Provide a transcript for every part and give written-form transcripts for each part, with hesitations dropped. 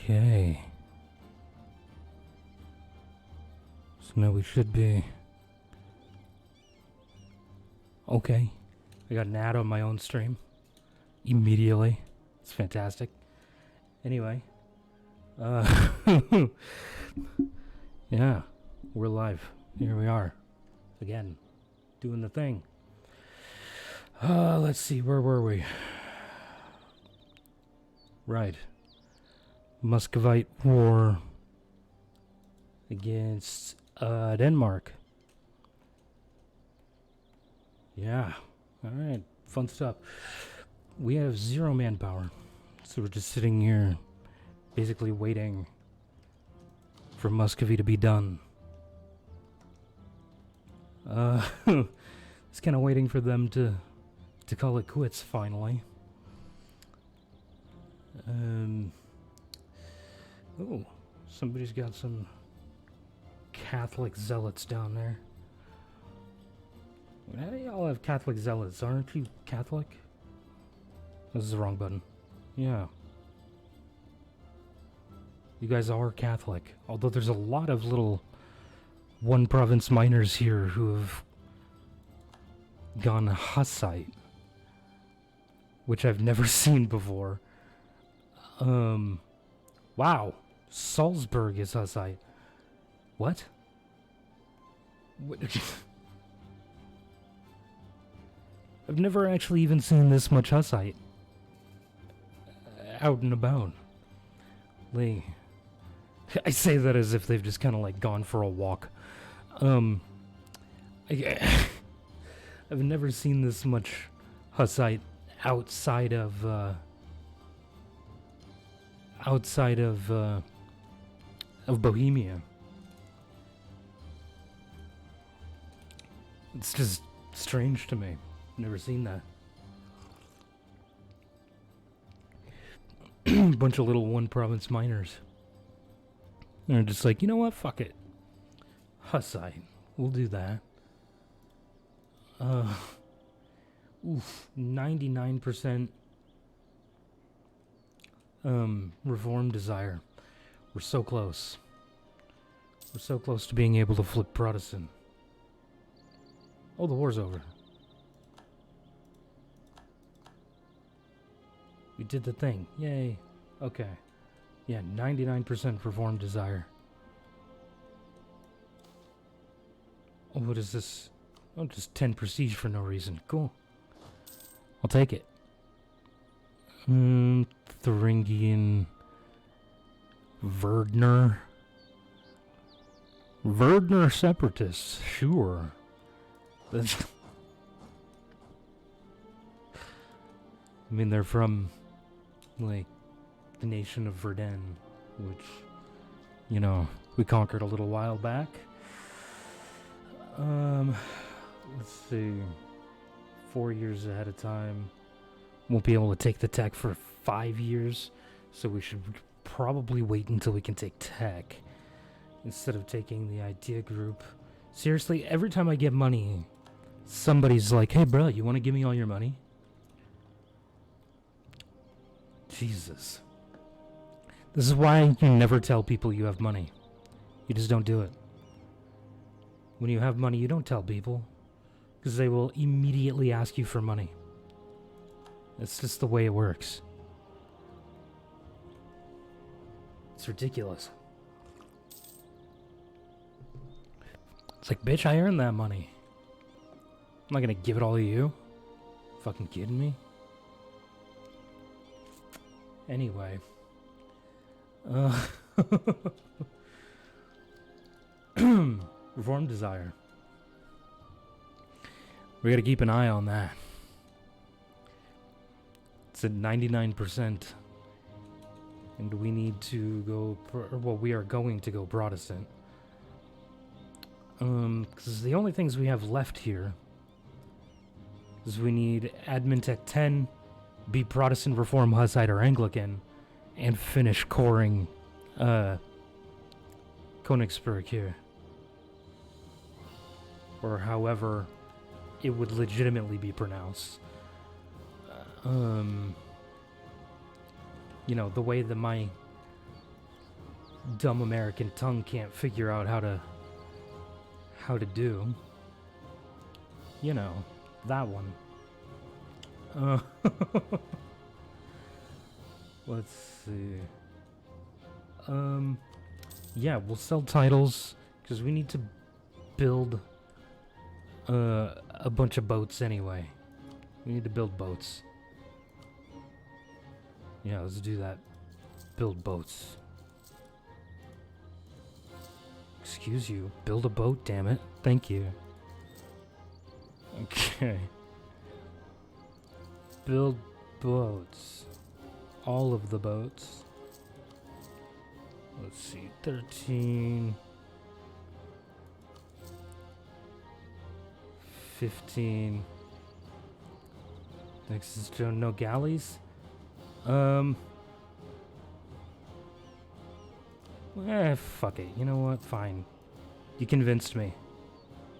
Okay. So now we should be... Okay. I got an ad on my own stream. Immediately. It's fantastic. Anyway. Yeah. We're live. Here we are. Again. Doing the thing. Let's see. Where were we? Right. Muscovite War against Denmark. Yeah. Alright. Fun stuff. We have 0 manpower. So we're just sitting here basically waiting for Muscovy to be done. Just kind of waiting for them to call it quits finally. Oh, somebody's got some Catholic zealots down there. How do y'all have Catholic zealots? Aren't you Catholic? This is the wrong button. Yeah. You guys are Catholic. Although there's a lot of little one province miners here who have gone Hussite. Which I've never seen before. Wow. Salzburg is Hussite. What? I've never actually even seen this much Hussite out and about. I say that as if they've just kind of like gone for a walk. I've never seen this much Hussite outside of Bohemia. It's just strange to me. Never seen that. Bunch of little one province miners. They're just like, you know what? Fuck it. Hussite. We'll do that. 99% reform desire. We're so close. We're so close to being able to flip Protestant. Oh, the war's over. We did the thing. Yay. Okay. Yeah, 99% reform desire. Oh, what is this? Oh, just 10 prestige for no reason. Cool. I'll take it. Thuringian... Verdner separatists. Sure. That's... I mean, they're from, like, the nation of Verdun, which, you know, we conquered a little while back. Let's see. 4 years ahead of time. Won't be able to take the tech for 5 years, so we should probably wait until we can take tech instead of taking the idea group. Seriously, every time I get money, somebody's like, hey, bro, you want to give me all your money? Jesus. This is why you never tell people you have money. You just don't do it. When you have money, you don't tell people, because they will immediately ask you for money. It's just the way it works. It's ridiculous. It's like, bitch, I earned that money. I'm not gonna give it all to you. Fucking kidding me? Anyway. Reform desire. We gotta keep an eye on that. It's at 99%. And we need to go... well, we are going to go Protestant. Because the only things we have left here is we need Admin Tech 10, be Protestant, Reform, Hussite, or Anglican, and finish coring Königsberg here. Or however it would legitimately be pronounced. You know, the way that my dumb American tongue can't figure out how to do. You know, that one. Let's see. Yeah, we'll sell titles because we need to build a bunch of boats anyway. We need to build boats. Yeah, let's do that. Build boats. Excuse you. Build a boat, damn it. Thank you. Okay. Build boats. All of the boats. Let's see. 13. 15. Next is no galleys. Fuck it. You know what? Fine. You convinced me.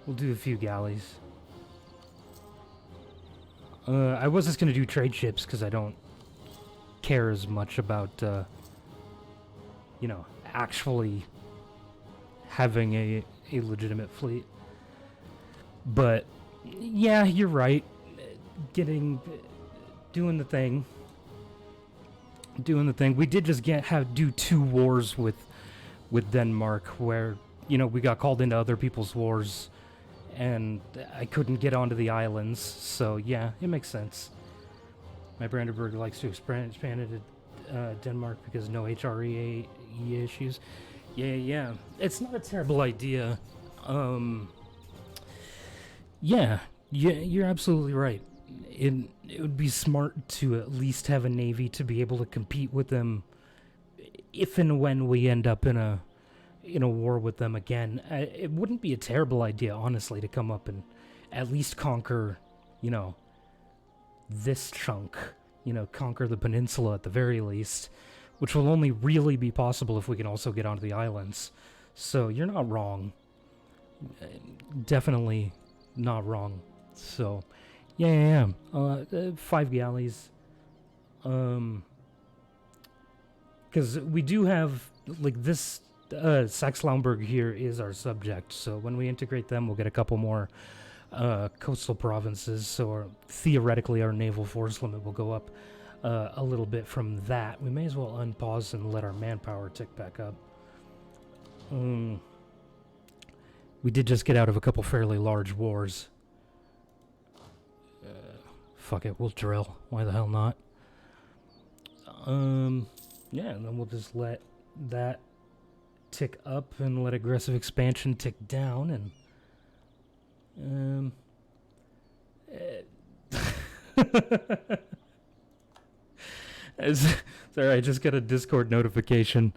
We'll do a few galleys. I was just gonna do trade ships because I don't care as much about, you know, actually having a legitimate fleet. But, yeah, you're right. Doing the thing. We did just do 2 wars with Denmark where, you know, we got called into other people's wars and I couldn't get onto the islands, so yeah, it makes sense. My Brandenburg likes to expand into Denmark because no HRE issues. Yeah, it's not a terrible idea. Yeah, you're absolutely right. It would be smart to at least have a navy to be able to compete with them if and when we end up in a war with them again. It wouldn't be a terrible idea, honestly, to come up and at least conquer, you know, this chunk, you know, conquer the peninsula at the very least, which will only really be possible if we can also get onto the islands. So you're not wrong. Definitely not wrong. So, yeah. 5 galleys. Because we do have, like, this Saxe-Lauenburg here is our subject, so when we integrate them, we'll get a couple more coastal provinces, so theoretically our naval force limit will go up a little bit from that. We may as well unpause and let our manpower tick back up. We did just get out of a couple fairly large wars. Fuck it, we'll drill. Why the hell not? Yeah, and then we'll just let that tick up and let aggressive expansion tick down, and sorry, I just got a Discord notification.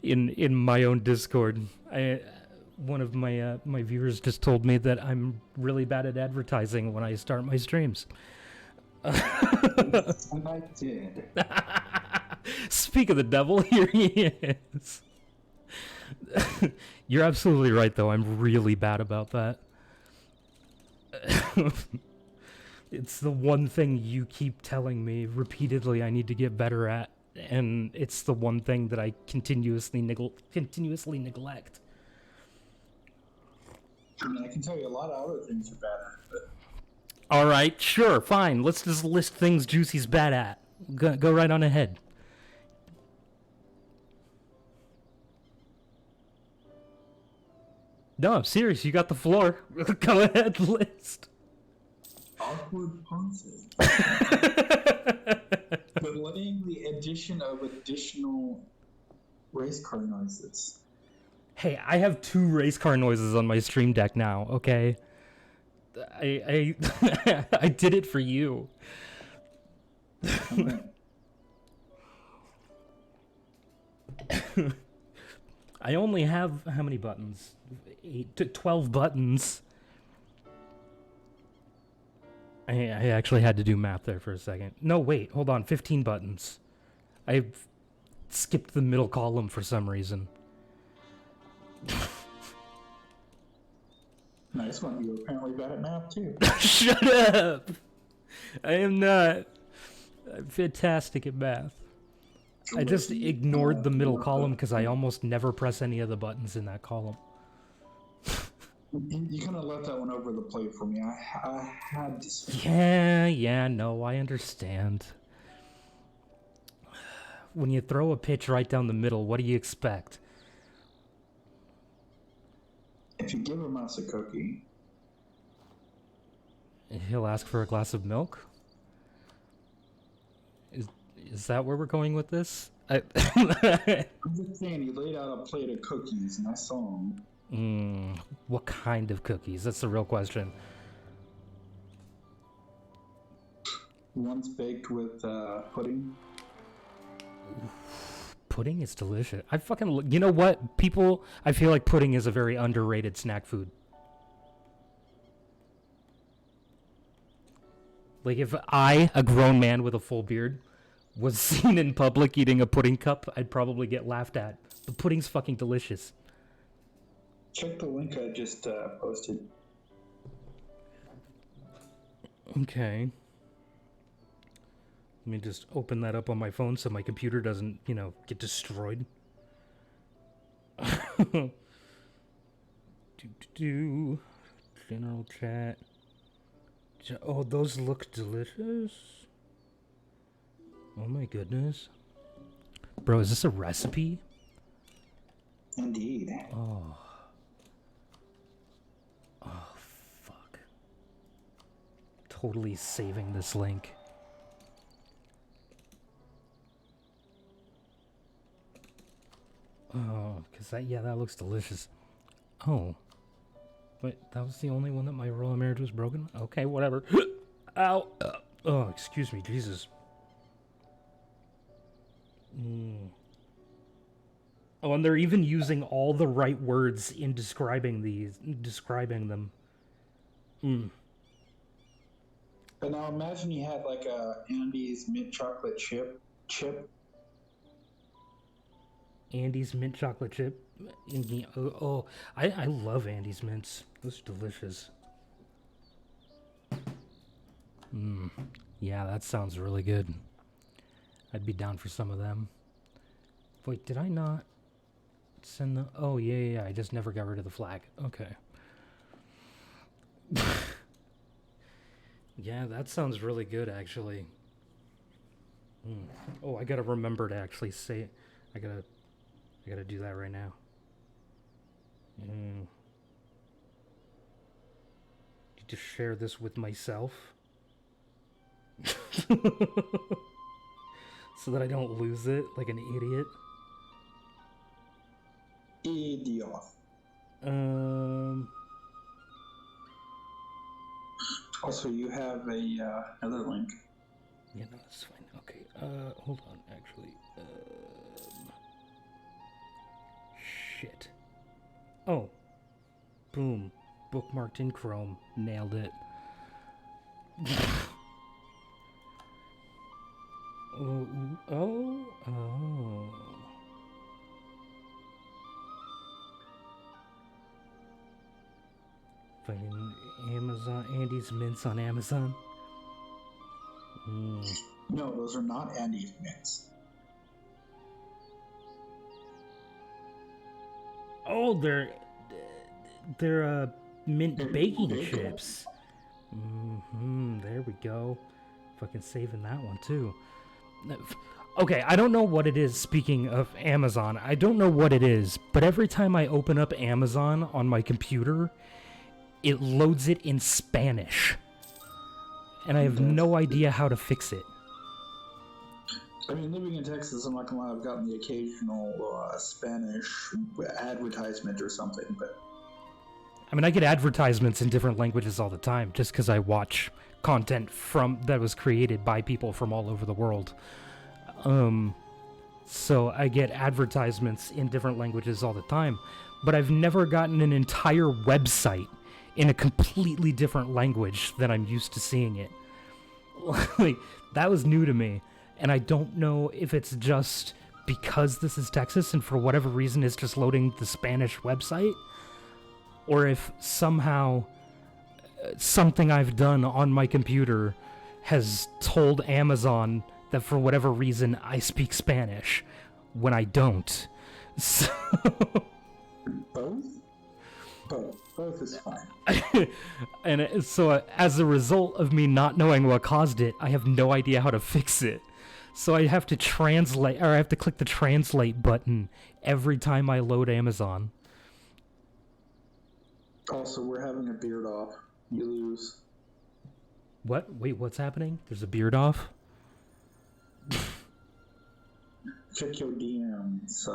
In my own Discord, one of my viewers just told me that I'm really bad at advertising when I start my streams. And I did. Speak of the devil, here he is. You're absolutely right, though. I'm really bad about that. It's the one thing you keep telling me repeatedly I need to get better at, and it's the one thing that I continuously neglect. I mean, I can tell you a lot of other things you're bad at, but... Alright, sure, fine. Let's just list things Juicy's bad at. Go right on ahead. No, I'm serious. You got the floor. Go ahead, list. Awkward pauses. Delaying the addition of additional race car noises. Hey, I have 2 race car noises on my stream deck now, okay? I I did it for you. I only have how many buttons? 8 to 12 buttons. I actually had to do math there for a second. No, wait, hold on. 15 buttons. I skipped the middle column for some reason. Nice one. You're apparently bad at math, too. Shut up! I am not. I'm fantastic at math. I just Jersey, ignored the middle Europa. column because I almost never press any of the buttons in that column. You kind of left that one over the plate for me. I had to. Yeah, no, I understand. When you throw a pitch right down the middle, what do you expect? If you give a mouse a cookie, He'll ask for a glass of milk? Is that where we're going with this? I'm just saying, he laid out a plate of cookies, and I saw them. What kind of cookies? That's the real question. One's baked with pudding. Pudding is delicious. You know what? People, I feel like pudding is a very underrated snack food. Like, if I, a grown man with a full beard, was seen in public eating a pudding cup, I'd probably get laughed at. The pudding's fucking delicious. Check the link I just posted. Okay. Let me just open that up on my phone so my computer doesn't, get destroyed. General chat. Oh, those look delicious. Oh my goodness. Bro, is this a recipe? Indeed. Oh, fuck. Totally saving this link. Oh, that looks delicious. Oh. Wait, that was the only one that my royal marriage was broken? Okay, whatever. Ow! Oh, excuse me, Jesus. Oh, and they're even using all the right words in describing them. But now imagine you had like a Andy's mint chocolate chip. Andy's mint chocolate chip. Oh, I love Andy's mints. Those are delicious. Yeah, that sounds really good. I'd be down for some of them. Wait, did I not send the... Oh, yeah, I just never got rid of the flag. Okay. Yeah, that sounds really good, actually. Oh, I gotta remember to actually say it. I gotta do that right now. Need to share this with myself. So that I don't lose it like an idiot. Idiot. Also, you have another link. Yeah, no, that's fine. Okay, hold on, actually. Shit. Oh. Boom. Bookmarked in Chrome. Nailed it. Oh. Fucking Amazon. Andy's Mints on Amazon. No, those are not Andy's mints. Oh, they're mint baking chips. There we go. Fucking saving that one too. Okay, I don't know what it is. Speaking of Amazon, I don't know what it is, but every time I open up Amazon on my computer, it loads it in Spanish. And I have no idea how to fix it. I mean, living in Texas, I'm not gonna lie, I've gotten the occasional Spanish advertisement or something, but... I mean, I get advertisements in different languages all the time, just because I watch content that was created by people from all over the world. So I get advertisements in different languages all the time, but I've never gotten an entire website in a completely different language than I'm used to seeing it. Like, that was new to me, and I don't know if it's just because this is Texas and for whatever reason it's just loading the Spanish website, or if somehow something I've done on my computer has told Amazon that for whatever reason I speak Spanish when I don't. So Both? Both is fine. and so as a result of me not knowing what caused it, I have no idea how to fix it. So I have to translate, or I have to click the translate button every time I load Amazon. Also, we're having a beard off. You lose. What? Wait, what's happening? There's a beard off? Check your DMs.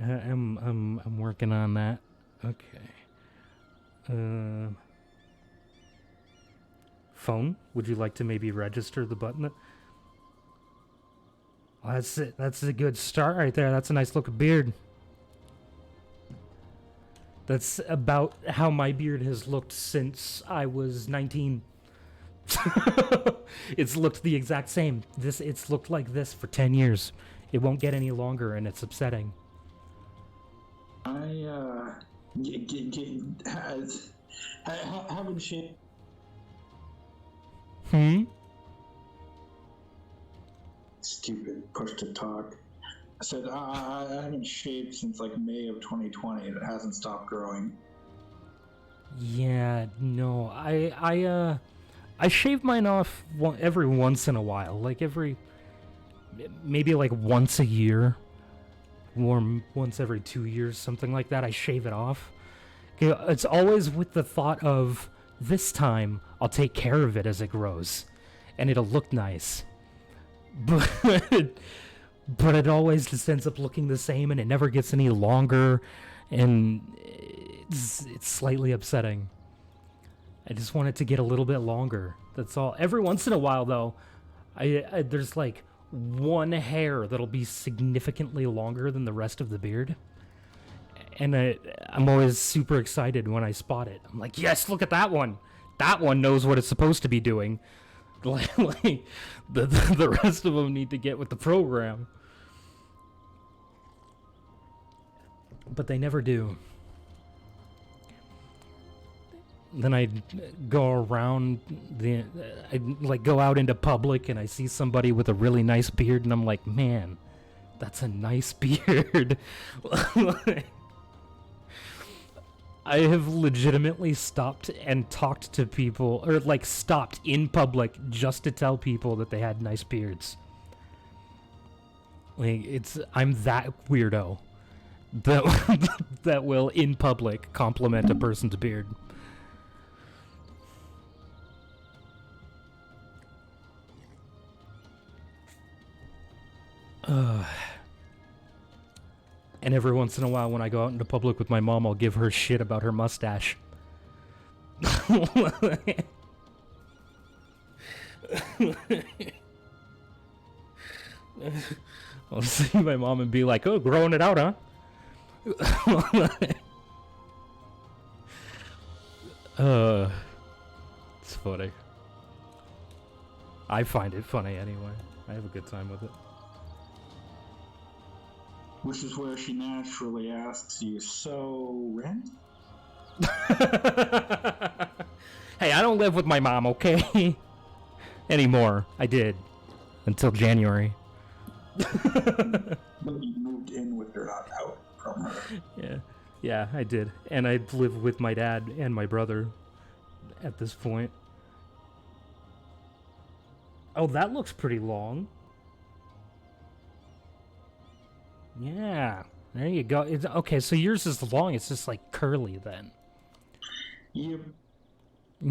I'm working on that. Okay. Phone? Would you like to maybe register the button? Oh, that's it. That's a good start right there. That's a nice looking beard. That's about how my beard has looked since I was 19. It's looked the exact same. It's looked like this for 10 years. It won't get any longer, and it's upsetting. Haven't shit. Stupid push to talk. I said I haven't shaved since like May of 2020, and it hasn't stopped growing. Yeah, no, I shave mine off every once in a while, like maybe like once a year, or once every 2 years, something like that. I shave it off. It's always with the thought of, this time I'll take care of it as it grows, and it'll look nice. But it always just ends up looking the same, and it never gets any longer, and it's slightly upsetting. I just want it to get a little bit longer. That's all. Every once in a while, though, there's like one hair that'll be significantly longer than the rest of the beard, and I'm always super excited when I spot it. I'm like, yes, look at that one. That one knows what it's supposed to be doing. Like the rest of them need to get with the program, but they never do. Then I go around I like go out into public and I see somebody with a really nice beard, and I'm like, man, that's a nice beard. I have legitimately stopped and talked to people, or like stopped in public just to tell people that they had nice beards. Like, I'm that weirdo that will in public compliment a person's beard. And every once in a while when I go out into public with my mom, I'll give her shit about her mustache. I'll see my mom and be like, oh, growing it out, huh? It's funny. I find it funny anyway. I have a good time with it. Which is where she naturally asks you, so rent? Hey, I don't live with my mom, okay? Anymore. I did. Until January. But you moved in with her, not out from her. Yeah, I did. And I live with my dad and my brother at this point. Oh, that looks pretty long. Yeah, there you go. Okay, so yours is long. It's just like curly then. Yep.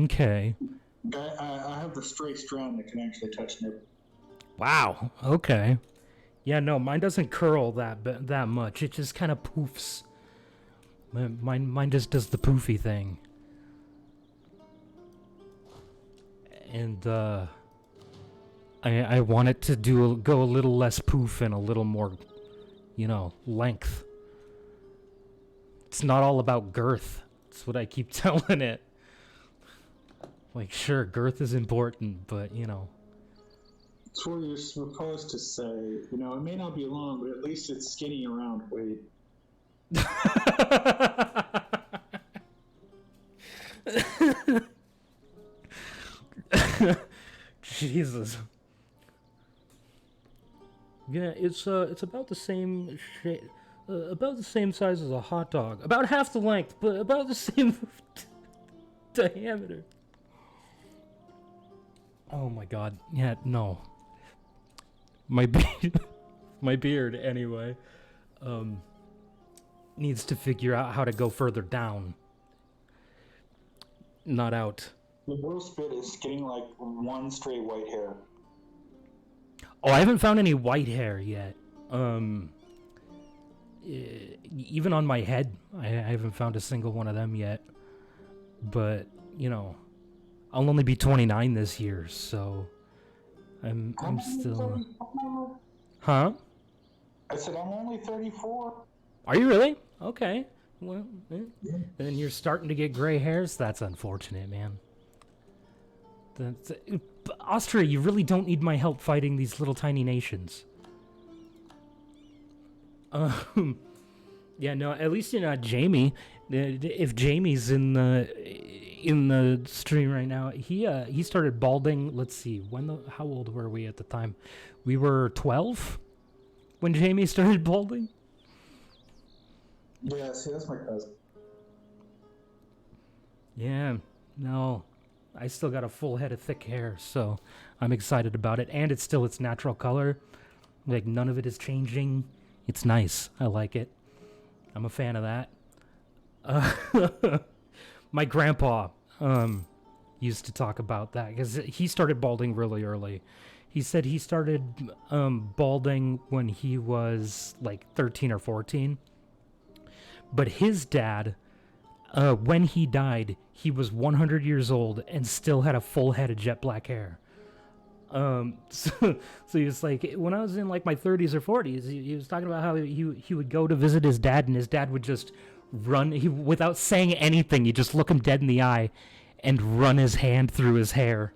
Okay. I have the straight strand that can actually touch nipple. Wow. Okay. Yeah, no, mine doesn't curl that much. It just kind of poofs. Mine just does the poofy thing. And I want it to go a little less poof and a little more, length. It's not all about girth. That's what I keep telling it. Like, sure, girth is important, but, It's what you're supposed to say. It may not be long, but at least it's skinny around weight. Jesus. Yeah, it's about the same about the same size as a hot dog. About half the length, but about the same diameter. Oh my god. Yeah, no. My my beard anyway needs to figure out how to go further down, not out. The worst bit is getting like one straight white hair. Oh, I haven't found any white hair yet. Even on my head, I haven't found a single one of them yet. But, you know, I'll only be 29 this year, so I'm still... Huh? I said I'm only 34. Are you really? Okay. Well, then you're starting to get gray hairs? That's unfortunate, man. Austria, you really don't need my help fighting these little tiny nations. Yeah, no, at least you're not Jamie. If Jamie's in the stream right now, he started balding. Let's see, how old were we at the time? We were 12 when Jamie started balding. Yeah, see, that's my cousin. Yeah, no, I still got a full head of thick hair, so I'm excited about it, and it's still its natural color. Like, none of it is changing. It's nice. I like it. I'm a fan of that. My grandpa used to talk about that because he started balding really early. He said he started balding when he was like 13 or 14. But his dad, when he died, he was 100 years old and still had a full head of jet black hair. So he was like, when I was in like my 30s or 40s, he was talking about how he would go to visit his dad, and his dad would just run, without saying anything, he'd just look him dead in the eye and run his hand through his hair.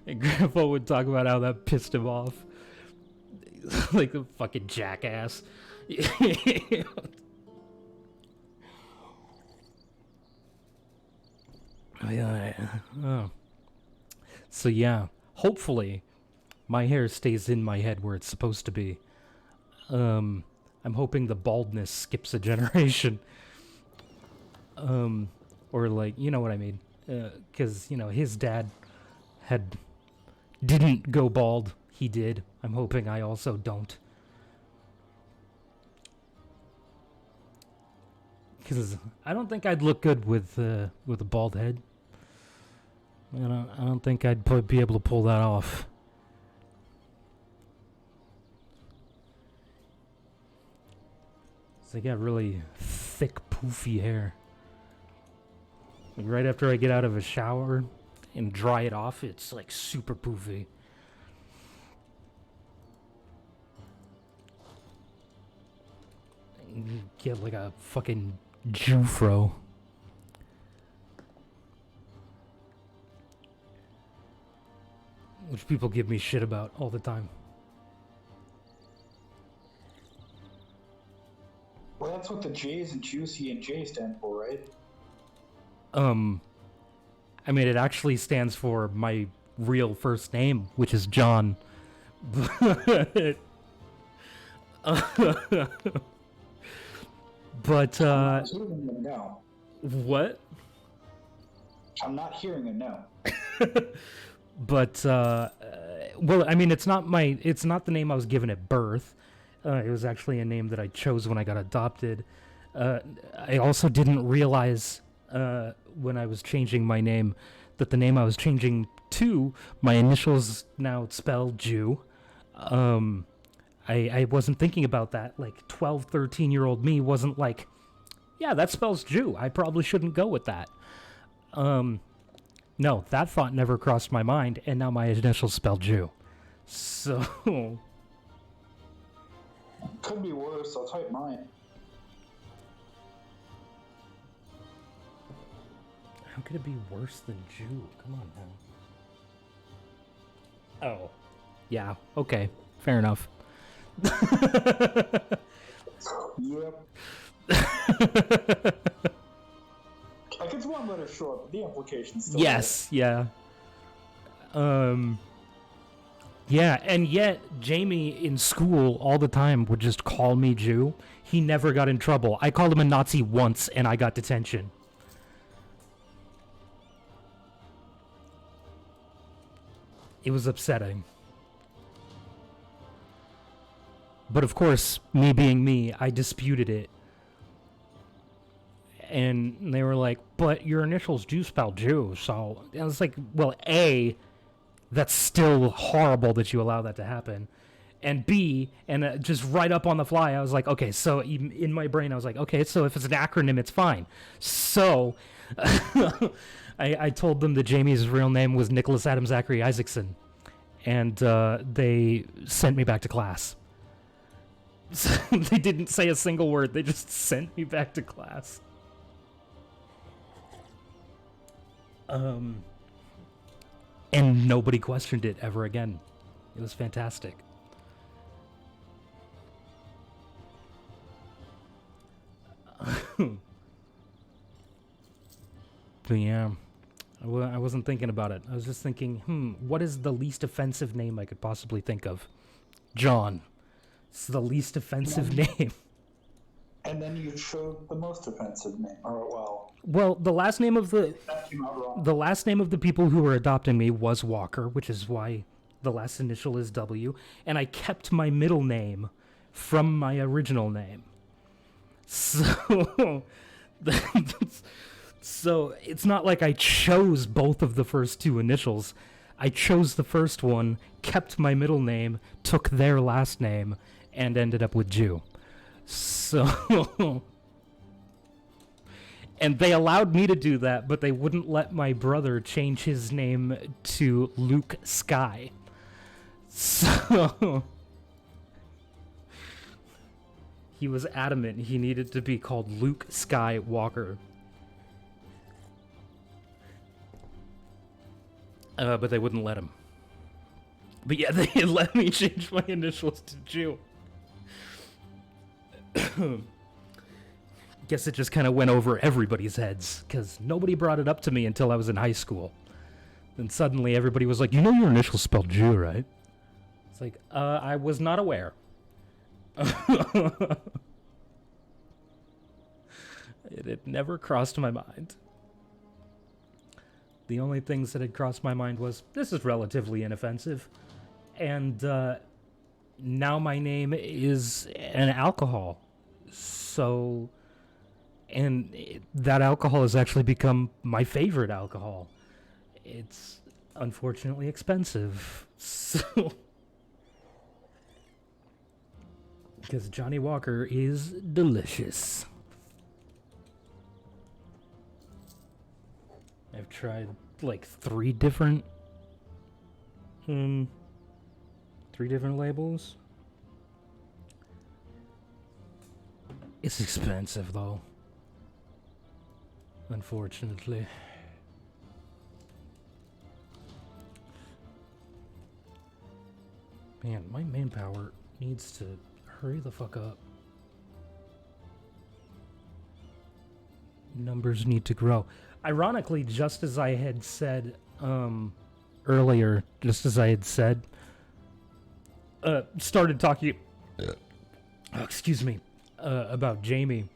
And Grandpa would talk about how that pissed him off. Like a fucking jackass. Oh, yeah. Oh. So yeah, hopefully my hair stays in my head where it's supposed to be. I'm hoping the baldness skips a generation. Or like, you know what I mean? Because, you know, his dad didn't go bald. He did. I'm hoping I also don't. Because I don't think I'd look good with a bald head. I don't think I'd be able to pull that off. So I got really thick, poofy hair. Like right after I get out of a shower and dry it off, it's like super poofy. You get like a fucking Jufro. Which people give me shit about all the time. Well, that's what the J's and Juicy and J stand for, right? I mean, it actually stands for my real first name, which is John. But, I'm not hearing a no. What? I'm not hearing a no. But, well, I mean, it's not the name I was given at birth. It was actually a name that I chose when I got adopted. I also didn't realize, when I was changing my name, that the name I was changing to, my initials now spell Jew. I wasn't thinking about that. Like, 12, 13-year-old me wasn't like, yeah, that spells Jew. I probably shouldn't go with that. No, that thought never crossed my mind, and now my initials spell Jew. So... Could be worse. I'll type mine. How could it be worse than Jew? Come on now. Oh. Yeah, okay. Fair enough. Yep. Like, it's one letter short, but the implication's still yes, there. yeah. Yeah, and yet Jamie in school all the time would just call me Jew. He never got in trouble. I called him a Nazi once and I got detention. It was upsetting. But of course, me being me, I disputed it. And they were like, but your initials do spell Jew, so... I was like, well, A, that's still horrible that you allow that to happen. And B, and just right up on the fly, I was like, okay, so in my brain, I was like, okay, so if it's an acronym, it's fine. So, I told them that Jamie's real name was Nicholas Adam Zachary Isaacson. And they sent me back to class. So they didn't say a single word, they just sent me back to class. And nobody questioned it ever again. It was fantastic. But yeah, I wasn't thinking about it. I was just thinking, what is the least offensive name I could possibly think of? John. It's the least offensive name. And then you chose the most offensive name, or well, the last name of the people who were adopting me was Walker, which is why the last initial is W, and I kept my middle name from my original name. So, so it's not like I chose both of the first two initials. I chose the first one, kept my middle name, took their last name, and ended up with Jew. So, and they allowed me to do that, but they wouldn't let my brother change his name to Luke Sky. So, he was adamant he needed to be called Luke Skywalker. But they wouldn't let him. But yeah, they let me change my initials to Jew. Guess it just kind of went over everybody's heads, because nobody brought it up to me until I was in high school. Then suddenly everybody was like, you know your initials spelled Jew, right? It's like, I was not aware. It never crossed my mind. The only things that had crossed my mind was, this is relatively inoffensive. And now my name is an alcohol. So, and that alcohol has actually become my favorite alcohol. It's unfortunately expensive. So, because Johnny Walker is delicious. I've tried like three different labels. It's expensive though. Unfortunately. Man, my manpower needs to hurry the fuck up. Numbers need to grow. Ironically, just as I had said earlier, started talking, about Jamie,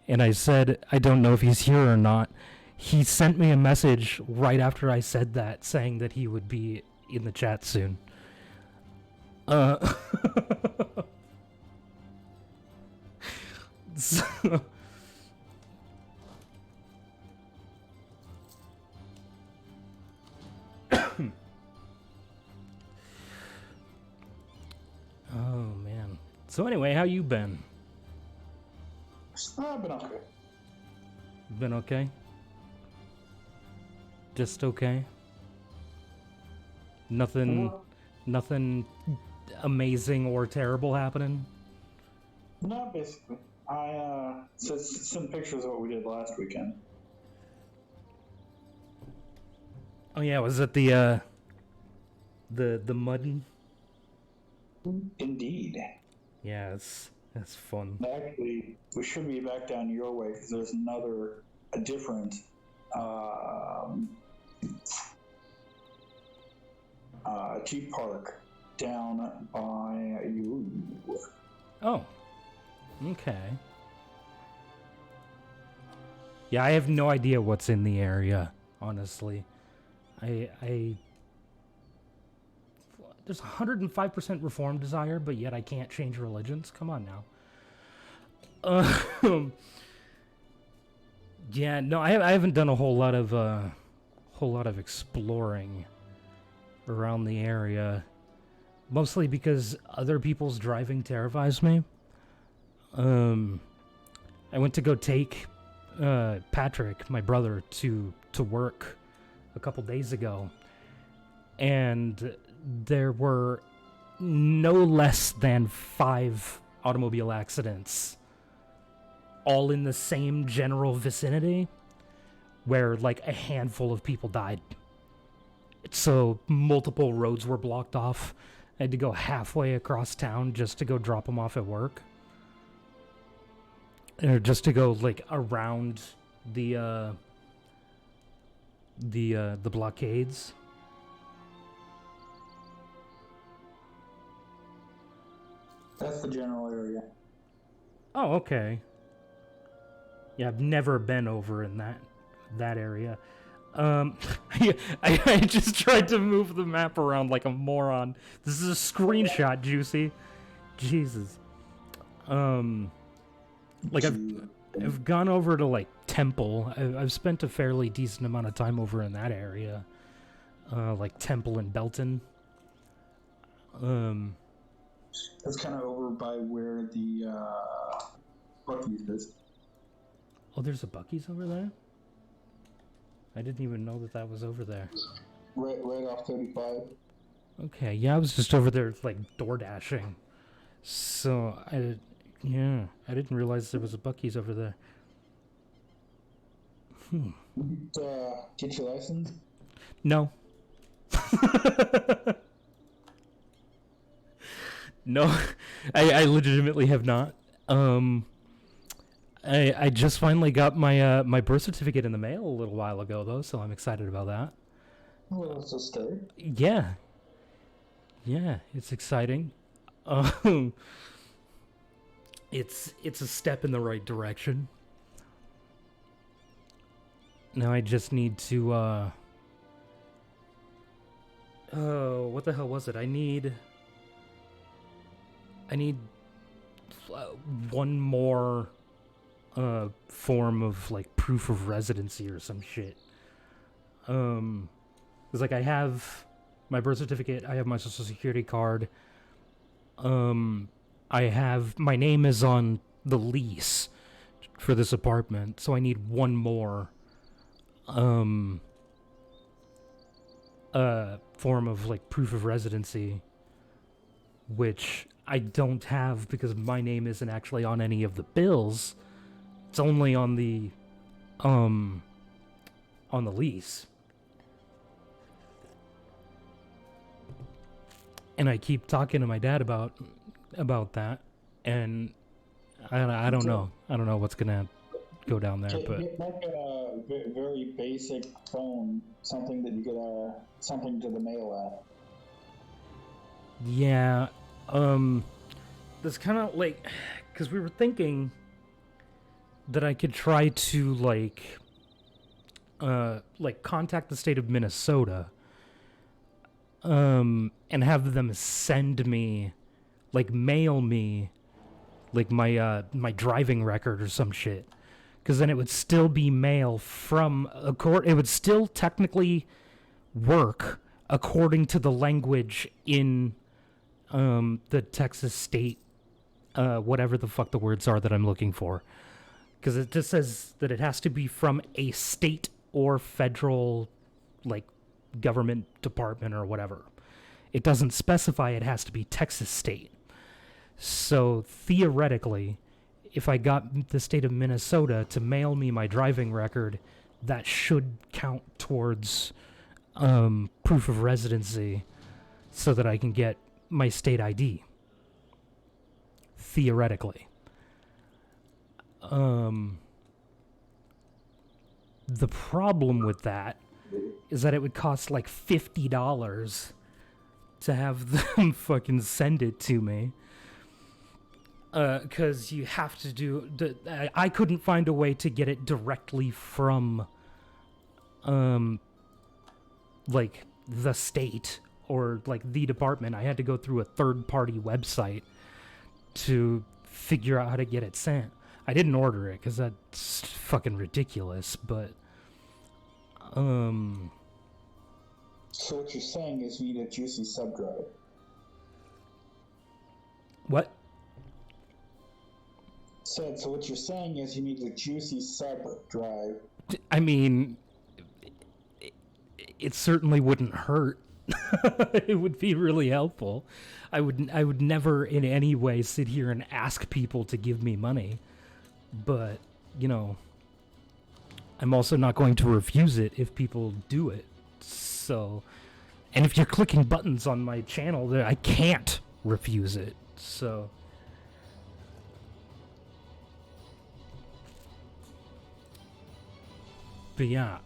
and I said, I don't know if he's here or not. He sent me a message right after I said that, saying that he would be in the chat soon. So, oh man. So anyway, how you been? I've been okay. Been okay? Just okay? Nothing amazing or terrible happening? No, basically. I sent pictures of what we did last weekend. Oh yeah, was it the mudding? Indeed. Yeah, that's fun. Actually, we should be back down your way because there's a different Jeep Park down by you. Oh, okay. Yeah, I have no idea what's in the area, honestly. I there's 105% reform desire, but yet I can't change religions. Come on now. Yeah, no, I haven't done a whole lot of exploring around the area, mostly because other people's driving terrifies me. I went to go take Patrick, my brother, to work a couple days ago, and there were no less than 5 automobile accidents, all in the same general vicinity, where like a handful of people died. So multiple roads were blocked off. I had to go halfway across town just to go drop them off at work. Or just to go like around the blockades. That's the general area. Oh, okay. Yeah, I've never been over in that area. I just tried to move the map around like a moron. This is a screenshot, Juicy. Jesus. Like I've gone over to like Temple. I've spent a fairly decent amount of time over in that area. Like Temple and Belton. That's kind of over by where the Buc-ee's is. Oh, there's a Buc-ee's over there? I didn't even know that was over there. Right off 35. Okay, yeah, I was just over there like door dashing. So I didn't realize there was a Buc-ee's over there. Get your license? No. No, I legitimately have not. I just finally got my my birth certificate in the mail a little while ago though, so I'm excited about that. Well, that's a start. Yeah, it's exciting. It's a step in the right direction. Now I just need to oh, what the hell was it? I need one more form of like proof of residency or some shit. It's like I have my birth certificate, I have my social security card. I have my name is on the lease for this apartment, so I need one more form of like proof of residency, which I don't have because my name isn't actually on any of the bills. It's only on the lease. And I keep talking to my dad about that, and I don't know. I don't know what's gonna go down there, but Get like a very basic phone, something that you get something to the mail at. yeah, that's kind of like, because we were thinking that I could try to like contact the state of Minnesota, and have them send me, like mail me, like my my driving record or some shit, because then it would still be mail from a court. It would still technically work according to the language in the Texas state, whatever the fuck the words are that I'm looking for. Because it just says that it has to be from a state or federal, like, government department or whatever. It doesn't specify it has to be Texas state. So, theoretically, if I got the state of Minnesota to mail me my driving record, that should count towards proof of residency so that I can get my state ID. Theoretically. The problem with that is that it would cost like $50 to have them fucking send it to me. Because you have to do... I couldn't find a way to get it directly from, like, the state or, like, the department. I had to go through a third-party website to figure out how to get it sent. I didn't order it, because that's fucking ridiculous, but... So what you're saying is you need a juicy subdrive. What? So what you're saying is you need a juicy subdrive. I mean, it certainly wouldn't hurt. It would be really helpful. I would never in any way sit here and ask people to give me money. But, you know, I'm also not going to refuse it if people do it. So, and if you're clicking buttons on my channel, I can't refuse it. So, but yeah,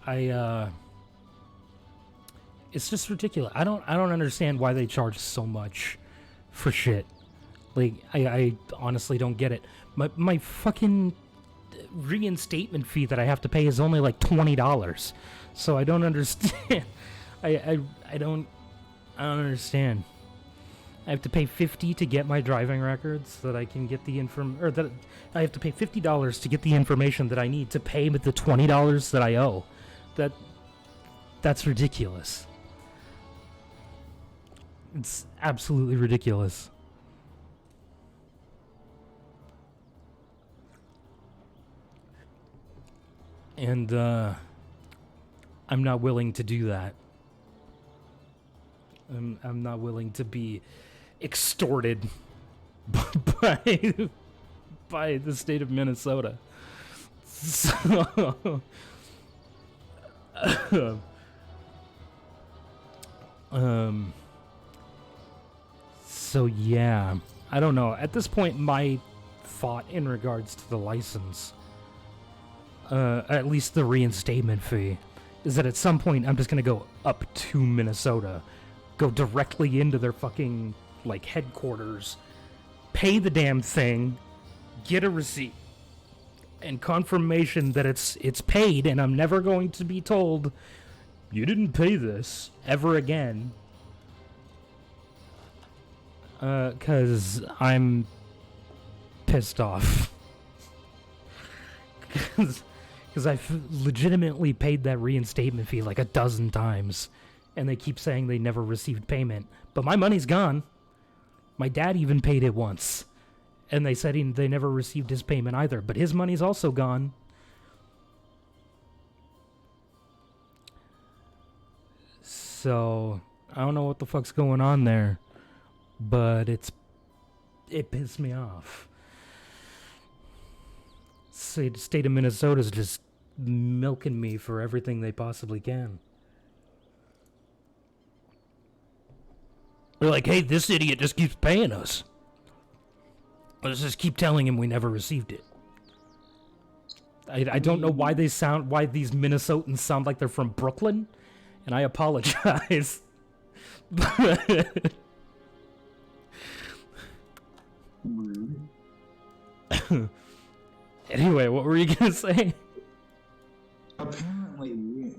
it's just ridiculous. I don't understand why they charge so much for shit. Like, I honestly don't get it. My fucking reinstatement fee that I have to pay is only like $20. So I don't understand. I don't understand. I have to pay $50 to get my driving records so that I can get the or that I have to pay $50 to get the information that I need to pay the $20 that I owe. That's ridiculous. It's absolutely ridiculous. And I'm not willing to do that. I'm not willing to be extorted by the state of Minnesota. So, so yeah, I don't know. At this point, my thought in regards to the license, at least the reinstatement fee, is that at some point I'm just gonna go up to Minnesota, go directly into their fucking, like, headquarters, pay the damn thing, get a receipt, and confirmation that it's paid, and I'm never going to be told, you didn't pay this, ever again. 'Cause I'm pissed off. 'Cause I've legitimately paid that reinstatement fee like a dozen times, and they keep saying they never received payment. But my money's gone. My dad even paid it once, and they said they never received his payment either, but his money's also gone. So, I don't know what the fuck's going on there, but it pissed me off. The state of Minnesota's just milking me for everything they possibly can. They're like, hey, this idiot just keeps paying us. Let's just keep telling him we never received it. I don't know why these Minnesotans sound like they're from Brooklyn, and I apologize. Anyway, what were you gonna say? Apparently,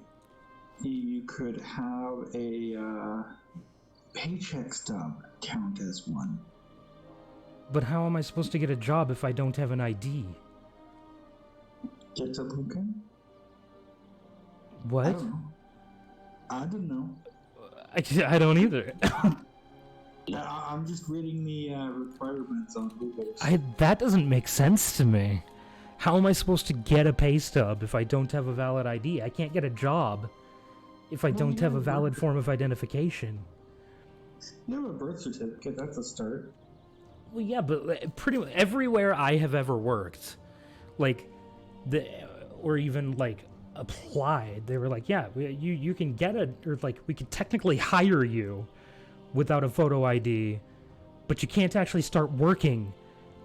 you could have a paycheck stub count as one. But how am I supposed to get a job if I don't have an ID? Get to looking? What? I don't know. I don't either. Yeah, I'm just reading the requirements on Google. That doesn't make sense to me. How am I supposed to get a pay stub if I don't have a valid ID? I can't get a job if I don't have a valid form of identification. You have a birth certificate, that's a start. Well, yeah, but pretty much everywhere I have ever worked, like, or even, like, applied, they were like, yeah, you can get or, like, we could technically hire you without a photo ID, but you can't actually start working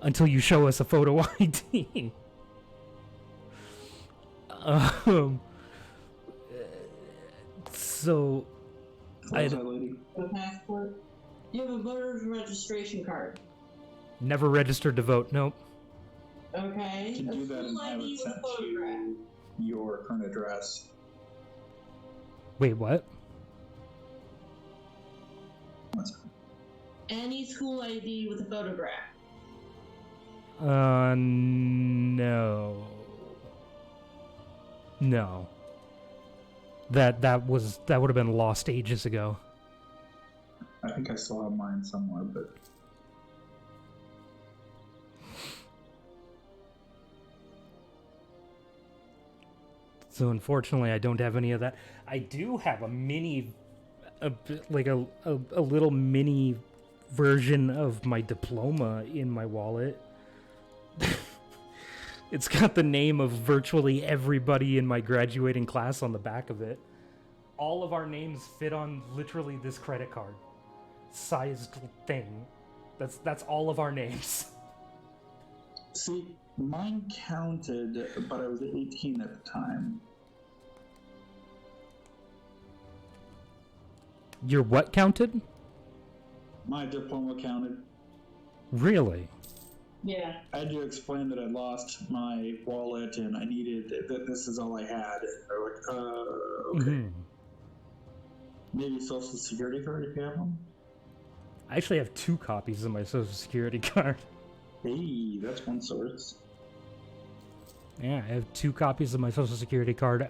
until you show us a photo ID. So, What's that lady? The passport? You have a voter's registration card. Never registered to vote. Nope. Okay. You can do that and full have ID it with sent photograph. to your current address. Wait, what? What's Any school ID with a photograph. No. No. That would have been lost ages ago. I think I still have mine somewhere, but So unfortunately, I don't have any of that. I do have a little mini version of my diploma in my wallet. It's got the name of virtually everybody in my graduating class on the back of it. All of our names fit on literally this credit card sized thing. That's all of our names. see, mine counted, but I was 18 at the time. Your what counted? My diploma counted. Really? Yeah. I had to explain that I lost my wallet and I needed that. This is all I had. They're like, okay. Mm-hmm. Maybe Social Security card if you have one. I actually have 2 copies of my Social Security card. Hey, that's one source. Yeah, I have 2 copies of my Social Security card.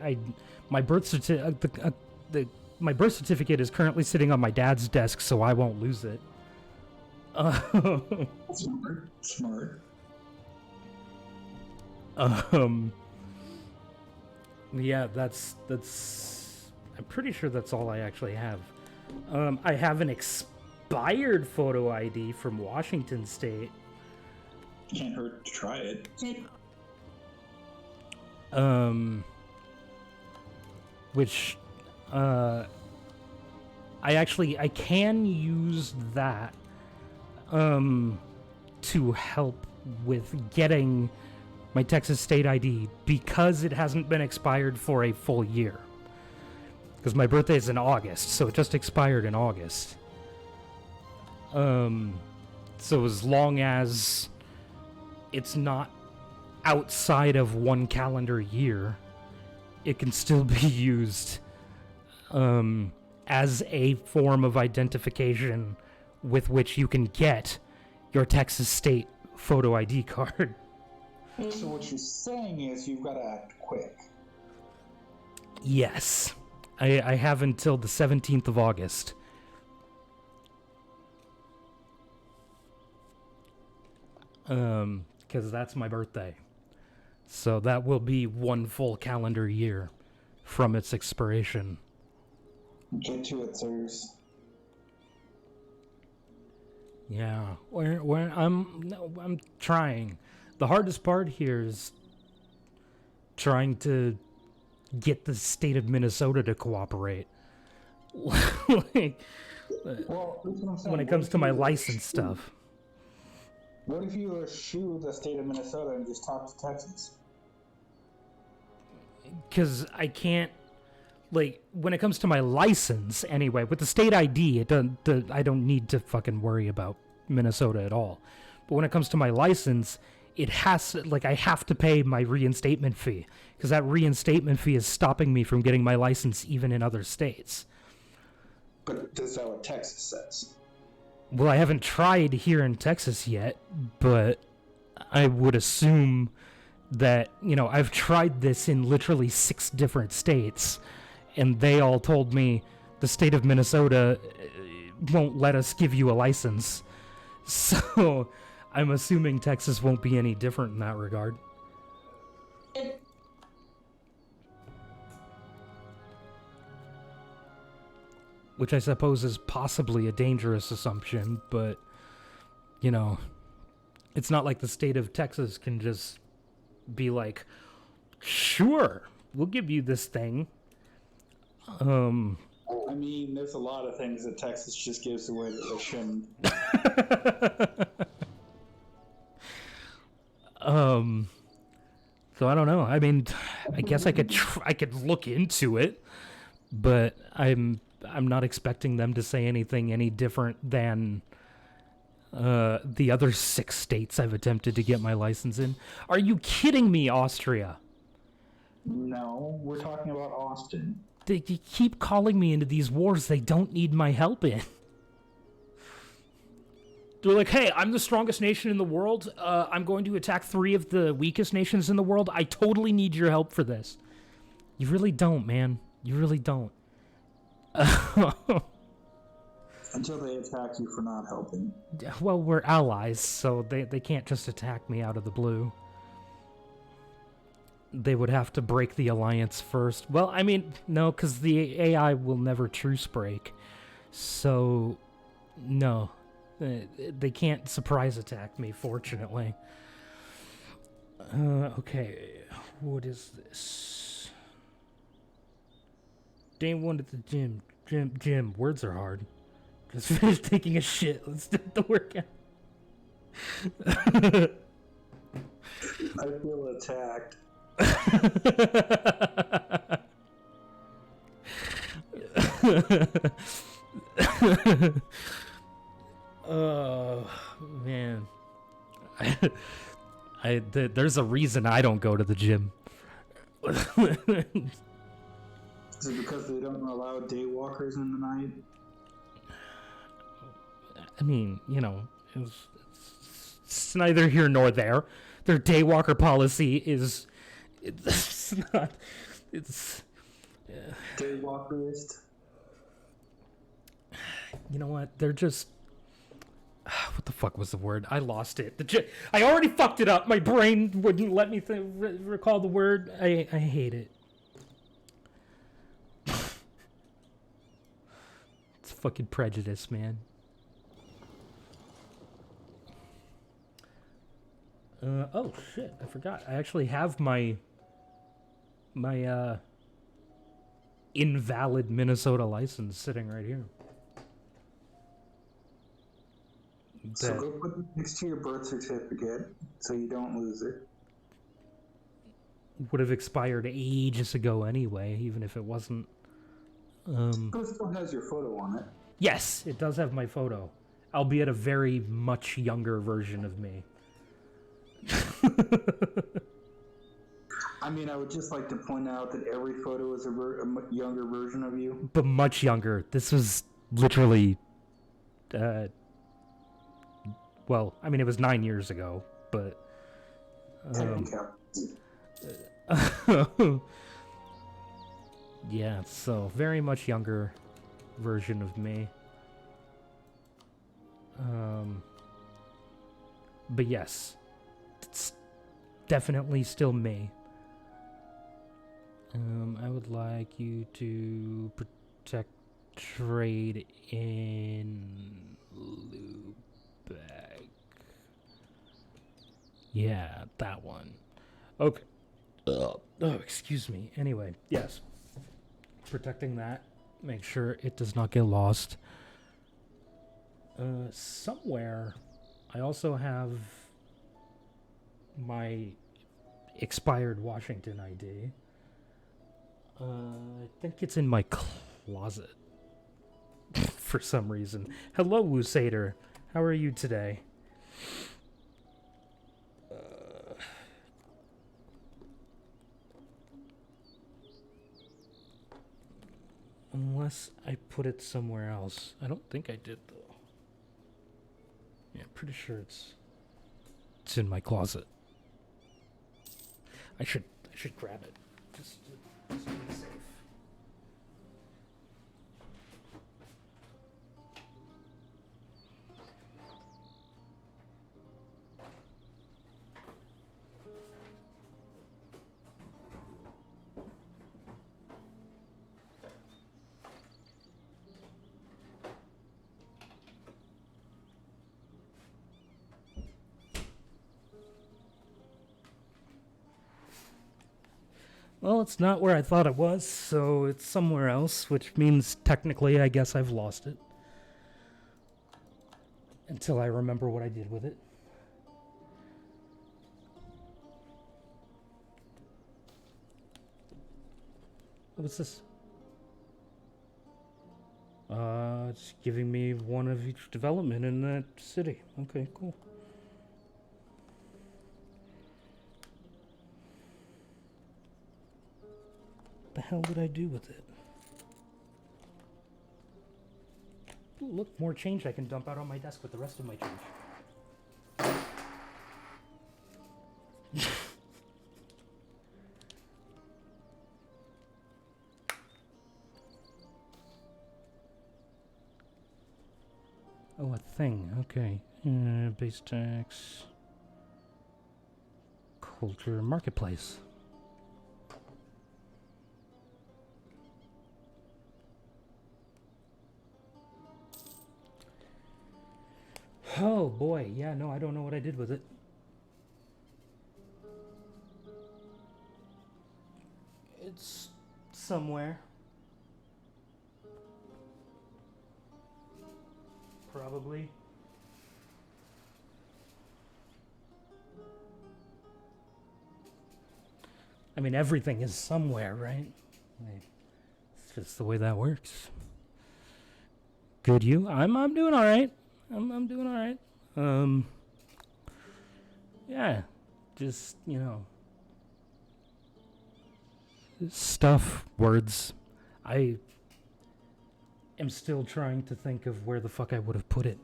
My birth certificate is currently sitting on my dad's desk, so I won't lose it. Smart. Yeah, that's. I'm pretty sure that's all I actually have. I have an expired photo ID from Washington State. Can't hurt to try it. Which, I can use that, to help with getting my Texas State ID because it hasn't been expired for a full year. Because my birthday is in August, so it just expired in August. So as long as it's not outside of 1 calendar year, it can still be used as a form of identification with which you can get your Texas State photo ID card. So what you're saying is you've got to act quick. Yes. I have until the 17th of August. Because that's my birthday. So that will be 1 full calendar year from its expiration. Get to it, sirs. Yeah, I'm trying. The hardest part here is trying to get the state of Minnesota to cooperate. Like, Well, that's what I'm saying. when it What comes if to my you license eschew- stuff. What if you eschew the state of Minnesota and just talk to Texas? Because I can't, like, when it comes to my license, anyway, with the state ID, I don't need to fucking worry about Minnesota at all. But when it comes to my license, it has, like, I have to pay my reinstatement fee, because that reinstatement fee is stopping me from getting my license even in other states. But that's not what Texas says. Well, I haven't tried here in Texas yet, but I would assume that, I've tried this in literally 6 different states, and they all told me the state of Minnesota won't let us give you a license. So I'm assuming Texas won't be any different in that regard. Which I suppose is possibly a dangerous assumption, but, it's not like the state of Texas can just be like, sure, we'll give you this thing. I mean, there's a lot of things that Texas just gives away that they shouldn't. So I don't know. I mean, I guess I could look into it, but I'm I'm not expecting them to say anything any different than the other 6 states I've attempted to get my license in. Are you kidding me, Austria? No, we're talking about Austin. They keep calling me into these wars they don't need my help in. They're like, hey, I'm the strongest nation in the world. I'm going to attack 3 of the weakest nations in the world. I totally need your help for this. You really don't, man. You really don't. Until they attack you for not helping. Well, we're allies, so they can't just attack me out of the blue. They would have to break the alliance first. Well, I mean, no, because the AI will never truce break. So, no. They can't surprise attack me, fortunately. Okay, what is this? Day 1 at the gym. Gym. Words are hard. Just finished taking a shit. Let's do the workout. I feel attacked. Oh man, there's a reason I don't go to the gym. Is it because they don't allow daywalkers in the night? I mean, you know, it's neither here nor there. Their daywalker policy is it's not. It's Daywalkerist. You know what? They're just. What the fuck was the word? I lost it. I already fucked it up. My brain wouldn't let me recall the word. I hate it. It's fucking prejudice, man. Oh shit! I forgot. I actually have my invalid Minnesota license sitting right here. So go put it next to your birth certificate so you don't lose it. Would have expired ages ago anyway, even if it wasn't. But it still has your photo on it. Yes, it does have my photo, albeit a very much younger version of me. I mean, I would just like to point out that every photo is a younger version of you. But much younger. This was literally, well, I mean, it was 9 years ago, but... yeah, so very much younger version of me. But yes, it's definitely still me. I would like you to protect trade in Lubeck. Yeah, that one. Okay. Oh, excuse me. Anyway, yes. Protecting that. Make sure it does not get lost. Somewhere, I also have my expired Washington ID. I think it's in my closet. For some reason. Hello, Wusader. How are you today? Unless I put it somewhere else. I don't think I did, though. Yeah, pretty sure it's in my closet. I should grab it. Just to be safe. Well, it's not where I thought it was, so it's somewhere else, which means technically I guess I've lost it. Until I remember what I did with it. What's this? it's giving me one of each development in that city. Okay, cool. What the hell did I do with it? Ooh, look, more change I can dump out on my desk with the rest of my change. Oh, a thing. Okay. Base tax. Culture marketplace. Oh boy, yeah, no, I don't know what I did with it. It's somewhere. Probably. I mean, everything is somewhere, right? It's just the way that works. Good, you? I'm doing all right. I'm doing all right. Yeah, just, you know, stuff, words. I am still trying to think of where the fuck I would have put it.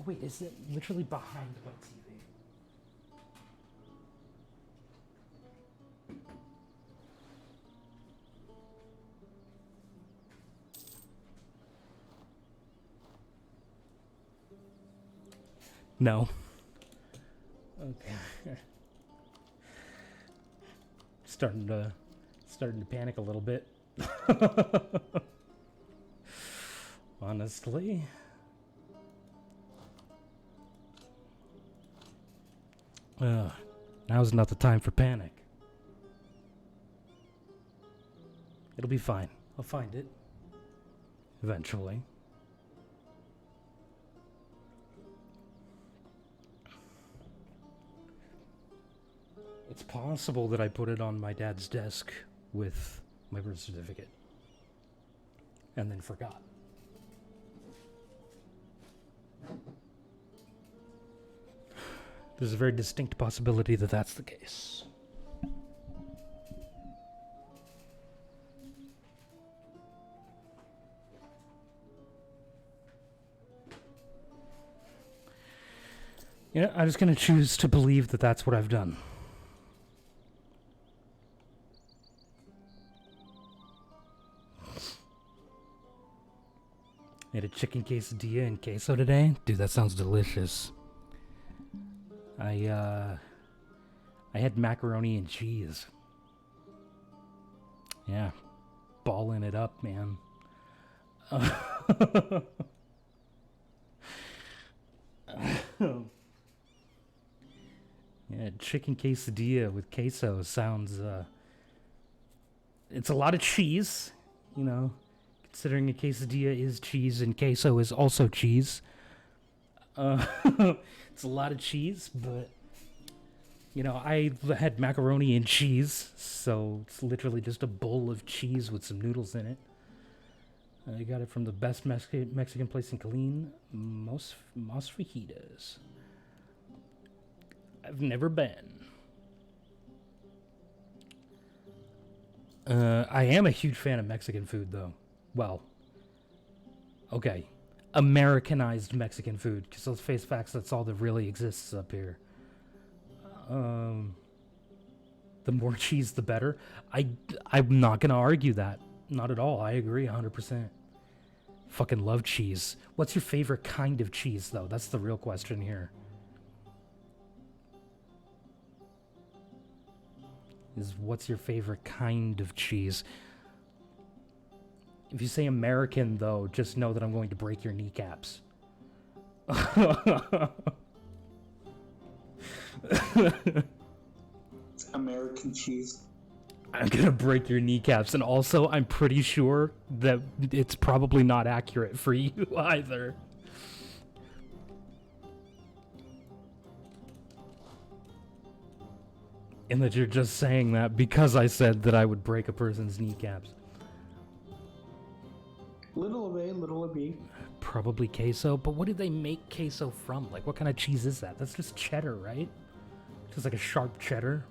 Oh wait, is it literally behind my TV? No. Okay. starting to panic a little bit. Honestly. Now's not the time for panic. It'll be fine. I'll find it. Eventually. It's possible that I put it on my dad's desk with my birth certificate. And then forgot. There's a very distinct possibility that that's the case. Yeah, I'm just gonna choose to believe that that's what I've done. Made a chicken quesadilla and queso today. Dude, that sounds delicious. I had macaroni and cheese. Yeah. Balling it up, man. Yeah, chicken quesadilla with queso sounds, it's a lot of cheese, you know. Considering a quesadilla is cheese and queso is also cheese. It's a lot of cheese, but, you know, I had macaroni and cheese, so it's literally just a bowl of cheese with some noodles in it. I got it from the best Mexican place in Killeen, Mas Fajitas. I've never been. I am a huge fan of Mexican food, though. Well, okay. Americanized Mexican food, because let's face facts, that's all that really exists up here. The more cheese, the better. I'm not gonna argue that. Not at all. I agree 100%. Fucking love cheese. What's your favorite kind of cheese, though? That's the real question here. What's your favorite kind of cheese? If you say American, though, just know that I'm going to break your kneecaps. American cheese. I'm gonna break your kneecaps, and also I'm pretty sure that it's probably not accurate for you either. And that you're just saying that because I said that I would break a person's kneecaps. Little of A, little of B. probably queso, but what do they make queso from? Like, what kind of cheese is that? That's just cheddar, right? Just like a sharp cheddar.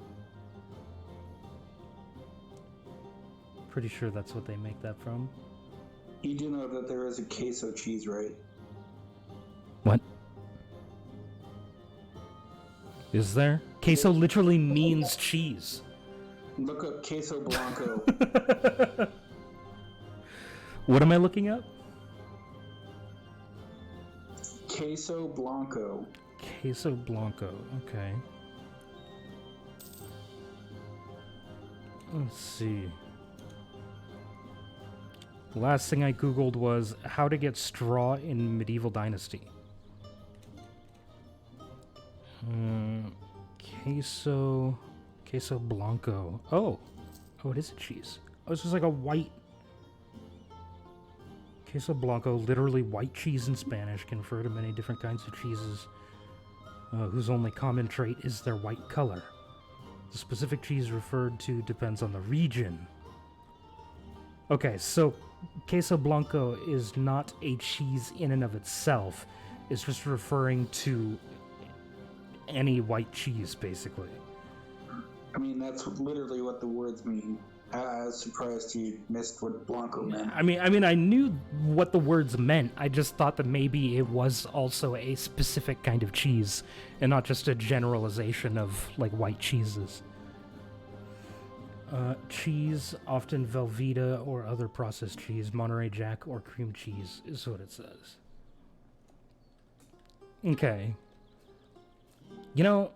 Pretty sure that's what they make that from. You do know that there is a queso cheese, right? What? Is there? Queso literally means cheese. Look up queso blanco. What am I looking up? Queso blanco. Queso Blanco, okay. Let's see. The last thing I googled was how to get straw in medieval dynasty. Queso Blanco. Oh, it is a cheese. Oh, it's just like a white. Queso Blanco, literally white cheese in Spanish, can refer to many different kinds of cheeses whose only common trait is their white color. The specific cheese referred to depends on the region. Okay, so Queso Blanco is not a cheese in and of itself. It's just referring to any white cheese, basically. I mean, that's literally what the words mean. I was surprised you missed what blanco meant. I mean, I knew what the words meant. I just thought that maybe it was also a specific kind of cheese, and not just a generalization of, like, white cheeses. Cheese, often Velveeta or other processed cheese, Monterey Jack or cream cheese, is what it says. Okay. You know,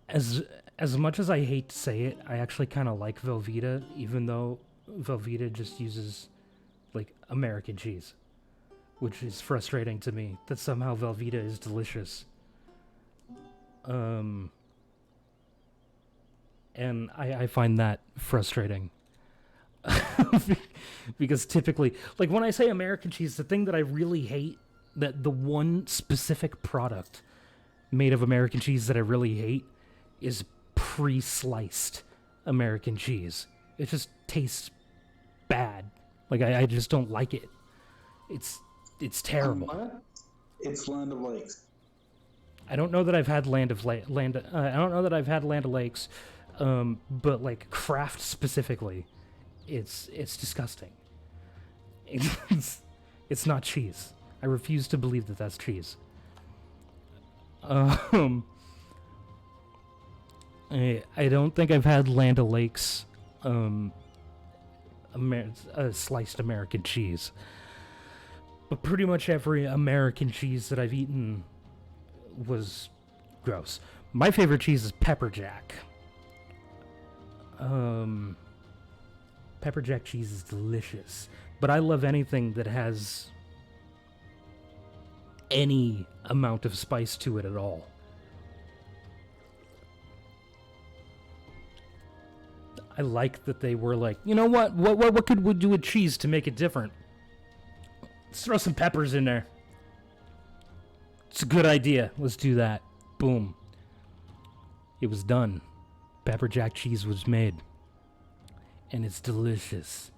as much as I hate to say it, I actually kind of like Velveeta, even though Velveeta just uses, like, American cheese. Which is frustrating to me, that somehow Velveeta is delicious. And I find that frustrating. Because typically, like, when I say American cheese, the thing that I really hate, that the one specific product made of American cheese that I really hate is pre-sliced American cheese. It just tastes bad. Like, I just don't like it. It's terrible. It's Land of Lakes. I don't know that I've had Land of Lakes, but like Kraft specifically, it's disgusting. It's not cheese. I refuse to believe that that's cheese. I don't think I've had Land O'Lakes sliced American cheese. But pretty much every American cheese that I've eaten was gross. My favorite cheese is pepper jack. Pepper jack cheese is delicious. But I love anything that has any amount of spice to it at all. I like that they were like, you know what could we do with cheese to make it different? Let's throw some peppers in there. It's a good idea. Let's do that. Boom. It was done. Pepper jack cheese was made. And it's delicious.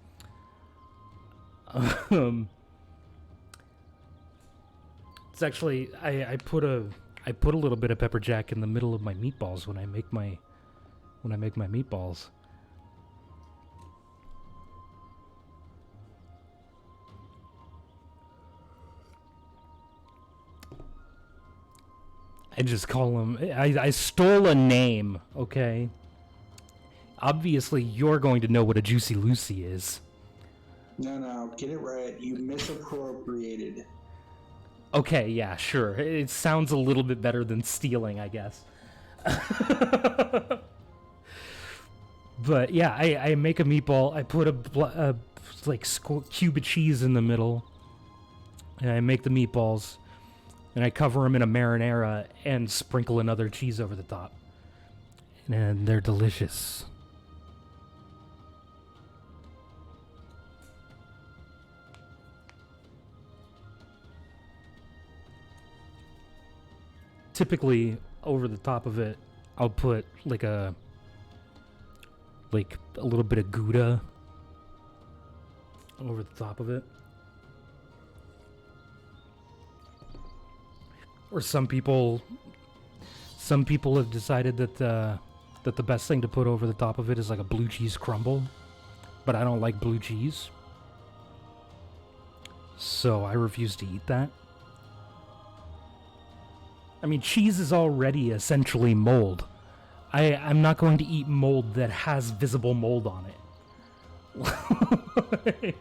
It's actually I put a little bit of pepper jack in the middle of my meatballs when I make my meatballs. I just call them... I stole a name, okay? Obviously, you're going to know what a Juicy Lucy is. No, get it right. You misappropriated. Okay, yeah, sure. It sounds a little bit better than stealing, I guess. But yeah, I make a meatball. I put a cube of cheese in the middle. And I make the meatballs. And I cover them in a marinara and sprinkle another cheese over the top. And they're delicious. Typically, over the top of it, I'll put like a little bit of Gouda over the top of it. Or some people have decided that the best thing to put over the top of it is like a blue cheese crumble, but I don't like blue cheese, so I refuse to eat that. I mean, cheese is already essentially mold. I'm not going to eat mold that has visible mold on it.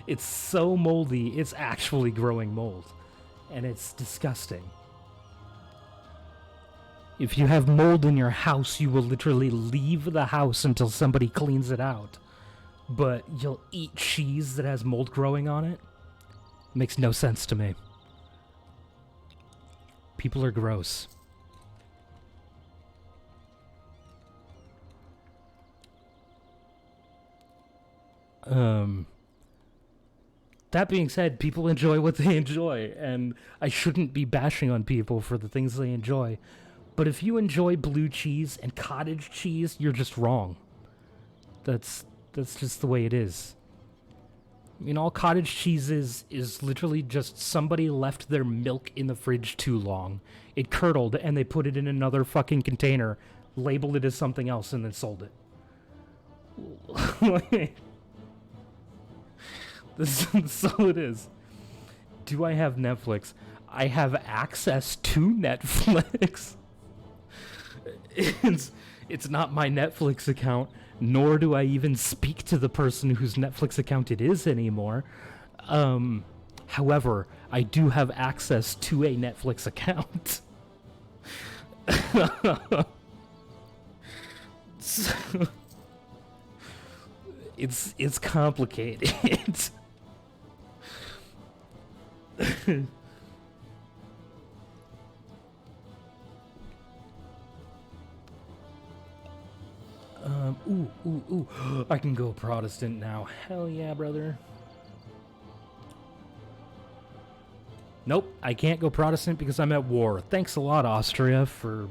It's so moldy, it's actually growing mold. And it's disgusting. If you have mold in your house, you will literally leave the house until somebody cleans it out. But you'll eat cheese that has mold growing on it? Makes no sense to me. People are gross. That being said, people enjoy what they enjoy, and I shouldn't be bashing on people for the things they enjoy. But if you enjoy blue cheese and cottage cheese, you're just wrong. That's just the way it is. I mean, all cottage cheese is literally just somebody left their milk in the fridge too long. It curdled, and they put it in another fucking container, labeled it as something else, and then sold it. That's all it is. Do I have Netflix? I have access to Netflix. It's not my Netflix account, nor do I even speak to the person whose Netflix account it is anymore. However, I do have access to a Netflix account. So, it's complicated. Ooh. I can go Protestant now. Hell yeah, brother. Nope, I can't go Protestant because I'm at war. Thanks a lot, Austria, for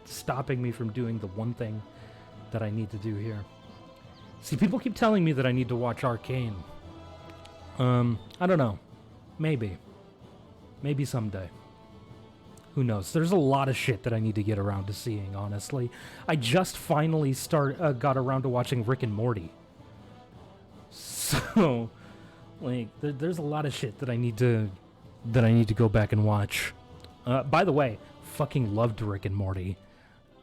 stopping me from doing the one thing that I need to do here. See, people keep telling me that I need to watch Arcane. I don't know. Maybe. Maybe someday. Who knows? There's a lot of shit that I need to get around to seeing, honestly. I just finally got around to watching Rick and Morty. So, like, there's a lot of shit that I need to go back and watch. By the way, fucking loved Rick and Morty.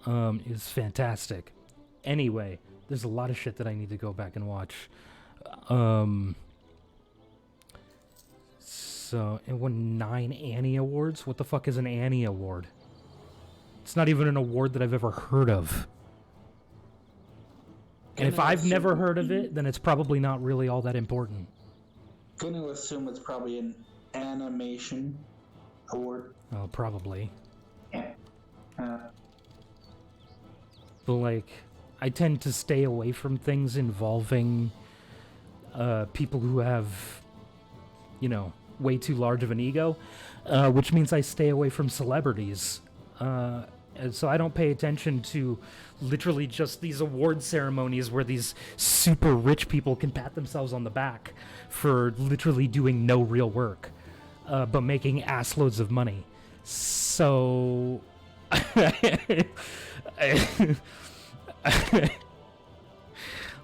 It's fantastic. Anyway, there's a lot of shit that I need to go back and watch. So, it won 9 Annie Awards? What the fuck is an Annie Award? It's not even an award that I've ever heard of. And if I've never heard of it, then it's probably not really all that important. Gonna assume it's probably an animation award. Oh, probably. Yeah. But, like, I tend to stay away from things involving people who have, you know, way too large of an ego, which means I stay away from celebrities. And so I don't pay attention to literally just these award ceremonies where these super rich people can pat themselves on the back for literally doing no real work, but making assloads of money. So...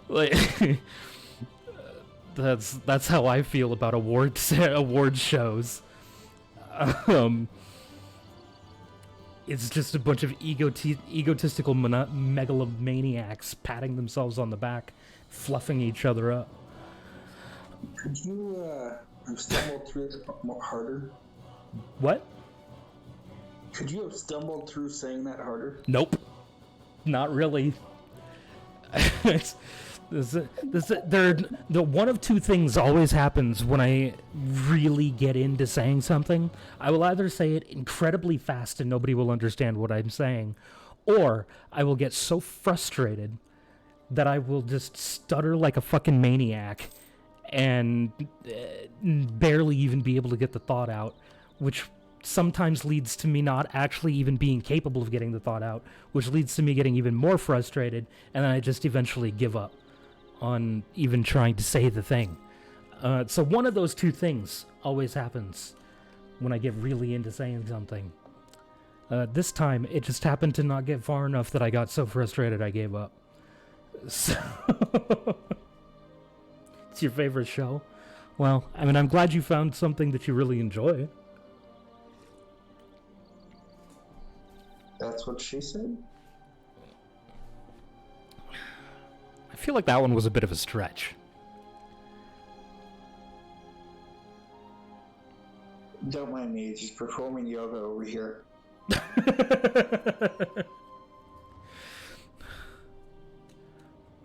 like, that's how I feel about award shows. It's just a bunch of egotistical megalomaniacs patting themselves on the back, fluffing each other up. Could you have stumbled through it more harder? What? Could you have stumbled through saying that harder? Nope. Not really. The one of two things always happens when I really get into saying something. I will either say it incredibly fast and nobody will understand what I'm saying, or I will get so frustrated that I will just stutter like a fucking maniac and barely even be able to get the thought out, which sometimes leads to me not actually even being capable of getting the thought out, which leads to me getting even more frustrated, and then I just eventually give up on even trying to say the thing. So one of those two things always happens. when I get really into saying something. This time, it just happened to not get far enough that I got so frustrated I gave up. So, it's your favorite show? Well, I mean, I'm glad you found something that you really enjoy. That's what she said? I feel like that one was a bit of a stretch. Don't mind me, just performing yoga over here.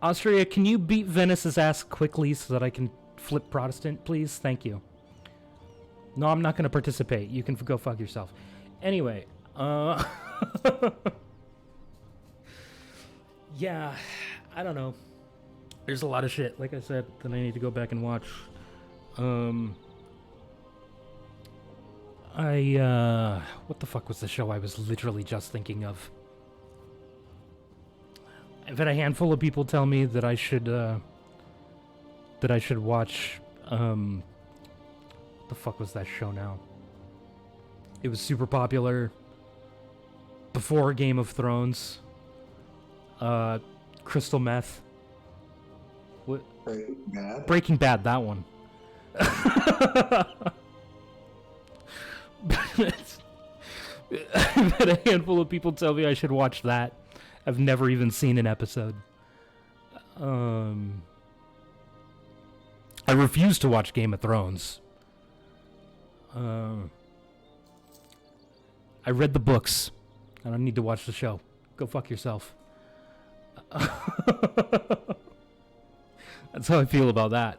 Austria, can you beat Venice's ass quickly so that I can flip Protestant, please? Thank you. No, I'm not going to participate. You can go fuck yourself. Anyway, yeah, I don't know. There's a lot of shit, like I said, that I need to go back and watch. What the fuck was the show I was literally just thinking of? I've had a handful of people tell me that I should watch, the fuck was that show now? It was super popular before Game of Thrones. Crystal Meth. What? Breaking Bad? Breaking Bad, that one. I've had a handful of people tell me I should watch that. I've never even seen an episode. I refuse to watch Game of Thrones. I read the books. I don't need to watch the show. Go fuck yourself. That's how I feel about that.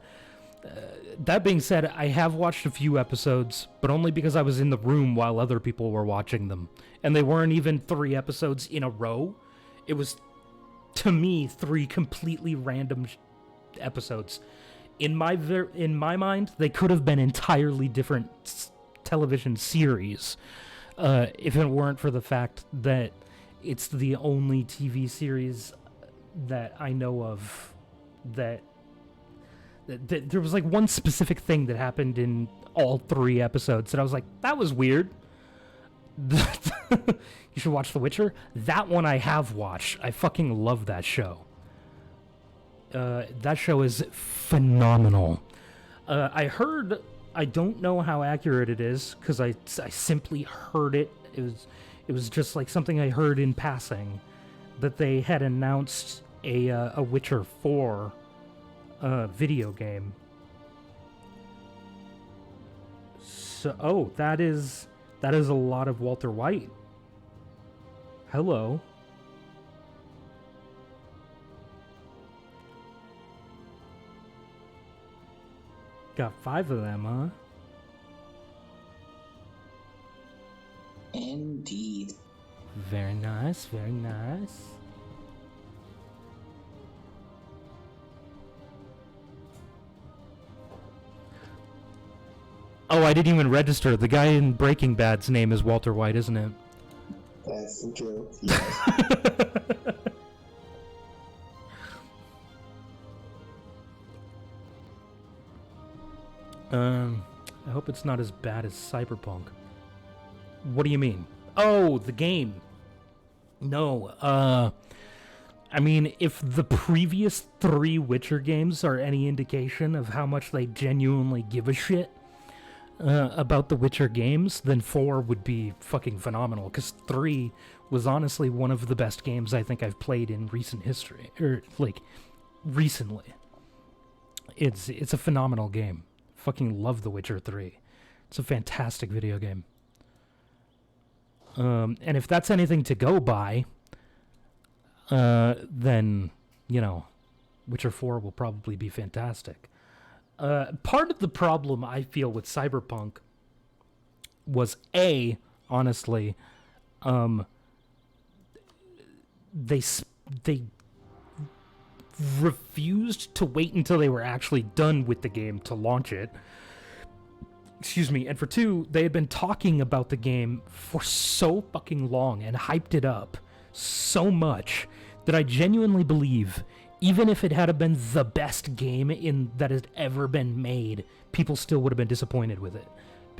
That being said, I have watched a few episodes, but only because I was in the room while other people were watching them. And they weren't even 3 episodes in a row. It was, to me, 3 completely random episodes. In my mind, they could have been entirely different television series, if it weren't for the fact that it's the only TV series that I know of that there was like one specific thing that happened in all 3 episodes that I was like, that was weird. You should watch The Witcher. That one I have watched. I fucking love that show. That show is phenomenal. I don't know how accurate it is because I simply heard it. It was just like something I heard in passing that they had announced a Witcher 4 video game. So, that is a lot of Walter White. Hello. Got 5 of them, huh? Indeed. Very nice, very nice. Oh, I didn't even register. The guy in Breaking Bad's name is Walter White, isn't it? That's the joke. Yes. I hope it's not as bad as Cyberpunk. What do you mean? Oh, the game. No, I mean, if the previous 3 Witcher games are any indication of how much they genuinely give a shit about the Witcher games, then 4 would be fucking phenomenal, because 3 was honestly one of the best games I think I've played in recent history, or, like, recently. It's a phenomenal game. Fucking love The Witcher 3. It's a fantastic video game. And if that's anything to go by, then, you know, Witcher 4 will probably be fantastic. Part of the problem I feel with Cyberpunk was honestly, they refused to wait until they were actually done with the game to launch it. Excuse me. And for 2, they had been talking about the game for so fucking long and hyped it up so much that I genuinely believe, even if it had been the best game that has ever been made, people still would have been disappointed with it.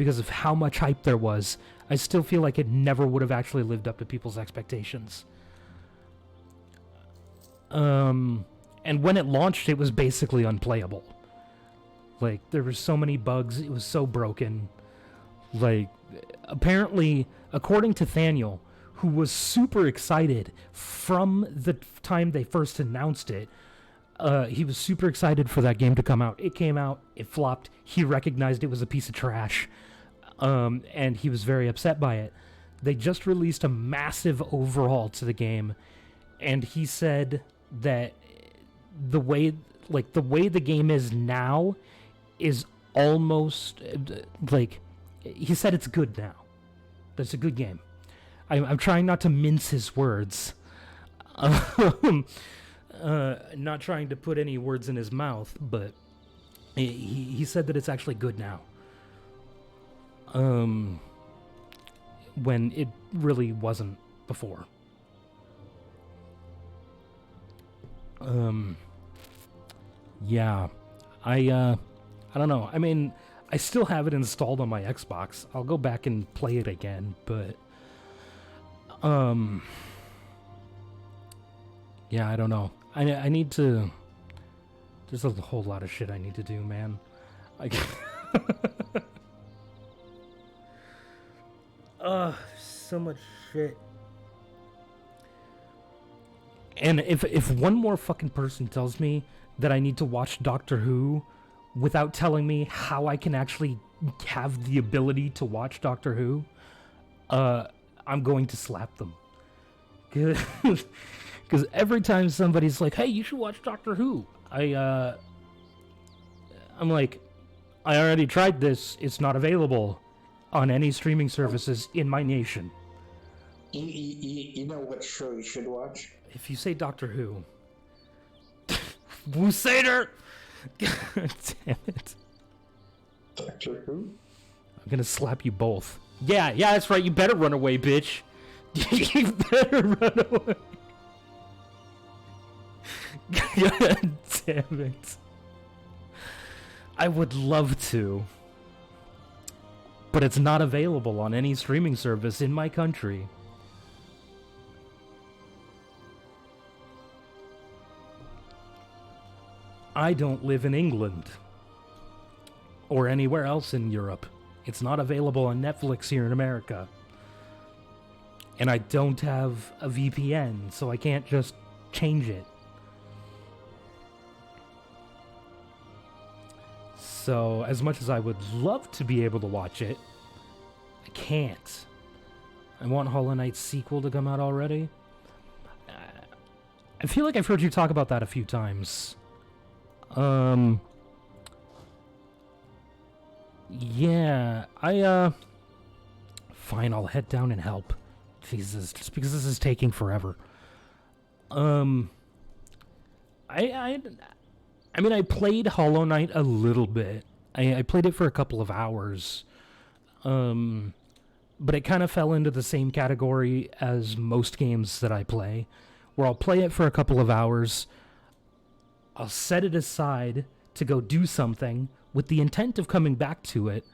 because of how much hype there was, I still feel like it never would have actually lived up to people's expectations. And when it launched, it was basically unplayable. Like, there were so many bugs, it was so broken. Like, apparently, according to Thaniel, who was super excited from the time they first announced it, he was super excited for that game to come out. It came out, it flopped, he recognized it was a piece of trash, and he was very upset by it. They just released a massive overhaul to the game, and he said that the way the game is now is almost, like, he said it's good now. That's a good game. I'm trying not to mince his words. Not trying to put any words in his mouth, but he said that it's actually good now. When it really wasn't before. Yeah. I don't know. I mean, I still have it installed on my Xbox. I'll go back and play it again, but yeah, I don't know. I need to. There's a whole lot of shit I need to do, man. So much shit. And if one more fucking person tells me that I need to watch Doctor Who without telling me how I can actually have the ability to watch Doctor Who, I'm going to slap them. Because every time somebody's like, hey, you should watch Doctor Who, I'm like, I already tried this. It's not available on any streaming services in my nation. You know what show you should watch? If you say Doctor Who. Wusader! God damn it. Doctor Who? I'm gonna slap you both. Yeah, that's right. You better run away, bitch. You better run away. God damn it. I would love to. But it's not available on any streaming service in my country. I don't live in England. Or anywhere else in Europe. It's not available on Netflix here in America. And I don't have a VPN, so I can't just change it. So, as much as I would love to be able to watch it, I can't. I want Hollow Knight's sequel to come out already. I feel like I've heard you talk about that a few times. Yeah, fine, I'll head down and help. Jesus, just because this is taking forever. I mean, I played Hollow Knight a little bit. I played it for a couple of hours. But it kind of fell into the same category as most games that I play, where I'll play it for a couple of hours, I'll set it aside to go do something with the intent of coming back to it,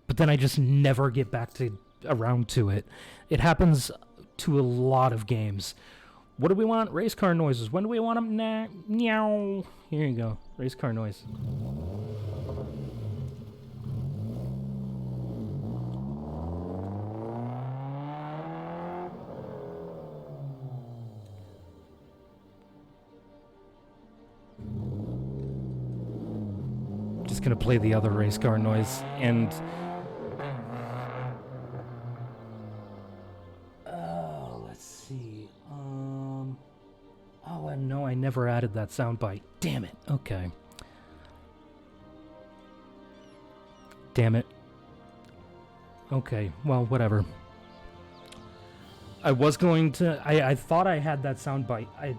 but then I just never get back around to it. It happens to a lot of games. What do we want? Race car noises. When do we want them? Nah, meow. Here you go. Race car noise. Just gonna play the other race car noise and let's see. Oh, and no, I never added that soundbite. Damn it. Okay. Damn it. Okay, well, whatever. I was going to... I thought I had that soundbite. I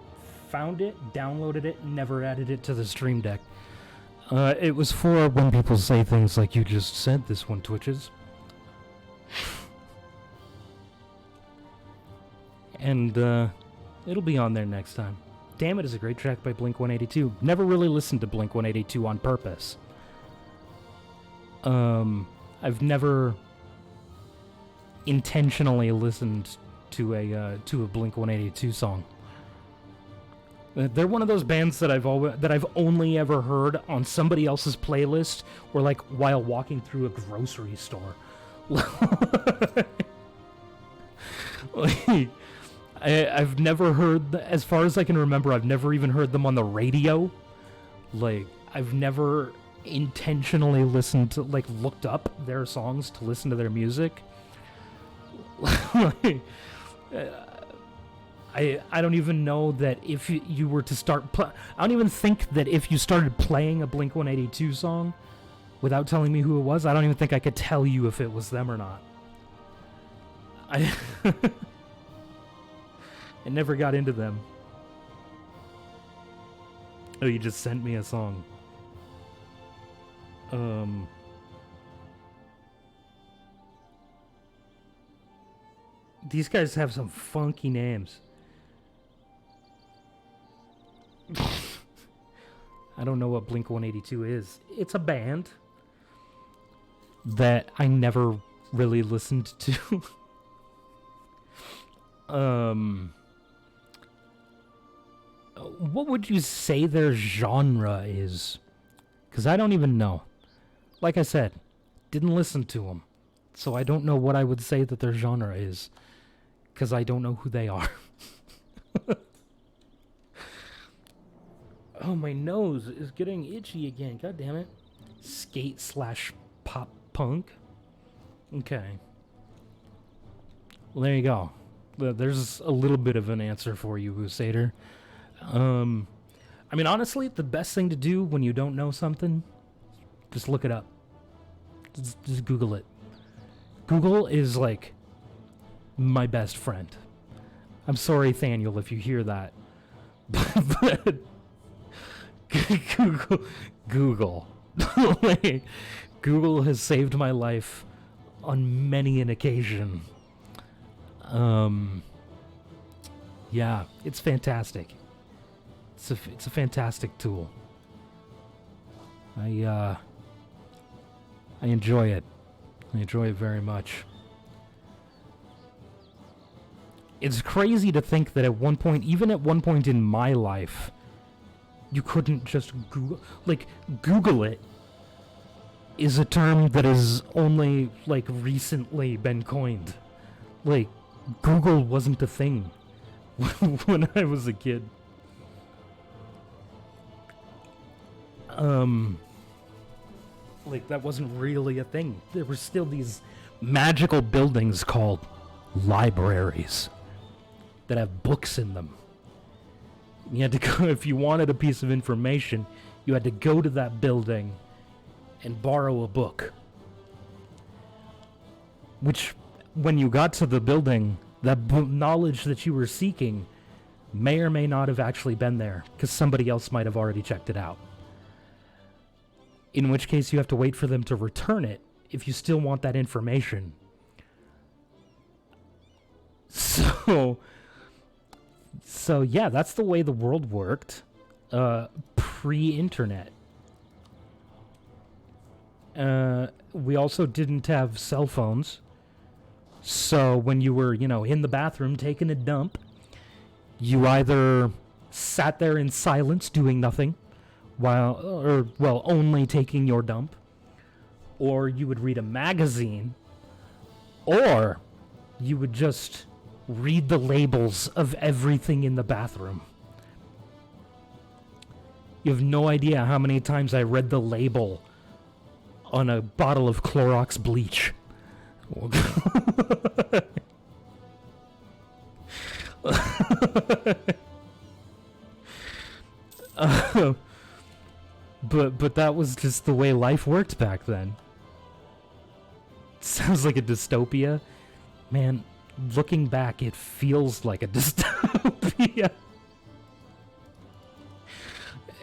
found it, downloaded it, never added it to the stream deck. It was for when people say things like, you just said this one twitches. And, it'll be on there next time. Damn It is a great track by Blink-182. Never really listened to Blink-182 on purpose. I've never intentionally listened to a Blink-182 song. They're one of those bands that I've only ever heard on somebody else's playlist or like while walking through a grocery store. Like, I've never heard, as far as I can remember, I've never even heard them on the radio. Like, I've never intentionally listened to, like, looked up their songs to listen to their music. Like, I don't even know that if you were to start... I don't even think that if you started playing a Blink-182 song without telling me who it was, I don't even think I could tell you if it was them or not. I never got into them. Oh, you just sent me a song. These guys have some funky names. I don't know what Blink-182 is. It's a band that I never really listened to. What would you say their genre is? Because I don't even know. Like I said, didn't listen to them. So I don't know what I would say that their genre is. Because I don't know who they are. Oh, my nose is getting itchy again. God damn it. Skate/pop punk. Okay. Well, there you go. There's a little bit of an answer for you, Usader. I mean, honestly, the best thing to do when you don't know something, just look it up. Just Google it. Google is, like, my best friend. I'm sorry, Thaniel, if you hear that. But Google. Like, Google has saved my life on many an occasion. Yeah, it's fantastic. It's a fantastic tool. I enjoy it. I enjoy it very much. It's crazy to think that at one point, even at one point in my life, you couldn't just Google... Like, Google it is a term that has only, like, recently been coined. Like, Google wasn't a thing when I was a kid. Like, that wasn't really a thing. There were still these magical buildings called libraries that have books in them. You had to go, if you wanted a piece of information, you had to go to that building and borrow a book. Which, when you got to the building, that knowledge that you were seeking may or may not have actually been there, because somebody else might have already checked it out. In which case you have to wait for them to return it if you still want that information. So yeah, that's the way the world worked pre-internet. We also didn't have cell phones. So when you were, in the bathroom taking a dump, you either sat there in silence doing nothing, only taking your dump, or you would read a magazine, or you would just read the labels of everything in the bathroom. You have no idea how many times I read the label on a bottle of Clorox bleach. But that was just the way life worked back then. Sounds like a dystopia. Man, looking back, it feels like a dystopia.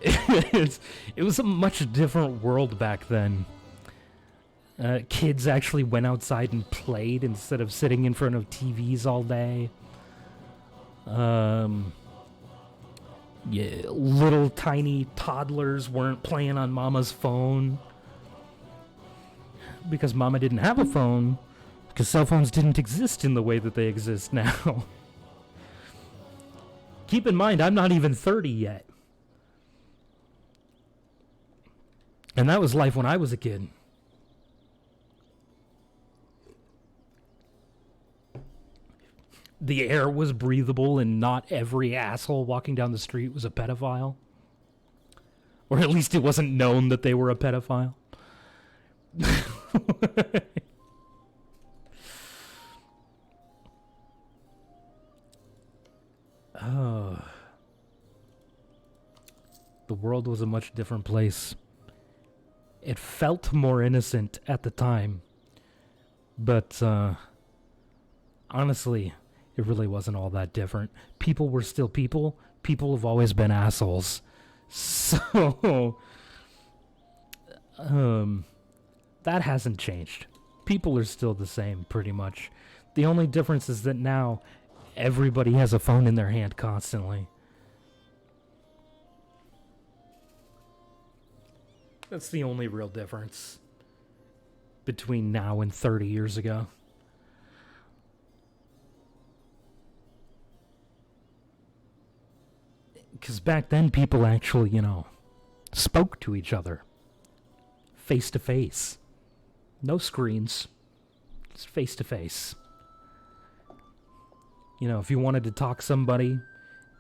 It was a much different world back then. Kids actually went outside and played instead of sitting in front of TVs all day. Yeah, little tiny toddlers weren't playing on mama's phone. because Mama didn't have a phone, because cell phones didn't exist in the way that they exist now. Keep in mind, I'm not even 30 yet. And that was life when I was a kid. The air was breathable and not every asshole walking down the street was a pedophile. Or at least it wasn't known that they were a pedophile. Oh. The world was a much different place. It felt more innocent at the time. But, honestly, it really wasn't all that different. People were still people. People have always been assholes. So, that hasn't changed. People are still the same, pretty much. The only difference is that now everybody has a phone in their hand constantly. That's the only real difference between now and 30 years ago. Because back then, people actually, spoke to each other. Face to face. No screens. Just face to face. If you wanted to talk to somebody,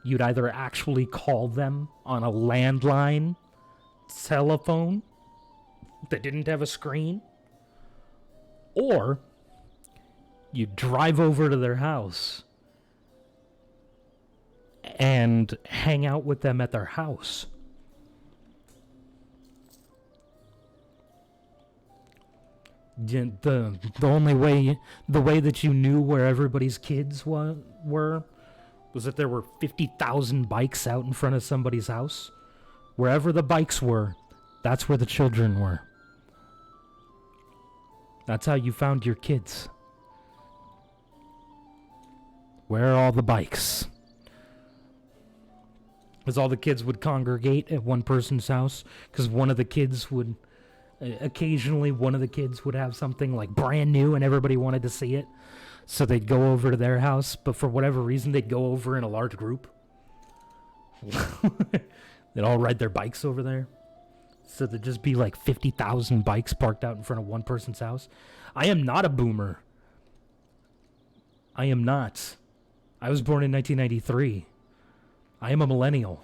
you'd either actually call them on a landline telephone that didn't have a screen, or you'd drive over to their house and hang out with them at their house. The only way, the way that you knew where everybody's kids were was that there were 50,000 bikes out in front of somebody's house. Wherever the bikes were, that's where the children were. That's how you found your kids. Where are all the bikes? Because all the kids would congregate at one person's house, because one of the kids would... occasionally, one of the kids would have something like brand new and everybody wanted to see it. So they'd go over to their house, but for whatever reason, they'd go over in a large group. They'd all ride their bikes over there. So there'd just be like 50,000 bikes parked out in front of one person's house. I am not a boomer. I am not. I was born in 1993. I am a millennial.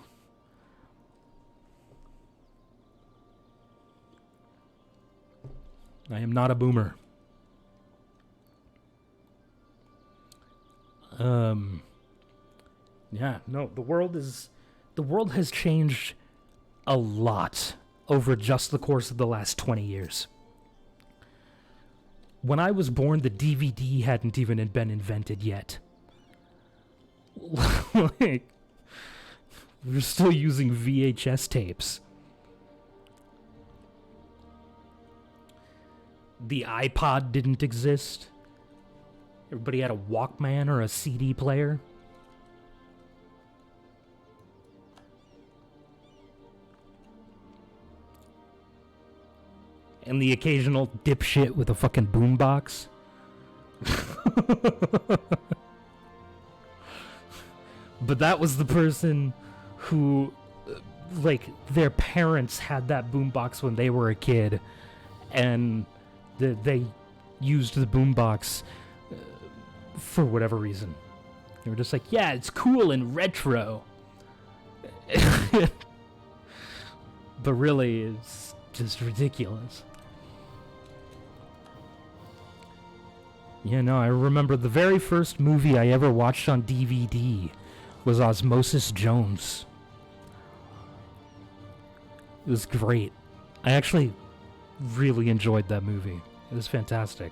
I am not a boomer. Yeah, no, the world has changed a lot over just the course of the last 20 years. When I was born, the DVD hadn't even been invented yet. Like, we're still using VHS tapes. The iPod didn't exist. Everybody had a Walkman or a CD player. And the occasional dipshit with a fucking boombox. But that was the person who, like, their parents had that boombox when they were a kid. And they used the boombox for whatever reason. They were just like, yeah, it's cool and retro. But really, it's just ridiculous. Yeah, no, I remember the very first movie I ever watched on DVD was Osmosis Jones. It was great. I actually really enjoyed that movie. It was fantastic.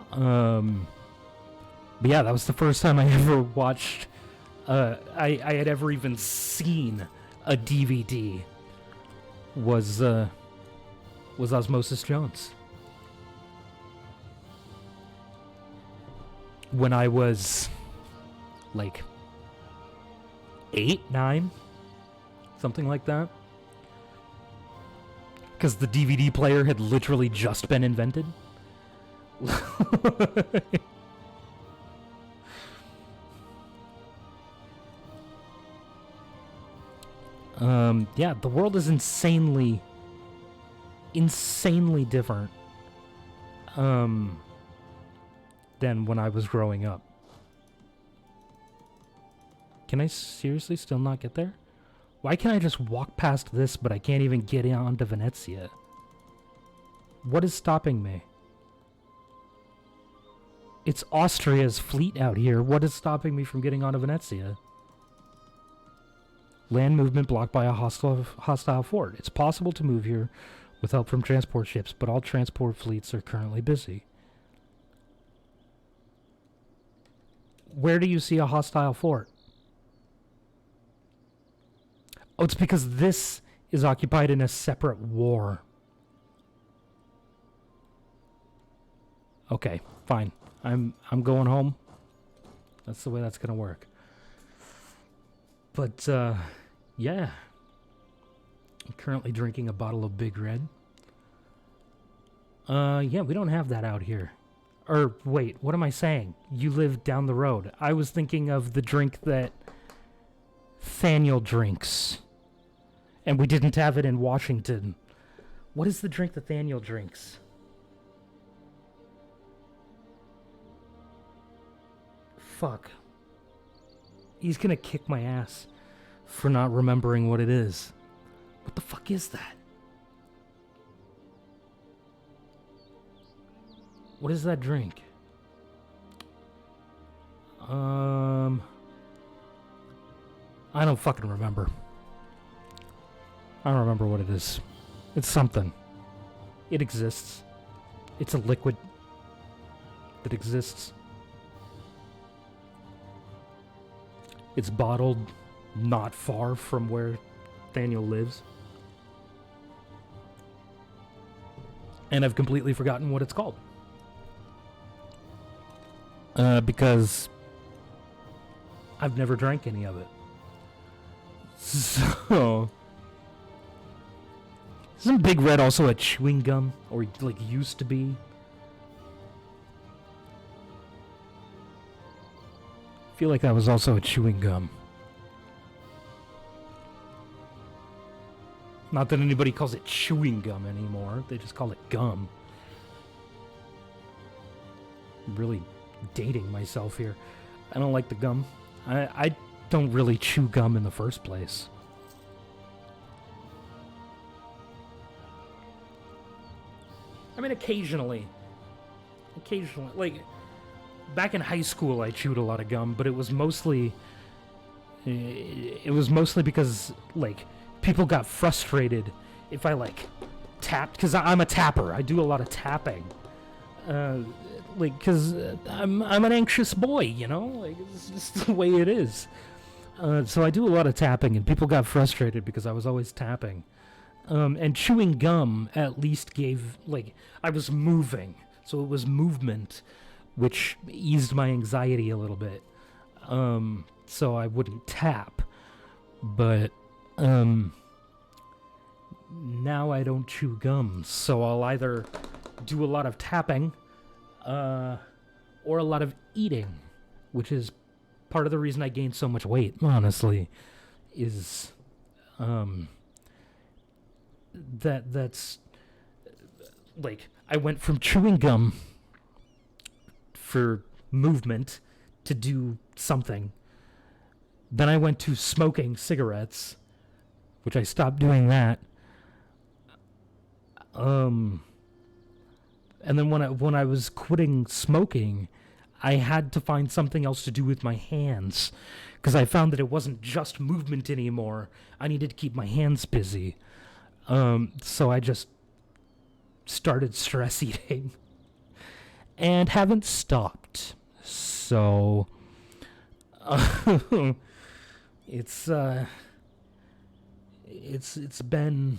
But yeah, that was the first time I ever watched... I had ever even seen a DVD was Osmosis Jones. When I was, like, 8, 9, something like that. Because the DVD player had literally just been invented. Yeah, the world is insanely different than when I was growing up. Can I seriously still not get there? Why can't I just walk past this, but I can't even get onto Venezia? What is stopping me? It's Austria's fleet out here. What is stopping me from getting onto Venezia? Land movement blocked by a hostile fort. It's possible to move here with help from transport ships, but all transport fleets are currently busy. Where do you see a hostile fort? Oh, it's because this is occupied in a separate war. Okay, fine. I'm going home. That's the way that's gonna work. But yeah. I'm currently drinking a bottle of Big Red. Yeah, we don't have that out here. Or wait, what am I saying? You live down the road. I was thinking of the drink that Thaniel drinks. And we didn't have it in Washington. What is the drink that Thaniel drinks? Fuck. He's gonna kick my ass for not remembering what it is. What the fuck is that? What is that drink? I don't fucking remember. I don't remember what it is. It's something. It exists. It's a liquid that exists. It's bottled not far from where Daniel lives. And I've completely forgotten what it's called. Because I've never drank any of it. So... Isn't Big Red also a chewing gum? Or, like, used to be? I feel like that was also a chewing gum. Not that anybody calls it chewing gum anymore. They just call it gum. I'm really dating myself here. I don't like the gum. I don't really chew gum in the first place. I mean, occasionally. Like, back in high school, I chewed a lot of gum, but it was mostly because, like, people got frustrated if I, like, tapped, because I'm a tapper. I do a lot of tapping. Like, because I'm an anxious boy, you know? Like, it's just the way it is. So I do a lot of tapping, and people got frustrated because I was always tapping. And chewing gum at least gave, like, I was moving. So it was movement, which eased my anxiety a little bit. So I wouldn't tap. But, now I don't chew gum. So I'll either do a lot of tapping, or a lot of eating, which is part of the reason I gained so much weight, honestly, is, that's like I went from chewing gum for movement to do something. Then I went to smoking cigarettes, which I stopped doing that. And then when I was quitting smoking, I had to find something else to do with my hands, because I found that it wasn't just movement anymore. I needed to keep my hands busy. So I just started stress eating and haven't stopped. So, it's been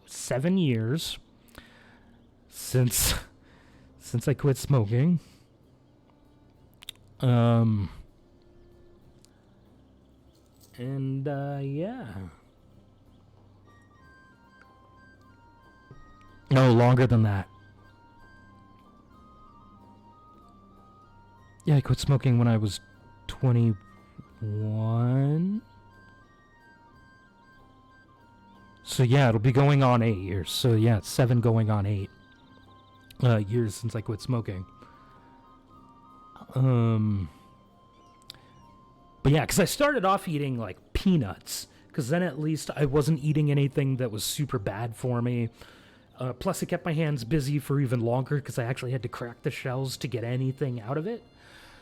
7 years since I quit smoking. And, yeah. No, longer than that. Yeah, I quit smoking when I was 21. So yeah, it'll be going on 8 years. So yeah, it's 7 going on 8 years since I quit smoking. But yeah, because I started off eating like peanuts, because then at least I wasn't eating anything that was super bad for me. Plus, it kept my hands busy for even longer because I actually had to crack the shells to get anything out of it.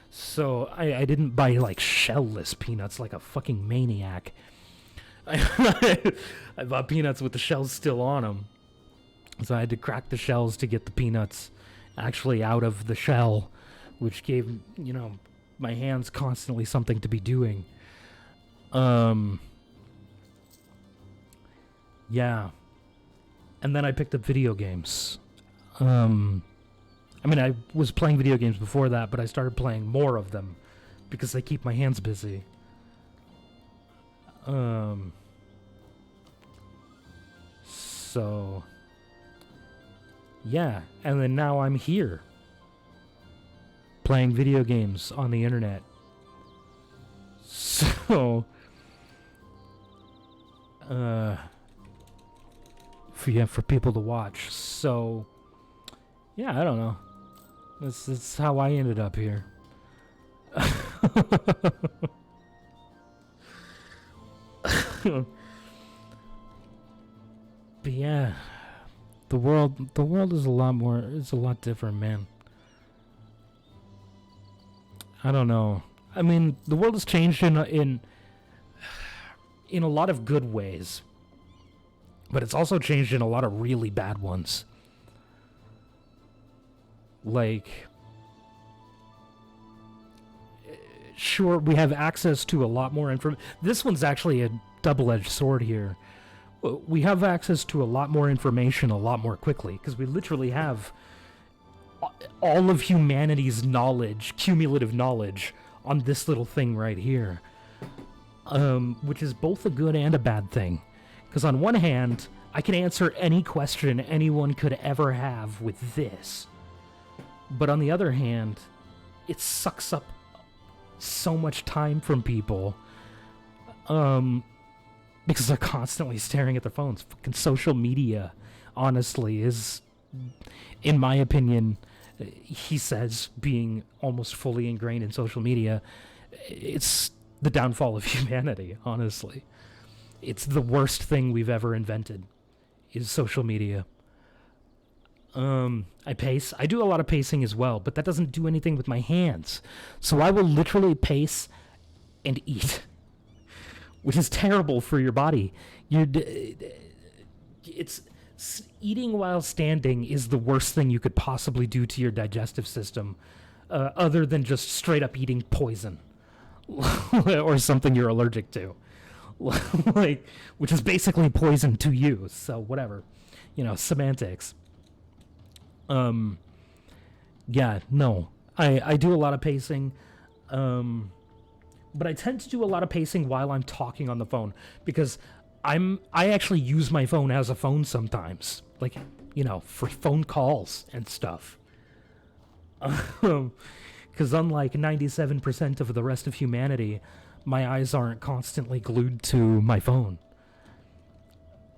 So I didn't buy like shell-less peanuts like a fucking maniac. I bought peanuts with the shells still on them. So I had to crack the shells to get the peanuts actually out of the shell, which gave, my hands constantly something to be doing. Yeah. And then I picked up video games. I was playing video games before that, but I started playing more of them because they keep my hands busy. So, yeah. And then now I'm here playing video games on the internet. So, for people to watch. So, yeah, I don't know. That's how I ended up here. But yeah, the world is a lot different, man. I don't know. I mean, the world has changed in a lot of good ways, but it's also changed in a lot of really bad ones. Like, sure, we have access to a lot more information. This one's actually a double-edged sword here. We have access to a lot more information a lot more quickly, because we literally have all of humanity's knowledge, cumulative knowledge, on this little thing right here. Which is both a good and a bad thing. Because on one hand, I can answer any question anyone could ever have with this. But on the other hand, it sucks up so much time from people. Because they're constantly staring at their phones. Fucking social media, honestly, is, in my opinion, he says, being almost fully ingrained in social media, it's the downfall of humanity, honestly. It's the worst thing we've ever invented, is social media. I pace. I do a lot of pacing as well, but that doesn't do anything with my hands. So I will literally pace and eat, which is terrible for your body. Eating while standing is the worst thing you could possibly do to your digestive system, other than just straight up eating poison or something you're allergic to, which is basically poison to you. So whatever, semantics. Yeah, no, I do a lot of pacing, but I tend to do a lot of pacing while I'm talking on the phone, because I actually use my phone as a phone sometimes, like, for phone calls and stuff. Because unlike 97% of the rest of humanity, my eyes aren't constantly glued to my phone.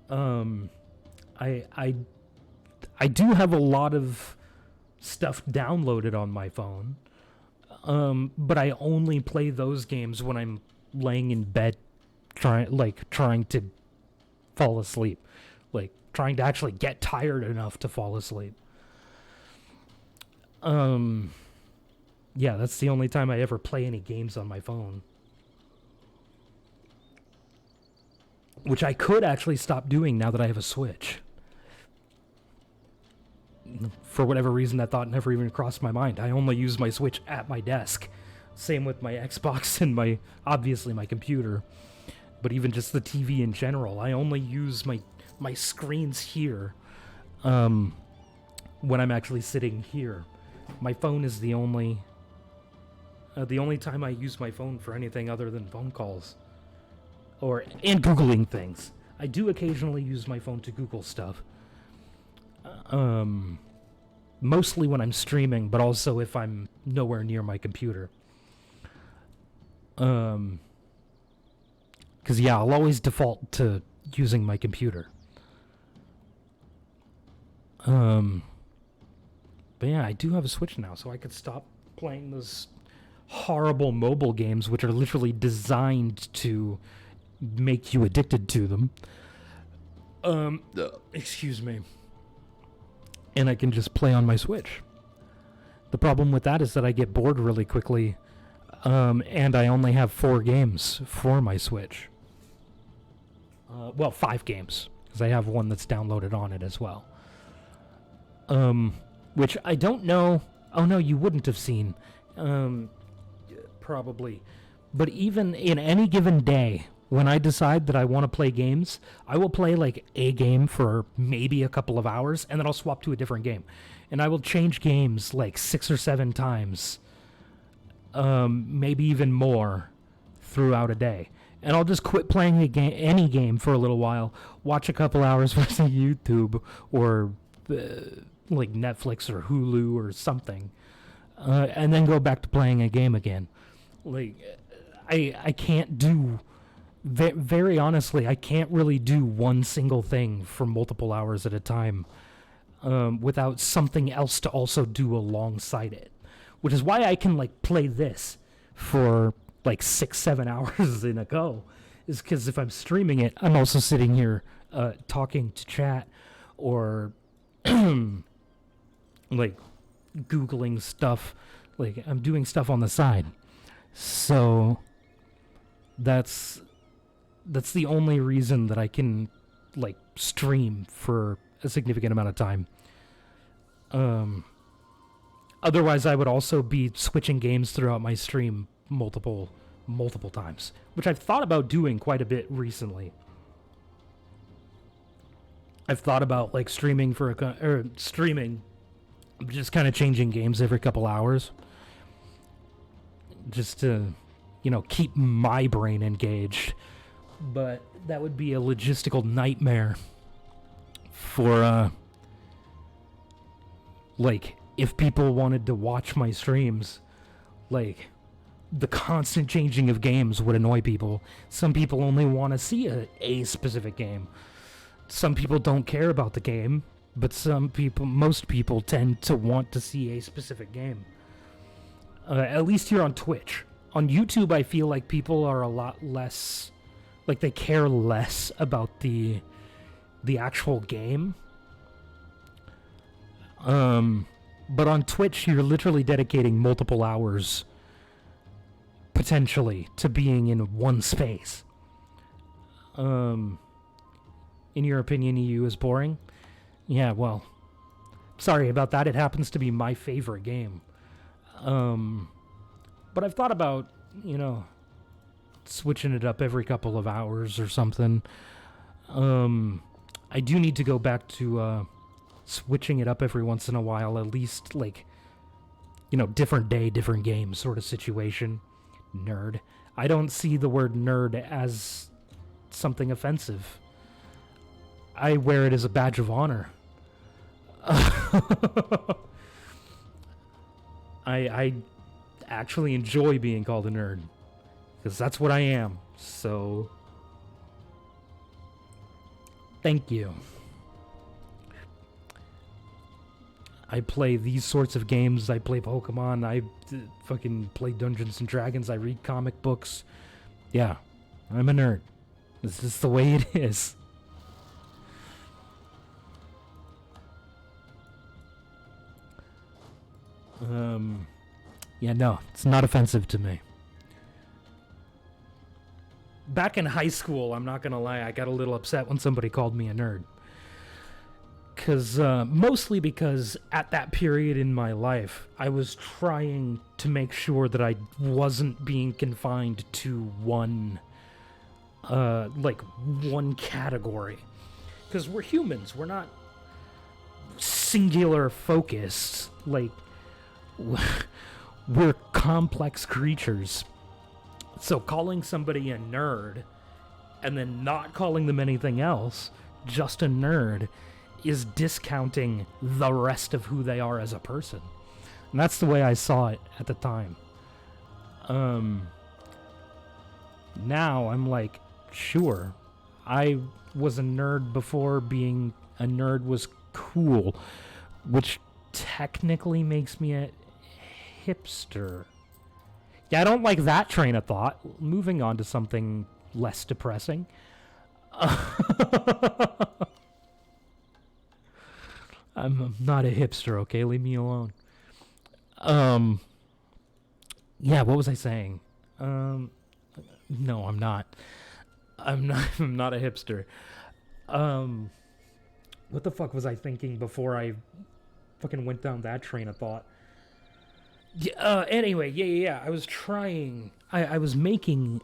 I do have a lot of stuff downloaded on my phone, but I only play those games when I'm laying in bed trying to fall asleep, like trying to actually get tired enough to fall asleep. Yeah, that's the only time I ever play any games on my phone, which I could actually stop doing now that I have a Switch. For whatever reason, that thought never even crossed my mind. I only use my Switch at my desk. Same with my Xbox and obviously my computer. But even just the TV in general, I only use my screens here when I'm actually sitting here. My phone is the only time I use my phone for anything other than phone calls and Googling things. I do occasionally use my phone to Google stuff. Mostly when I'm streaming, but also if I'm nowhere near my computer. Because, yeah, I'll always default to using my computer. But yeah, I do have a Switch now, so I could stop playing those horrible mobile games, which are literally designed to make you addicted to them. Excuse me. And I can just play on my Switch. The problem with that is that I get bored really quickly, and I only have 4 games for my Switch. Well, 5 games, because I have one that's downloaded on it as well. Which I don't know. Oh no, you wouldn't have seen. Probably. But even in any given day, when I decide that I want to play games, I will play like a game for maybe a couple of hours, and then I'll swap to a different game. And I will change games like 6 or 7 times, maybe even more, throughout a day. And I'll just quit playing any game for a little while, watch a couple hours worth of YouTube, or like Netflix or Hulu or something, and then go back to playing a game again. Like, I can't do... Very honestly, I can't really do one single thing for multiple hours at a time without something else to also do alongside it. Which is why I can, like, play this for, like, 6-7 hours in a go. Is because if I'm streaming it, I'm also sitting here talking to chat or, like, Googling stuff. Like, I'm doing stuff on the side. So, that's the only reason that I can, like, stream for a significant amount of time. Otherwise, I would also be switching games throughout my stream multiple times, which I've thought about doing quite a bit recently. I've thought about, like, streaming just kind of changing games every couple hours, just to, keep my brain engaged. But that would be a logistical nightmare for, like, if people wanted to watch my streams. Like, the constant changing of games would annoy people. Some people only want to see a specific game. Some people don't care about the game, but most people tend to want to see a specific game. At least here on Twitch. On YouTube, I feel like people are a lot less... Like, they care less about the actual game. But on Twitch, you're literally dedicating multiple hours, potentially, to being in one space. In your opinion, EU is boring? Yeah, well, sorry about that. It happens to be my favorite game. But I've thought about, switching it up every couple of hours or something. I do need to go back to switching it up every once in a while, at least, like, different day, different game sort of situation. Nerd. I don't see the word nerd as something offensive. I wear it as a badge of honor. I actually enjoy being called a nerd. Because that's what I am. So, thank you. I play these sorts of games. I play Pokemon. I fucking play Dungeons and Dragons. I read comic books. Yeah, I'm a nerd. It's just the way it is. Yeah, no, it's not offensive to me. Back in high school, I'm not gonna lie, I got a little upset when somebody called me a nerd. Mostly because at that period in my life, I was trying to make sure that I wasn't being confined to one category. Because we're humans, we're not singular focused. Like, we're complex creatures. So calling somebody a nerd and then not calling them anything else, just a nerd, is discounting the rest of who they are as a person. And that's the way I saw it at the time. Now I'm like, sure, I was a nerd before being a nerd was cool, which technically makes me a hipster. Yeah, I don't like that train of thought. Moving on to something less depressing. I'm not a hipster, okay? Leave me alone. Yeah, what was I saying? No, I'm not. I'm not a hipster. What the fuck was I thinking before I fucking went down that train of thought? Anyway, yeah. I was trying. I was making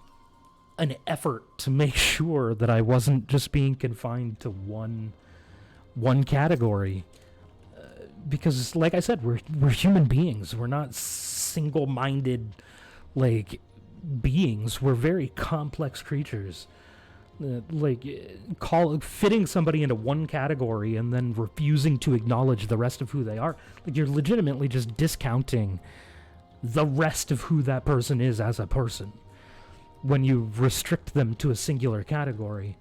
an effort to make sure that I wasn't just being confined to one category. Because, like I said, we're human beings. We're not single-minded, like, beings. We're very complex creatures. Fitting somebody into one category and then refusing to acknowledge the rest of who they are, like, you're legitimately just discounting the rest of who that person is as a person when you restrict them to a singular category.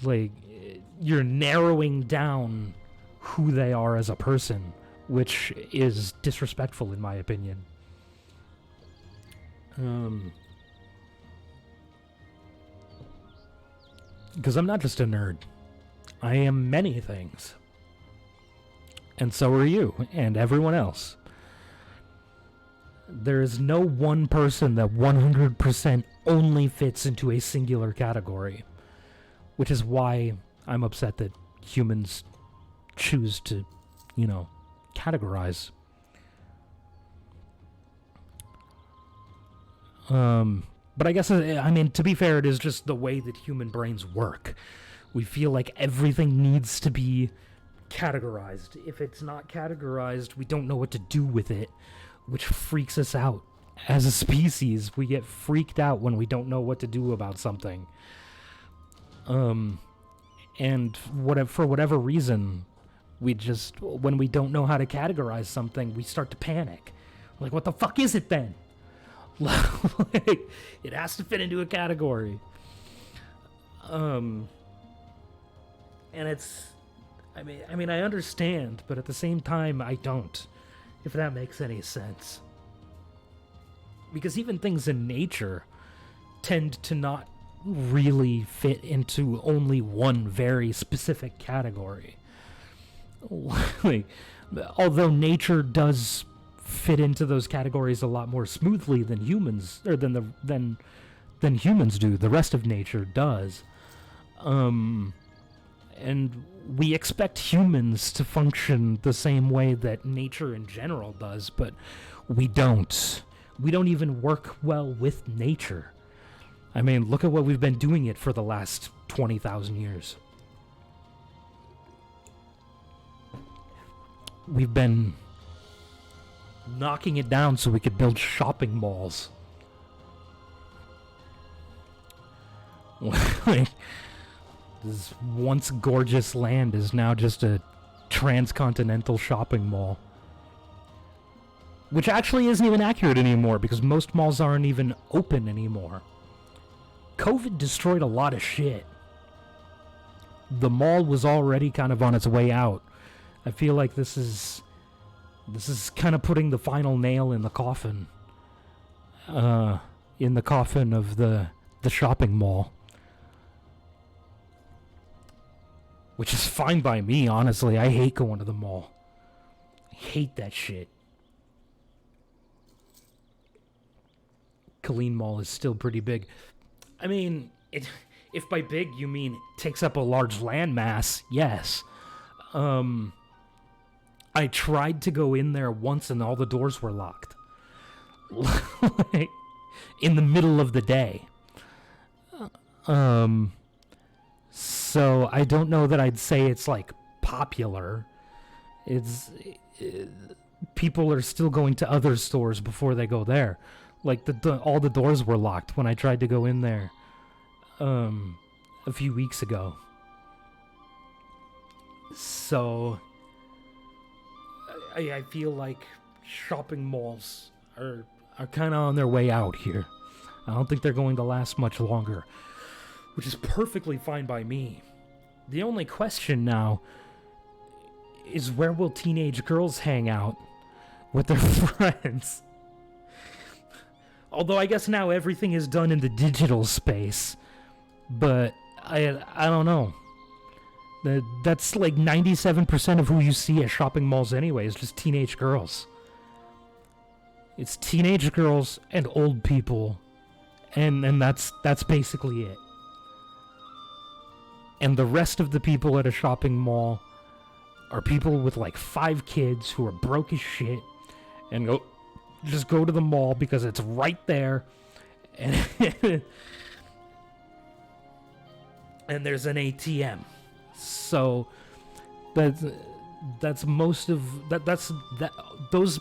Like, you're narrowing down who they are as a person, which is disrespectful in my opinion. Because I'm not just a nerd. I am many things. And so are you, and everyone else. There is no one person that 100% only fits into a singular category. Which is why I'm upset that humans choose to, categorize. But I guess, to be fair, it is just the way that human brains work. We feel like everything needs to be categorized. If it's not categorized, we don't know what to do with it, which freaks us out. As a species, we get freaked out when we don't know what to do about something. And for whatever reason, when we don't know how to categorize something, we start to panic. Like, what the fuck is it then? Like, it has to fit into a category. And it's, I understand, but at the same time, I don't, if that makes any sense. Because even things in nature tend to not really fit into only one very specific category. Like, although nature does fit into those categories a lot more smoothly than humans, or than humans do. The rest of nature does. And we expect humans to function the same way that nature in general does, but we don't. We don't even work well with nature. Look at what we've been doing it for the last 20,000 years. We've been knocking it down so we could build shopping malls. This once gorgeous land is now just a transcontinental shopping mall. Which actually isn't even accurate anymore, because most malls aren't even open anymore. COVID destroyed a lot of shit. The mall was already kind of on its way out. I feel like this is kind of putting the final nail in the coffin. In the coffin of the shopping mall. Which is fine by me, honestly. I hate going to the mall. I hate that shit. Colleen Mall is still pretty big. If by big you mean it takes up a large landmass, yes. I tried to go in there once and all the doors were locked. Like, in the middle of the day. So I don't know that I'd say it's like popular. People are still going to other stores before they go there. Like all the doors were locked when I tried to go in there a few weeks ago. So I feel like shopping malls are kind of on their way out here. I don't think they're going to last much longer, which is perfectly fine by me. The only question now is, where will teenage girls hang out with their friends? Although I guess now everything is done in the digital space, but I don't know. That's like 97% of who you see at shopping malls anyway, is just teenage girls. It's teenage girls and old people, and that's basically it. And the rest of the people at a shopping mall are people with like 5 kids who are broke as shit and just go to the mall because it's right there, and and there's an ATM. So that's most of that's those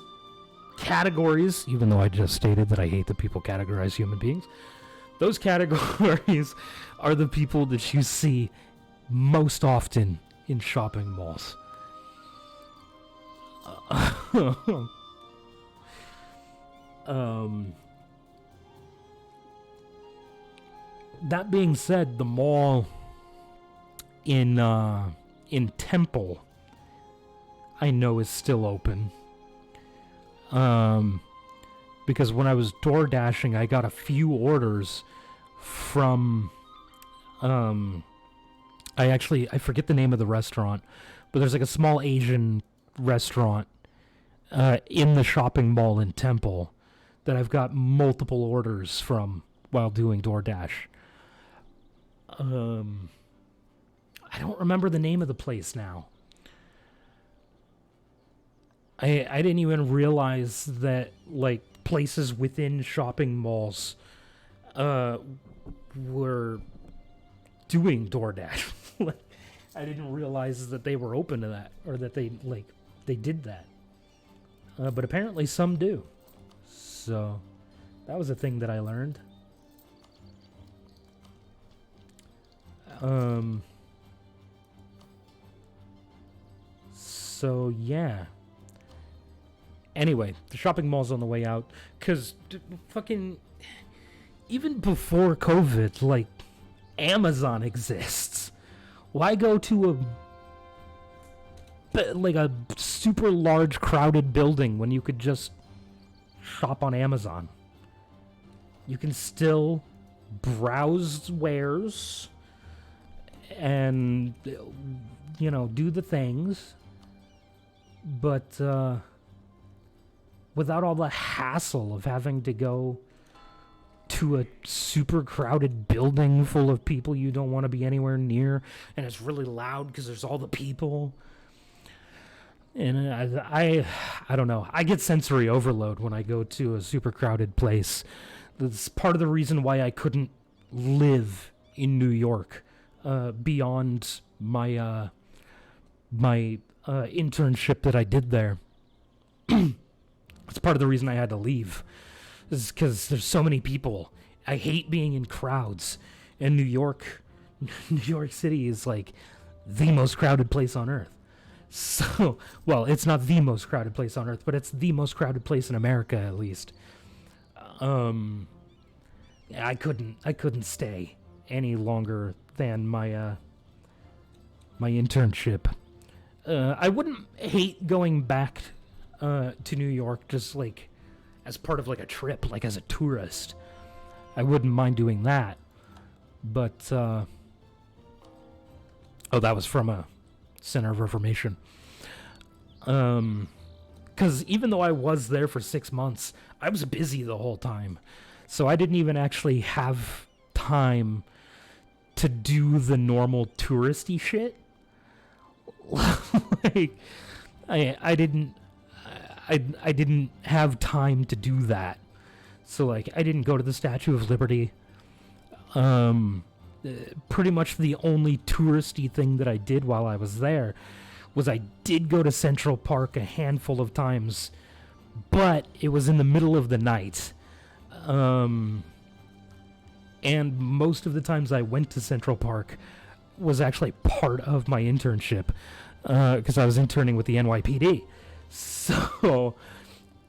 categories, even though I just stated that I hate that people categorize human beings. Those categories are the people that you see most often in shopping malls. That being said, the mall in Temple, I know, is still open. Because when I was door dashing, I got a few orders from I forget the name of the restaurant, but there's like a small Asian restaurant in the shopping mall in Temple that I've got multiple orders from while doing DoorDash. I don't remember the name of the place now. I didn't even realize that like places within shopping malls were doing DoorDash. Like, I didn't realize that they were open to that, or that they did that. But apparently some do. So that was a thing that I learned. So yeah. Anyway, the shopping mall's on the way out, because fucking even before COVID, like, Amazon exists. Why go to a super large crowded building when you could just shop on Amazon? You can still browse wares and, you know, do the things, but without all the hassle of having to go to a super crowded building full of people you don't want to be anywhere near, and it's really loud because there's all the people. And I don't know. I get sensory overload when I go to a super crowded place. That's part of the reason why I couldn't live in New York beyond my internship that I did there. It's part of the reason I had to leave. Is because there's so many people. I hate being in crowds. And New York City is like the most crowded place on earth. So, well, it's not the most crowded place on earth, but it's the most crowded place in America, at least. I couldn't stay any longer than my internship. I wouldn't hate going back to New York, just like as part of like a trip, like as a tourist. I wouldn't mind doing that. But that was from a Center of Reformation. Because even though I was there for 6 months, I was busy the whole time. So I didn't even actually have time to do the normal touristy shit. Like, I didn't have time to do that. So, like, I didn't go to the Statue of Liberty. Pretty much the only touristy thing that I did while I was there was I did go to Central Park a handful of times, but it was in the middle of the night. And most of the times I went to Central Park was actually part of my internship. because I was interning with the NYPD. So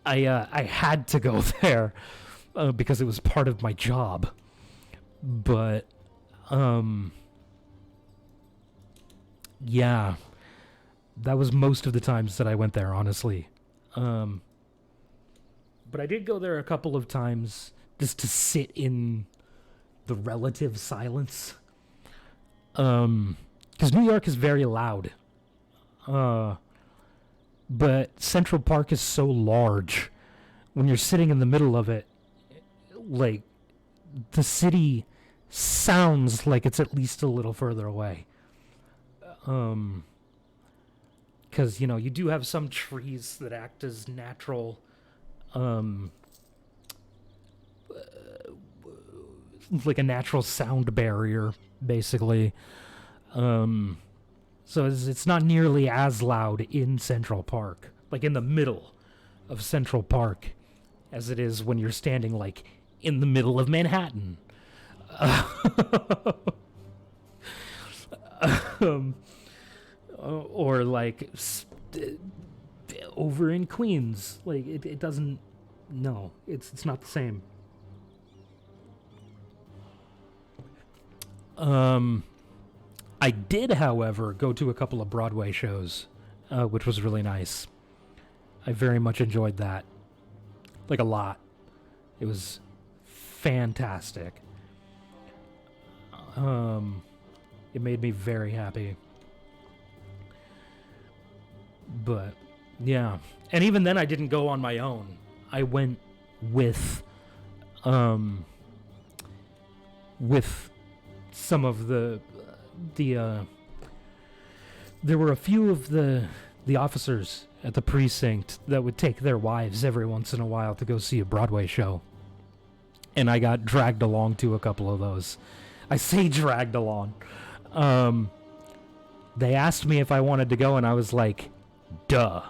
I had to go there because it was part of my job. But yeah, that was most of the times that I went there, honestly. But I did go there a couple of times just to sit in the relative silence. Because New York is very loud. But Central Park is so large. When you're sitting in the middle of it, like, the city sounds like it's at least a little further away. Because, you know, you do have some trees that act as natural, like a natural sound barrier, basically. So it's not nearly as loud in Central Park, like in the middle of Central Park, as it is when you're standing, like, in the middle of Manhattan. Or like over in Queens, like it doesn't. No, it's not the same. I did, however, go to a couple of Broadway shows, which was really nice. I very much enjoyed that, like a lot. It was fantastic. It made me very happy. But yeah, and even then I didn't go on my own. I went with some of the there were a few of the officers at the precinct that would take their wives every once in a while to go see a Broadway show. And I got dragged along to a couple of those. I say dragged along. They asked me if I wanted to go, and I was like, duh.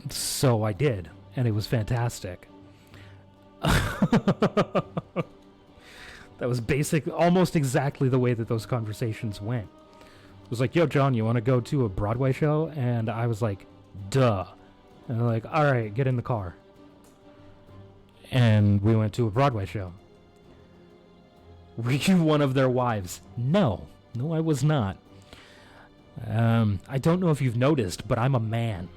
So I did, and it was fantastic. That was almost exactly the way that those conversations went. It was like, yo, John, you want to go to a Broadway show? And I was like, duh. And they're like, all right, get in the car. And we went to a Broadway show. Were you one of their wives? No, I was not. I don't know if you've noticed, but I'm a man.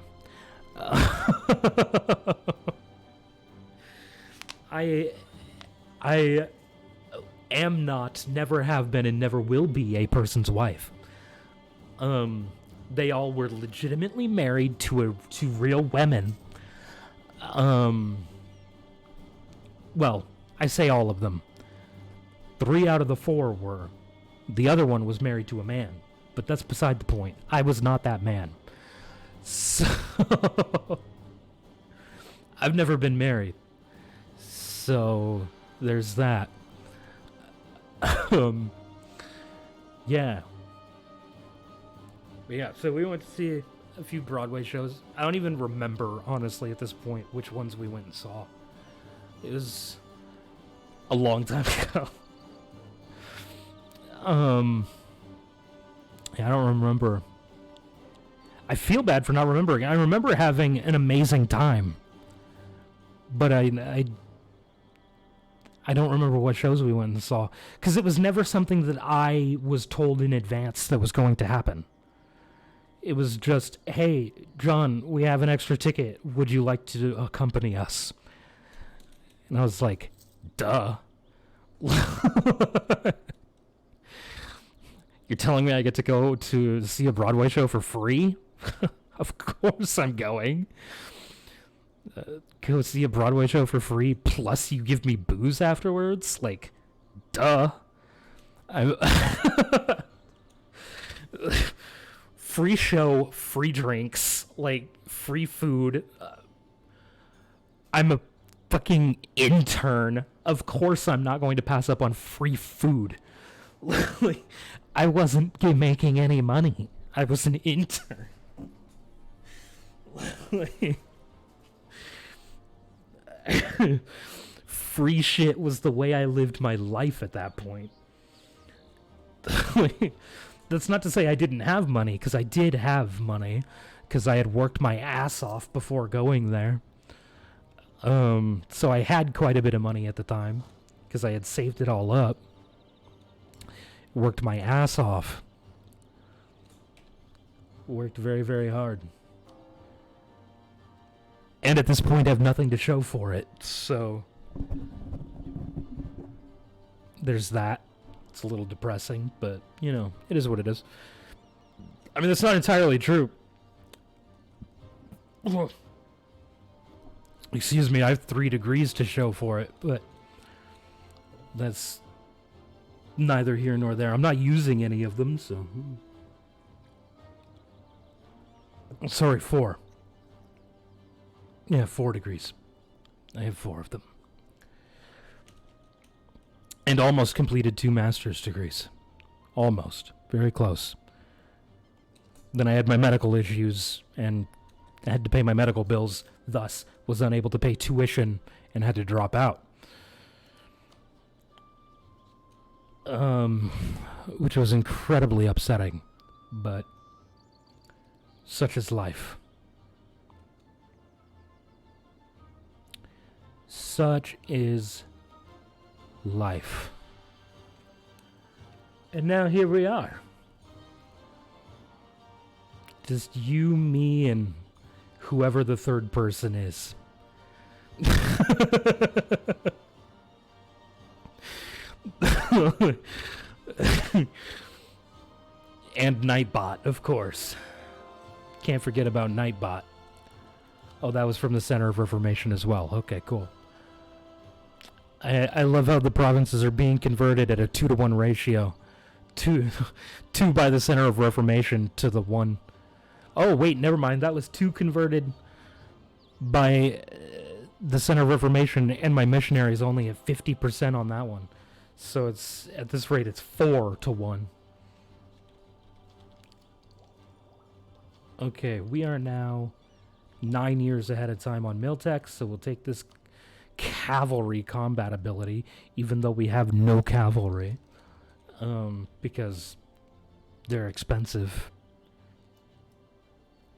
I am not, never have been, and never will be a person's wife. They all were legitimately married to real women. Well, I say all of them. 3 out of the 4 were. The other one was married to a man. But that's beside the point. I was not that man. So I've never been married. So there's that. Yeah. But yeah, so we went to see a few Broadway shows. I don't even remember, honestly, at this point, which ones we went and saw. It was a long time ago. Yeah, I don't remember. I feel bad for not remembering. I remember having an amazing time. But I don't remember what shows we went and saw. Because it was never something that I was told in advance that was going to happen. It was just, hey, John, we have an extra ticket. Would you like to accompany us? And I was like, duh. You're telling me I get to go to see a Broadway show for free? Of course I'm going. Go see a Broadway show for free, plus you give me booze afterwards? Like, duh. Free show, free drinks, like, free food. I'm a fucking intern. Of course I'm not going to pass up on free food. Like, I wasn't making any money. I was an intern. Like, free shit was the way I lived my life at that point. that's not to say I didn't have money, because I did have money, because I had worked my ass off before going there. So I had quite a bit of money at the time, because I had saved it all up. Worked my ass off. Worked very, very hard. And at this point, I have nothing to show for it, so there's that. It's a little depressing, but, you know, it is what it is. I mean, that's not entirely true. Excuse me, I have 3 degrees to show for it, but that's neither here nor there. I'm not using any of them, so... Sorry, 4. Yeah, 4 degrees. I have 4 of them. And almost completed 2 master's degrees. Almost. Very close. Then I had my medical issues, and I had to pay my medical bills, thus was unable to pay tuition and had to drop out. Which was incredibly upsetting, but such is life. Such is life. And now here we are. Just you, me, and whoever the third person is. And Nightbot, of course. Can't forget about Nightbot. Oh, that was from the Center of Reformation as well. Okay, cool. I love how the provinces are being converted at a 2-to-1 ratio. 2 by the Center of Reformation to the 1. Oh, wait, never mind. That was 2 converted by the Center of Reformation, and my missionaries only at 50% on that one. So it's, at this rate, it's 4-to-1. Okay, we are now 9 years ahead of time on Miltech, so we'll take this cavalry combat ability, even though we have no cavalry, because they're expensive,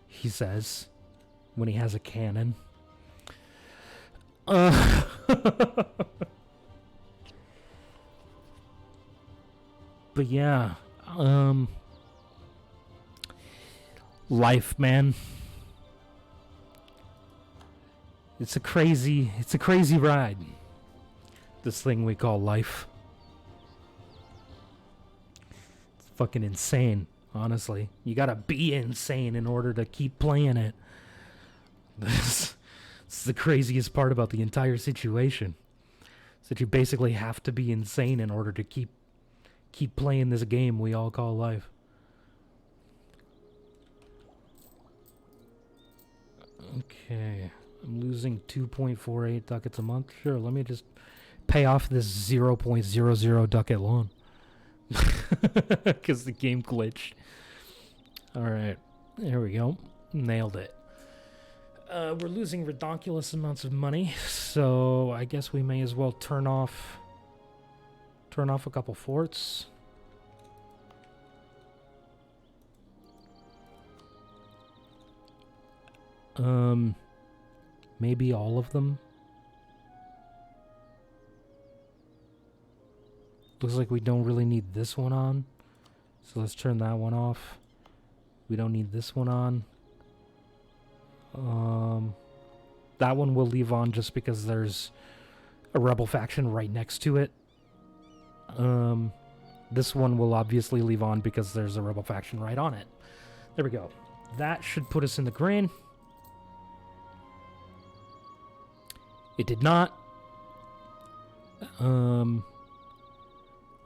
he says, when he has a cannon. But yeah, life, man. It's a crazy ride. This thing we call life. It's fucking insane, honestly. You gotta be insane in order to keep playing it. This is the craziest part about the entire situation. Is that you basically have to be insane in order to keep playing this game we all call life. Okay. I'm losing 2.48 ducats a month. Sure, let me just pay off this 0.00 ducat loan. Because the game glitched. Alright, there we go. Nailed it. We're losing ridiculous amounts of money, so I guess we may as well turn off a couple forts. Maybe all of them. Looks like we don't really need this one on. So let's turn that one off. We don't need this one on. That one we'll leave on just because there's a rebel faction right next to it. This one we'll obviously leave on because there's a rebel faction right on it. There we go. That should put us in the green. It did not. Oh,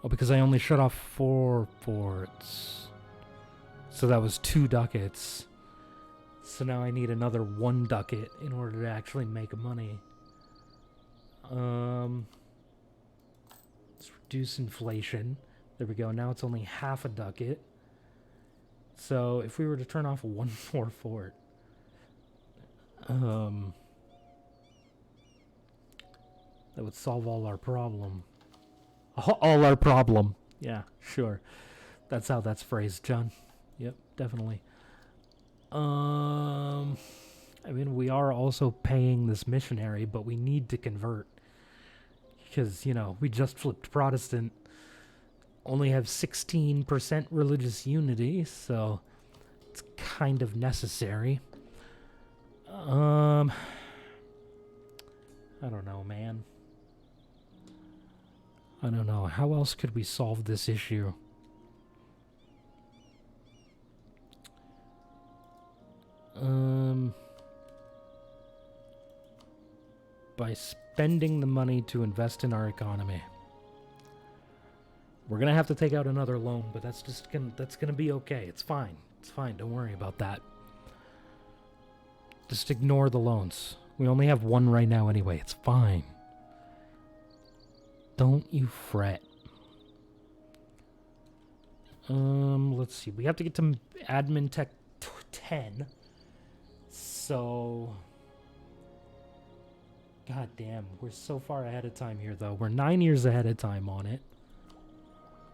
because I only shut off 4 forts. So that was 2 ducats. So now I need another 1 ducat in order to actually make money. Let's reduce inflation. There we go. Now it's only half a ducat. So if we were to turn off 1 more fort, that would solve all our problem. All our problem. Yeah, sure. That's how that's phrased, John. Yep, definitely. I mean, we are also paying this missionary, but we need to convert. Because, we just flipped Protestant. Only have 16% religious unity, so it's kind of necessary. I don't know, man. I don't know. How else could we solve this issue? By spending the money to invest in our economy. We're gonna have to take out another loan, but that's gonna be okay. It's fine. It's fine. Don't worry about that. Just ignore the loans. We only have one right now anyway. It's fine. Don't you fret. Let's see. We have to get to admin tech 10. So, god damn, we're so far ahead of time here, though. We're 9 years ahead of time on it.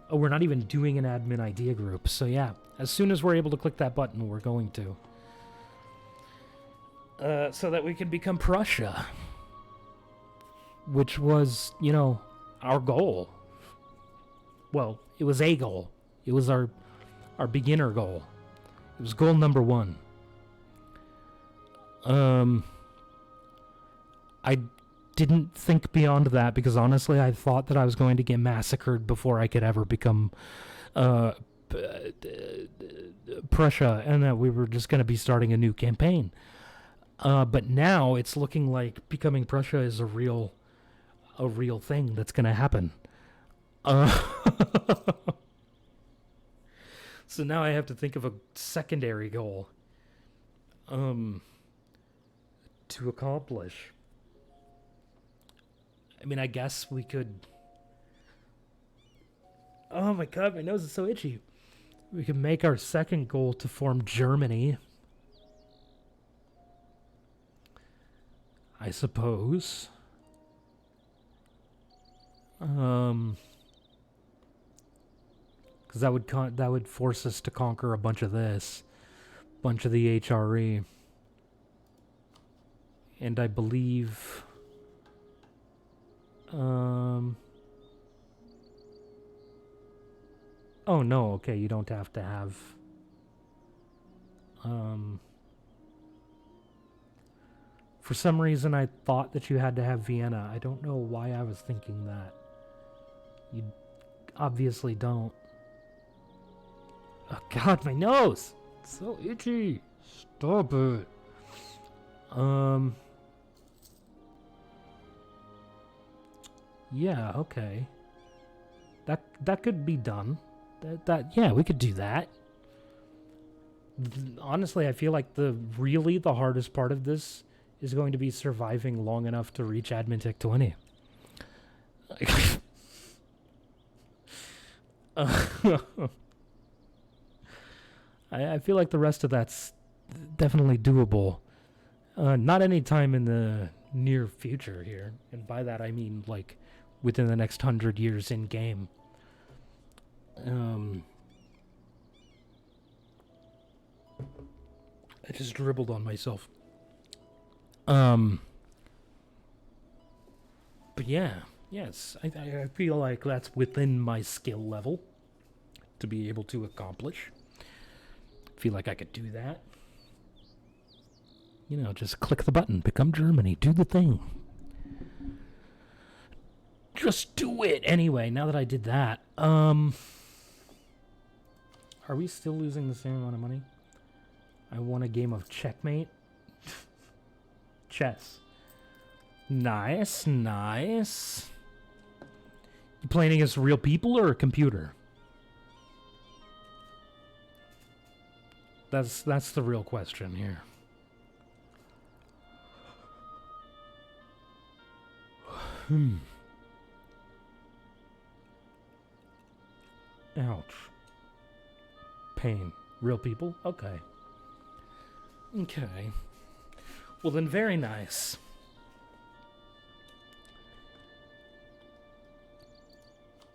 Oh, we're not even doing an admin idea group. So yeah, as soon as we're able to click that button, we're going to. So that we can become Prussia. Which was, our goal. Well, it was a goal. It was our beginner goal. It was goal number 1. I didn't think beyond that because honestly I thought that I was going to get massacred before I could ever become Prussia, and that we were just going to be starting a new campaign. But now it's looking like becoming Prussia is a real thing that's going to happen. So now I have to think of a secondary goal to accomplish. I mean, I guess we could... Oh my god, my nose is so itchy. We could make our second goal to form Germany. I suppose. Because that would force us to conquer a bunch of this. Bunch of the HRE. And I believe... Oh, no, okay, you don't have to have... For some reason, I thought that you had to have Vienna. I don't know why I was thinking that. You obviously don't. Oh, God, my nose! It's so itchy! Stop it! Yeah, okay. That could be done. Yeah, we could do that. Honestly, I feel like the hardest part of this is going to be surviving long enough to reach Admin Tech 20. I feel like the rest of that's definitely doable. Not any time in the near future here. And by that I mean, like, within the next 100 years in game. I just dribbled on myself. But yeah, yes, I feel like that's within my skill level to be able to accomplish. Feel like I could do that. Just click the button, become Germany, do the thing. Just do it! Anyway, now that I did that, are we still losing the same amount of money? I won a game of checkmate. Chess. Nice, nice. You playing against real people or a computer? That's the real question here. Ouch. Pain. Real people? Okay. Okay. Well then, very nice.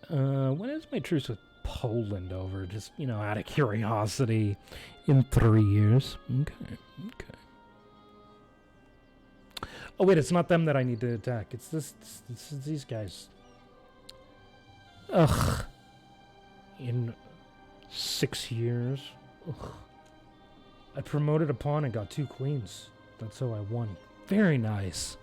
When is my truce with Poland over, just, out of curiosity, in 3 years. Okay. Oh, wait, it's not them that I need to attack. It's these guys. Ugh. In 6 years. Ugh. I promoted a pawn and got 2 queens. That's how I won. Very nice.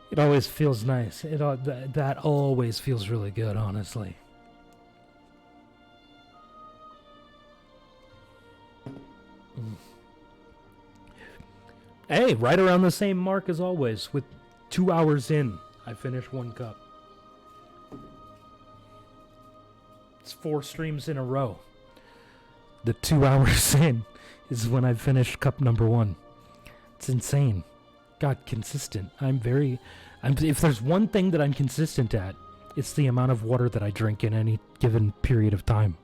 It always feels nice. That always feels really good, honestly. Hey, right around the same mark as always. With 2 hours in, I finished 1 cup. It's 4 streams in a row. The 2 hours in is when I finished cup number 1. It's insane. God, consistent. If there's one thing that I'm consistent at, it's the amount of water that I drink in any given period of time.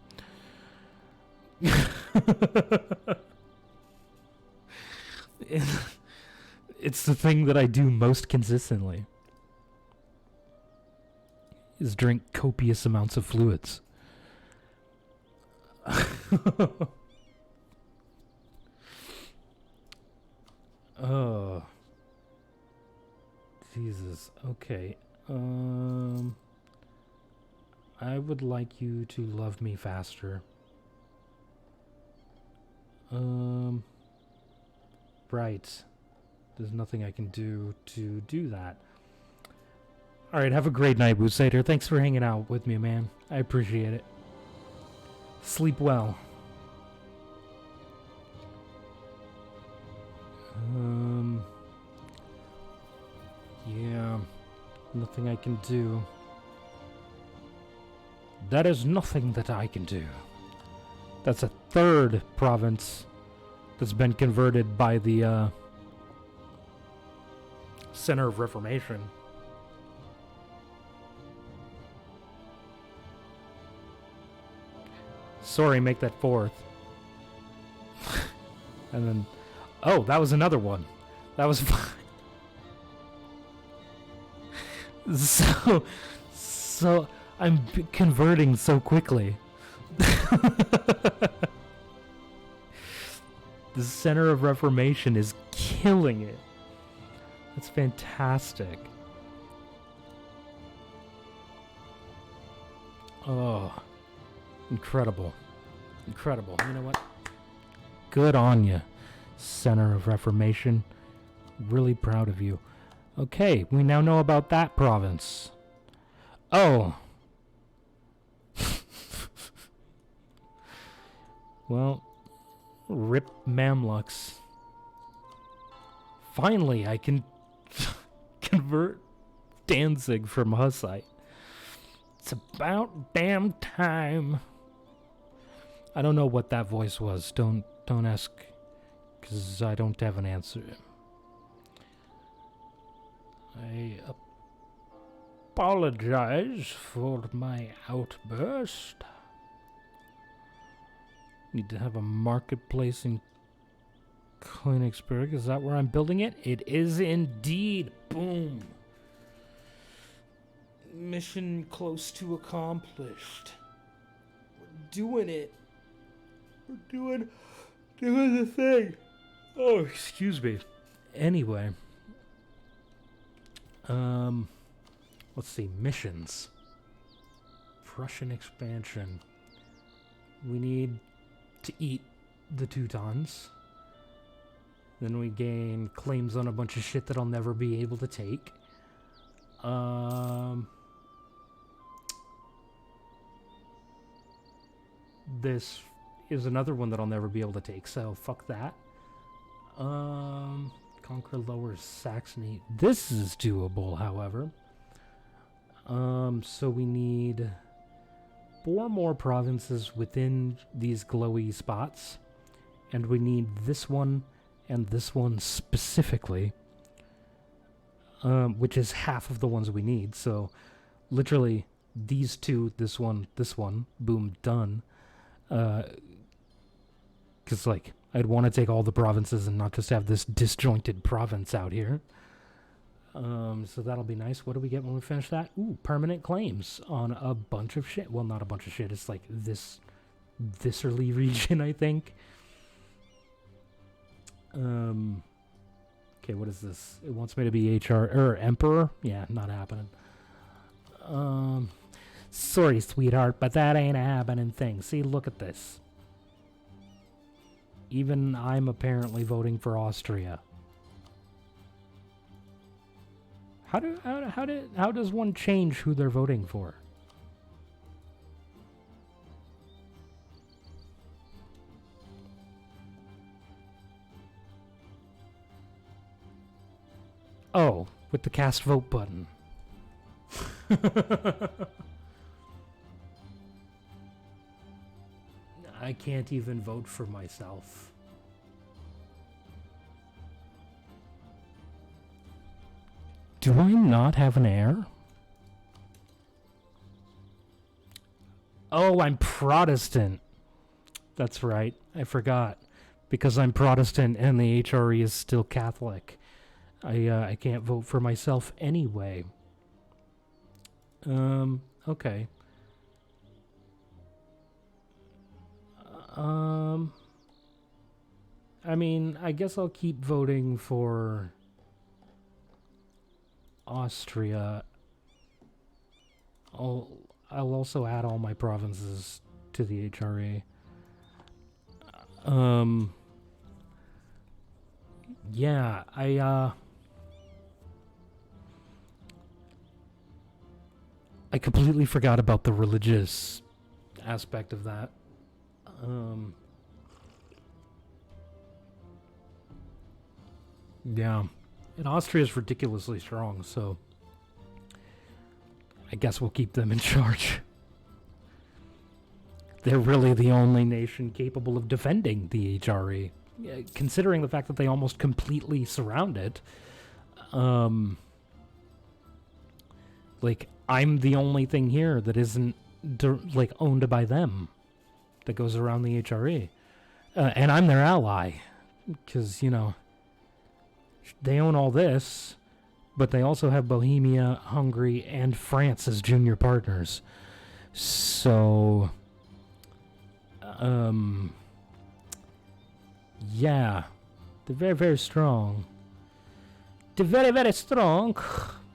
It's the thing that I do most consistently. Is drink copious amounts of fluids. Oh. Jesus. Okay. I would like you to love me faster. Right. There's nothing I can do to do that. Alright, have a great night, Wusader. Thanks for hanging out with me, man. I appreciate it. Sleep well. Yeah. Nothing I can do. That is nothing that I can do. That's a 3rd province that's been converted by the, Center of Reformation. Sorry, make that 4th. And then... Oh, that was another one. That was fine. So I'm converting so quickly. The Center of Reformation is killing it. That's fantastic. Oh, incredible. Incredible. You know what? Good on you, Center of Reformation. Really proud of you. Okay, we now know about that province. Oh. Well, rip Mamluks. Finally, I can convert Danzig from Hussite. It's about damn time. I don't know what that voice was. Don't ask, because I don't have an answer. I apologize for my outburst. Need to have a marketplace in Königsberg. Is that where I'm building it? It is indeed. Boom. Mission close to accomplished. We're doing it. We're doing the thing. Oh, excuse me. Anyway. Let's see. Missions. Prussian expansion. We need to eat the Teutons. Then we gain claims on a bunch of shit that I'll never be able to take. This is another one that I'll never be able to take, so fuck that. Conquer Lower Saxony. This is doable, however. So we need 4 more provinces within these glowy spots. And we need this one and this one specifically. Which is half of the ones we need. So literally these 2, this one, boom, done. Because, like, I'd want to take all the provinces and not just have this disjointed province out here. So that'll be nice. What do we get when we finish that? Ooh, permanent claims on a bunch of shit. Well, not a bunch of shit. It's like this early region, I think. Okay, what is this? It wants me to be emperor. Yeah, not happening. Sorry, sweetheart, but that ain't a happening thing. See, look at this. Even I'm apparently voting for Austria. How does one change who they're voting for? Oh, with the cast vote button. I can't even vote for myself. Do I not have an heir? Oh, I'm Protestant. That's right. I forgot. Because I'm Protestant and the HRE is still Catholic. I can't vote for myself anyway. Okay. I mean, I guess I'll keep voting for Austria. I'll also add all my provinces to the HRA. Yeah, I completely forgot about the religious aspect of that. Yeah. And Austria is ridiculously strong, so I guess we'll keep them in charge. They're really the only nation capable of defending the HRE, considering the fact that they almost completely surround it. Like, I'm the only thing here that isn't owned by them that goes around the HRE. And I'm their ally, because, you know, they own all this, but they also have Bohemia, Hungary, and France as junior partners. So, yeah, they're very, very strong. They're very, very strong.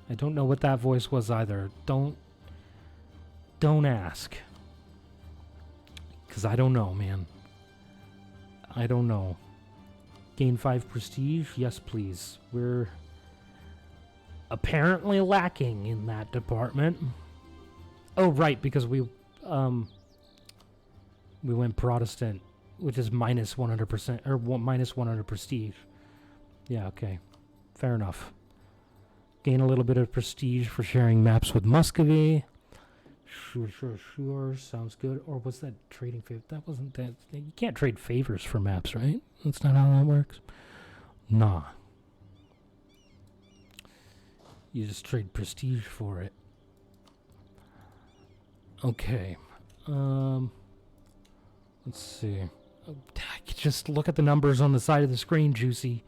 I don't know what that voice was either. Don't ask. Because I don't know, man. I don't know. Gain 5 prestige? Yes, please. We're apparently lacking in that department. Oh, right, because we went Protestant, which is minus 100%, or minus 100 prestige. Yeah, okay. Fair enough. Gain a little bit of prestige for sharing maps with Muscovy. Sure. Sounds good. Or was that trading favor? That wasn't that. You can't trade favors for maps, right? That's not how that works. Nah. You just trade prestige for it. Okay. Let's see. Just look at the numbers on the side of the screen, Juicy.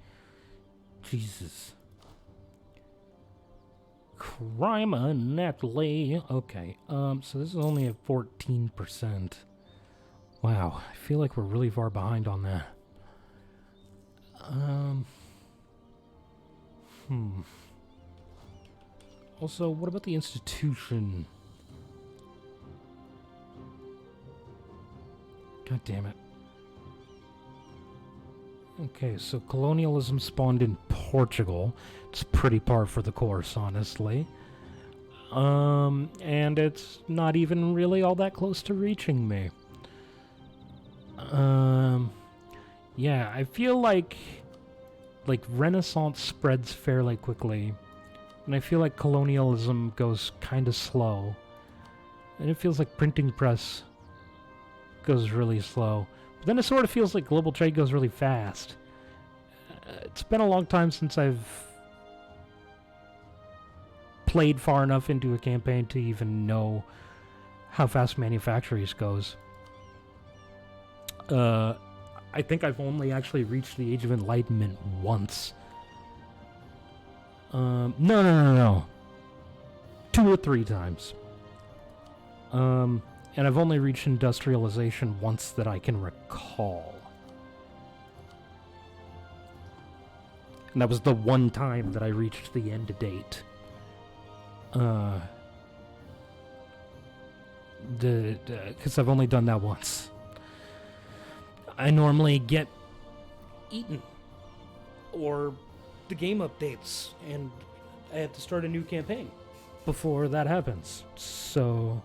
Jesus. Crime Neckley. Okay, so this is only at 14%. Wow, I feel like we're really far behind on that. Also, what about the institution? God damn it. Okay, so colonialism spawned in Portugal. It's pretty par for the course, honestly. And it's not even really all that close to reaching me. Yeah, I feel like Renaissance spreads fairly quickly. And I feel like colonialism goes kind of slow. And it feels like printing press goes really slow. But then it sort of feels like global trade goes really fast. It's been a long time since I've played far enough into a campaign to even know how fast manufacturers goes. I think I've only actually reached the Age of Enlightenment once. No. 2 or 3 times. And I've only reached industrialization once that I can recall. And that was the one time that I reached the end date. Because I've only done that once. I normally get eaten. Or the game updates, and I have to start a new campaign before that happens. So,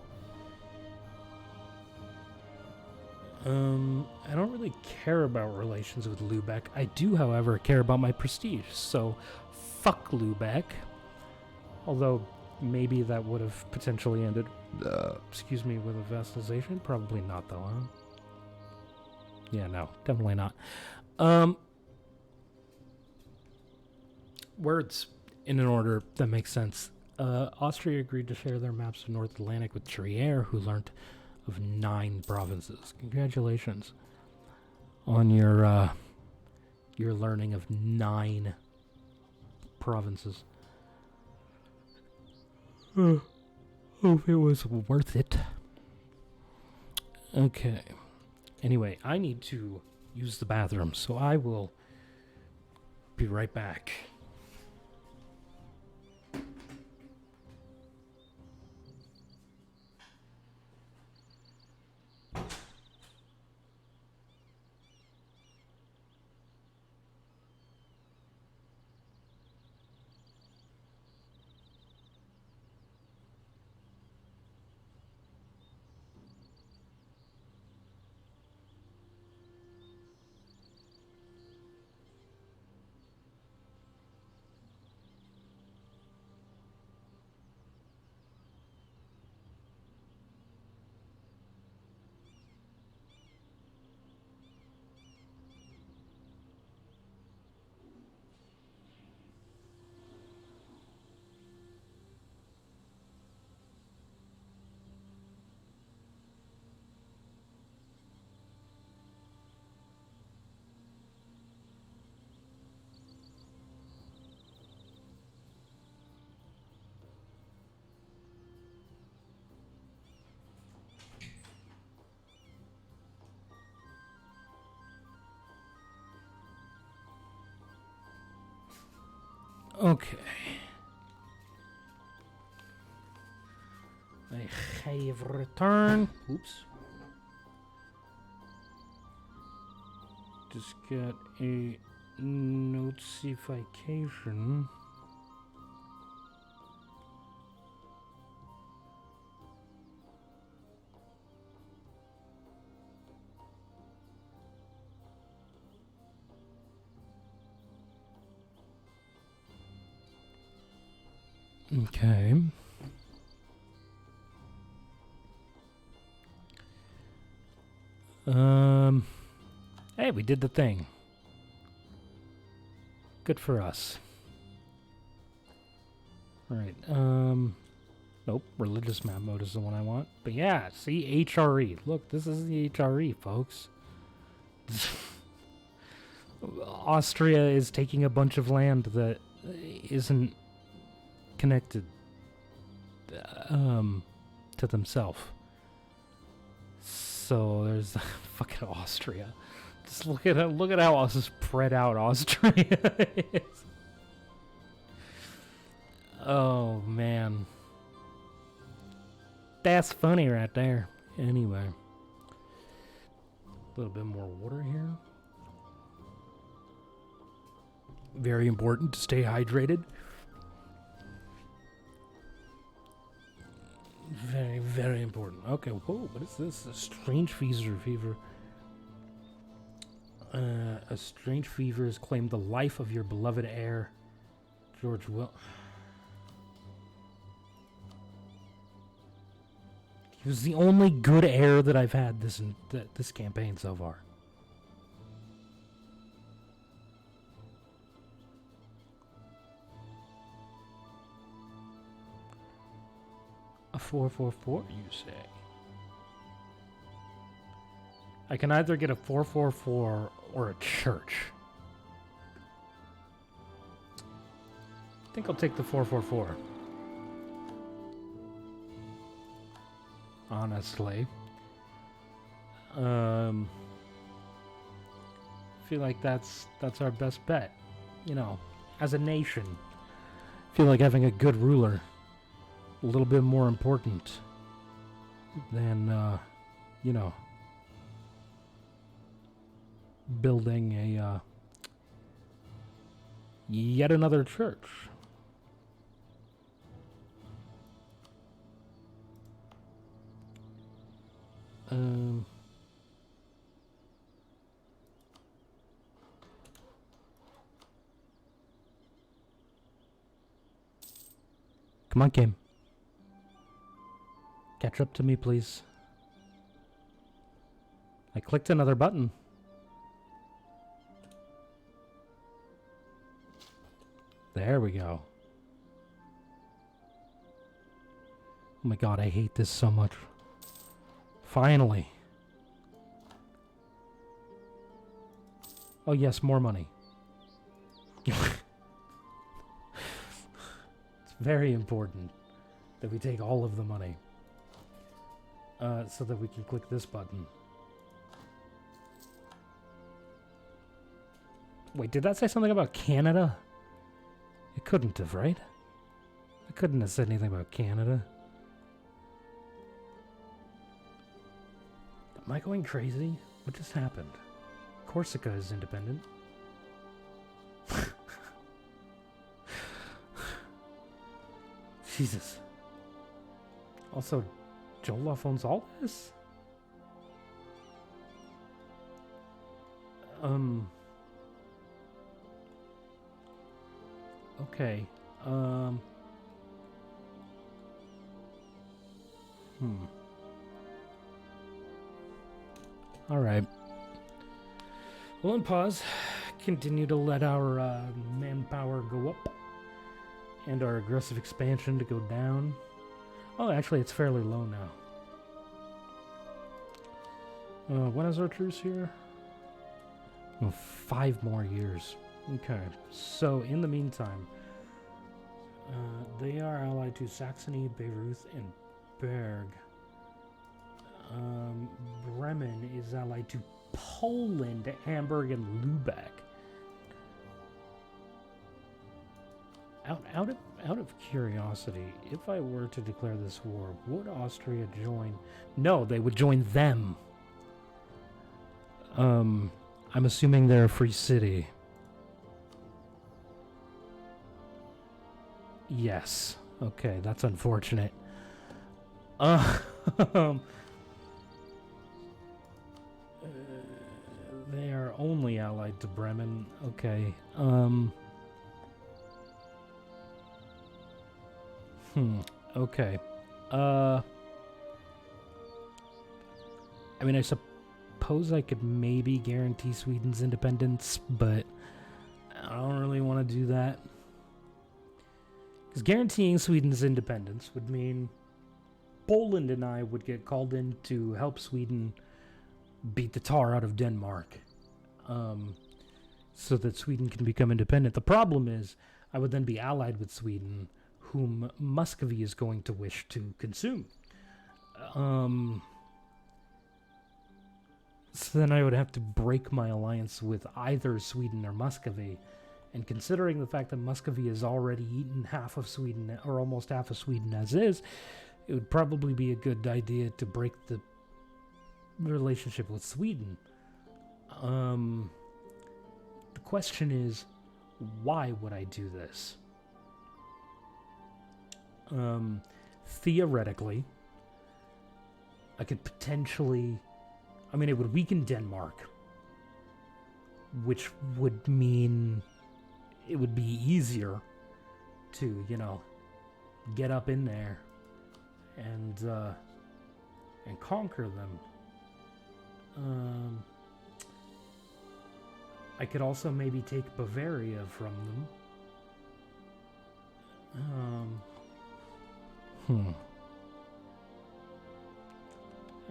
I don't really care about relations with Lubeck. I do, however, care about my prestige. So, fuck Lubeck. Although, maybe that would have potentially ended, with a vassalization. Probably not, though, huh? Yeah, no, definitely not. Words in an order that makes sense. Austria agreed to share their maps of North Atlantic with Trier, who learned of 9 provinces. Congratulations on your learning of 9 provinces. Hope it was worth it. Okay. Anyway, I need to use the bathroom, so I will be right back. Okay. I have returned. Oops. Just got a notification. Okay. Hey, we did the thing. Good for us. Alright, nope, religious map mode is the one I want. But yeah, see, HRE. Look, this is the HRE, folks. Austria is taking a bunch of land that isn't connected to themselves. So there's fucking Austria. Just look at how spread out Austria is. Oh man, that's funny right there. Anyway, a little bit more water here. Very important to stay hydrated. Very, very important. Okay, whoa, what is this? A strange fever. A strange fever has claimed the life of your beloved heir, George Will. He was the only good heir that I've had this campaign so far. A 444, you say? I can either get a 444 or a church. think I'll take the 444. Honestly. Feel like that's our best bet. You know, as a nation. Feel like having a good ruler a little bit more important than you know, building a yet another church. Come on, game. Catch up to me, please. I clicked another button. There we go. Oh my god, I hate this so much. Finally. Oh yes, more money. It's very important that we take all of the money. So that we can click this button. Wait, did that say something about Canada? It couldn't have, right? It couldn't have said anything about Canada. Am I going crazy? What just happened? Corsica is independent. Jesus. Also, Jollof owns all this? Okay. Alright. We'll unpause. Continue to let our manpower go up. And our aggressive expansion to go down. Oh, actually, it's fairly low now. When is our truce here? Oh, 5 more years. Okay, so in the meantime, they are allied to Saxony, Bayreuth, and Berg. Bremen is allied to Poland, Hamburg, and Lübeck. Out of curiosity, if I were to declare this war, would Austria join? No, they would join them. I'm assuming they're a free city. Yes. Okay, that's unfortunate. They are only allied to Bremen. Okay. Okay. I mean, I suppose I could maybe guarantee Sweden's independence, but I don't really want to do that. Because guaranteeing Sweden's independence would mean Poland and I would get called in to help Sweden beat the tar out of Denmark, so that Sweden can become independent. The problem is, I would then be allied with Sweden, whom Muscovy is going to wish to consume. So then I would have to break my alliance with either Sweden or Muscovy. And considering the fact that Muscovy has already eaten half of Sweden, or almost half of Sweden as is, it would probably be a good idea to break the relationship with Sweden. The question is, why would I do this? Theoretically, I could potentially... I mean, it would weaken Denmark, which would mean it would be easier to, you know, get up in there and conquer them. I could also maybe take Bavaria from them.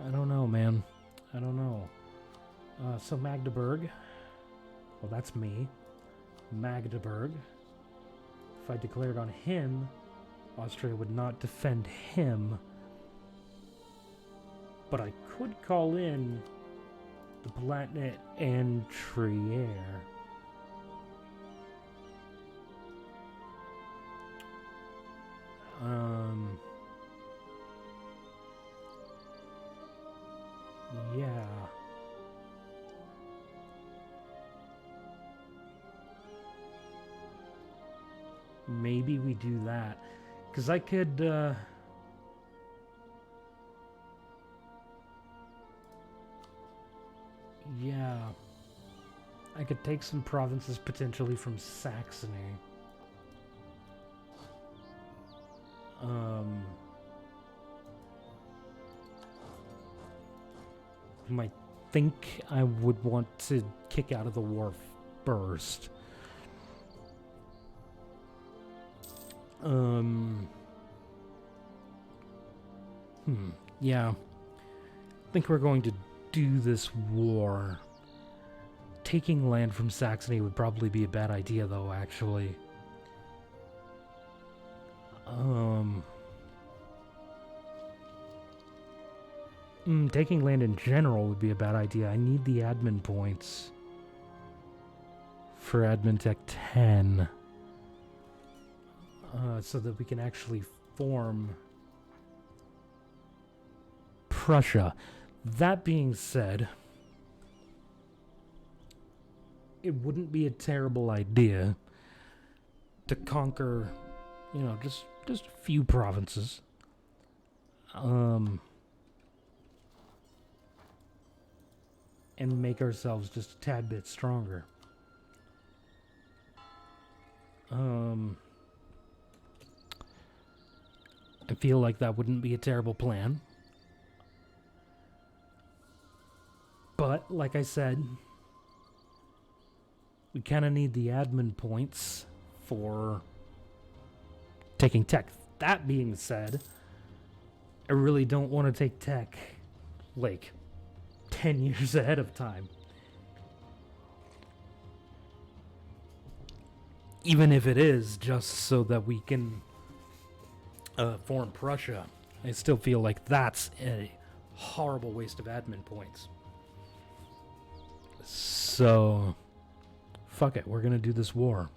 I don't know, man. I don't know. So Magdeburg. Well, that's me. Magdeburg. If I declared on him, Austria would not defend him. But I could call in the Palatinate and Trier. Yeah. Maybe we do that. Because I could, yeah. I could take some provinces potentially from Saxony. I think I would want to kick out of the war first. Yeah. I think we're going to do this war. Taking land from Saxony would probably be a bad idea, though, actually. Taking land in general would be a bad idea. I need the admin points for Admin Tech 10. So that we can actually form Prussia. That being said, it wouldn't be a terrible idea to conquer, you know, just a few provinces. And make ourselves just a tad bit stronger. I feel like that wouldn't be a terrible plan. But, like I said, we kind of need the admin points for taking tech. That being said, I really don't want to take tech, like, 10 years ahead of time. Even if it is just so that we can form Prussia, I still feel like that's a horrible waste of admin points. So, fuck it, we're gonna do this war.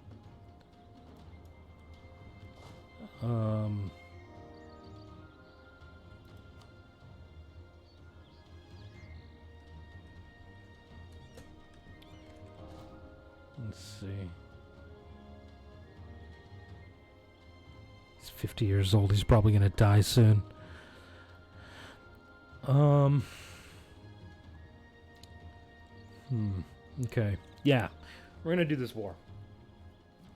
Let's see. He's 50 years old. He's probably gonna die soon. Okay. Yeah. We're gonna do this war.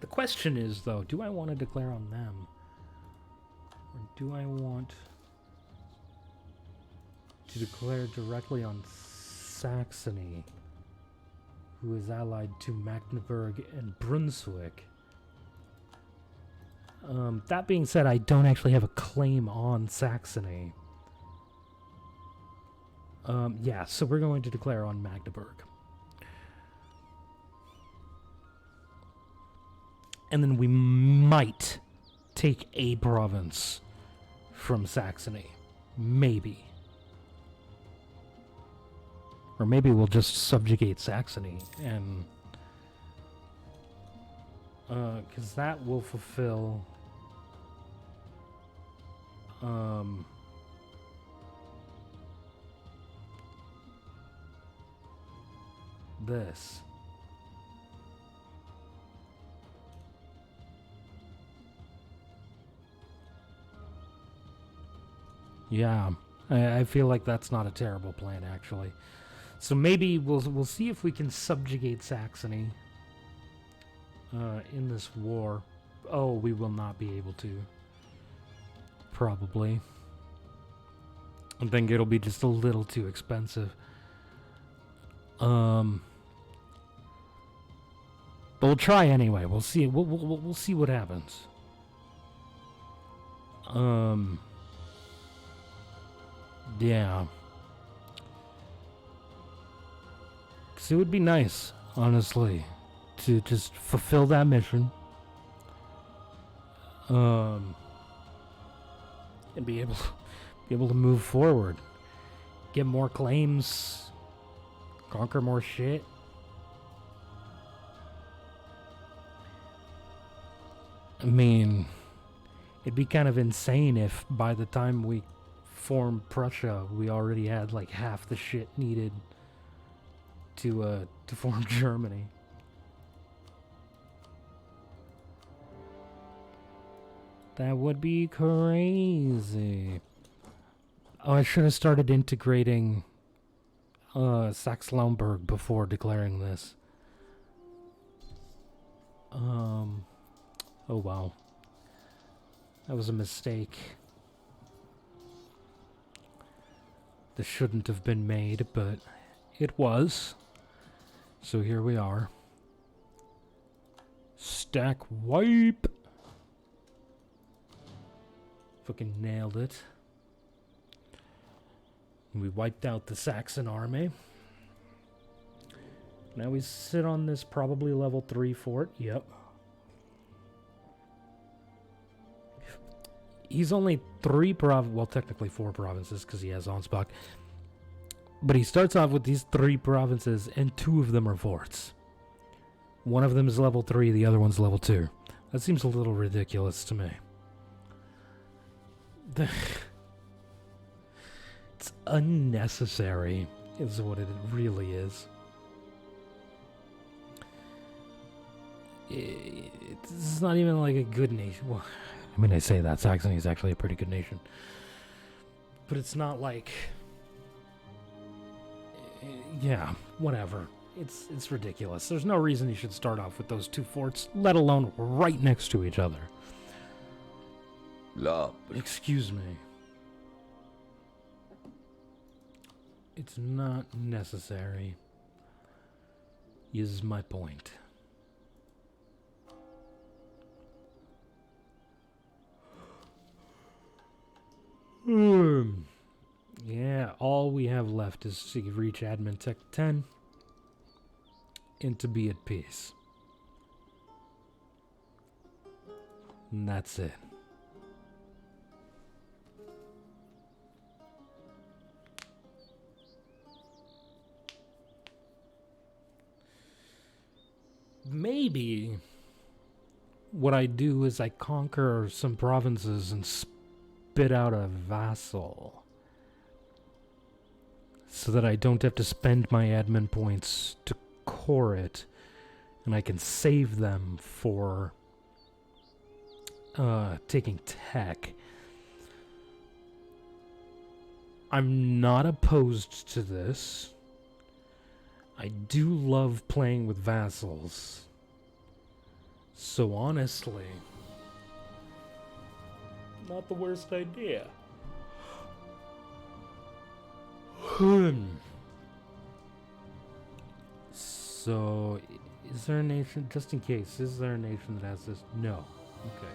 The question is, though, do I want to declare on them? Or do I want to declare directly on Saxony, who is allied to Magdeburg and Brunswick? That being said, I don't actually have a claim on Saxony. Yeah, so we're going to declare on Magdeburg. And then we might take a province from Saxony. Maybe. Or maybe we'll just subjugate Saxony and... because that will fulfill... this. Yeah, I feel like that's not a terrible plan, actually. So maybe we'll see if we can subjugate Saxony in this war. Oh, we will not be able to. Probably. I think it'll be just a little too expensive. But we'll try anyway. We'll see. We'll see what happens. Yeah. 'Cause it would be nice, honestly, to just fulfill that mission. And be able to move forward, get more claims, conquer more shit. I mean, it'd be kind of insane if by the time we formed Prussia, we already had like half the shit needed to form Germany. That would be crazy. Oh, I should have started integrating Saxe-Lauenburg before declaring this. Oh wow. That was a mistake. This shouldn't have been made, but it was. So here we are. Stack wipe! Fucking nailed it. We wiped out the Saxon army. Now we sit on this probably level 3 fort. Yep. He's only well, technically 4 provinces because he has Ansbach. But he starts off with these 3 provinces and 2 of them are forts. One of them is level 3, the other one's level 2. That seems a little ridiculous to me. It's unnecessary, is what it really is. It's not even like a good nation. Well, I mean, I say that Saxony is actually a pretty good nation, but it's not like, yeah, whatever. It's ridiculous. There's no reason you should start off with those 2 forts, let alone right next to each other. Excuse me. It's not necessary. Is my point. Yeah, all we have left is to reach Admin Tech 10 and to be at peace. And that's it. Maybe what I do is I conquer some provinces and spit out a vassal so that I don't have to spend my admin points to core it, and I can save them for taking tech. I'm not opposed to this. I do love playing with vassals. So honestly, not the worst idea. So, is there a nation, just in case, is there a nation that has this? No. Okay.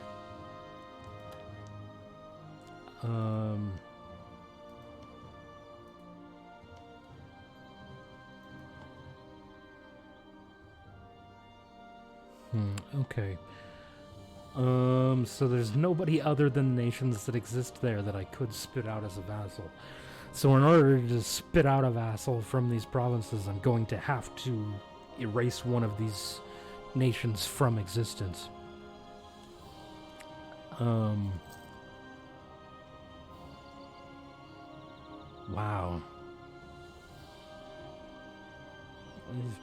Okay. So there's nobody other than nations that exist there that I could spit out as a vassal. So in order to spit out a vassal from these provinces, I'm going to have to erase one of these nations from existence. Wow. These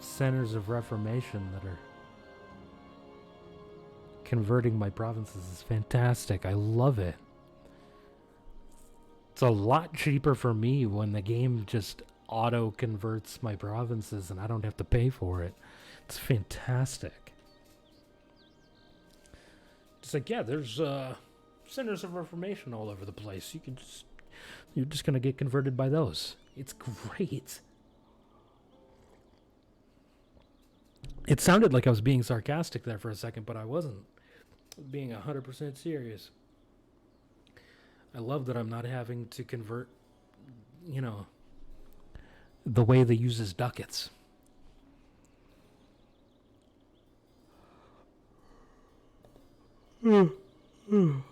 centers of reformation that are converting my provinces is fantastic. I love it. It's a lot cheaper for me when the game just auto converts my provinces and I don't have to pay for it. It's fantastic. It's like, yeah, there's centers of reformation all over the place. You're just gonna get converted by those. It's great. It sounded like I was being sarcastic there for a second, but I wasn't. I was being 100% serious. I love that I'm not having to convert, the way they uses ducats.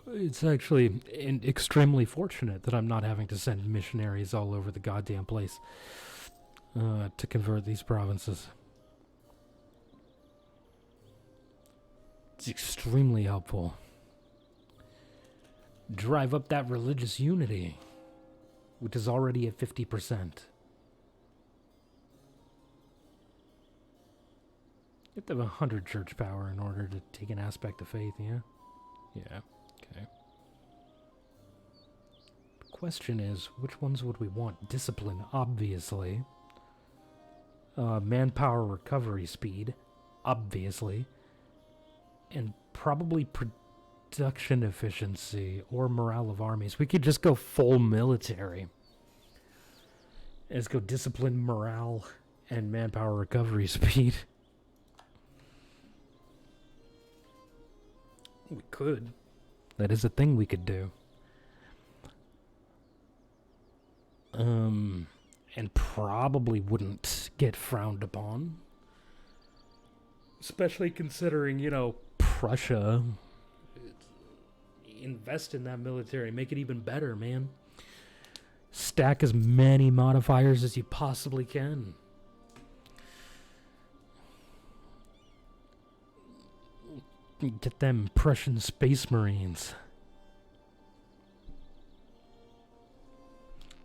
It's actually extremely fortunate that I'm not having to send missionaries all over the goddamn place to convert these provinces. It's extremely helpful. Drive up that religious unity, which is already at 50%. You have to have 100 church power in order to take an aspect of faith, yeah? Yeah, okay. The question is, which ones would we want? Discipline, obviously. Manpower recovery speed, obviously. And probably production efficiency or morale of armies. We could just go full military. Let's go discipline, morale, and manpower recovery speed. We could. That is a thing we could do. And probably wouldn't get frowned upon. Especially considering, you know, Prussia. Invest in that military. Make it even better, man. Stack as many modifiers as you possibly can. Get them Prussian Space Marines.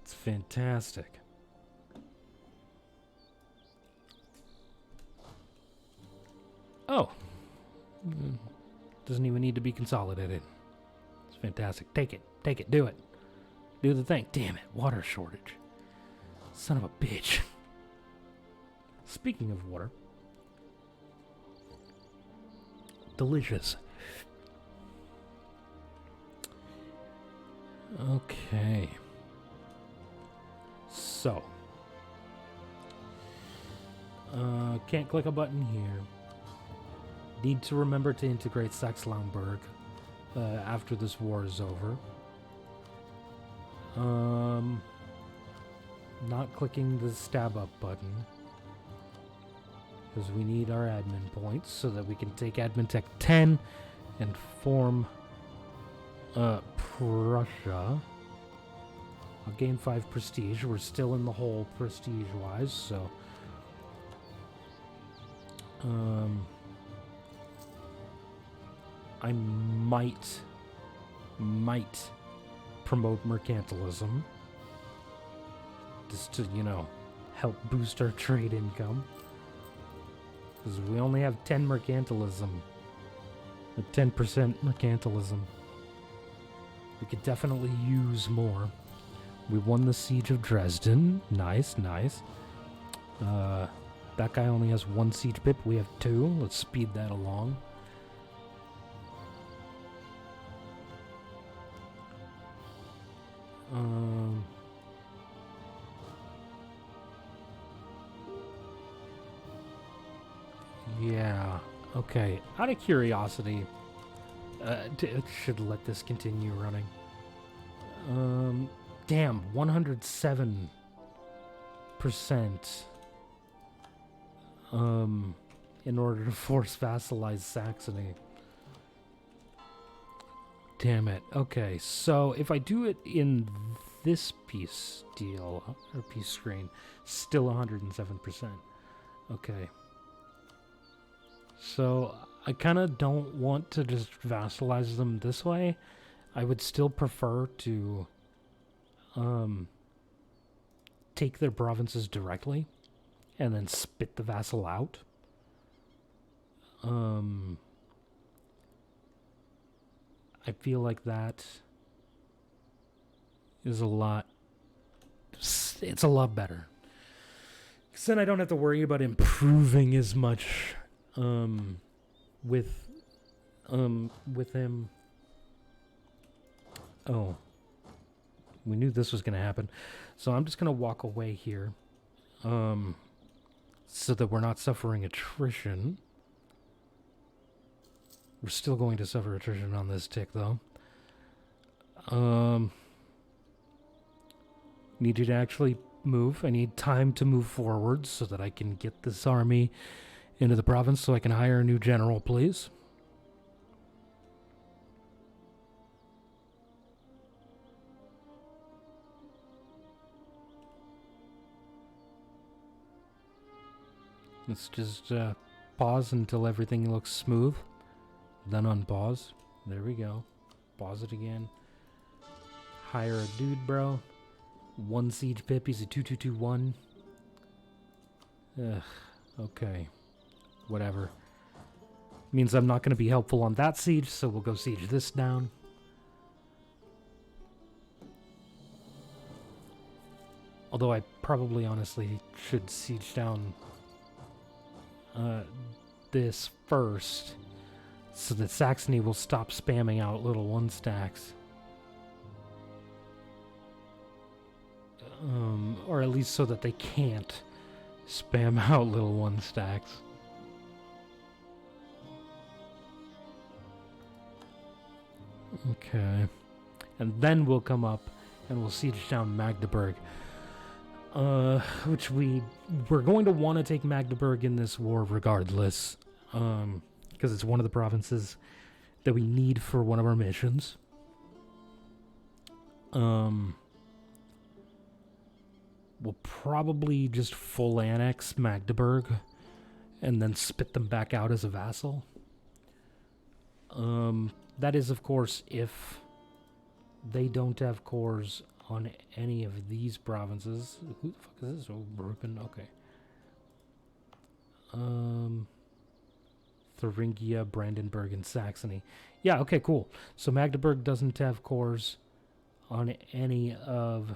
It's fantastic. Oh. Doesn't even need to be consolidated. It's fantastic. Take it. Take it. Do it. Do the thing. Damn it. Water shortage. Son of a bitch. Speaking of water. Delicious. Okay. So. Can't click a button here. Need to remember to integrate Saxony after this war is over. Not clicking the stab up button. Because we need our admin points so that we can take Admin Tech 10 and form Prussia. I'll gain 5 prestige. We're still in the hole prestige-wise, so... I might promote mercantilism. Just to, you know, help boost our trade income. Because we only have 10 mercantilism. Or 10% mercantilism. We could definitely use more. We won the Siege of Dresden. Nice, nice. That guy only has 1 siege pip. We have 2. Let's speed that along. Yeah. Okay. Out of curiosity, should let this continue running. Damn, 107%. In order to force vassalize Saxony. Damn it. Okay, so if I do it in this peace deal, or peace screen, still 107%. Okay. So I kind of don't want to just vassalize them this way. I would still prefer to take their provinces directly and then spit the vassal out. I feel like that is a lot... It's a lot better. Because then I don't have to worry about improving as much with him. Oh. We knew this was going to happen. So I'm just going to walk away here. So that we're not suffering attrition. We're still going to suffer attrition on this tick, though. Need you to actually move. I need time to move forward so that I can get this army into the province so I can hire a new general, please. Let's just pause until everything looks smooth. Then unpause. There we go. Pause it again. Hire a dude, bro. 1 siege pip. He's a 2221. Ugh. Okay. Whatever. Means I'm not going to be helpful on that siege, so we'll go siege this down. Although I probably honestly should siege down this first, so that Saxony will stop spamming out little 1-stacks. Or at least so that they can't spam out little 1-stacks. Okay. And then we'll come up and we'll siege down Magdeburg. Which we're going to want to take Magdeburg in this war regardless. Because it's one of the provinces that we need for one of our missions. We'll probably just full annex Magdeburg and then spit them back out as a vassal. That is, of course, if they don't have cores on any of these provinces. Who the fuck is this? Oh, Rupen. Okay. Thuringia, Brandenburg, and Saxony. Yeah, okay, cool. So Magdeburg doesn't have cores on any of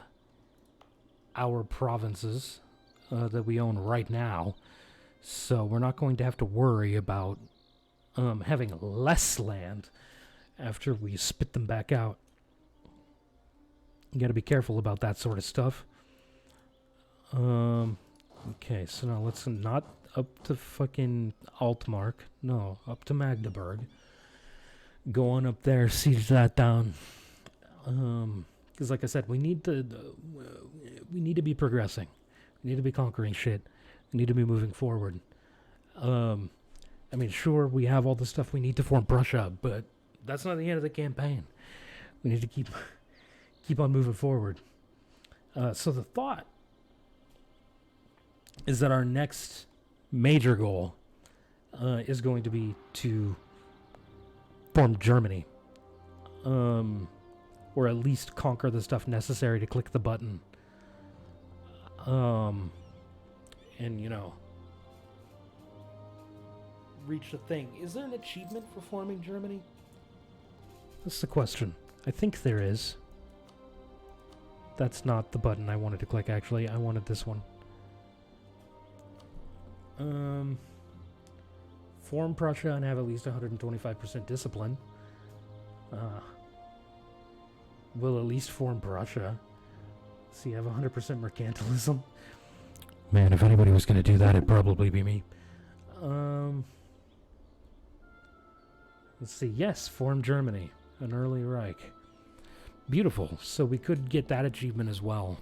our provinces that we own right now. So we're not going to have to worry about having less land after we spit them back out. You gotta be careful about that sort of stuff. Okay, so now let's not up to fucking Altmark. No, up to Magdeburg. Go on up there, siege that down. Because like I said, we need to be progressing. We need to be conquering shit. We need to be moving forward. I mean, sure, we have all the stuff we need to form Prussia, but that's not the end of the campaign. We need to keep on moving forward. So the thought is that our next major goal is going to be to form Germany. Or at least conquer the stuff necessary to click the button. And, you know, reach the thing. Is there an achievement for forming Germany? That's the question. I think there is. That's not the button I wanted to click, actually. I wanted this one. Form Prussia and have at least 125% discipline. Will at least form Prussia. See, have 100% mercantilism. Man, if anybody was going to do that, it'd probably be me. Let's see. Yes, form Germany. An early Reich. Beautiful. So we could get that achievement as well.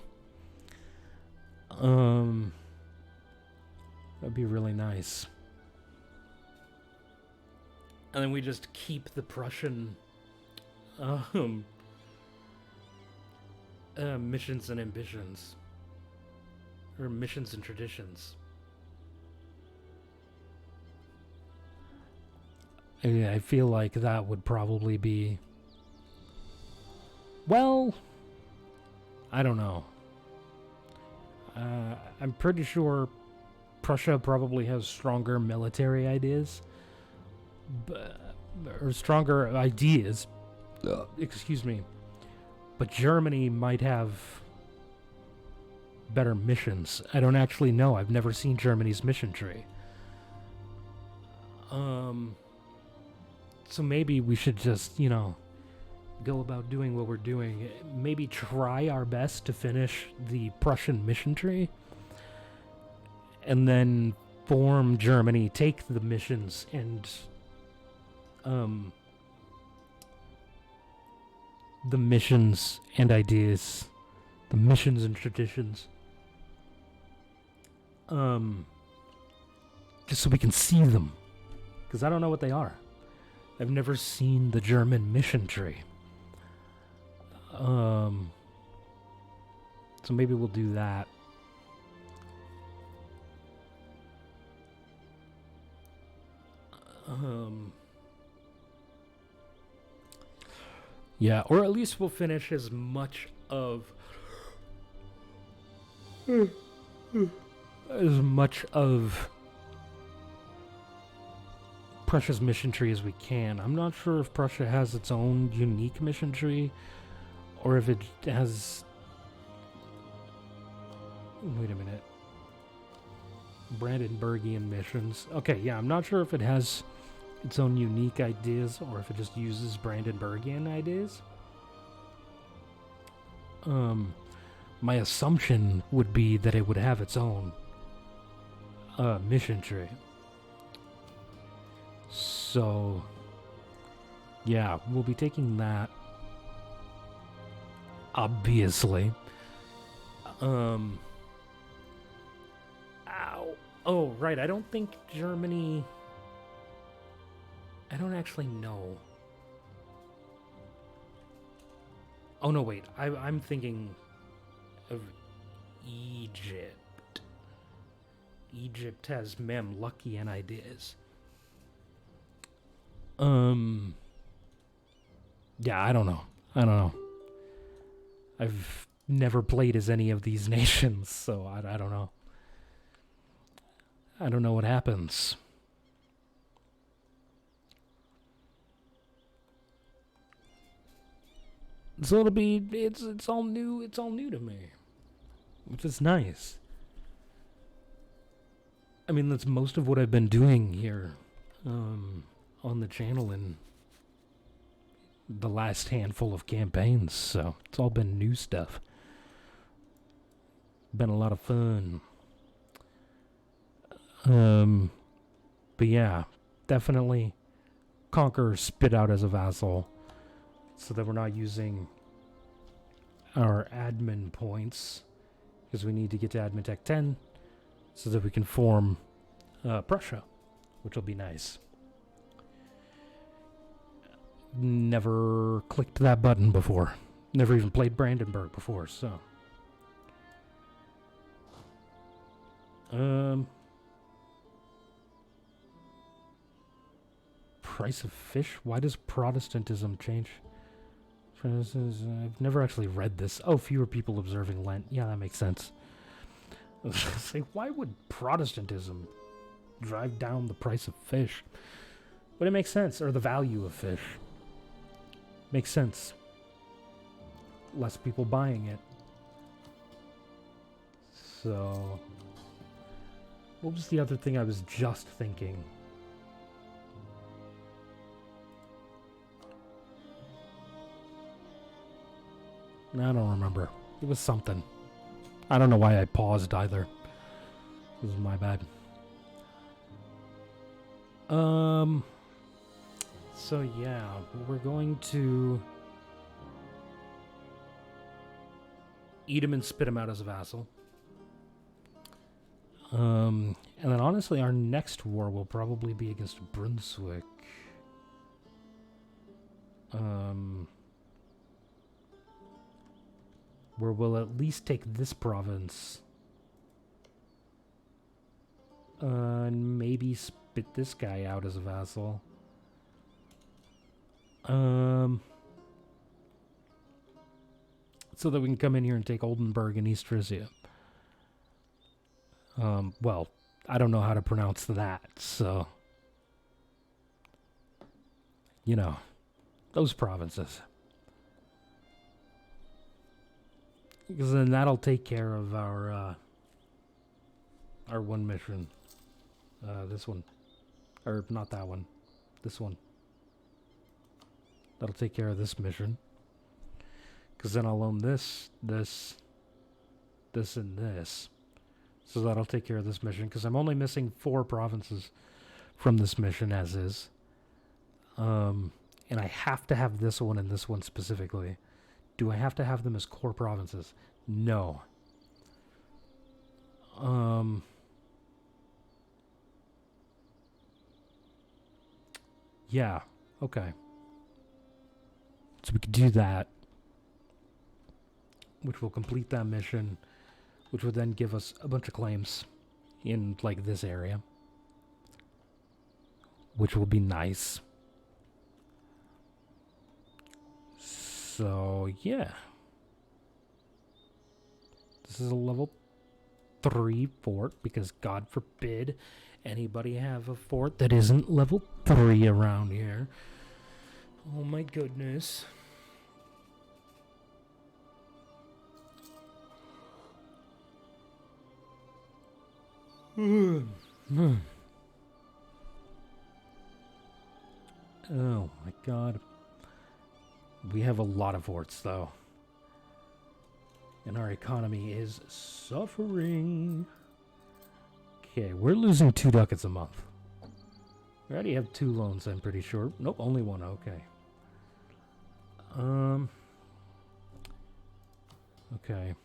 That'd be really nice. And then we just keep the Prussian missions and ambitions. Or missions and traditions. I feel like that would probably be... Well, I don't know. I'm pretty sure Prussia probably has stronger military ideas. Or stronger ideas. Excuse me. But Germany might have better missions. I don't actually know. I've never seen Germany's mission tree. So maybe we should just, you know, go about doing what we're doing. Maybe try our best to finish the Prussian mission tree. And then form Germany, take the missions, and the missions and ideas, the missions and traditions, just so we can see them, because I don't know what they are. I've never seen the German mission tree. So maybe we'll do that. Yeah, or at least we'll finish as much of Prussia's mission tree as we can. I'm not sure if Prussia has its own unique mission tree, or if it has... Wait a minute. Brandenburgian missions. Okay, yeah, I'm not sure if it has its own unique ideas, or if it just uses Brandenburgian ideas. My assumption would be that it would have its own mission tree. So, yeah, we'll be taking that. Obviously. Ow. Oh, right, I don't think Germany... I don't actually know. Oh, no, wait. I'm thinking of Egypt. Egypt has Mamlukian ideas. Yeah, I don't know. I've never played as any of these nations, so I don't know. I don't know what happens. So it'll be, it's all new to me. Which is nice. I mean, that's most of what I've been doing here, on the channel in the last handful of campaigns, so it's all been new stuff. Been a lot of fun. But yeah, definitely conquer spit out as a vassal, so that we're not using our admin points, because we need to get to admin tech 10 so that we can form Prussia, which will be nice. Never clicked that button before. Never even played Brandenburg before, so. Price of fish? Why does Protestantism change? I've never actually read this. Oh, fewer people observing Lent. Yeah, that makes sense. I was gonna say, why would Protestantism drive down the price of fish? But it makes sense, or the value of fish. Makes sense. Less people buying it. So, what was the other thing I was just thinking? I don't remember. It was something. I don't know why I paused either. This is my bad. So yeah, we're going to eat him and spit him out as a vassal. And then honestly, our next war will probably be against Brunswick. Where we'll at least take this province. And maybe spit this guy out as a vassal. So that we can come in here and take Oldenburg and East Frisia. Well, I don't know how to pronounce that, so... You know, those provinces. Because then that'll take care of our one mission. This one. Or not that one. This one. That'll take care of this mission. Because then I'll own this, this, and this. So that'll take care of this mission. Because I'm only missing 4 provinces from this mission as is. And I have to have this one and this one specifically. Do I have to have them as core provinces? No. Yeah. Okay. So we could do that. Which will complete that mission. Which would then give us a bunch of claims in, like, this area. which will be nice. So, yeah. This is a level 3 fort, because God forbid anybody have a fort that isn't level 3 around here. Oh my goodness. Oh my god. We have a lot of forts though. And our economy is suffering. Okay, we're losing 2 ducats a month. We already have 2 loans, I'm pretty sure. Nope, only 1, okay. Okay.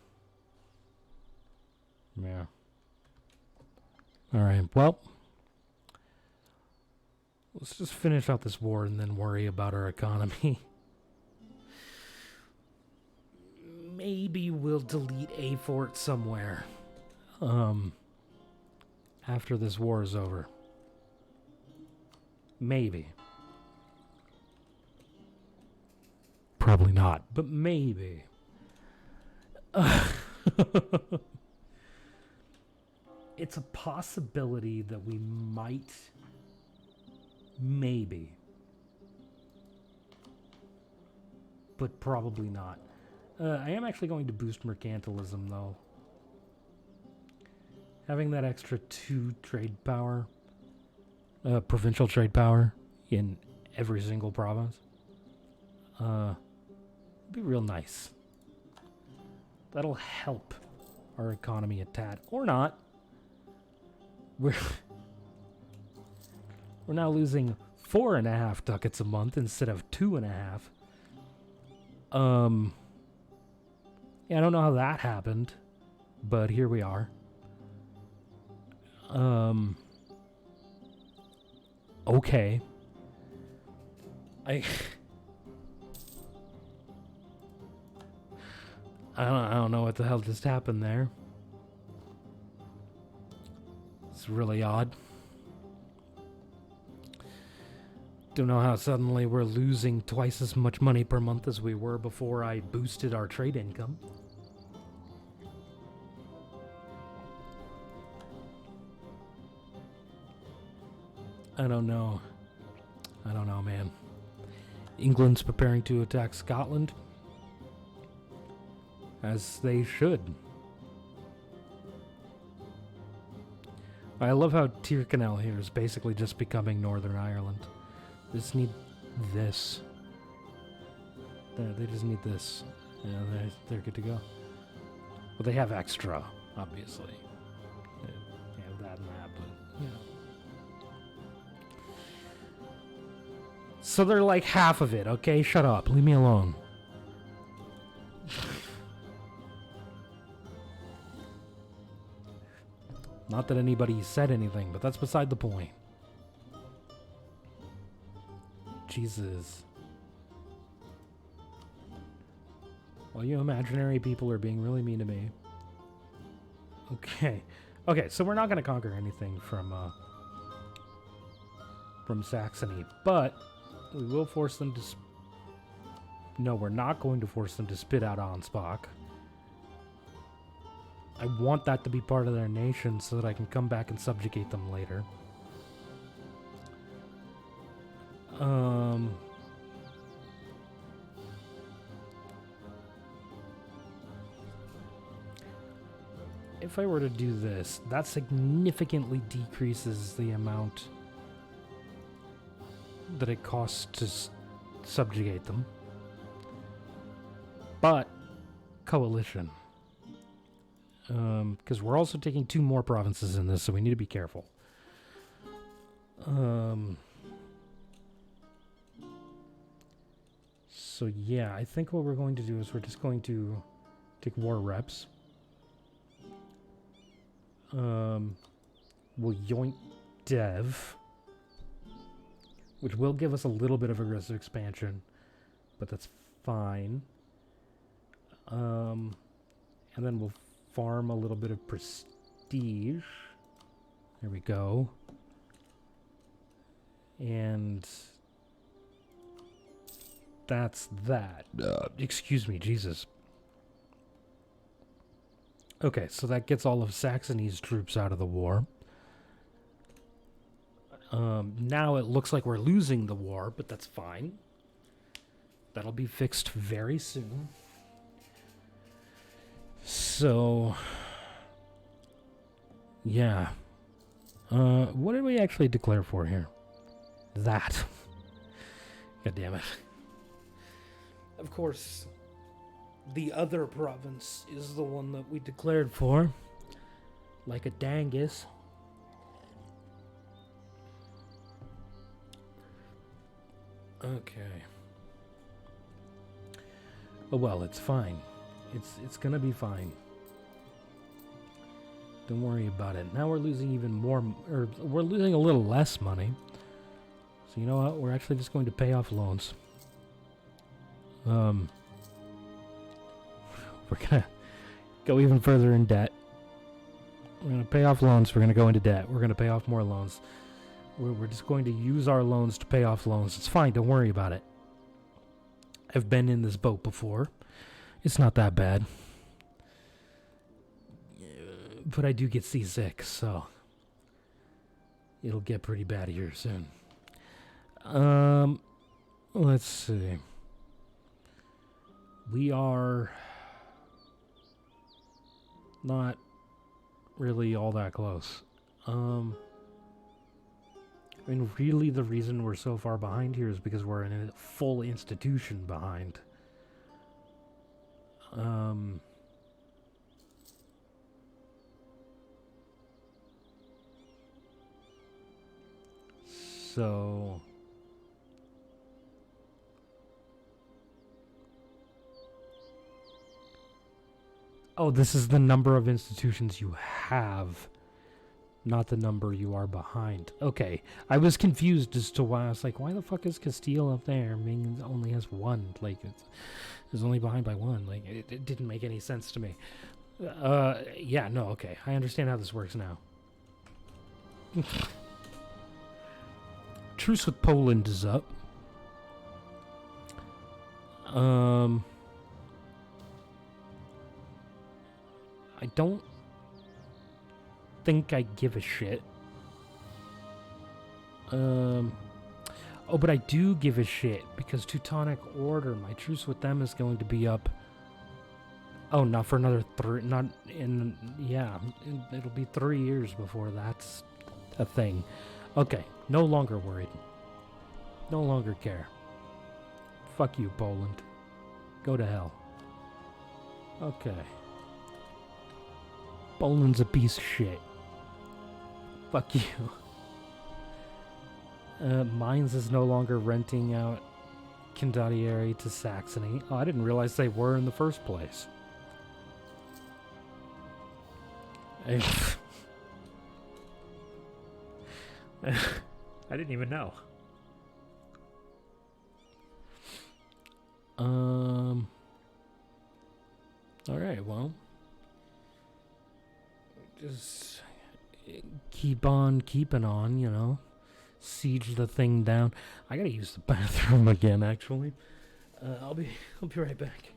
Yeah. Alright, well. Let's just finish out this war and then worry about our economy. Maybe we'll delete a fort somewhere. After this war is over. Maybe. Probably not, but maybe. It's a possibility that we might. Maybe. But probably not. I am actually going to boost mercantilism, though. Having that extra 2 trade power, provincial trade power, in every single province, would be real nice. That'll help our economy a tad. Or not. We're now losing 4.5 ducats a month instead of 2.5. Yeah, I don't know how that happened, but here we are. Okay. I don't know what the hell just happened there. It's really odd. Don't know how suddenly we're losing twice as much money per month as we were before I boosted our trade income. I don't know. I don't know, man. England's preparing to attack Scotland. As they should. I love how Tyrconnell here is basically just becoming Northern Ireland. They just need this. They just need this. Yeah, they're good to go. Well, they have extra, obviously. They have that and that, but, you know. So they're like half of it, okay? Shut up. Leave me alone. Not that anybody said anything, but that's beside the point. Jesus. Well, you imaginary people are being really mean to me. Okay. Okay, so we're not going to conquer anything from Saxony, but we will force them to... No, we're not going to force them to spit out Ansbach. I want that to be part of their nation so that I can come back and subjugate them later. If I were to do this, that significantly decreases the amount that it costs to subjugate them. But, coalition. Because we're also taking 2 more provinces in this, so we need to be careful. So yeah, I think what we're going to do is we're just going to take war reps. We'll yoink dev, which will give us a little bit of aggressive expansion, but that's fine. And then we'll farm a little bit of prestige. There we go. And that's that. Excuse me, Jesus. Okay, so that gets all of Saxony's troops out of the war. Now it looks like we're losing the war, but that's fine. That'll be fixed very soon. So, yeah. What did we actually declare for here? That. God damn it. Of course, the other province is the one that we declared for. Like a dangus. Okay. Oh well, it's fine. It's gonna be fine. Don't worry about it. Now we're losing even more, or we're losing a little less money. So you know what? We're actually just going to pay off loans. We're gonna go even further in debt. We're gonna pay off loans. We're gonna go into debt. We're gonna pay off more loans. We're just going to use our loans to pay off loans. It's fine. Don't worry about it. I've been in this boat before. It's not that bad. But I do get seasick, so it'll get pretty bad here soon. Let's see. We are not really all that close. I mean, really the reason we're so far behind here is because we're in a full institution behind. So... Oh, this is the number of institutions you have, not the number you are behind. Okay, I was confused as to why. I was like, why the fuck is Castile up there? Ming only has one. Like, it's only behind by one. Like, it didn't make any sense to me. Yeah, no, okay. I understand how this works now. Truce with Poland is up. I don't think I give a shit. Oh, but I do give a shit because Teutonic Order, my truce with them is going to be up. Oh, not for another it'll be 3 years before that's a thing. Okay, no longer worried. No longer care. Fuck you, Poland. Go to hell. Okay. Poland's a piece of shit. Fuck you. Mainz is no longer renting out Condottieri to Saxony. Oh, I didn't realize they were in the first place. I didn't even know. Alright, well. Just keep on keeping on, you know. Siege the thing down. I gotta use the bathroom again, actually. I'll be right back.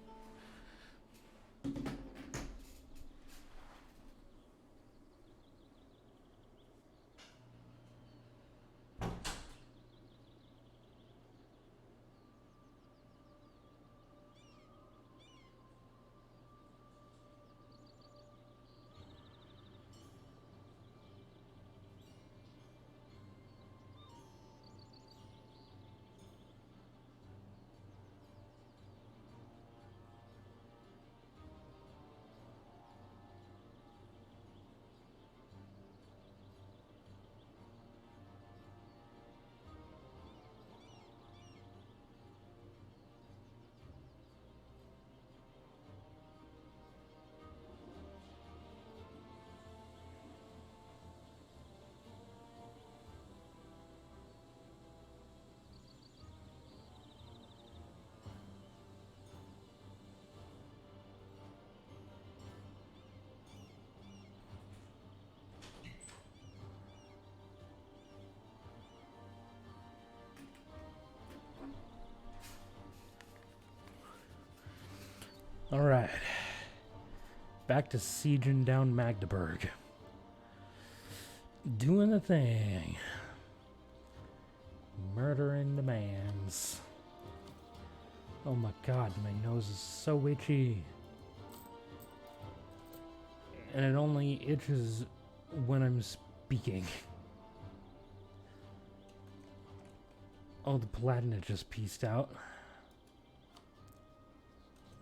Alright. Back to sieging down Magdeburg. Doing the thing. Murdering demands. Oh my god, my nose is so itchy. And it only itches when I'm speaking. Oh, the Palatinate just pieced out.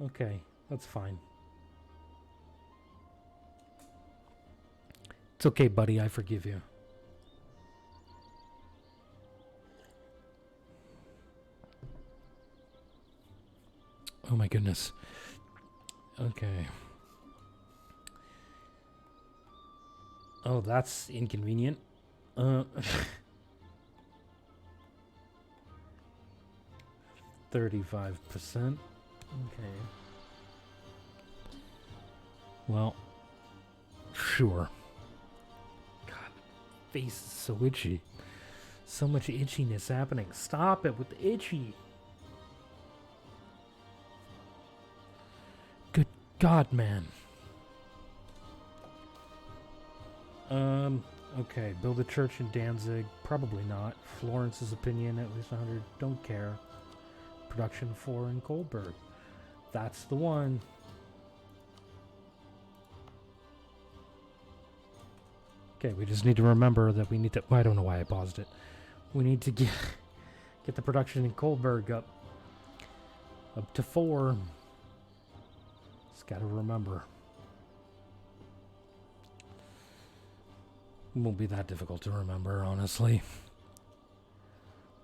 Okay, that's fine. It's okay, buddy, I forgive you. Oh my goodness. Okay. Oh, that's inconvenient. 35%. Okay. Well, sure. God, face is so itchy. So much itchiness happening. Stop it with the itchy. Good God, man. Okay. Build a church in Danzig. Probably not. Florence's opinion, at least 100. Don't care. Production 4 in Goldberg. That's the one. Okay, we just need to remember that we need to... Well, I don't know why I paused it. We need to get the production in Goldberg up to 4. Just gotta remember. It won't be that difficult to remember, honestly.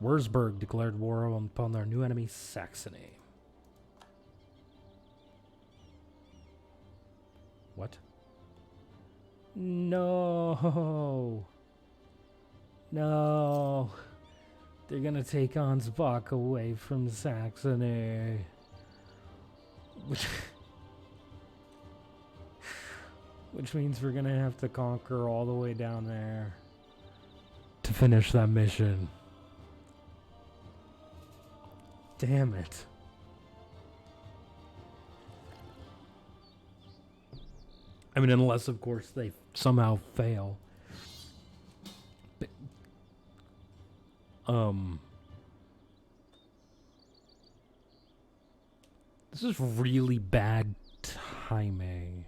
Würzburg declared war upon their new enemy, Saxony. What? No. No. They're gonna take Ansbach away from Saxony. Which means we're gonna have to conquer all the way down there to finish that mission. Damn it. I mean, unless, of course, they somehow fail. But, this is really bad timing.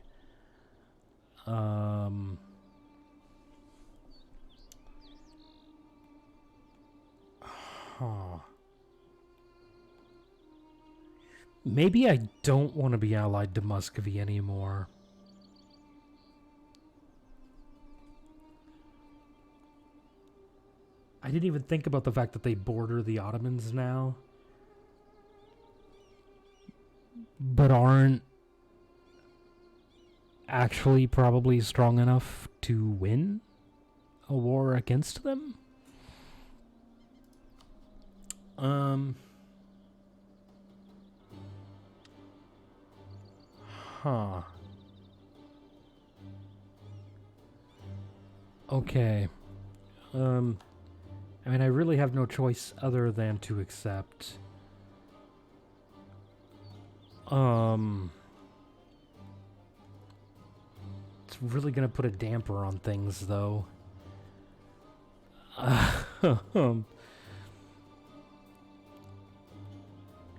Maybe I don't want to be allied to Muscovy anymore. I didn't even think about the fact that they border the Ottomans now. But aren't actually probably strong enough to win a war against them? Okay. I mean, I really have no choice other than to accept. It's really gonna put a damper on things, though.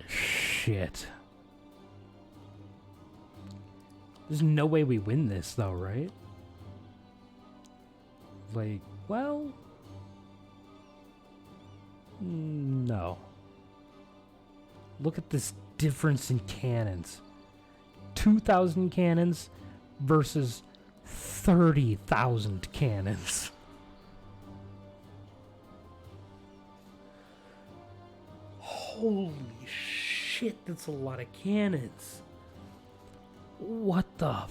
Shit. There's no way we win this, though, right? Like, well... No. Look at this difference in cannons. 2,000 cannons versus 30,000 cannons. Holy shit, that's a lot of cannons. What the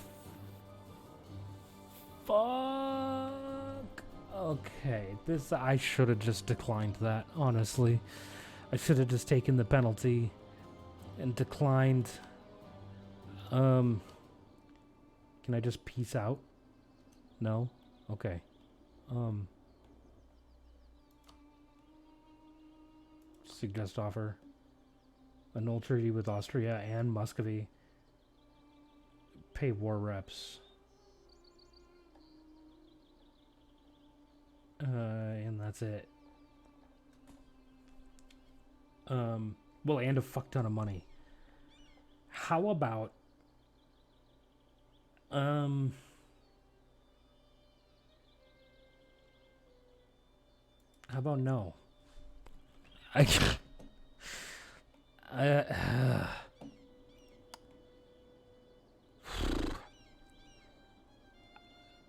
fuck? Okay, I should have just declined that, honestly. I should have just taken the penalty and declined. Can I just peace out? No? Okay. Suggest offer. Annul treaty with Austria and Muscovy. pay war reps. And that's it. Well, and a fuck ton of money. How about how about no? I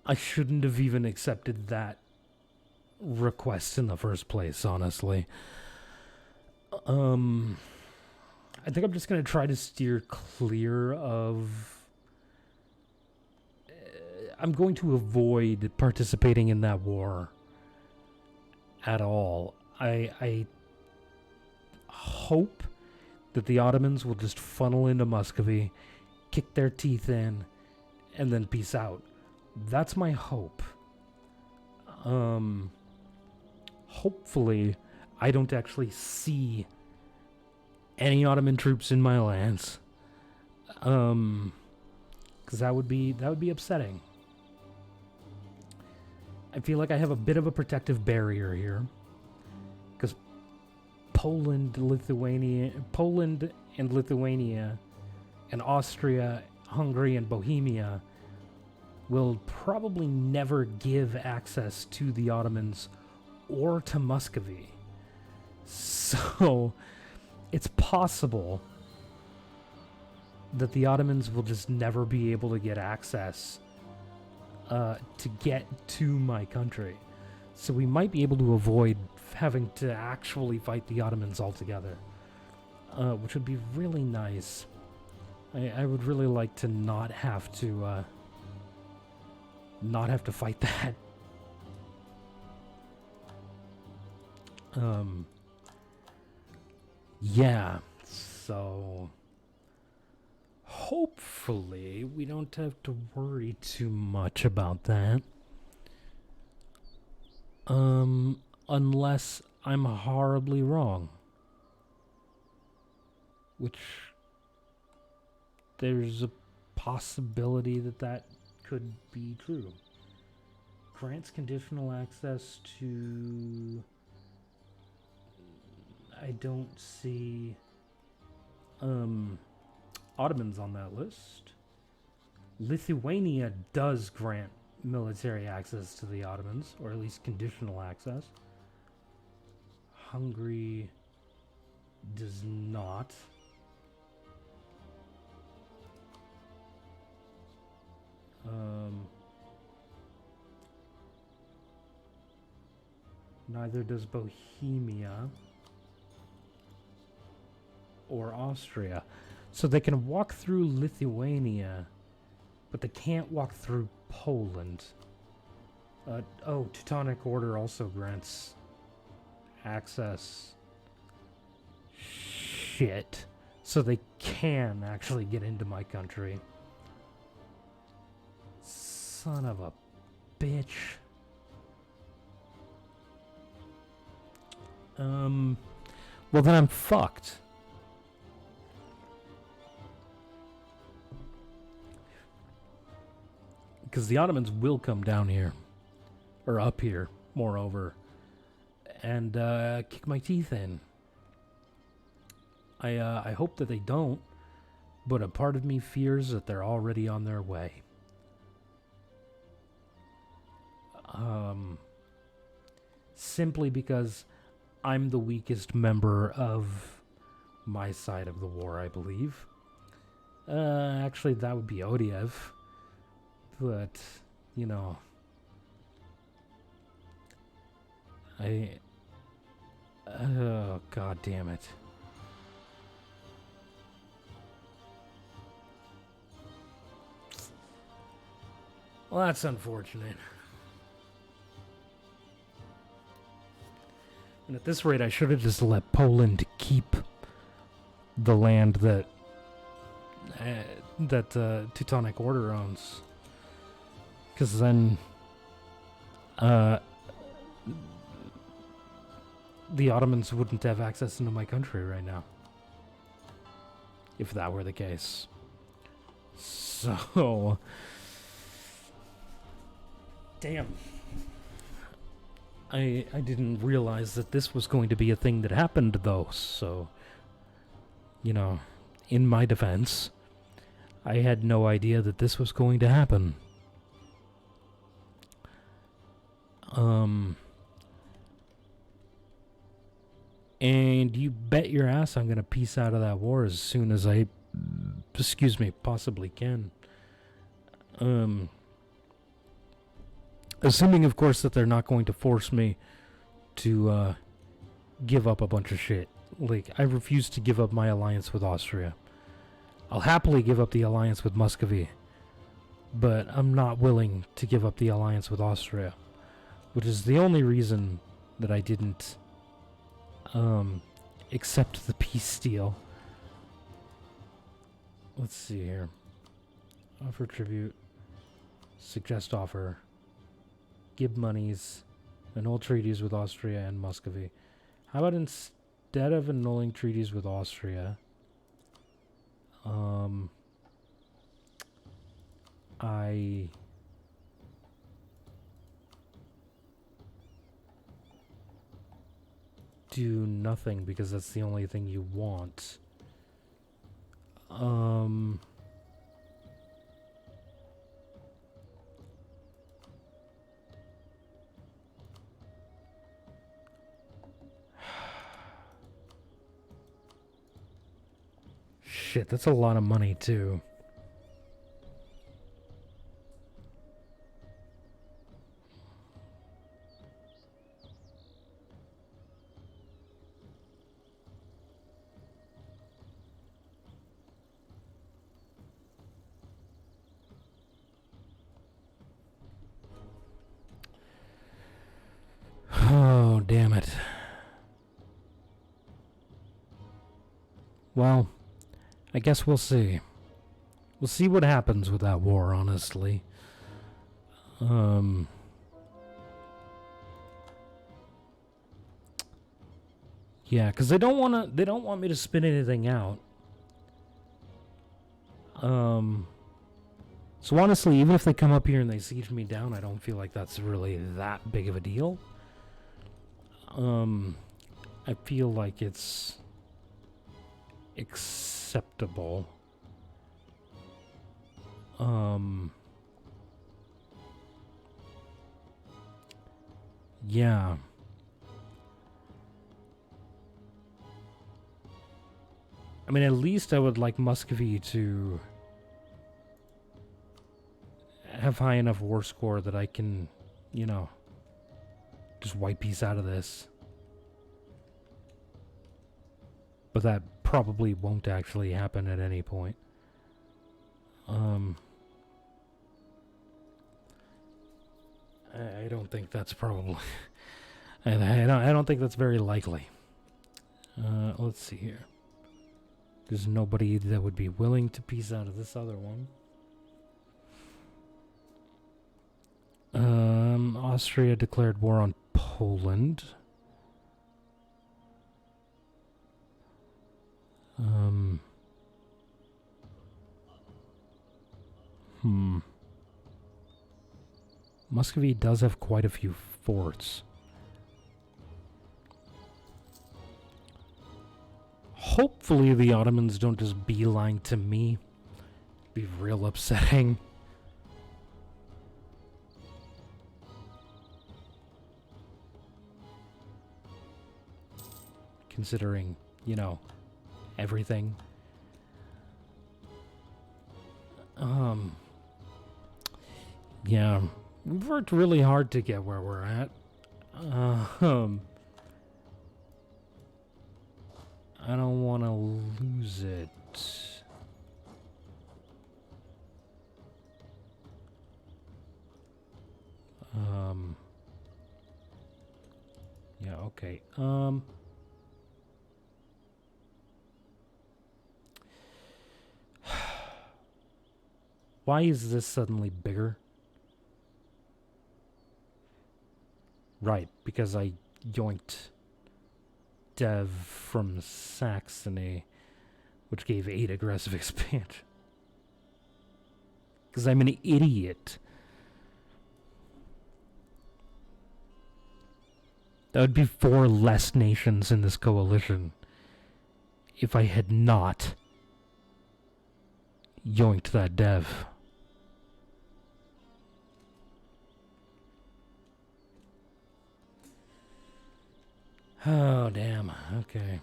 I shouldn't have even accepted that request in the first place, honestly. I think I'm just going to try to steer clear of... I'm going to avoid participating in that war at all. I hope that the Ottomans will just funnel into Muscovy, kick their teeth in, and then peace out. That's my hope. Hopefully, I don't actually see any Ottoman troops in my lands. Because that would be upsetting. I feel like I have a bit of a protective barrier here. Because Poland and Lithuania, and Austria, Hungary, and Bohemia will probably never give access to the Ottomans or to Muscovy. So, it's possible that the Ottomans will just never be able to get access to get to my country. So we might be able to avoid having to actually fight the Ottomans altogether, which would be really nice. I would really like to not have to fight that. Yeah, so hopefully we don't have to worry too much about that. Unless I'm horribly wrong. Which there's a possibility that could be true. Grants conditional access to... I don't see Ottomans on that list. Lithuania does grant military access to the Ottomans, or at least conditional access. Hungary does not. Neither does Bohemia or Austria. So they can walk through Lithuania, but they can't walk through Poland. Teutonic Order also grants access. Shit. So they can actually get into my country. Son of a bitch. Well then I'm fucked. Because the Ottomans will come down here. Or up here, moreover. And kick my teeth in. I hope that they don't. But a part of me fears that they're already on their way. Simply because I'm the weakest member of my side of the war, I believe. Actually, that would be Odiev. But, you know... Oh, god damn it. Well, that's unfortunate. And at this rate, I should have just let Poland keep the land that Teutonic Order owns. Because then the Ottomans wouldn't have access into my country right now. If that were the case. So, damn. I didn't realize that this was going to be a thing that happened, though. So, you know, in my defense, I had no idea that this was going to happen. And you bet your ass I'm gonna peace out of that war as soon as I, possibly can. Assuming, of course, that they're not going to force me to, give up a bunch of shit. Like, I refuse to give up my alliance with Austria. I'll happily give up the alliance with Muscovy, but I'm not willing to give up the alliance with Austria, which is the only reason that I didn't accept the peace deal. Let's see here. Offer tribute. Suggest offer. Give monies. Annul treaties with Austria and Muscovy. How about instead of annulling treaties with Austria, I do nothing because that's the only thing you want. Shit, that's a lot of money too. Oh, damn it. Well, I guess we'll see. We'll see what happens with that war, honestly. Yeah, because they don't want me to spin anything out. So honestly, even if they come up here and they siege me down, I don't feel like that's really that big of a deal. I feel like it's acceptable. Yeah. I mean, at least I would like Muscovy to have high enough war score that I can, you know, just wipe peace out of this. But that probably won't actually happen at any point. I don't think that's probably... I don't think that's very likely. Let's see here. There's nobody that would be willing to peace out of this other one. Austria declared war on Poland. Muscovy does have quite a few forts. Hopefully the Ottomans don't just beeline to me. Be real upsetting. Considering, you know, everything. Yeah, we've worked really hard to get where we're at. I don't want to lose it. Yeah, okay. Why is this suddenly bigger? Right, because I yoinked Dev from Saxony, which gave 8 aggressive expansion. Because I'm an idiot. That would be 4 less nations in this coalition if I had not yoinked that dev. Oh, damn. Okay.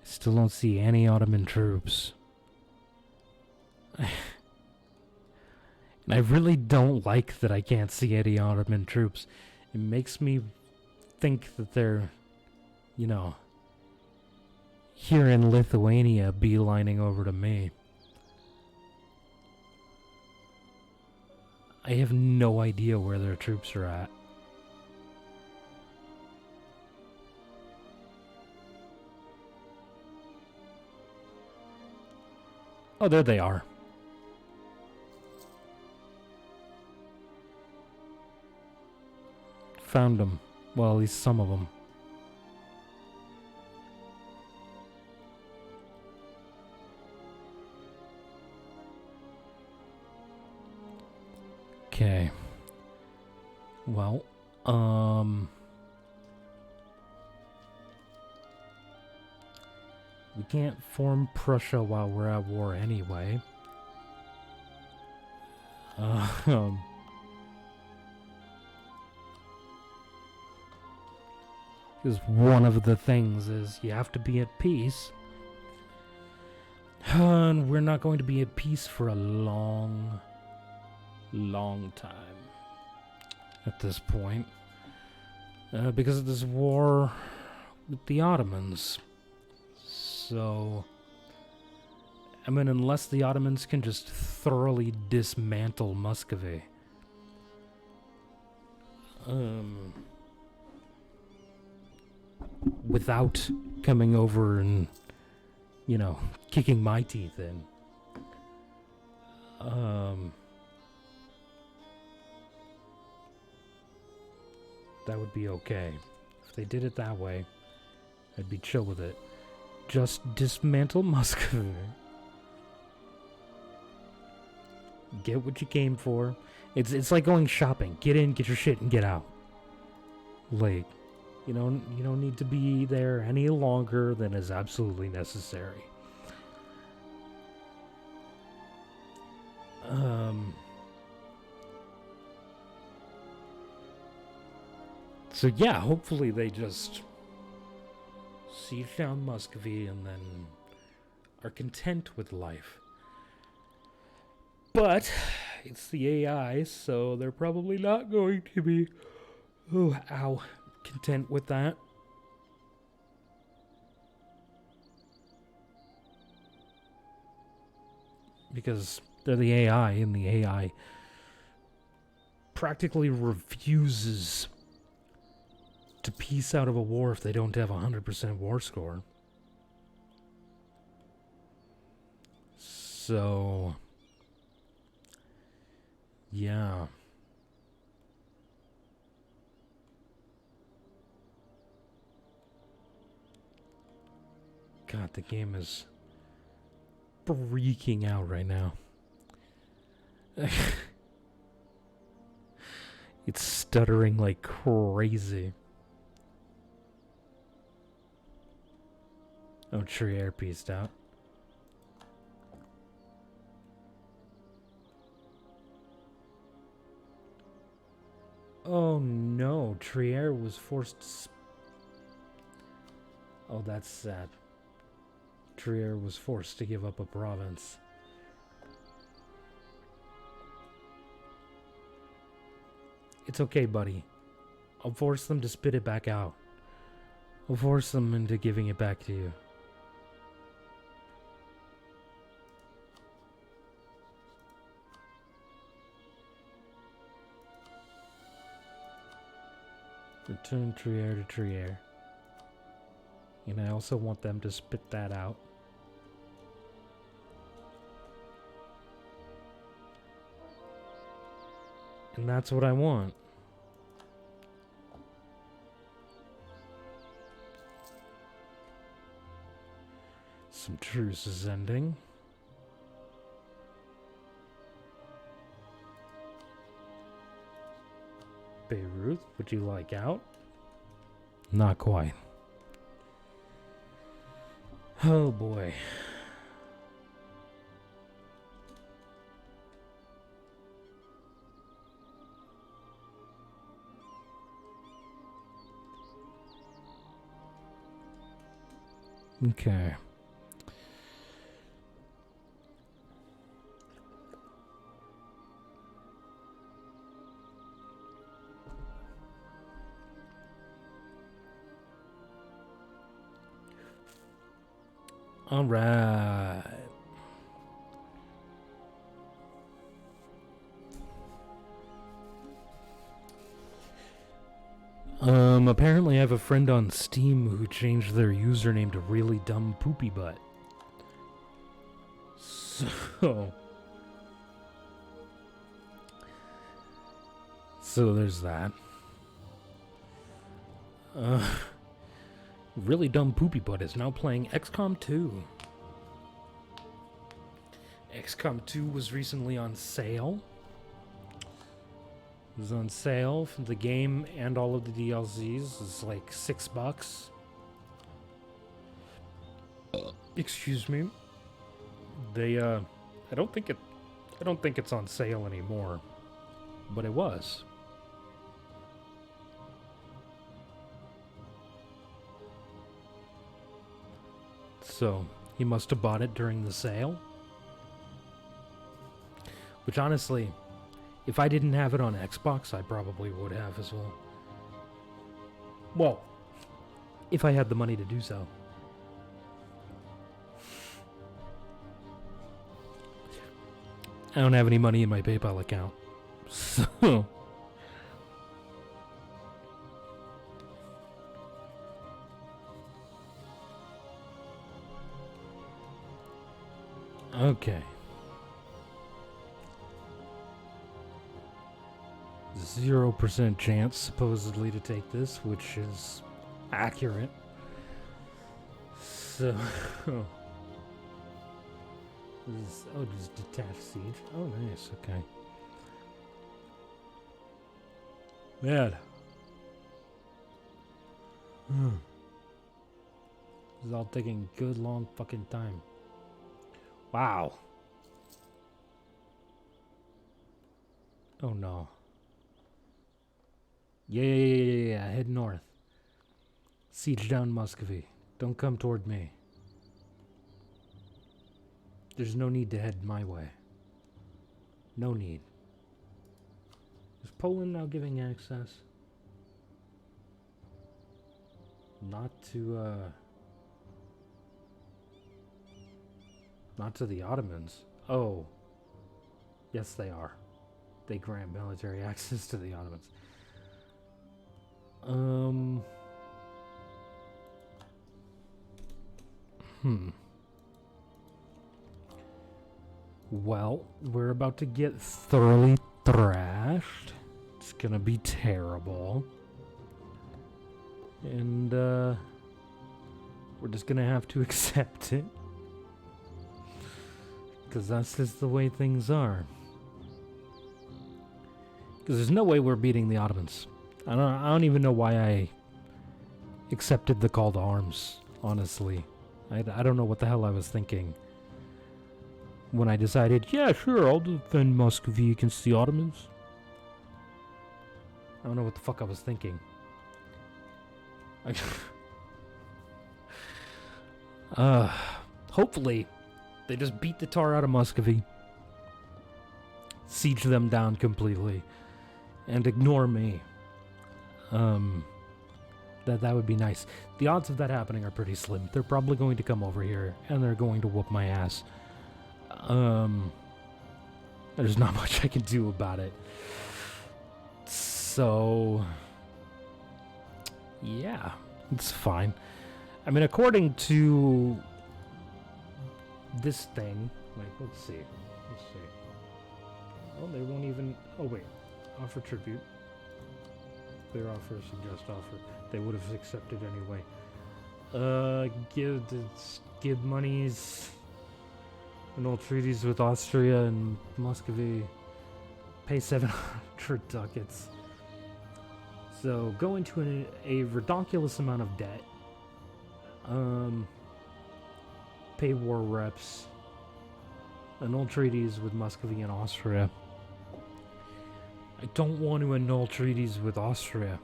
Still don't see any Ottoman troops. And I really don't like that I can't see any Ottoman troops. It makes me think that they're, you know, here in Lithuania beelining over to me. I have no idea where their troops are at. Oh, there they are. Found them. Well, at least some of them. Okay. Well, we can't form Prussia while we're at war anyway. Because one of the things is you have to be at peace. And we're not going to be at peace for a long time at this point. Because of this war with the Ottomans. So, I mean, unless the Ottomans can just thoroughly dismantle Muscovy. Without coming over and, you know, kicking my teeth in. That would be okay. If they did it that way, I'd be chill with it. Just dismantle Muscovy. Get what you came for. It's like going shopping. Get in, get your shit, and get out. Like, you don't need to be there any longer than is absolutely necessary. So yeah, hopefully they just siege down Muscovy and then are content with life. But it's the AI, so they're probably not going to be content with that. Because they're the AI, and the AI practically refuses to peace out of a war if they don't have a 100% war score. So, yeah. God, the game is freaking out right now. It's stuttering like crazy. Oh, Trier pieced out. Oh no, Trier was forced to oh, that's sad. Trier was forced to give up a province. It's okay, buddy. I'll force them to spit it back out. I'll force them into giving it back to you. Return Trier to Trier. And I also want them to spit that out. And that's what I want. Some truce is ending. Beirut, would you like out? Not quite. Oh boy. Okay. All right. Apparently I have a friend on Steam who changed their username to Really Dumb Poopy Butt. So there's that. Really Dumb Poopy Butt is now playing XCOM 2. XCOM 2 was recently on sale. It was on sale for the game and all of the DLCs. It's like $6. Excuse me. They I don't think it's on sale anymore, but it was. So, he must have bought it during the sale. Which honestly, if I didn't have it on Xbox, I probably would have as well. Well, if I had the money to do so. I don't have any money in my PayPal account. So... Okay. 0% chance, supposedly, to take this, which is accurate. So... This is detached siege. Oh, nice, okay. Man. This is all taking good long fucking time. Wow. Oh no. Yeah. Head north. Siege down Muscovy. Don't come toward me. There's no need to head my way. No need. Is Poland now giving access? Not to the Ottomans. Oh. Yes, they are. They grant military access to the Ottomans. Well, we're about to get thoroughly thrashed. It's gonna be terrible. And, we're just gonna have to accept it. Because that's just the way things are. Because there's no way we're beating the Ottomans. I don't even know why I accepted the call to arms, honestly. I don't know what the hell I was thinking when I decided, yeah, sure, I'll defend Muscovy against the Ottomans. I don't know what the fuck I was thinking. Hopefully, they just beat the tar out of Muscovy, siege them down completely, and ignore me. That would be nice. The odds of that happening are pretty slim. They're probably going to come over here, and they're going to whoop my ass. There's not much I can do about it. So, yeah, it's fine. I mean, according to this thing, like, let's see. Oh, they won't even, oh wait. offer tribute. Clear offer, suggest offer. They would have accepted anyway. Give monies. Annul treaties with Austria and Muscovy. Pay 700 ducats. So go into a ridiculous amount of debt. Pay war reps. Annul treaties with Muscovy and Austria. I don't want to annul treaties with Austria,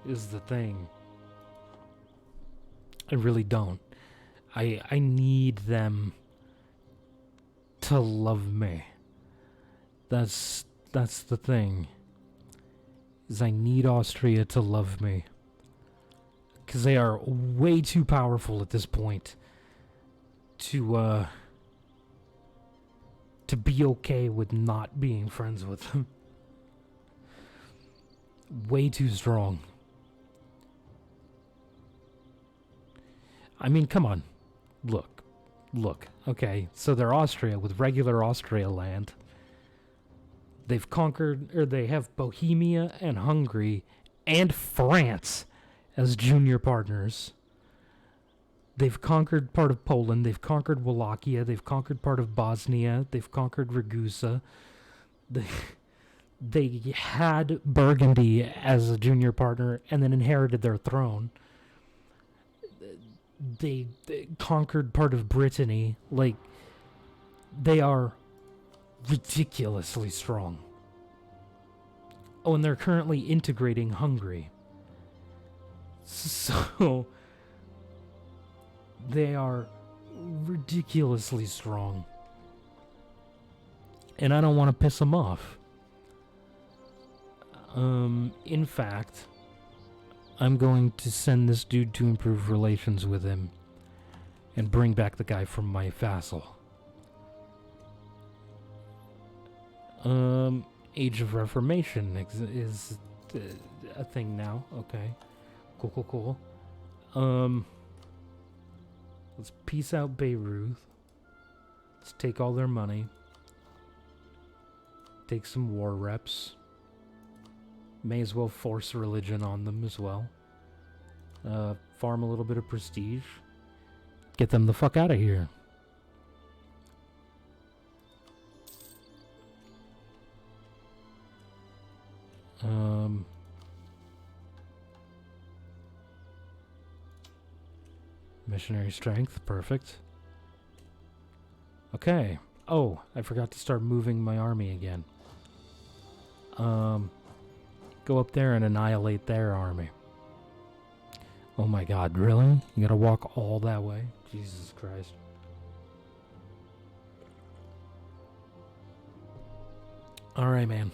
is the thing. I really don't. I need them to love me. That's the thing. Is I need Austria to love me. Because they are way too powerful at this point to be okay with not being friends with them. Way too strong. I mean, come on. Look. Okay, so they're Austria with regular Austria land. They've conquered, or they have Bohemia and Hungary and France as junior partners. They've conquered part of Poland. They've conquered Wallachia. They've conquered part of Bosnia. They've conquered Ragusa. They had Burgundy as a junior partner and then inherited their throne. They conquered part of Brittany. Like, they are ridiculously strong. Oh, and they're currently integrating Hungary. So, they are ridiculously strong. And I don't want to piss them off. In fact, I'm going to send this dude to improve relations with him and bring back the guy from my vassal. Age of Reformation is a thing now. Okay. Cool. Let's peace out Beirut. Let's take all their money. Take some war reps. May as well force religion on them as well. Farm a little bit of prestige. Get them the fuck out of here. Missionary strength, perfect. Okay. Oh, I forgot to start moving my army again. Go up there and annihilate their army. Oh my god, really? You gotta walk all that way? Jesus Christ. Alright, man.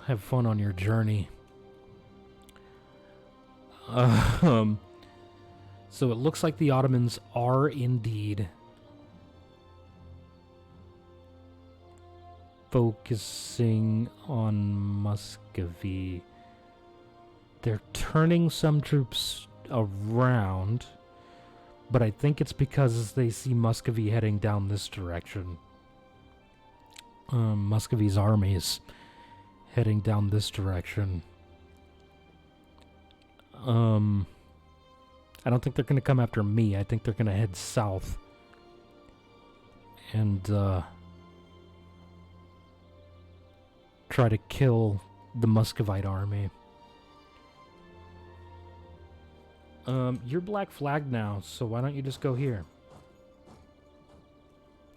Have fun on your journey. So it looks like the Ottomans are indeed focusing on Muscovy. They're turning some troops around, but I think it's because they see Muscovy heading down this direction. Muscovy's army is heading down this direction. I don't think they're going to come after me. I think they're going to head south. And, try to kill the Muscovite army. You're black flagged now, so why don't you just go here?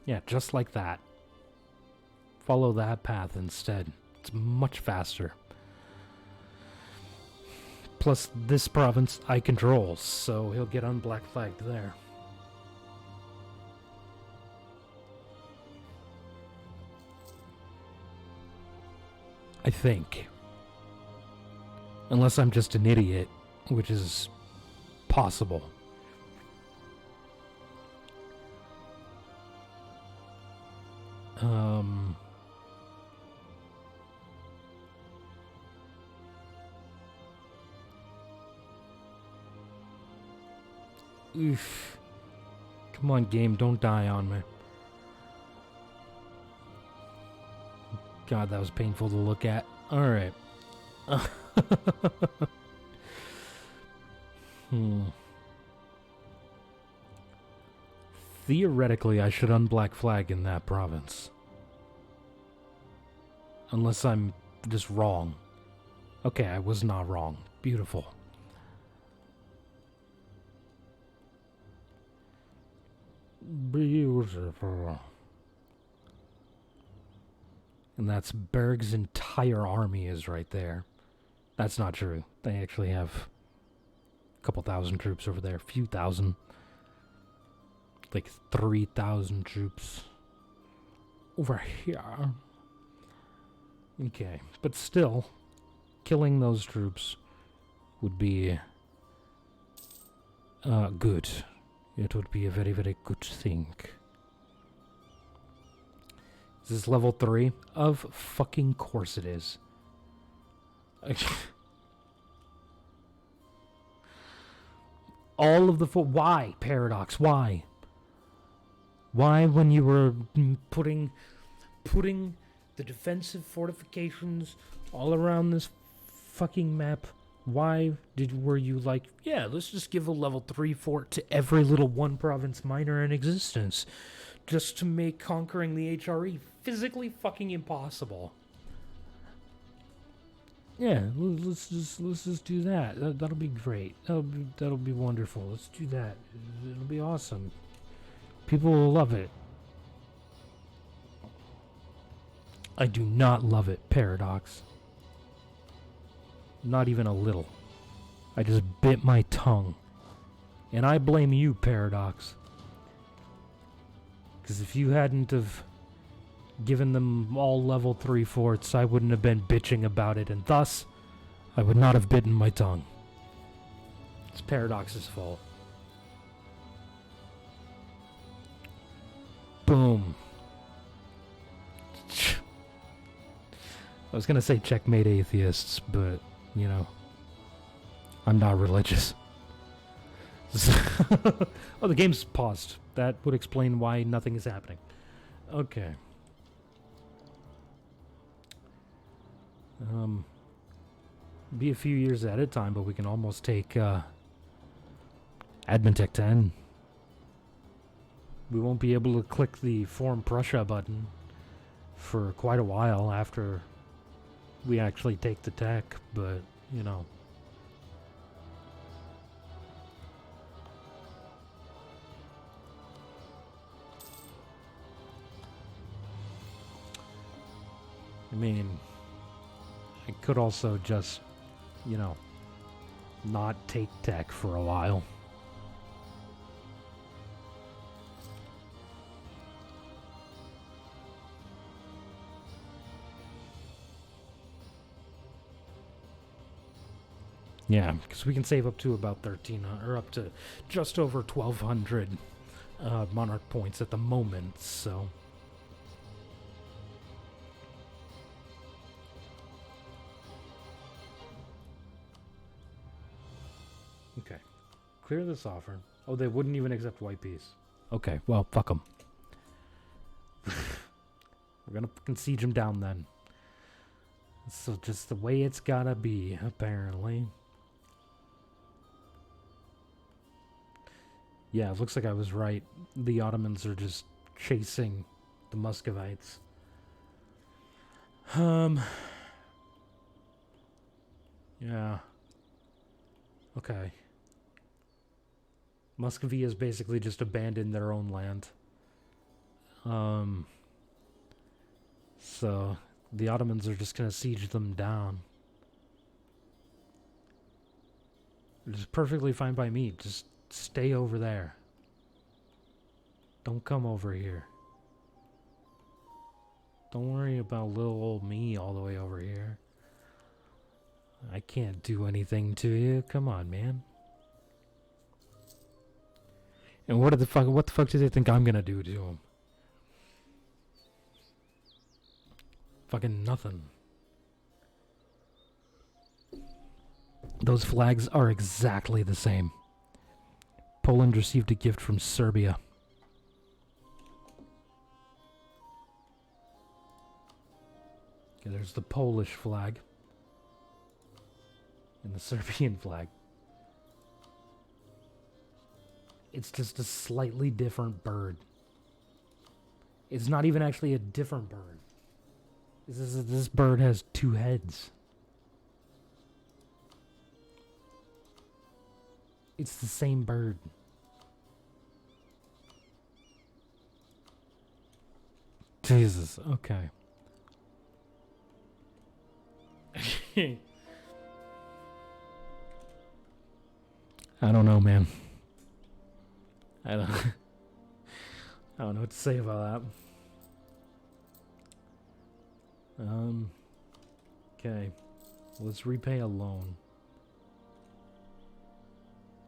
Yeah, just like that. Follow that path instead. It's much faster. Plus, this province I control, so he'll get unblack flagged there. I think. Unless I'm just an idiot, which is possible. Oof. Come on, game, don't die on me. God, that was painful to look at. Alright. Theoretically, I should unblack flag in that province. Unless I'm just wrong. Okay, I was not wrong. Beautiful. Beautiful. And that's Berg's entire army is right there. That's not true. They actually have a couple thousand troops over there. A few thousand. Like 3,000 troops over here. Okay, but still, killing those troops would be good. It would be a very, very good thing. Is this level 3? Of fucking course it is. All of the why, Paradox? Why? Why, when you were putting the defensive fortifications all around this fucking map, why were you like, yeah, let's just give a level 3 fort to every little one province minor in existence, just to make conquering the HRE physically fucking impossible? Yeah, let's just do that. That'll be great. That'll be wonderful. Let's do that. It'll be awesome. People will love it. I do not love it, Paradox. Not even a little. I just bit my tongue. And I blame you, Paradox. Because if you hadn't have given them all level 3 forts, I wouldn't have been bitching about it, and thus, I would not have bitten my tongue. It's Paradox's fault. Boom. I was gonna say checkmate atheists, but, you know, I'm not religious. Oh, the game's paused. That would explain why nothing is happening. Okay. Be a few years at a time, but we can almost take, Admin Tech 10. We won't be able to click the Form Prussia button for quite a while after we actually take the tech, but, you know. I mean, I could also just, you know, not take tech for a while. Yeah, because we can save up to about 1,300, or up to just over 1,200 Monarch points at the moment, so. Okay. Clear this offer. Oh, they wouldn't even accept white peace. Okay, well, fuck them. We're gonna fucking siege them down then. So just the way it's gotta be, apparently. Yeah, it looks like I was right. The Ottomans are just chasing the Muscovites. Yeah. Okay. Muscovy has basically just abandoned their own land. So the Ottomans are just gonna siege them down. It's perfectly fine by me. Just stay over there. Don't come over here. Don't worry about little old me all the way over here. I can't do anything to you. Come on, man. And what the fuck do they think I'm gonna do to them? Fucking nothing. Those flags are exactly the same. Poland received a gift from Serbia. Yeah, there's the Polish flag. And the Serbian flag. It's just a slightly different bird. It's not even actually a different bird. This bird has two heads. It's the same bird. Jesus, okay. I don't know, man. I don't know what to say about that. Okay. Let's repay a loan.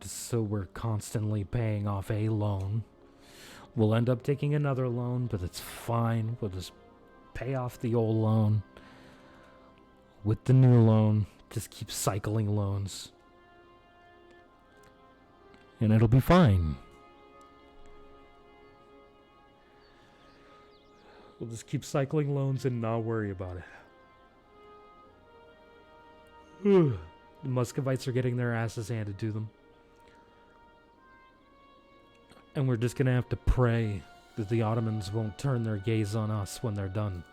Just so we're constantly paying off a loan. We'll end up taking another loan, but it's fine. We'll just pay off the old loan with the new loan. Just keep cycling loans. And it'll be fine. We'll just keep cycling loans and not worry about it. The Muscovites are getting their asses handed to them. And we're just gonna have to pray that the Ottomans won't turn their gaze on us when they're done.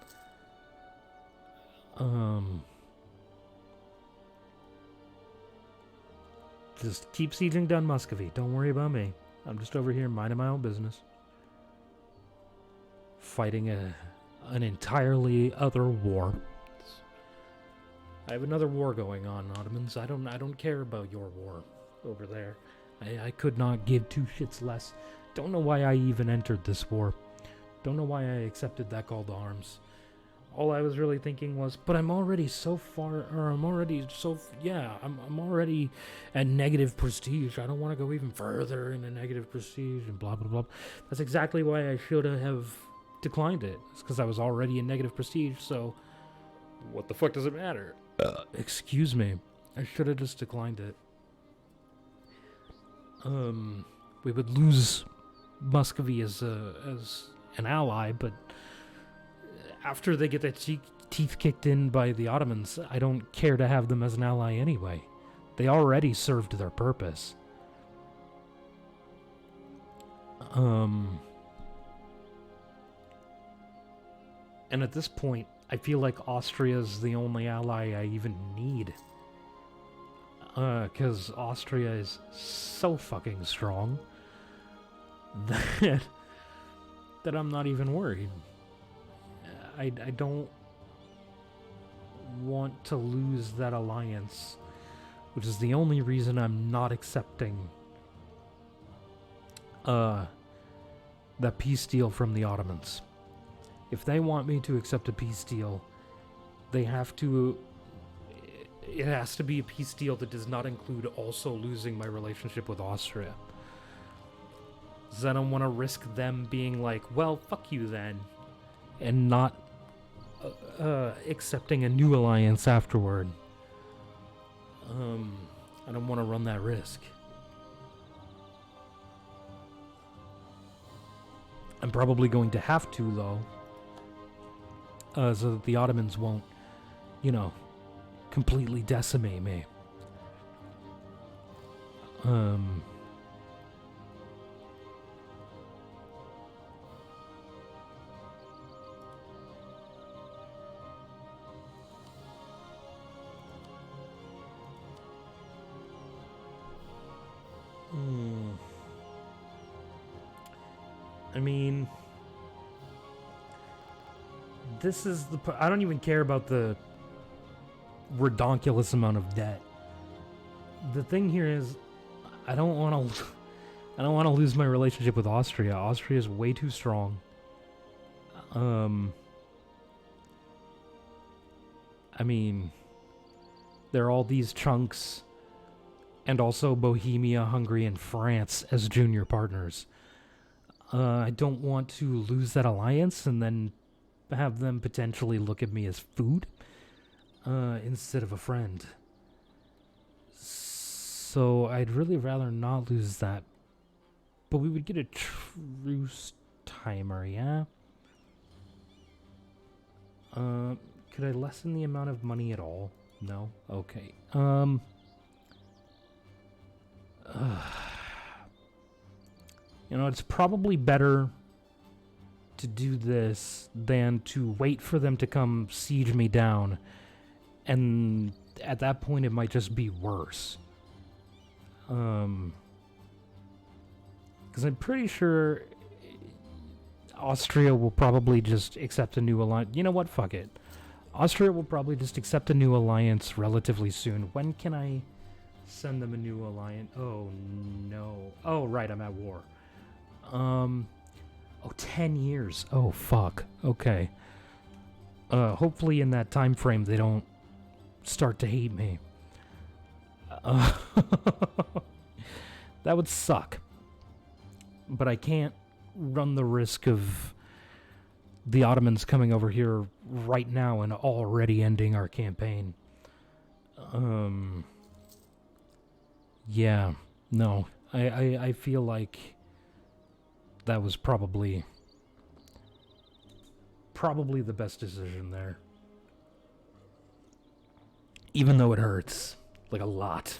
Just keep sieging down Muscovy. Don't worry about me. I'm just over here minding my own business. Fighting an entirely other war. I have another war going on, Ottomans. I don't care about your war over there. I could not give two shits less. Don't know why I even entered this war. Don't know why I accepted that call to arms. All I was really thinking was, but I'm already so far, or I'm already I'm already at negative prestige. I don't want to go even further into negative prestige and blah, blah, blah. That's exactly why I should have declined it. It's because I was already in negative prestige, so what the fuck does it matter? Excuse me. I should have just declined it. We would lose Muscovy as an ally, but after they get their teeth kicked in by the Ottomans, I don't care to have them as an ally anyway. They already served their purpose. And at this point, I feel like Austria is the only ally I even need. Because Austria is so fucking strong that I'm not even worried. I don't want to lose that alliance, which is the only reason I'm not accepting that peace deal from the Ottomans. If they want me to accept a peace deal, they have to... It has to be a peace deal that does not include also losing my relationship with Austria. Because I don't want to risk them being like, well, fuck you then, and not accepting a new alliance afterward. I don't want to run that risk. I'm probably going to have to, though, so that the Ottomans won't, completely decimate me. I mean, this is I don't even care about the redonkulous amount of debt. The thing here is, I don't want to lose my relationship with Austria. Austria is way too strong. I mean, there are all these chunks, and also Bohemia, Hungary, and France as junior partners. I don't want to lose that alliance and then have them potentially look at me as food instead of a friend. So I'd really rather not lose that. But we would get a truce timer, yeah? Could I lessen the amount of money at all? No? Okay. You know, it's probably better to do this than to wait for them to come siege me down. And at that point, it might just be worse. Because I'm pretty sure Austria will probably just accept a new alliance. You know what? Fuck it. Austria will probably just accept a new alliance relatively soon. When can I send them a new alliance? Oh, no. Oh, right, I'm at war. Oh, 10 years. Oh, fuck. Okay. Hopefully in that time frame they don't start to hate me. That would suck. But I can't run the risk of the Ottomans coming over here right now and already ending our campaign. Yeah, no. I feel like that was probably the best decision there. Even though it hurts, like a lot.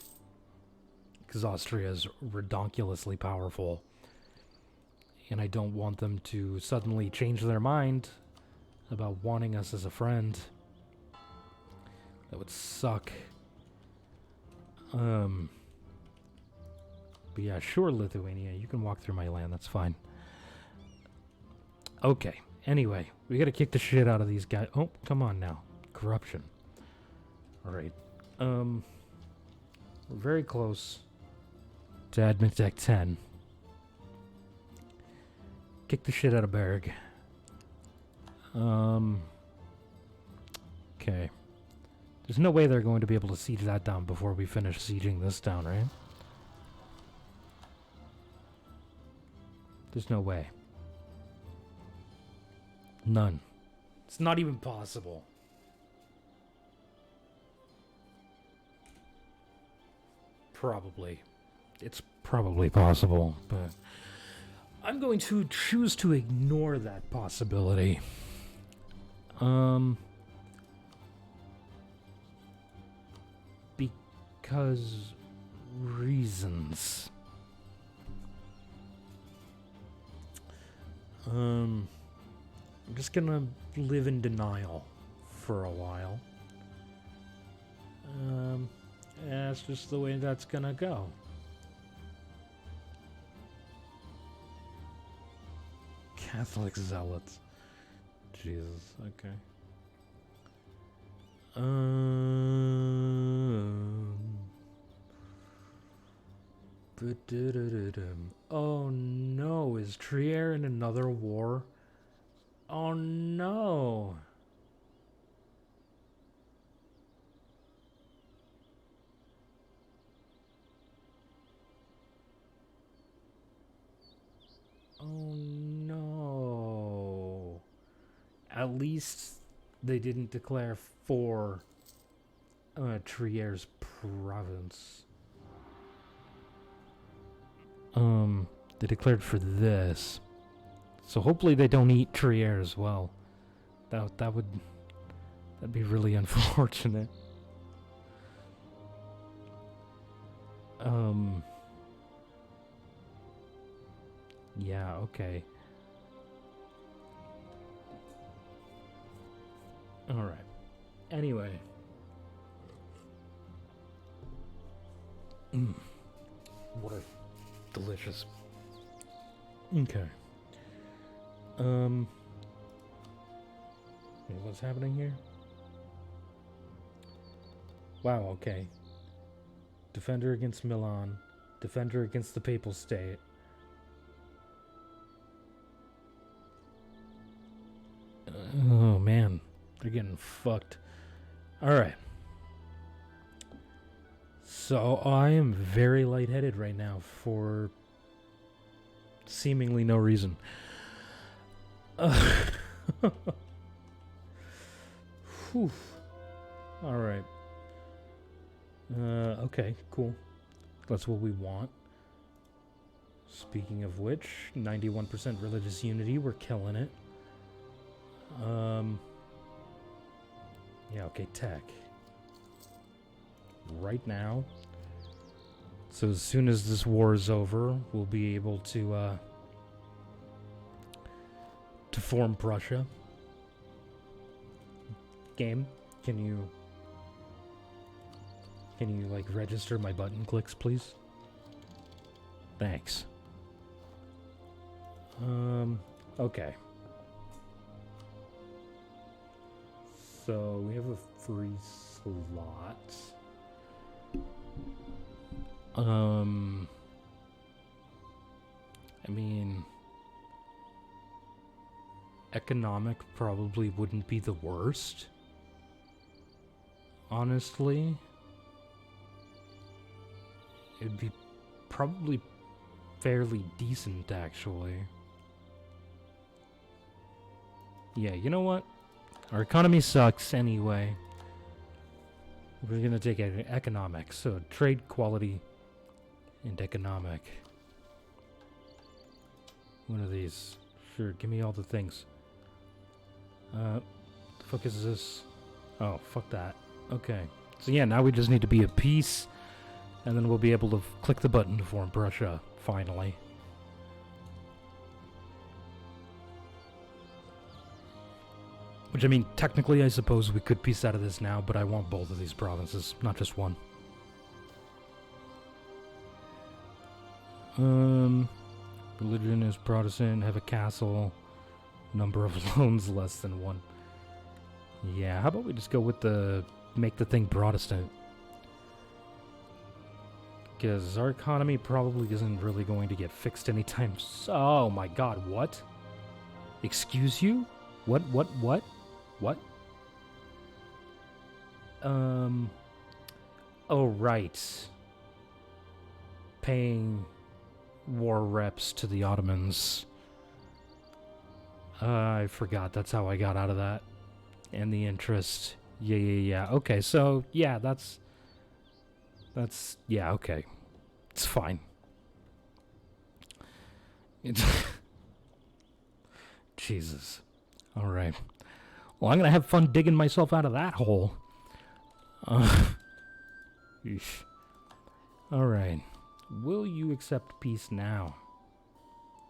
Because Austria is redonkulously powerful. And I don't want them to suddenly change their mind about wanting us as a friend. That would suck. But yeah, sure, Lithuania, you can walk through my land, that's fine. Okay, anyway, we gotta kick the shit out of these guys. Oh, come on now. Corruption. Alright. We're very close to Admin Tech 10. Kick the shit out of Berg. Okay. There's no way they're going to be able to siege that down before we finish sieging this down, right? There's no way. None. It's not even possible. Probably. It's probably possible, but I'm going to choose to ignore that possibility. Because reasons. I'm just gonna live in denial for a while. That's just the way that's gonna go. Catholic zealots. Jesus, okay. Oh no, is Trier in another war? Oh no. Oh no. At least they didn't declare for Trier's province. They declared for this. So hopefully they don't eat Trier as well. That'd be really unfortunate. Yeah, okay. Alright. Anyway. What a delicious. Okay. What's happening here? Wow, okay. Defender against Milan. Defender against the Papal State. Oh, man. They're getting fucked. Alright. So, I am very lightheaded right now for seemingly no reason. Whew. Alright. Okay, cool. That's what we want. Speaking of which, 91% religious unity, we're killing it. Yeah, okay, tech. Right now. So as soon as this war is over, we'll be able to form Prussia. Game, can you like register my button clicks, please? Thanks. Okay. So we have a free slot. I mean, economic probably wouldn't be the worst. Honestly, it'd be probably fairly decent, actually. Yeah, you know what? Our economy sucks anyway. We're gonna take economics, so trade, quality, and economic. One of these. Sure, give me all the things. The fuck is this? Oh, fuck that. Okay. So yeah, now we just need to be at peace, and then we'll be able to click the button to form Prussia, finally. Which, I mean, technically I suppose we could piece out of this now, but I want both of these provinces, not just one. Religion is Protestant, have a castle, number of loans less than one. Yeah, how about we just go with the, make the thing Protestant? Because our economy probably isn't really going to get fixed anytime soon. Oh my god, what? Excuse you? What? What? Oh, right. Paying war reps to the Ottomans. I forgot, that's how I got out of that. And the interest. Yeah. Okay, so, yeah, that's, yeah, okay. It's fine. It's Jesus. Alright. Well, I'm gonna have fun digging myself out of that hole. Alright. Will you accept peace now?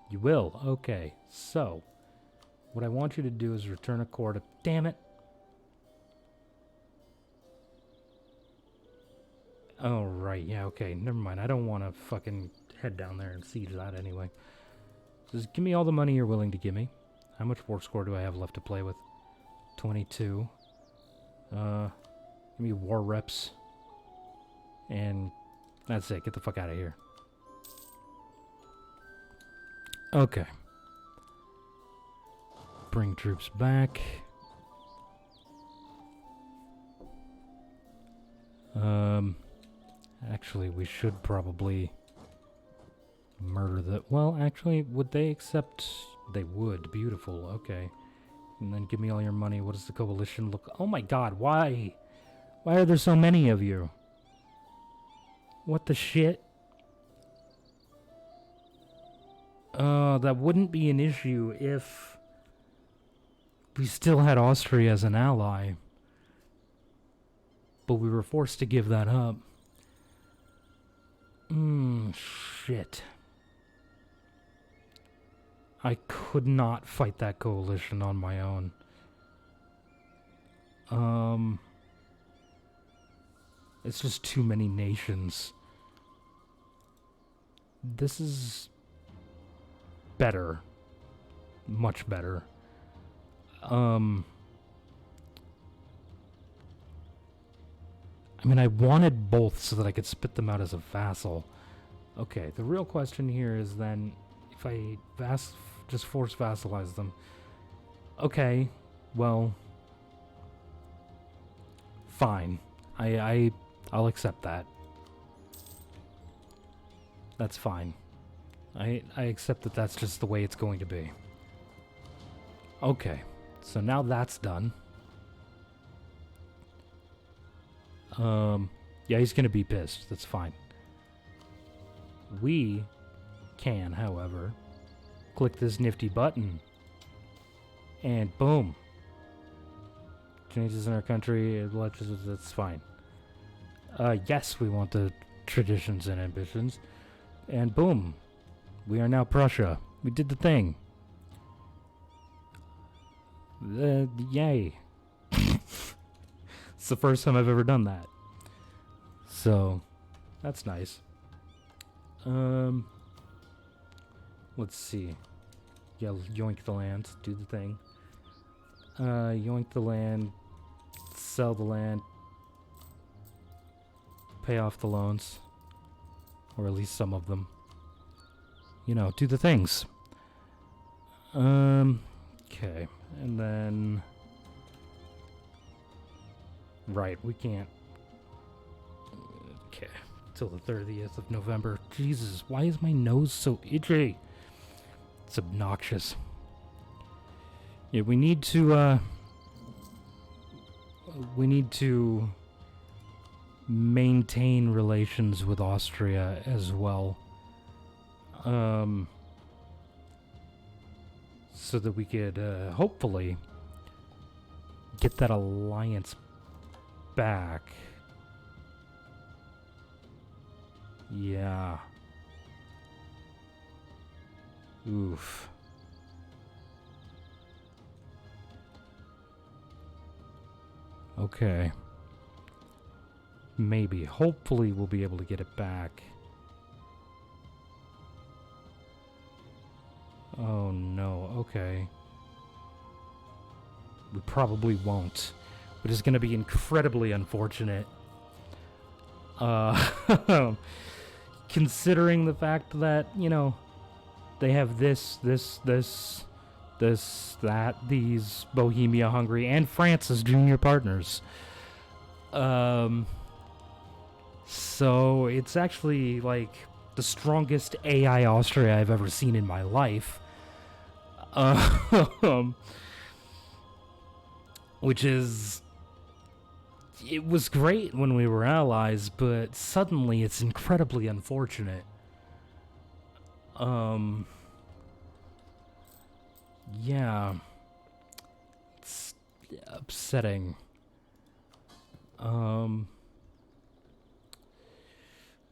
You will. Okay. So, what I want you to do is return a core to... Damn it! Oh, right. Yeah, okay. Never mind. I don't want to fucking head down there and siege that anyway. Just give me all the money you're willing to give me. How much war score do I have left to play with? 22. Give me war reps. And that's it. Get the fuck out of here. Okay. Bring troops back. Actually, we should probably murder the... Well, actually, would they accept... They would. Beautiful. Okay. And then give me all your money. What does the coalition look... Oh my god, why? Why are there so many of you? What the shit? That wouldn't be an issue if we still had Austria as an ally. But we were forced to give that up. Shit. I could not fight that coalition on my own. It's just too many nations. This is better. Much better. I mean, I wanted both so that I could spit them out as a vassal. Okay, the real question here is then, if I just force vassalize them. Okay, well, fine. I'll accept that. That's fine. I accept that that's just the way it's going to be. Okay, so now that's done. Yeah, he's gonna be pissed. That's fine. We can, however, click this nifty button. And boom. changes in our country, that's fine. Yes, we want the traditions and ambitions. And boom, we are now Prussia. We did the thing. Yay. It's the first time I've ever done that. So, that's nice. Let's see. Yeah, yoink the land, do the thing. Yoink the land, sell the land, pay off the loans, or at least some of them. You know, do the things. Okay, and then... Right, we can't... Okay, till the 30th of November. Jesus, why is my nose so itchy? It's obnoxious. Yeah, we need to maintain relations with Austria as well. So that we could, hopefully get that alliance back. Yeah. Oof. Okay. Maybe. Hopefully we'll be able to get it back. Oh no, okay. We probably won't. Which is gonna be incredibly unfortunate. Considering the fact that, you know, they have this, that, these, Bohemia, Hungary, and France as junior partners. So it's actually, like, the strongest AI Austria I've ever seen in my life. Which is... It was great when we were allies, but suddenly it's incredibly unfortunate. Yeah. It's upsetting.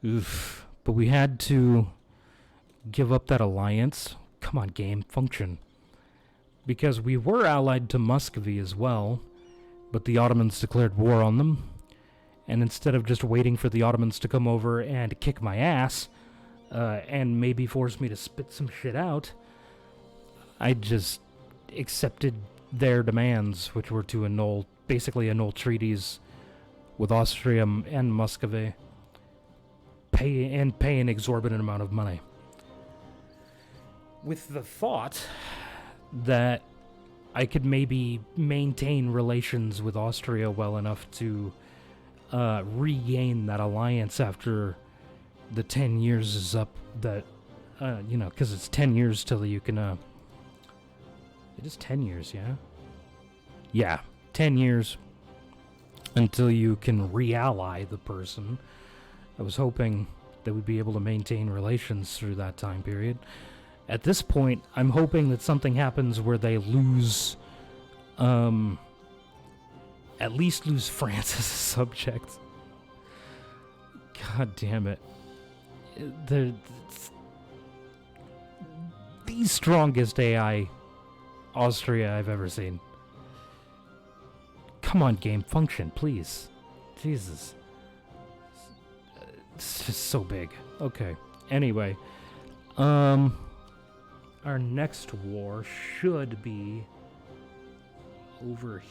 Oof. But we had to give up that alliance. Come on, game, function. Because we were allied to Muscovy as well, but the Ottomans declared war on them. And instead of just waiting for the Ottomans to come over and kick my ass, and maybe force me to spit some shit out, I just accepted their demands, which were to basically annul treaties with Austria and Muscovy, pay an exorbitant amount of money, with the thought that I could maybe maintain relations with Austria well enough to regain that alliance after the 10 years is up. That, you know, because it's 10 years till you can, it is 10 years, yeah? Yeah, 10 years until you can re-ally the person. I was hoping that we'd be able to maintain relations through that time period. At this point, I'm hoping that something happens where they lose, at least lose France as a subject. God damn it. They're the strongest AI Austria I've ever seen. Come on, game, function, please. Jesus. It's just so big. Okay. Anyway, our next war should be over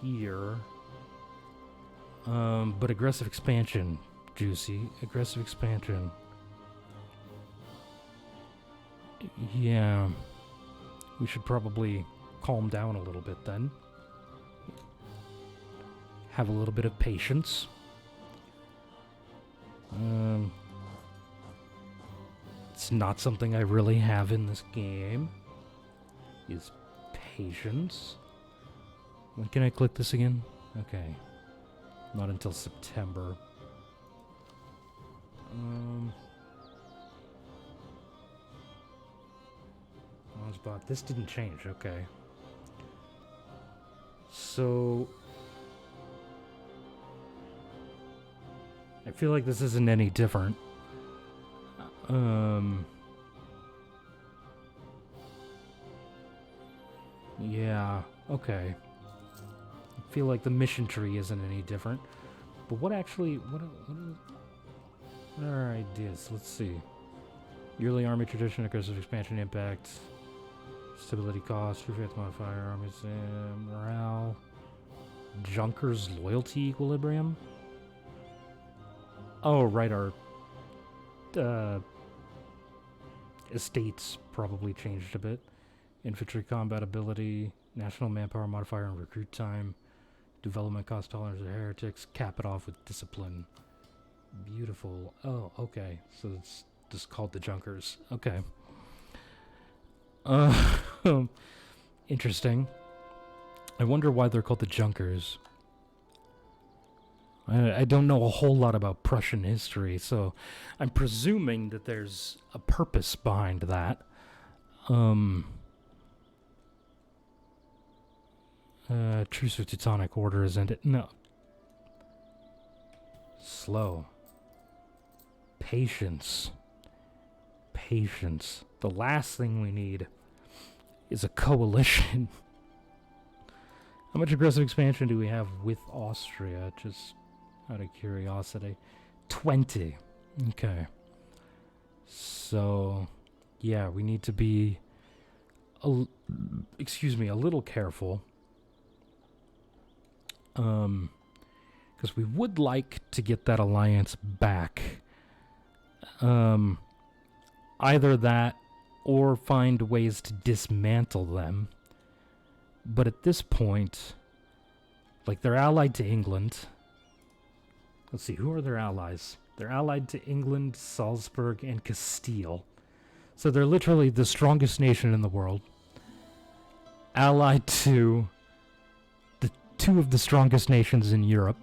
here. But aggressive expansion, Juicy. Aggressive expansion. Yeah. We should probably calm down a little bit then. Have a little bit of patience. It's not something I really have in this game. Is patience. When can I click this again? Okay. Not until September. This didn't change, okay. So feel like this isn't any different. Yeah, okay. I feel like the mission tree isn't any different. But what actually, what are our ideas? Let's see. Yearly army tradition, aggressive expansion impact, stability cost, refit modifier, army morale, Junker's loyalty equilibrium. Oh, right, our estates probably changed a bit. Infantry combat ability, national manpower modifier and recruit time, development cost tolerance of heretics, cap it off with discipline. Beautiful. Oh, okay. So it's just called the Junkers. Okay. Interesting. I wonder why they're called the Junkers. I don't know a whole lot about Prussian history, so I'm presuming that there's a purpose behind that. Truce with Teutonic Order, isn't it? No. Slow. Patience. Patience. The last thing we need is a coalition. How much aggressive expansion do we have with Austria? Just out of curiosity. 20. Okay. So, yeah, we need to be, a little careful. Because we would like to get that alliance back. Either that or find ways to dismantle them. But at this point, like, they're allied to England. Let's see, who are their allies? They're allied to England, Salzburg, and Castile. So they're literally the strongest nation in the world. Allied to the two of the strongest nations in Europe.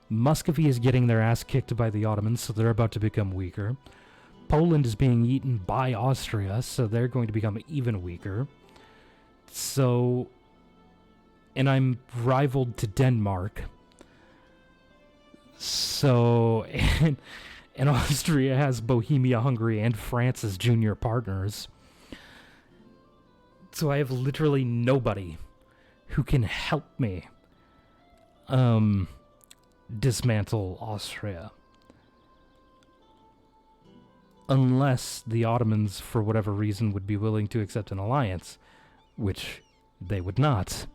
Muscovy is getting their ass kicked by the Ottomans, so they're about to become weaker. Poland is being eaten by Austria, so they're going to become even weaker. So, and I'm rivaled to Denmark. So, and Austria has Bohemia, Hungary, and France as junior partners. So I have literally nobody who can help me dismantle Austria. Unless the Ottomans, for whatever reason, would be willing to accept an alliance, which they would not.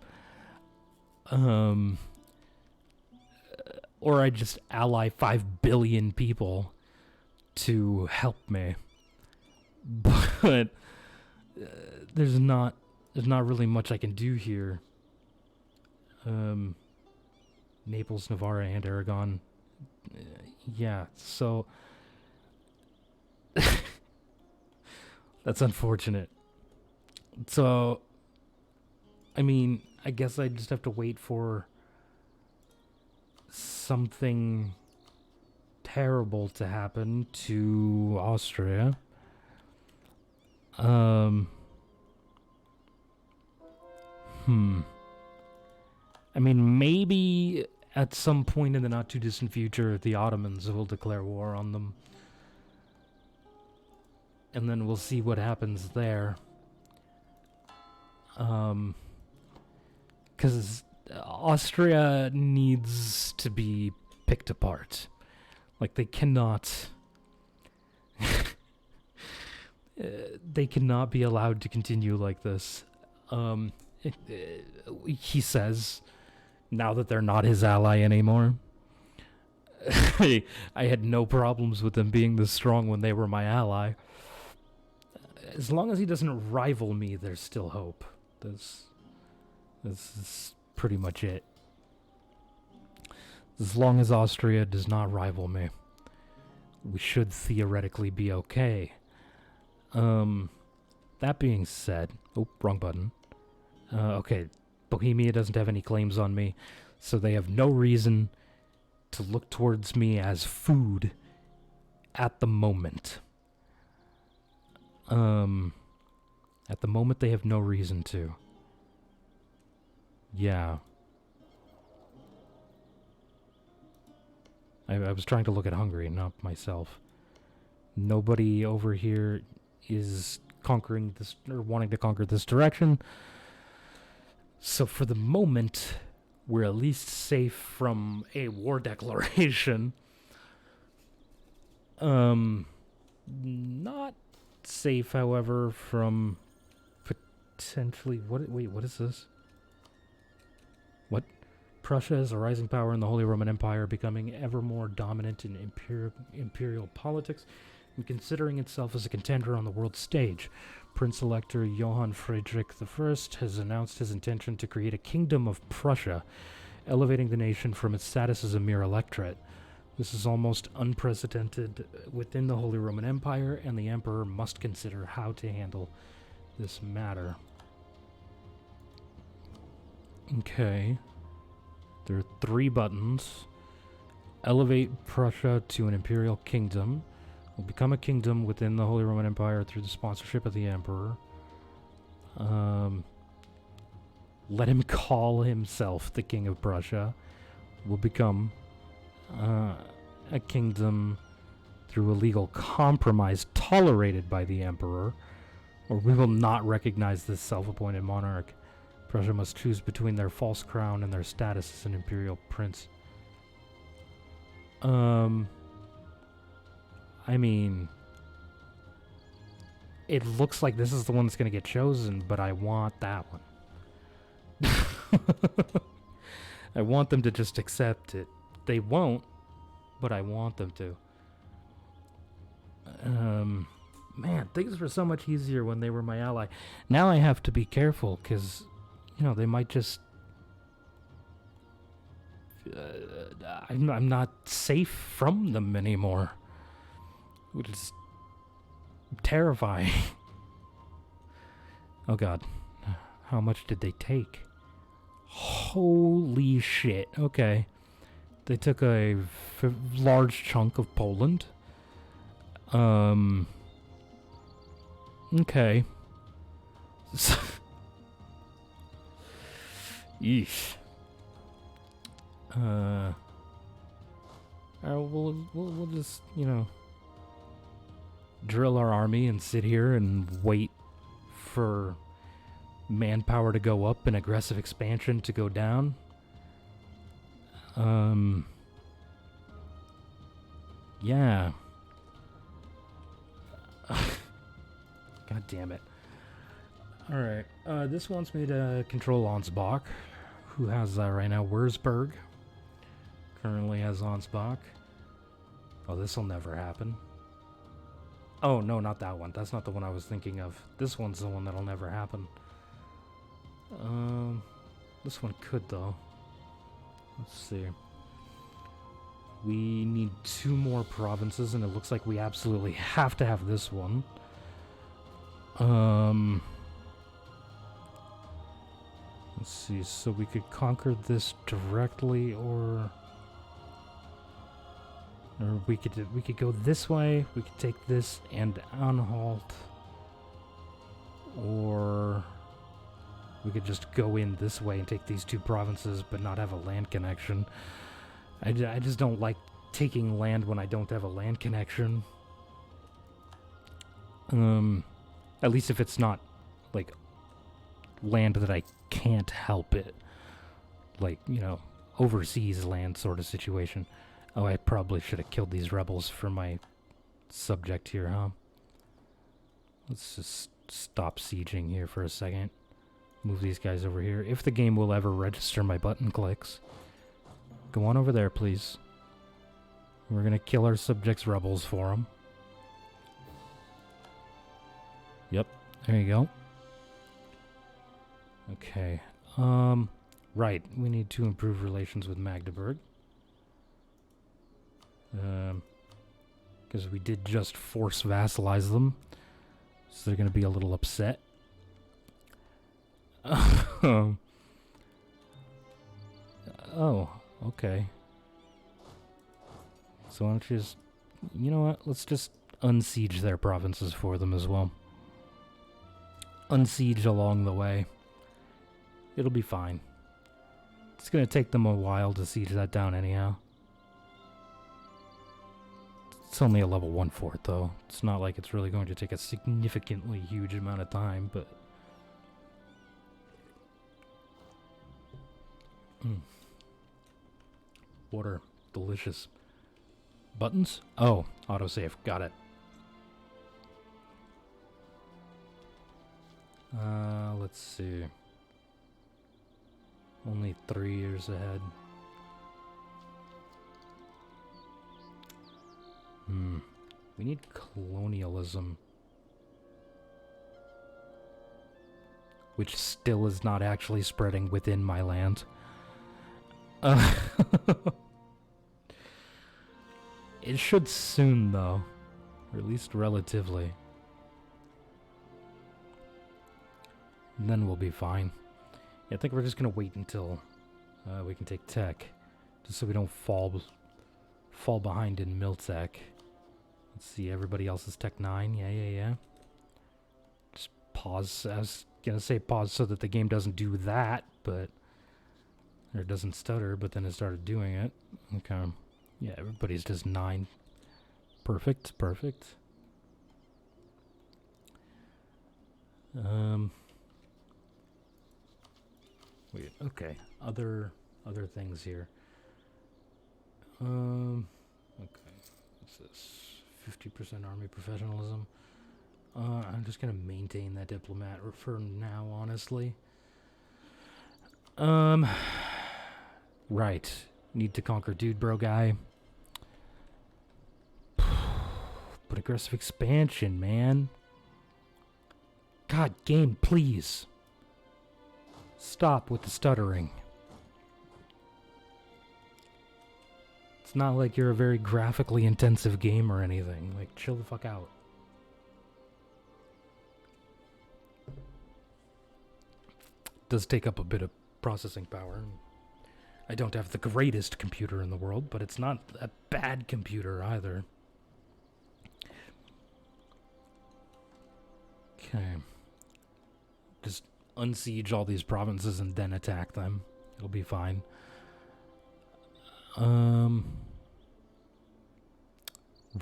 Or I just ally 5 billion people to help me. But there's not really much I can do here. Naples, Navarre, and Aragon. Yeah, so that's unfortunate. So, I mean, I guess I just have to wait for something terrible to happen to Austria. I mean, maybe at some point in the not too distant future, the Ottomans will declare war on them. And then we'll see what happens there. Because Austria needs to be picked apart. Like, they cannot... they cannot be allowed to continue like this. He says, now that they're not his ally anymore. I had no problems with them being this strong when they were my ally. As long as he doesn't rival me, there's still hope. This is pretty much it. As long as Austria does not rival me, we should theoretically be okay. That being said... Oh, wrong button. Okay, Bohemia doesn't have any claims on me, so they have no reason to look towards me as food at the moment. At the moment, they have no reason to. Yeah. I was trying to look at Hungary, not myself. Nobody over here is conquering this or wanting to conquer this direction. So for the moment, we're at least safe from a war declaration. Not safe, however, from potentially wait, what is this? What? Prussia is a rising power in the Holy Roman Empire, becoming ever more dominant in imperial politics and considering itself as a contender on the world stage. Prince-Elector Johann Friedrich I has announced his intention to create a kingdom of Prussia, elevating the nation from its status as a mere electorate. This is almost unprecedented within the Holy Roman Empire, and the Emperor must consider how to handle this matter. Okay. There are 3 buttons. Elevate Prussia to an imperial kingdom. Will become a kingdom within the Holy Roman Empire through the sponsorship of the Emperor. Let him call himself the King of Prussia. Will become a kingdom through a legal compromise tolerated by the Emperor, or we will not recognize this self-appointed monarch. Prussia must choose between their false crown and their status as an imperial prince. I mean, it looks like this is the one that's going to get chosen, but I want that one. I want them to just accept it. They won't, but I want them to. Man, things were so much easier when they were my ally. Now I have to be careful, because, you know, they might just... I'm not safe from them anymore. Which is terrifying. Oh god. How much did they take? Holy shit. Okay. They took a large chunk of Poland. Okay. Yeesh. We'll just, you know, drill our army and sit here and wait for manpower to go up and aggressive expansion to go down. Yeah. God damn it. Alright, this wants me to control Ansbach, who has right now Wurzburg. Currently has Ansbach. Oh, this'll never happen. Oh, no, not that one. That's not the one I was thinking of. This one's the one that'll never happen. This one could, though. Let's see. We need 2 more provinces, and it looks like we absolutely have to have this one. Let's see, so we could conquer this directly, or we could go this way. We could take this and Anhalt, or we could just go in this way and take these 2 provinces, but not have a land connection. I just don't like taking land when I don't have a land connection. At least if it's not like land that I can't help it, like, you know, overseas land sort of situation. Oh, I probably should have killed these rebels for my subject here, huh? Let's just stop sieging here for a second. Move these guys over here. If the game will ever register my button clicks. Go on over there, please. We're gonna kill our subjects' rebels for them. Yep, there you go. Okay, right, we need to improve relations with Magdeburg. Because we did just force vassalize them. So they're gonna be a little upset. Oh, okay. So why don't you just... You know what? Let's just unsiege their provinces for them as well. Unsiege along the way. It'll be fine. It's gonna take them a while to siege that down anyhow. It's only a level 1 fort, though. It's not like it's really going to take a significantly huge amount of time, but... Water. Delicious. Buttons? Oh, autosave. Got it. Let's see. Only 3 years ahead. We need colonialism. Which still is not actually spreading within my land. It should soon, though. Or at least relatively. And then we'll be fine. Yeah, I think we're just gonna wait until we can take tech. Just so we don't fall behind in Miltech. Let's see, everybody else is Tech 9. Yeah. Just pause. I was gonna say pause so that the game doesn't do that, but... Or it doesn't stutter, but then it started doing it. Okay. Yeah, everybody's just 9. Perfect. Wait, okay. Other things here. Okay. What's this? 50% army professionalism. I'm just gonna maintain that diplomat for now, honestly. Right. Need to conquer dude bro guy. But aggressive expansion, man. God, game, please. Stop with the stuttering. It's not like you're a very graphically intensive game or anything. Like, chill the fuck out. Does take up a bit of processing power. I don't have the greatest computer in the world, but it's not a bad computer either. Okay. Just unsiege all these provinces and then attack them. It'll be fine.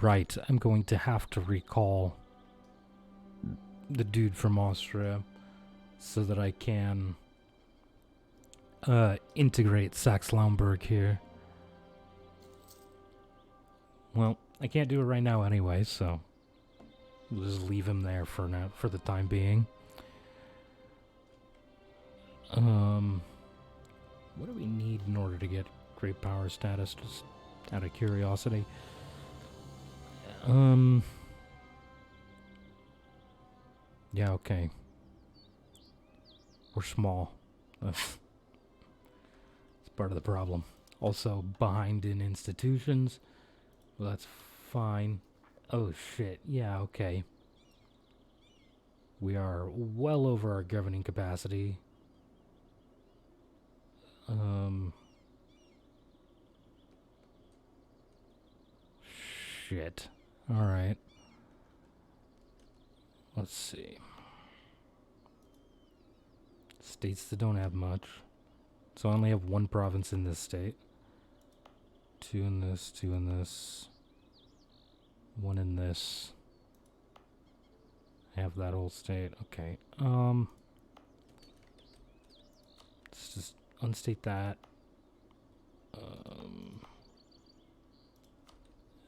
Right, I'm going to have to recall the dude from Austria so that I can integrate Saxe-Lauenburg here. Well, I can't do it right now anyway, so we'll just leave him there for now, for the time being. What do we need in order to get great power status, just out of curiosity? Yeah, okay. We're small. It's part of the problem. Also behind in institutions. Well, that's fine. Oh shit, yeah, okay. We are well over our governing capacity. Shit. Alright. Let's see. States that don't have much. So I only have 1 province in this state. 2 in this, 2 in this. 1 in this. I have that whole state. Okay. Let's just unstate that.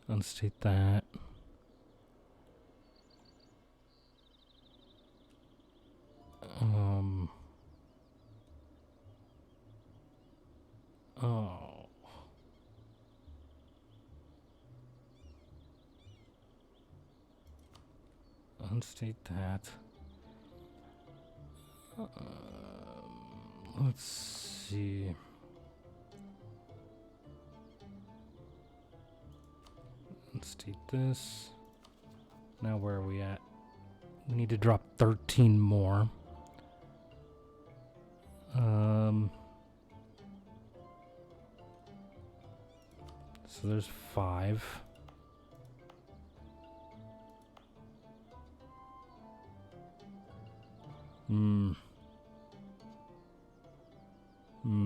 Unstate that. Oh. Unstate that. Let's see. Unstate this. Now where are we at? We need to drop 13 more. So there's 5.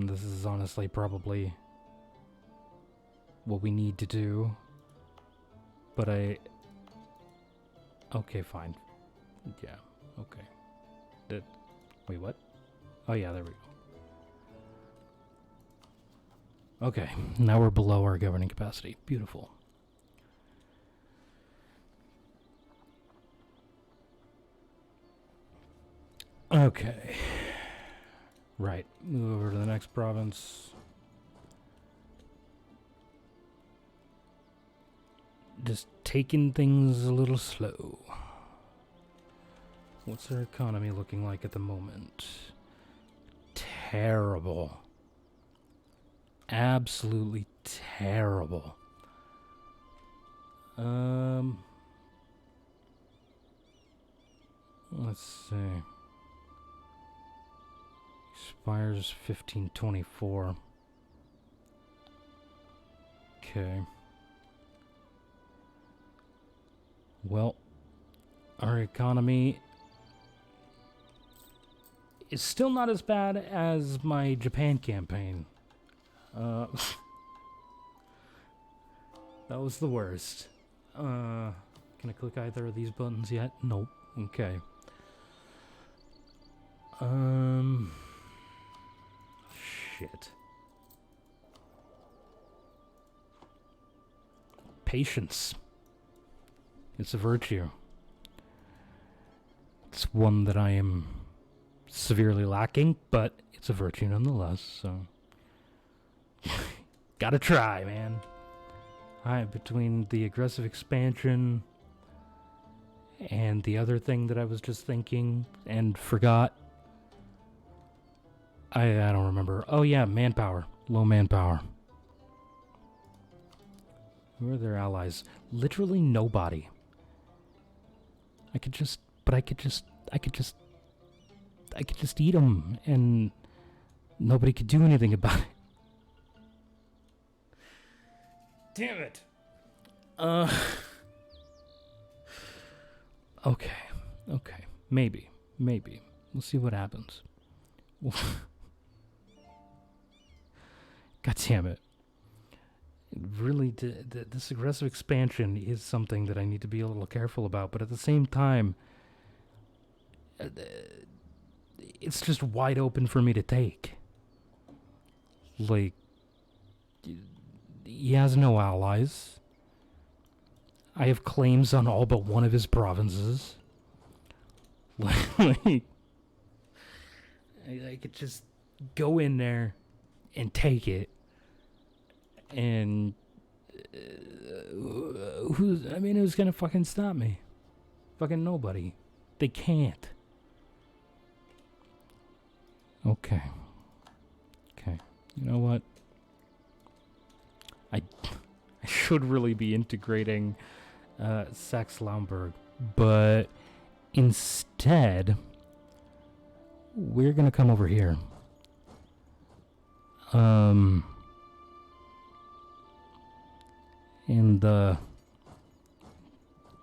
This is honestly probably what we need to do. but I... Okay, fine. Yeah, okay. Wait, what? Oh yeah, there we go. Okay, now we're below our governing capacity. Beautiful. Okay. Right, move over to the next province. Just taking things a little slow. What's our economy looking like at the moment? Terrible. Absolutely terrible. Let's see. Expires 1524. Okay. Well, our economy is still not as bad as my Japan campaign. That was the worst. Can I click either of these buttons yet? Nope. Okay. Shit. Patience. It's a virtue. It's one that I am severely lacking, but it's a virtue nonetheless, so... Gotta try, man. Alright, between the aggressive expansion and the other thing that I was just thinking and forgot. I don't remember. Oh yeah, manpower. Low manpower. Who are their allies? Literally nobody. I could just eat them and nobody could do anything about it. Damn it. Okay. Maybe. We'll see what happens. God damn it. Really, this aggressive expansion is something that I need to be a little careful about, but at the same time, it's just wide open for me to take. Like, he has no allies. I have claims on all but one of his provinces. Like, I could just go in there and take it. And who's gonna fucking stop me? Fucking nobody. They can't. Okay. You know what? I should really be integrating Saxe-Lauenburg, but instead we're gonna come over here. And,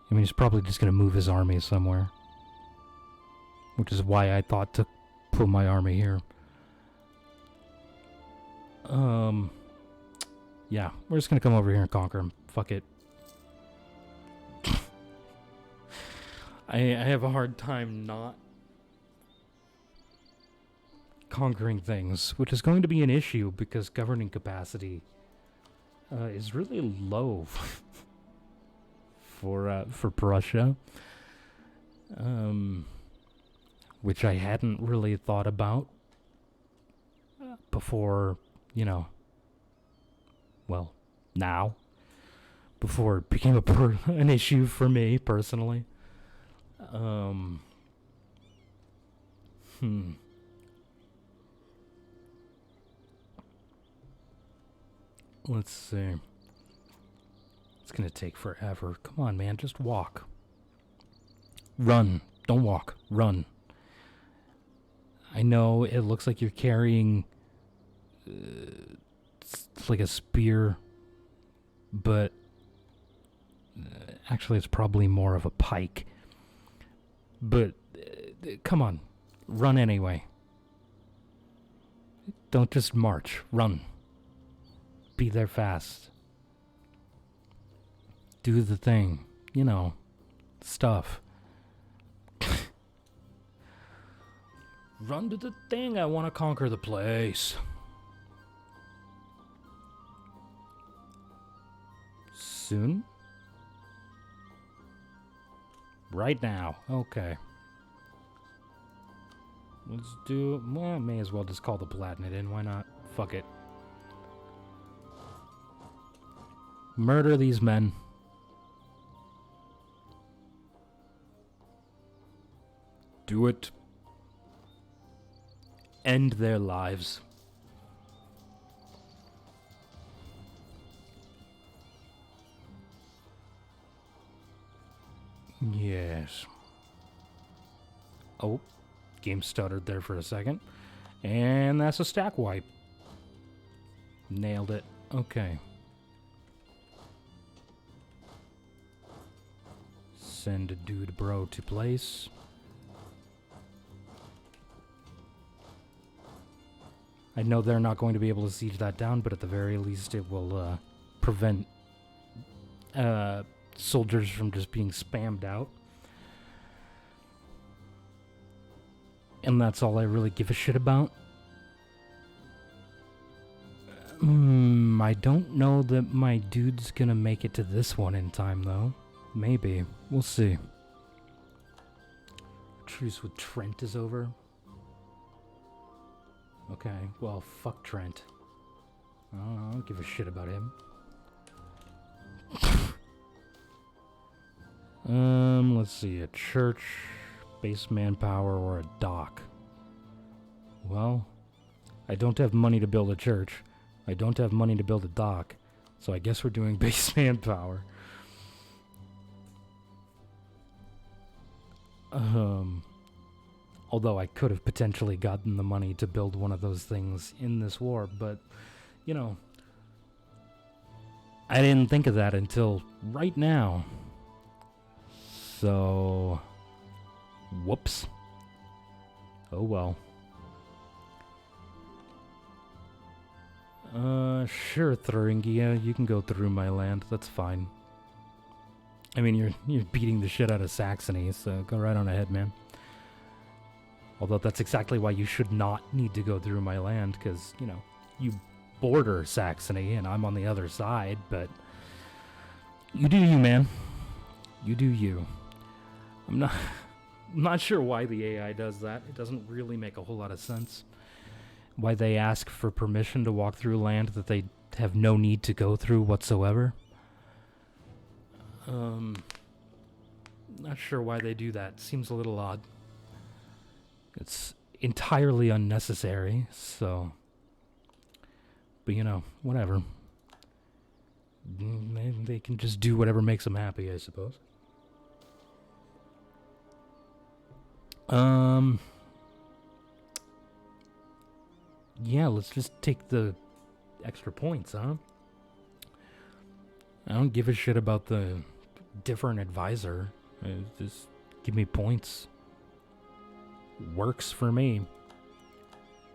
he's probably just gonna move his army somewhere. Which is why I thought to put my army here. Yeah, we're just gonna come over here and conquer him. Fuck it. I have a hard time not conquering things, which is going to be an issue because governing capacity is really low for Prussia, which I hadn't really thought about before, well, now, before it became an issue for me personally. Let's see. It's gonna take forever. Come on, man, just walk. Run. Don't walk. Run. I know it looks like you're carrying it's like a spear, but actually it's probably more of a pike. But come on, run anyway. Don't just march. Run. Be there fast. do the thing. You know, stuff. Run to the thing, I want to conquer the place. Soon? Right now, okay. Let's do, well, may as well just call the Palatinate in, why not? Fuck it. Murder these men. Do it. End their lives. Yes. Oh, game stuttered there for a second. And that's a stack wipe. Nailed it. Okay. Send a dude bro to place. I know they're not going to be able to siege that down, but at the very least it will prevent soldiers from just being spammed out. And that's all I really give a shit about. I don't know that my dude's gonna make it to this one in time, though. Maybe. We'll see. Truce with Trent is over. Okay, well, fuck Trent. I don't give a shit about him. Let's see, a church, base manpower, or a dock. Well, I don't have money to build a church. I don't have money to build a dock. So I guess we're doing base manpower. Although I could have potentially gotten the money to build one of those things in this war, but, you know, I didn't think of that until right now. So, whoops. Oh well. Sure, Thuringia, you can go through my land, that's fine. I mean, you're beating the shit out of Saxony, so go right on ahead, man. Although that's exactly why you should not need to go through my land, because, you know, you border Saxony, and I'm on the other side, but you do you, man. You do you. I'm not sure why the AI does that. It doesn't really make a whole lot of sense. Why they ask for permission to walk through land that they have no need to go through whatsoever. Not sure why they do that. Seems a little odd. It's entirely unnecessary, so... But, you know, whatever. They can just do whatever makes them happy, I suppose. Yeah, let's just take the extra points, huh? I don't give a shit about the different advisor. Just give me points. Works for me.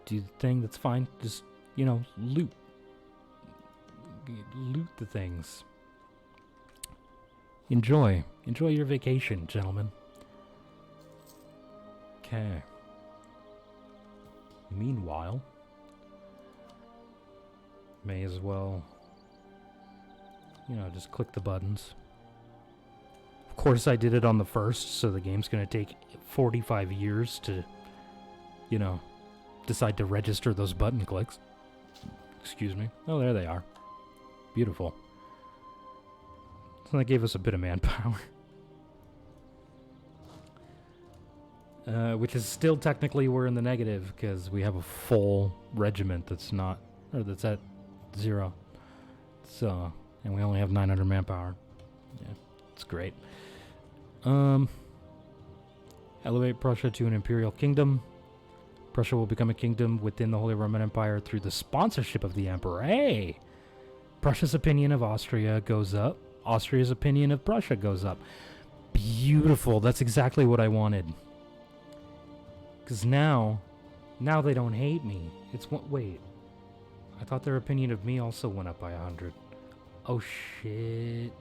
Do the thing, that's fine. Just, you know, loot. Loot the things. Enjoy. Enjoy your vacation, gentlemen. Okay. Meanwhile, may as well, you know, just click the buttons. Of course I did it on the first, so the game's gonna take 45 years to, you know, decide to register those button clicks. Excuse me. Oh, there they are. Beautiful. So that gave us a bit of manpower. Which is still technically we're in the negative, because we have a full regiment that's not, or that's at 0. So, and we only have 900 manpower. Yeah, it's great. Elevate Prussia to an imperial kingdom. Prussia will become a kingdom within the Holy Roman Empire through the sponsorship of the Emperor. Hey! Prussia's opinion of Austria goes up. Austria's opinion of Prussia goes up. Beautiful. That's exactly what I wanted. Because now they don't hate me. It's what? Wait. I thought their opinion of me also went up by 100. Oh, shit.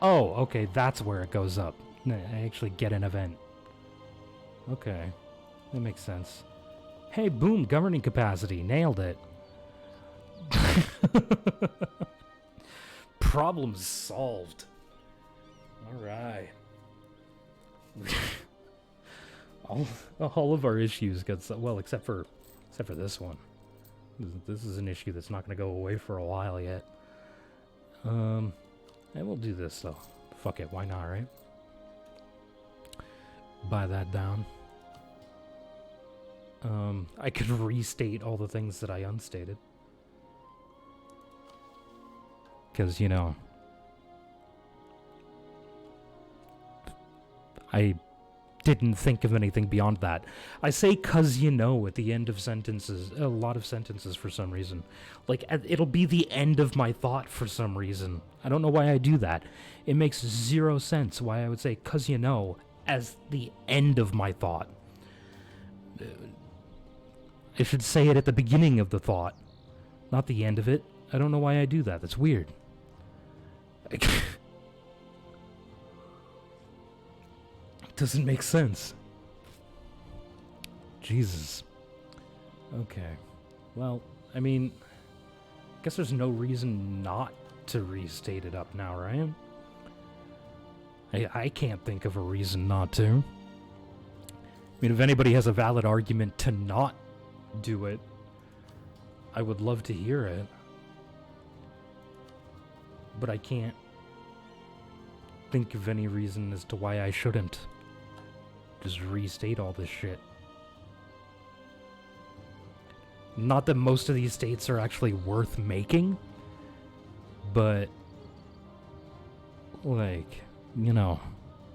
Oh, okay, that's where it goes up. I actually get an event. Okay, that makes sense. Hey, boom, governing capacity. Nailed it. Problem solved. Alright. all of our issues got well, except for this one. This is an issue that's not going to go away for a while yet. And we'll do this though. Fuck it, why not, right? Buy that down. I could restate all the things that I unstated. Because, you know, I didn't think of anything beyond that. I say "cause you know" at the end of sentences, a lot of sentences for some reason. Like, it'll be the end of my thought for some reason. I don't know why I do that. It makes zero sense why I would say "cause you know" as the end of my thought. I should say it at the beginning of the thought, not the end of it. I don't know why I do that. That's weird. It doesn't make sense. Jesus. Okay. Well, I mean, I guess there's no reason not to restate it up now, right? I can't think of a reason not to. I mean, if anybody has a valid argument to not do it, I would love to hear it. But I can't think of any reason as to why I shouldn't just restate all this shit. Not that most of these states are actually worth making, but, like, you know,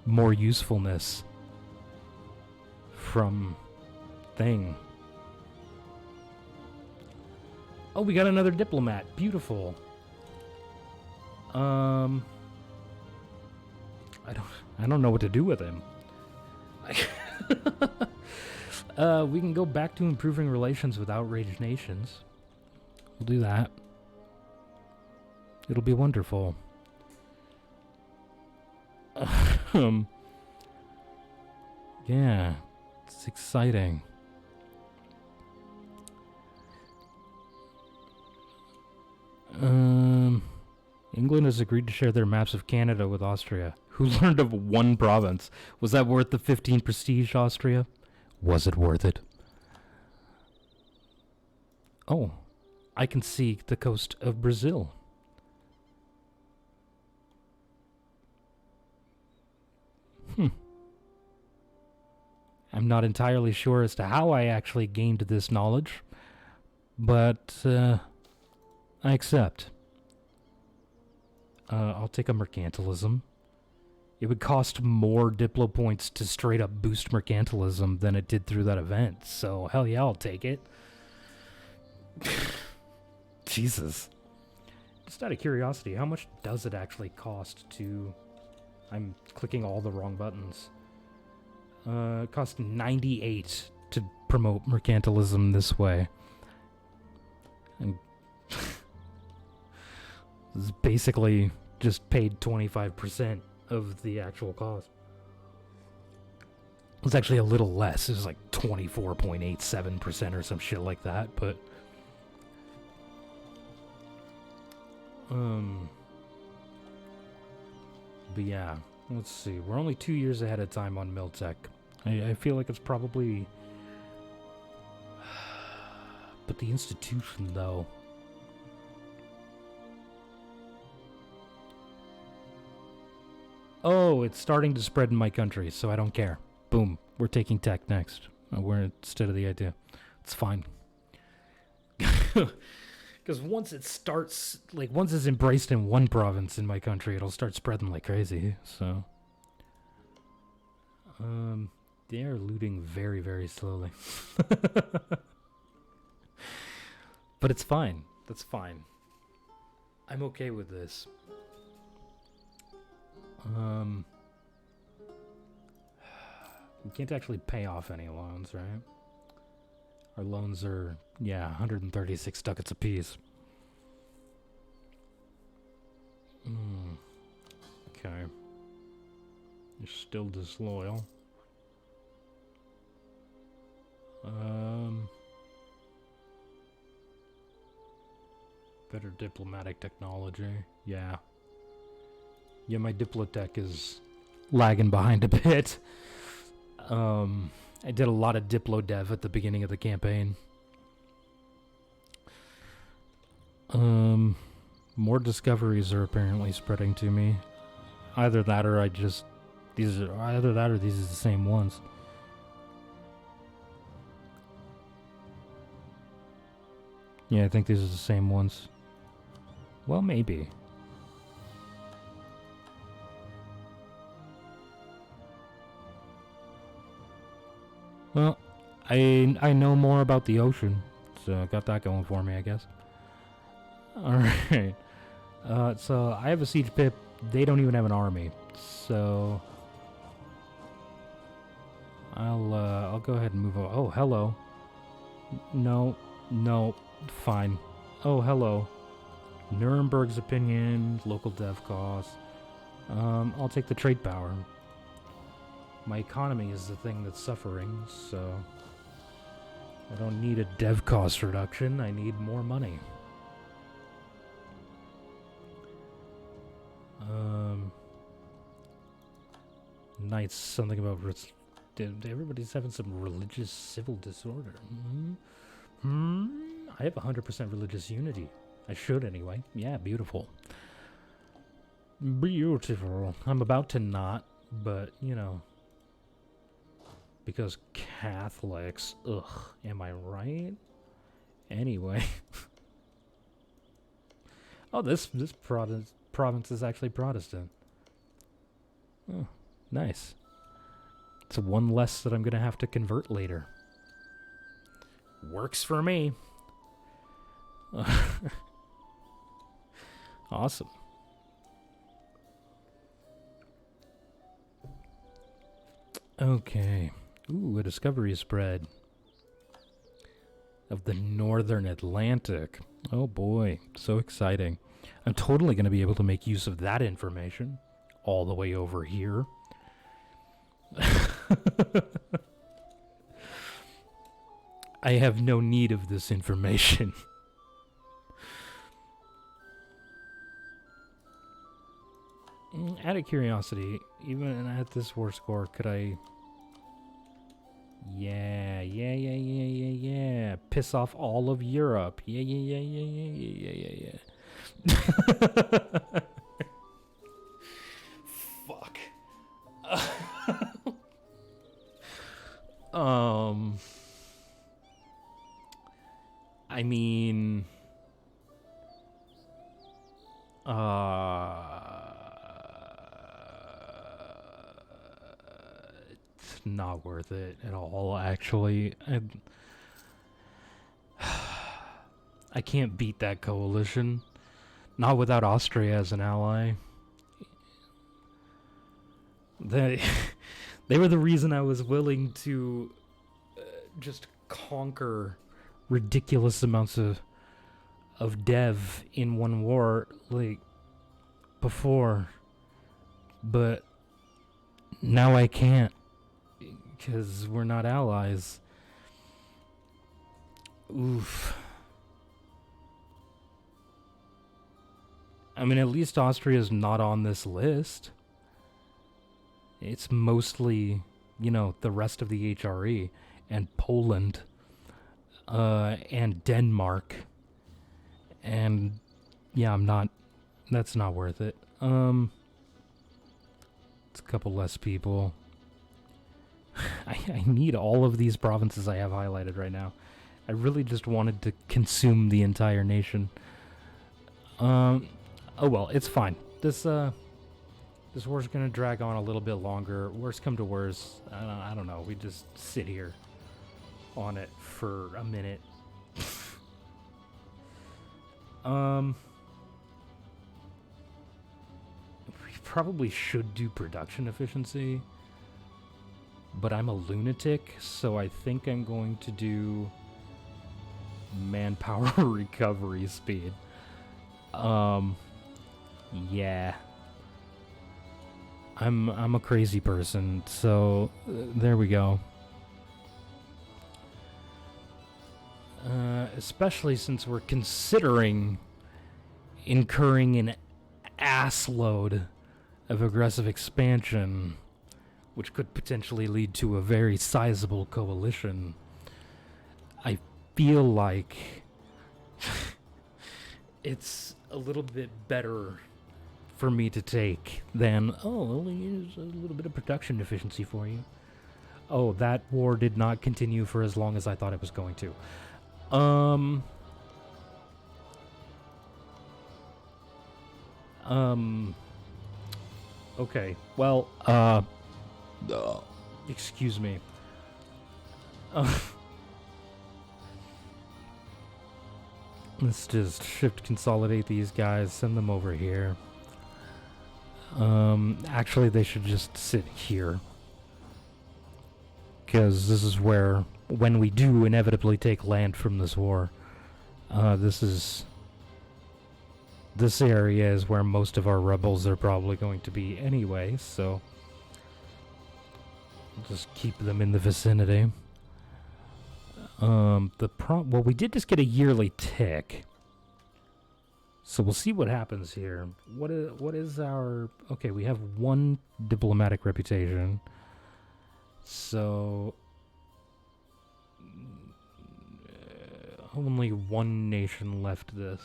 more usefulness from thing. Oh, we got another diplomat. Beautiful. I don't know what to do with him. We can go back to improving relations with outraged nations. We'll do that. It'll be wonderful. Yeah, it's exciting. England has agreed to share their maps of Canada with Austria. Who learned of one province? Was that worth the 15 prestige, Austria? Was it worth it? Oh, I can see the coast of Brazil. I'm not entirely sure as to how I actually gained this knowledge, but I accept. I'll take a mercantilism. It would cost more Diplo points to straight up boost mercantilism than it did through that event, so hell yeah, I'll take it. Jesus. Just out of curiosity, how much does it actually cost to... I'm clicking all the wrong buttons. It costs 98 to promote mercantilism this way. And this is basically just paid 25% of the actual cost. It was actually a little less. It was like 24.87% or some shit like that, but... But yeah, let's see. We're only 2 years ahead of time on Miltech. I feel like it's probably... But the institution, though... Oh, it's starting to spread in my country, so I don't care. Boom. We're taking tech next. We're instead of the idea. It's fine. Because once it starts, like, once it's embraced in one province in my country, it'll start spreading like crazy, so. They are looting very, very slowly. But it's fine. That's fine. I'm okay with this. We can't actually pay off any loans, right? Our loans are, yeah, 136 ducats apiece. Okay. You're still disloyal. Better diplomatic technology. Yeah. Yeah, my diplotech is lagging behind a bit. I did a lot of diplo dev at the beginning of the campaign. More discoveries are apparently spreading to me. Either that or these are the same ones. Yeah, I think these are the same ones. Well, maybe. Well, I know more about the ocean, so I got that going for me, I guess. Alright. So I have a siege pip. They don't even have an army. So I'll go ahead and move on. Oh, hello. No, fine. Oh, hello. Nuremberg's opinion, local dev costs. I'll take the trade power. My economy is the thing that's suffering, so I don't need a dev cost reduction. I need more money. Knights, something about everybody's having some religious civil disorder. I have 100% religious unity. I should anyway. Yeah, beautiful. Beautiful. I'm about to not, but you know, because Catholics. Ugh, am I right? Anyway. Oh, this province is actually Protestant. Oh, nice. It's one less that I'm gonna have to convert later. Works for me. Awesome. Okay. Ooh, a discovery spread of the Northern Atlantic. Oh boy, so exciting. I'm totally going to be able to make use of that information all the way over here. I have no need of this information. Out of curiosity, even at this war score, could I... Yeah. Piss off all of Europe. Yeah. Fuck. I mean... It's not worth it at all, actually. I can't beat that coalition. Not without Austria as an ally. They were the reason I was willing to just conquer ridiculous amounts of dev in one war, like, before. But now I can't, because we're not allies. Oof. I mean, at least Austria's not on this list. It's mostly, you know, the rest of the HRE and Poland, and Denmark. And yeah, that's not worth it. It's a couple less people. I need all of these provinces I have highlighted right now. I really just wanted to consume the entire nation. Oh well, it's fine. This war's gonna drag on a little bit longer. Worst come to worst, I don't know. We just sit here on it for a minute. We probably should do production efficiency, but I'm a lunatic, so I think I'm going to do manpower recovery speed. Yeah. I'm a crazy person, so there we go. Especially since we're considering incurring an assload of aggressive expansion, which could potentially lead to a very sizable coalition. I feel like it's a little bit better for me to take than, oh, well, here's a little bit of production efficiency for you. Oh, that war did not continue for as long as I thought it was going to. Okay, well, excuse me. Let's just shift consolidate these guys, send them over here. Actually, they should just sit here. Because this is where, when we do inevitably take land from this war, this area is where most of our rebels are probably going to be anyway, so just keep them in the vicinity. Well, we did just get a yearly tick, so we'll see what happens here. What is our... Okay, we have 1 diplomatic reputation, so only 1 nation left this.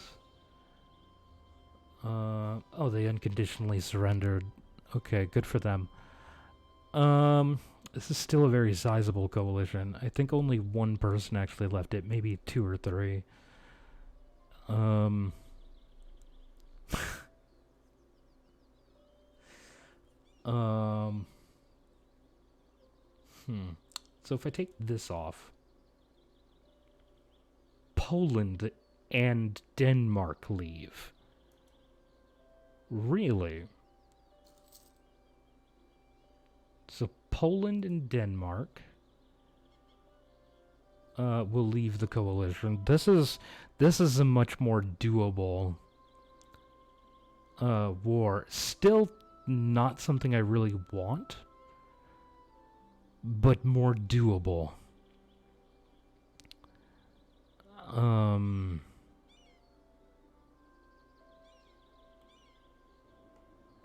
Oh, they unconditionally surrendered. Okay, good for them. This is still a very sizable coalition. I think only 1 person actually left it, maybe 2 or 3. So if I take this off, Poland and Denmark leave. Really? So Poland and Denmark will leave the coalition. This is a much more doable war. Still not something I really want, but more doable.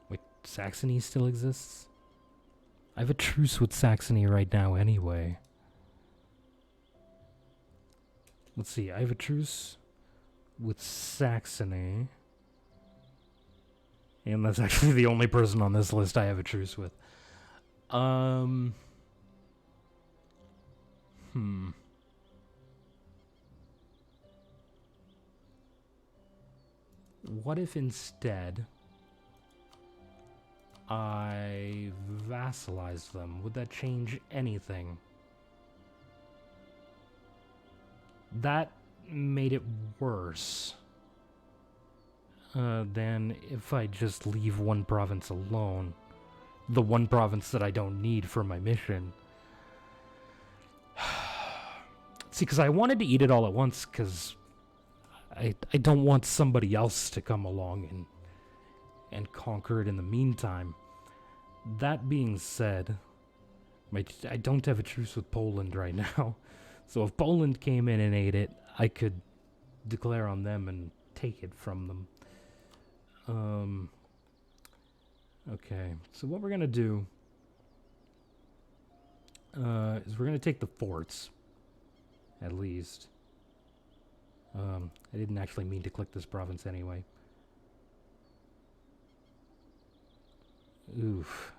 Wait, Saxony still exists? I have a truce with Saxony right now anyway. Let's see, I have a truce with Saxony. And that's actually the only person on this list I have a truce with. What if instead I vassalized them? Would that change anything? That made it worse than if I just leave 1 province alone. The 1 province that I don't need for my mission. See, because I wanted to eat it all at once, because I don't want somebody else to come along and conquer it in the meantime. That being said, I don't have a truce with Poland right now. So if Poland came in and ate it, I could declare on them and take it from them. Okay, so what we're going to do is we're going to take the forts, at least. I didn't actually mean to click this province anyway. Oof.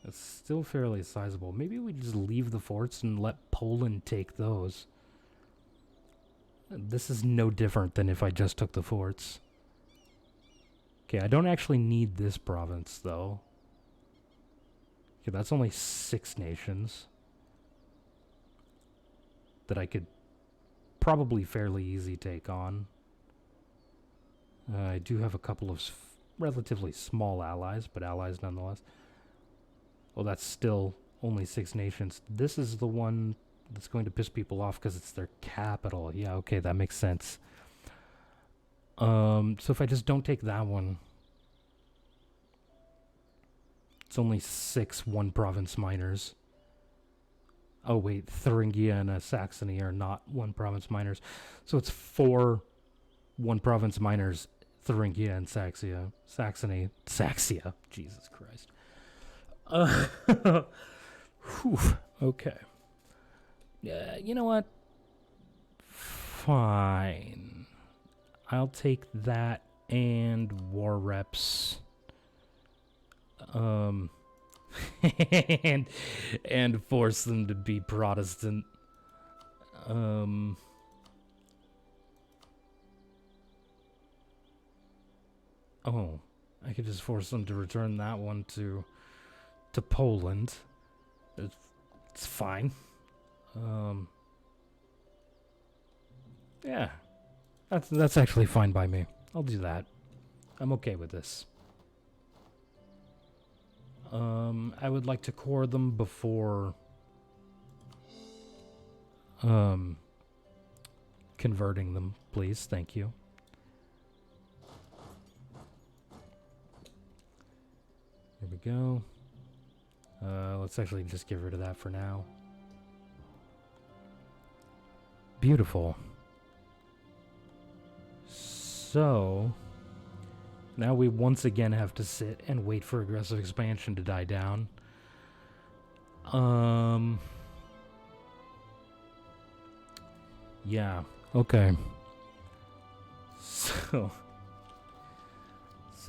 That's still fairly sizable. Maybe we just leave the forts and let Poland take those. This is no different than if I just took the forts. Okay, I don't actually need this province, though. Okay, that's only 6 nations that I could probably fairly easy take on. I do have a couple of relatively small allies, but allies nonetheless. Well, that's still only 6 nations. This is the one that's going to piss people off because it's their capital. Yeah, okay, that makes sense. So if I just don't take that one, It's only 6 one-province minors. Oh, wait, Thuringia and Saxony are not one-province minors. So it's 4 one-province minors, Thuringia and Saxony. Saxia. Jesus Christ. Whew, okay. You know what? Fine. I'll take that and war reps. And force them to be Protestant. Oh, I could just force them to return that one to Poland. It's fine. Yeah. That's actually fine by me. I'll do that. I'm okay with this. I would like to core them before converting them, please. Thank you. Here we go. Let's actually just get rid of that for now. Beautiful. So now we once again have to sit and wait for aggressive expansion to die down. Yeah, okay. So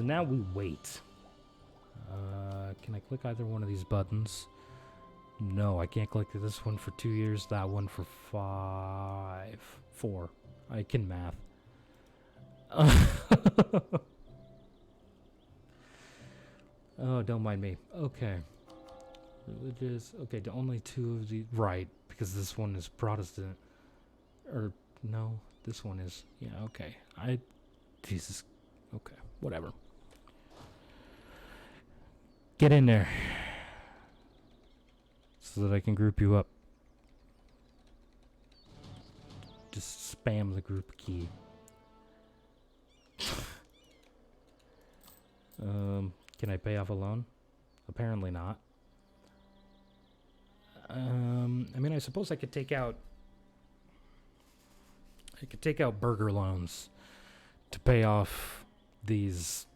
now we wait. Can I click either one of these buttons? No, I can't click this one for 2 years, that one for 4. I can math. Oh, don't mind me. Okay. Religious. Okay, only 2 of the... Right, because this one is Protestant. Or, no, this one is... Yeah, okay. Jesus. Okay, whatever. Get in there. So that I can group you up. Just spam the group key. Can I pay off a loan? Apparently not. I mean, I suppose I could take out burger loans to pay off these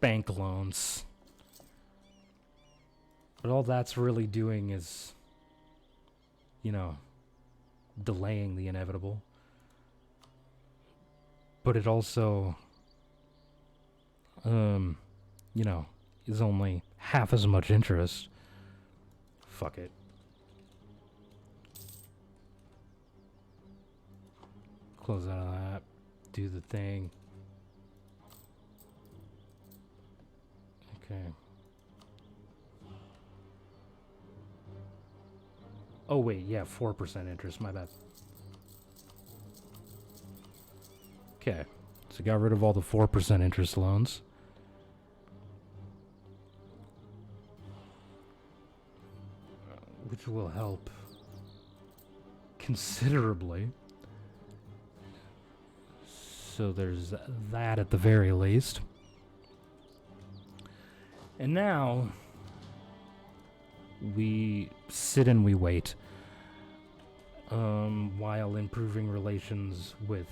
bank loans. But all that's really doing is, you know, delaying the inevitable. But it also, you know, is only half as much interest. Fuck it. Close out of that. Do the thing. Okay. Oh wait, yeah, 4% interest, my bad. Okay, so got rid of all the 4% interest loans. Which will help considerably. So there's that at the very least. And now we sit and we wait while improving relations with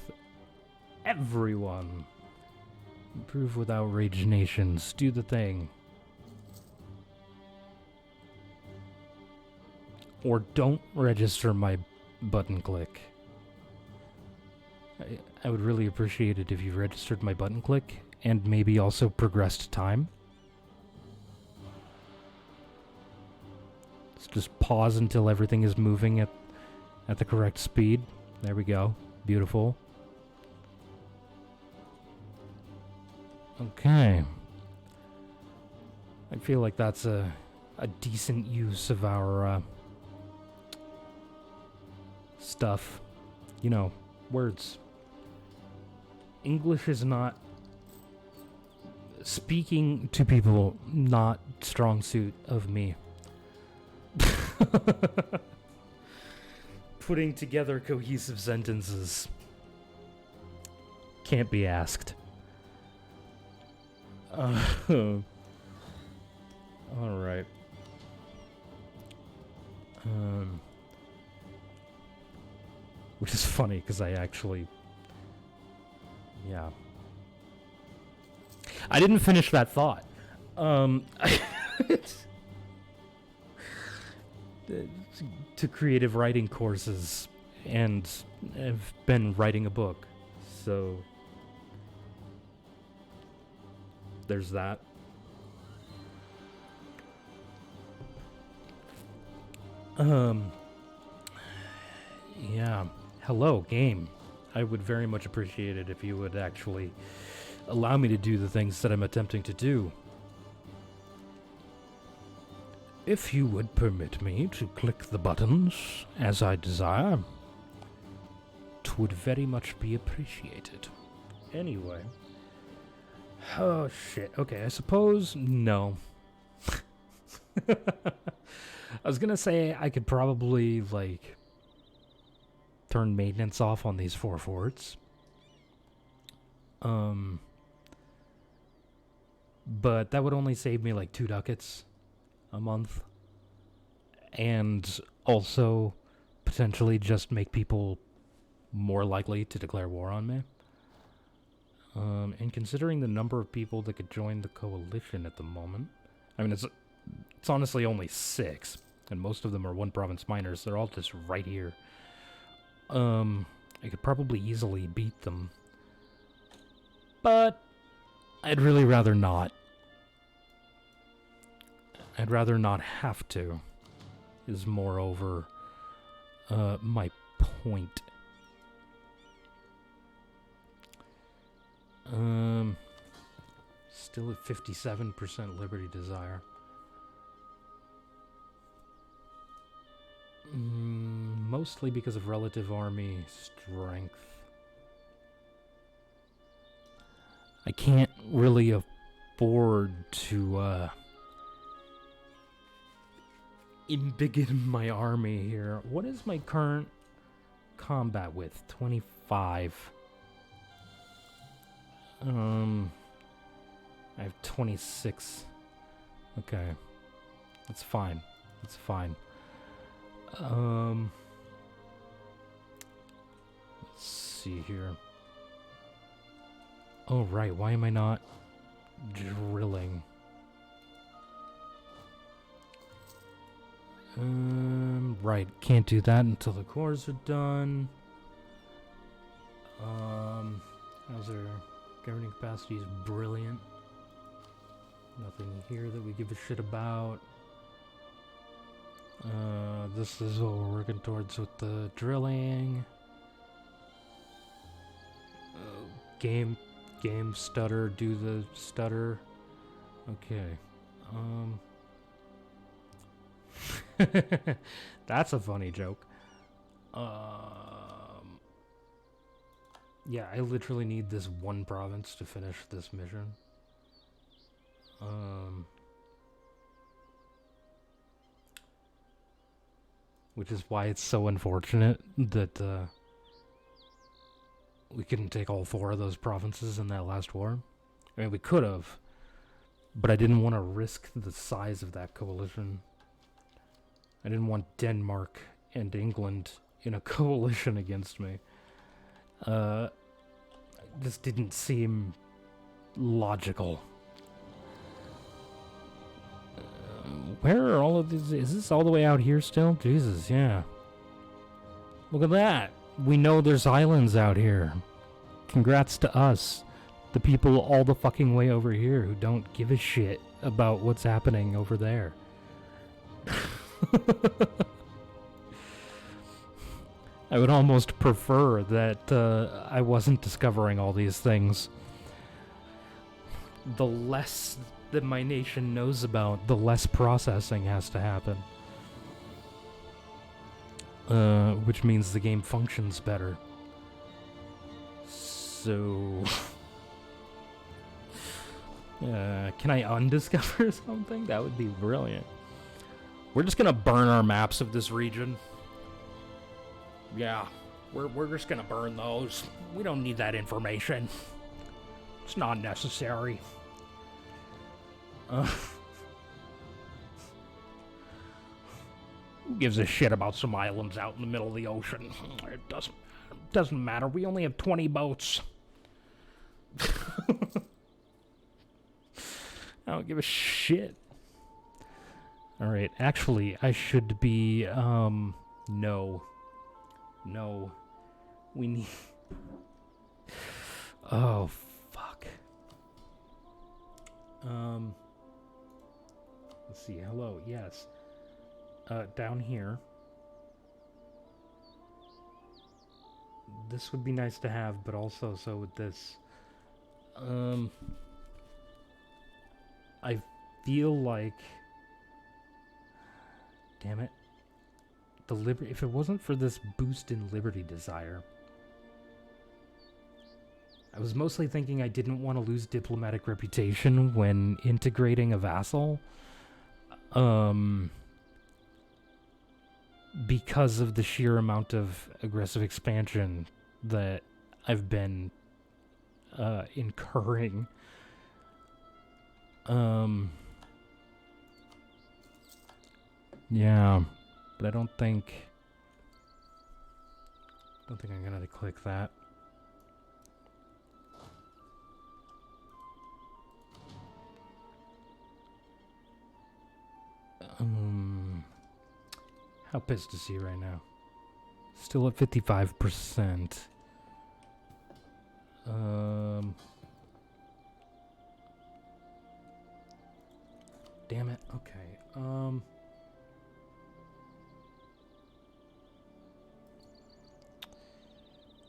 everyone. Improve with outraged nations. Do the thing. Or don't register my button click. I would really appreciate it if you registered my button click and maybe also progressed time. Let's just pause until everything is moving at the correct speed. There we go. Beautiful. Okay. I feel like that's a decent use of our stuff. You know, words. English is not... Speaking to people, not strong suit of me. Putting together cohesive sentences can't be asked. Alright. Which is funny, because I actually... Yeah. I didn't finish that thought. To creative writing courses, and I've been writing a book, so... There's that. Yeah. Hello, game. I would very much appreciate it if you would actually allow me to do the things that I'm attempting to do. If you would permit me to click the buttons as I desire, 'twould very much be appreciated. Anyway. Oh, shit. Okay, I suppose... No. I was gonna say I could probably, like, turn maintenance off on these 4 forts. But that would only save me, like, 2 ducats a month. And also potentially just make people more likely to declare war on me. And considering the number of people that could join the coalition at the moment, I mean, it's honestly only 6, and most of them are 1 province minors. They're all just right here. I could probably easily beat them, but I'd really rather not. I'd rather not have to, is moreover my point. Still at 57% liberty desire. Mostly because of relative army strength. I can't really afford to embiggen my army here. What is my current combat with? 25. I have 26. Okay. That's fine. That's fine. Let's see here. Oh, right. Why am I not drilling? Right. Can't do that until the cores are done. How's our governing capacity is brilliant. Nothing here that we give a shit about. This is what we're working towards with the drilling. Game stutter, do the stutter. Okay. That's a funny joke. Yeah, I literally need this 1 province to finish this mission. Which is why it's so unfortunate that we couldn't take all 4 of those provinces in that last war. I mean, we could have, but I didn't want to risk the size of that coalition. I didn't want Denmark and England in a coalition against me. This didn't seem logical. Where are all of these? Is this all the way out here still? Jesus, yeah. Look at that. We know there's islands out here. Congrats to us. The people all the fucking way over here who don't give a shit about what's happening over there. I would almost prefer that I wasn't discovering all these things. The less that my nation knows about, the less processing has to happen. Which means the game functions better. So... can I undiscover something? That would be brilliant. We're just gonna burn our maps of this region. Yeah, we're just gonna burn those. We don't need that information. It's not necessary. Who gives a shit about some islands out in the middle of the ocean? It doesn't matter. We only have 20 boats. I don't give a shit. Alright, actually, I should be, no. No. We need... Oh, fuck. Let's see, hello, yes. Down here. This would be nice to have, but also so with this. I feel like... Damn it. If it wasn't for this boost in liberty desire... I was mostly thinking I didn't want to lose diplomatic reputation when integrating a vassal. Because of the sheer amount of aggressive expansion that I've been incurring. Yeah, but I don't think I'm gonna click that. How pissed is he right now? Still at 55%. Damn it. Okay.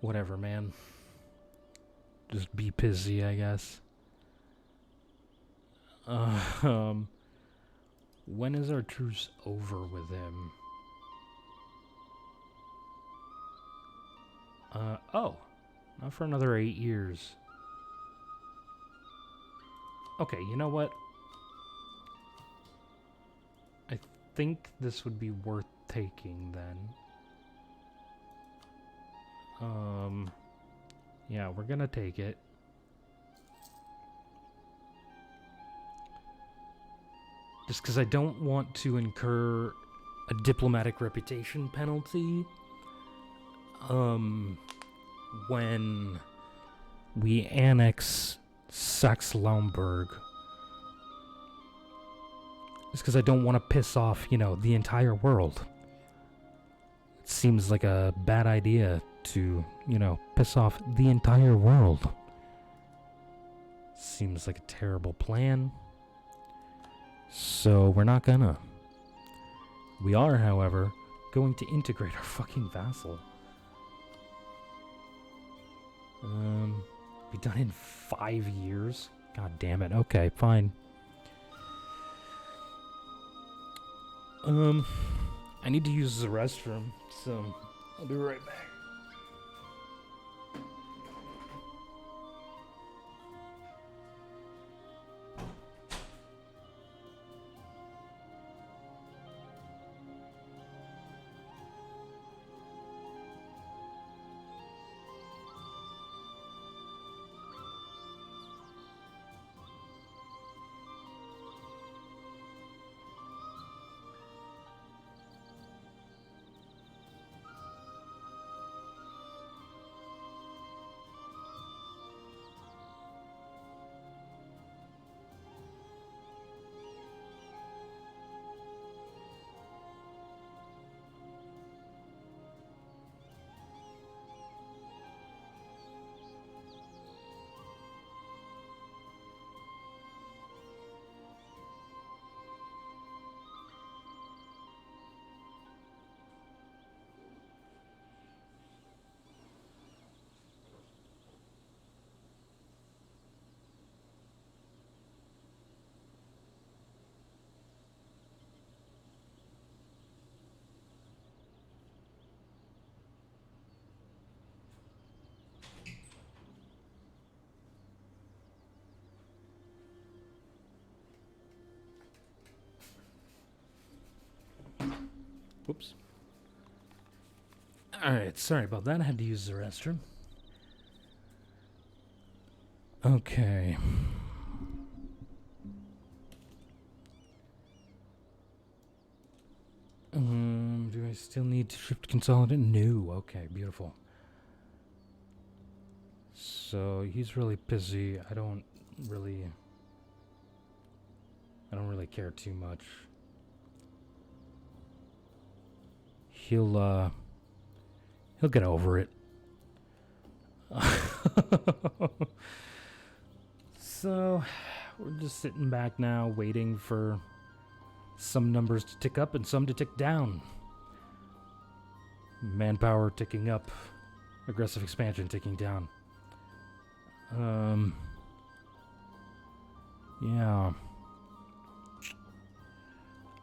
Whatever, man. Just be pissy, I guess. When is our truce over with him? Oh. Not for another 8 years. Okay, you know what? I think this would be worth taking, then. Yeah, we're gonna take it. Just because I don't want to incur a diplomatic reputation penalty when we annex Saxony. Just because I don't want to piss off, you know, the entire world. It seems like a bad idea to, you know, piss off the entire world. Seems like a terrible plan. So we're not gonna. We are, however, going to integrate our fucking vassal. Be done in 5 years? God damn it. Okay, fine. I need to use the restroom, so I'll be right back. Whoops. Alright, sorry about that. I had to use the restroom. Okay. still need to shift consolidate. No. Okay, beautiful. So he's really busy. I don't really care too much. He'll get over it. So we're just sitting back now, waiting for some numbers to tick up and some to tick down. Manpower ticking up, aggressive expansion ticking down. Yeah.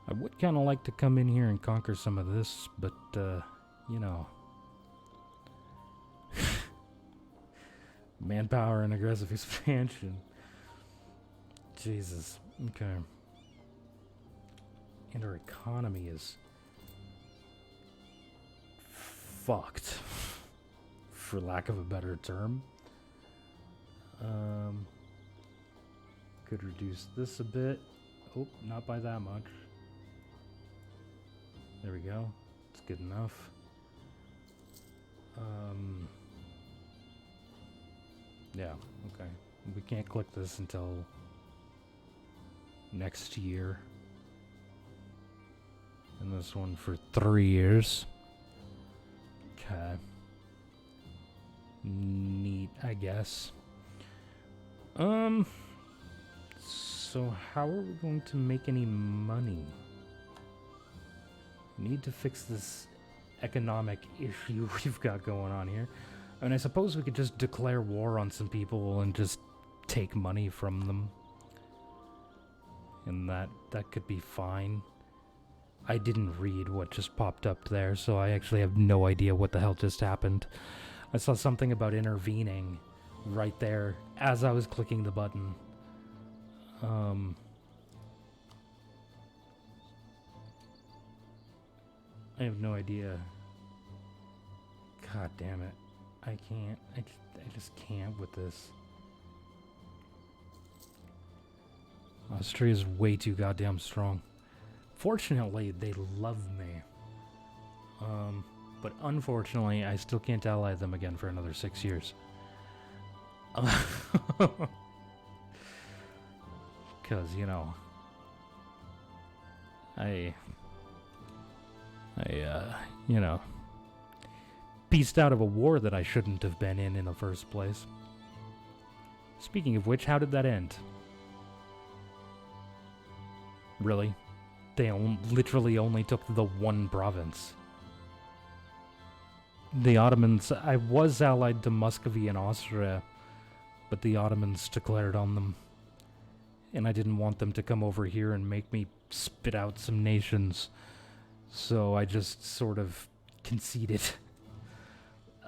I would kind of like to come in here and conquer some of this, but, you know. Manpower and aggressive expansion. Jesus. Okay. And our economy is fucked, for lack of a better term. Could reduce this a bit. Oh, not by that much. There we go. It's good enough. Yeah, okay. We can't click this until next year. And this one for 3 years. Okay. Neat, I guess. So how are we going to make any money? We need to fix this economic issue we've got going on here. I mean, I suppose we could just declare war on some people and just take money from them. And that could be fine. I didn't read what just popped up there, so I actually have no idea what the hell just happened. I saw something about intervening right there as I was clicking the button. I have no idea. God damn it. I can't. I just can't with this. Austria's way too goddamn strong. Fortunately, they love me. But unfortunately, I still can't ally them again for another 6 years. Because, you know, you know, pieced out of a war that I shouldn't have been in the first place. Speaking of which, how did that end? Really? They literally only took the one province. The Ottomans, I was allied to Muscovy and Austria, but the Ottomans declared on them. And I didn't want them to come over here and make me spit out some nations. So I just sort of conceded.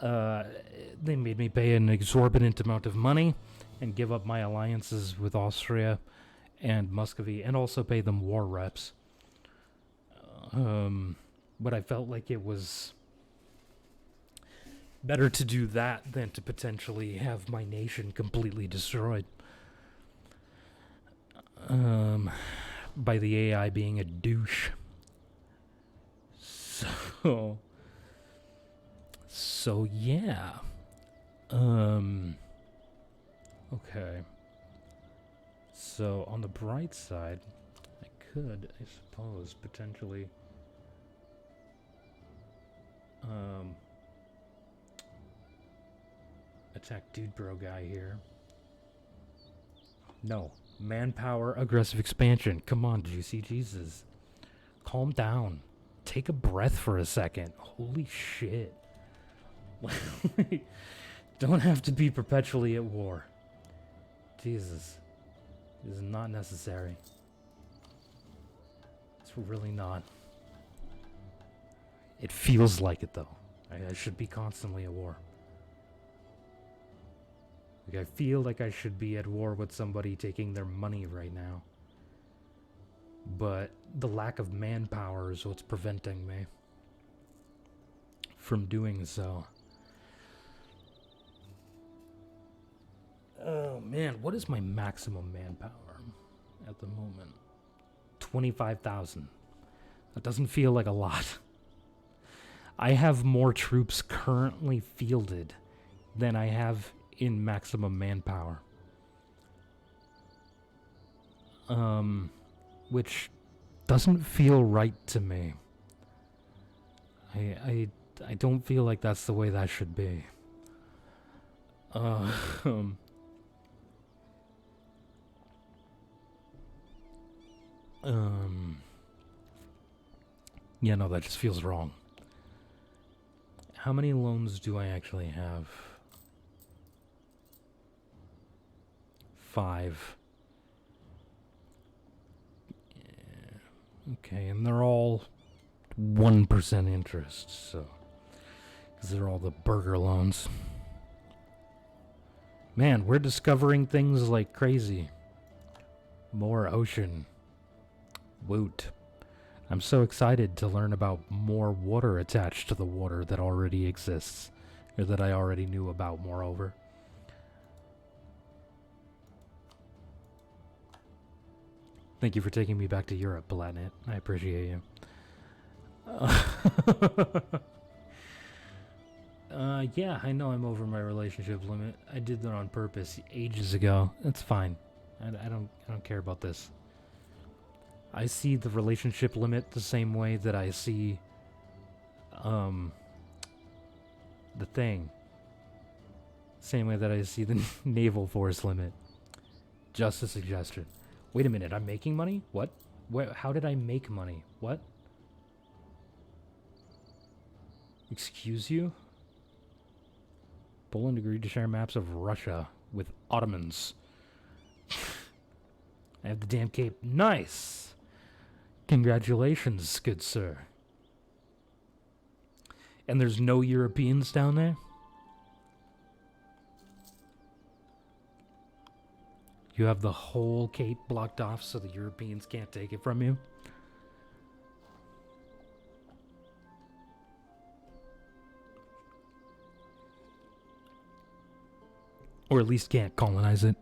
They made me pay an exorbitant amount of money and give up my alliances with Austria and Muscovy, and also pay them war reps. But I felt like it was better to do that than to potentially have my nation completely destroyed. By the AI being a douche. So yeah. Okay. So on the bright side, I could, I suppose, potentially attack Dude Bro guy here. No. Manpower, aggressive expansion. Come on, Juicy Jesus. Calm down. Take a breath for a second. Holy shit. Don't have to be perpetually at war. Jesus. This is not necessary. It's really not. It feels like it, though. I should be constantly at war. Like, I feel like I should be at war with somebody taking their money right now. But the lack of manpower is what's preventing me from doing so. Oh man, what is my maximum manpower at the moment? 25,000. That doesn't feel like a lot. I have more troops currently fielded than I have in maximum manpower. Which doesn't feel right to me. I don't feel like that's the way that should be. Yeah, no, that just feels wrong. How many loans do I actually have? 5. Okay, and they're all 1% interest, so... Because they're all the burger loans. Man, we're discovering things like crazy. More ocean. Woot. I'm so excited to learn about more water attached to the water that already exists. Or that I already knew about, moreover. Thank you for taking me back to Europe, Planet. I appreciate you. Yeah, I know I'm over my relationship limit. I did that on purpose ages ago. It's fine. I don't care about this. I see the relationship limit the same way that I see the thing. Same way that I see the naval force limit. Just a suggestion. Wait a minute, I'm making money? What? How did I make money? What? Excuse you? Poland agreed to share maps of Russia with Ottomans. I have the damn cape. Nice! Congratulations, good sir. And there's no Europeans down there? You have the whole cape blocked off so the Europeans can't take it from you? Or at least can't colonize it.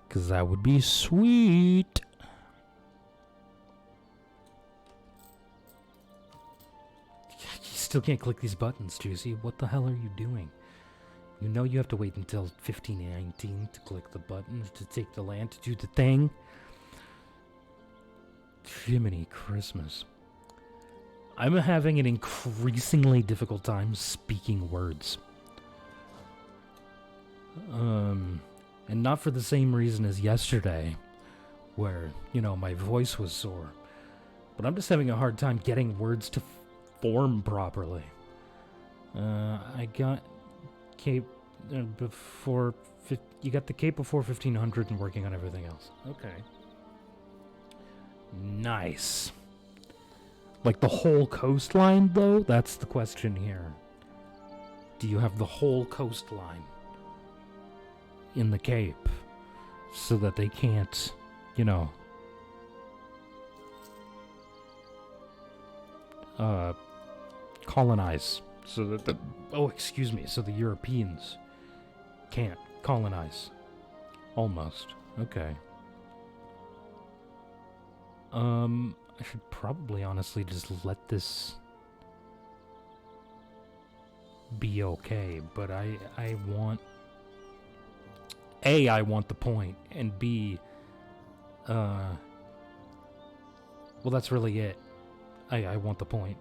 Because that would be sweet. You still can't click these buttons, Juicy. What the hell are you doing? You know you have to wait until 1519 to click the buttons to take the land to do the thing. Jiminy Christmas. I'm having an increasingly difficult time speaking words. And not for the same reason as yesterday, where, you know, my voice was sore. But I'm just having a hard time getting words to form properly. I got cape before... You got the cape before 1500 and working on everything else. Okay. Nice. Like the whole coastline, though? That's the question here. Do you have the whole coastline in the Cape so that they can't, you know, colonize? So that the... Oh, excuse me. So the Europeans can't colonize. Almost. Okay. I should probably honestly just let this be okay, but I want... A, I want the point, and B, well, that's really it. I want the point.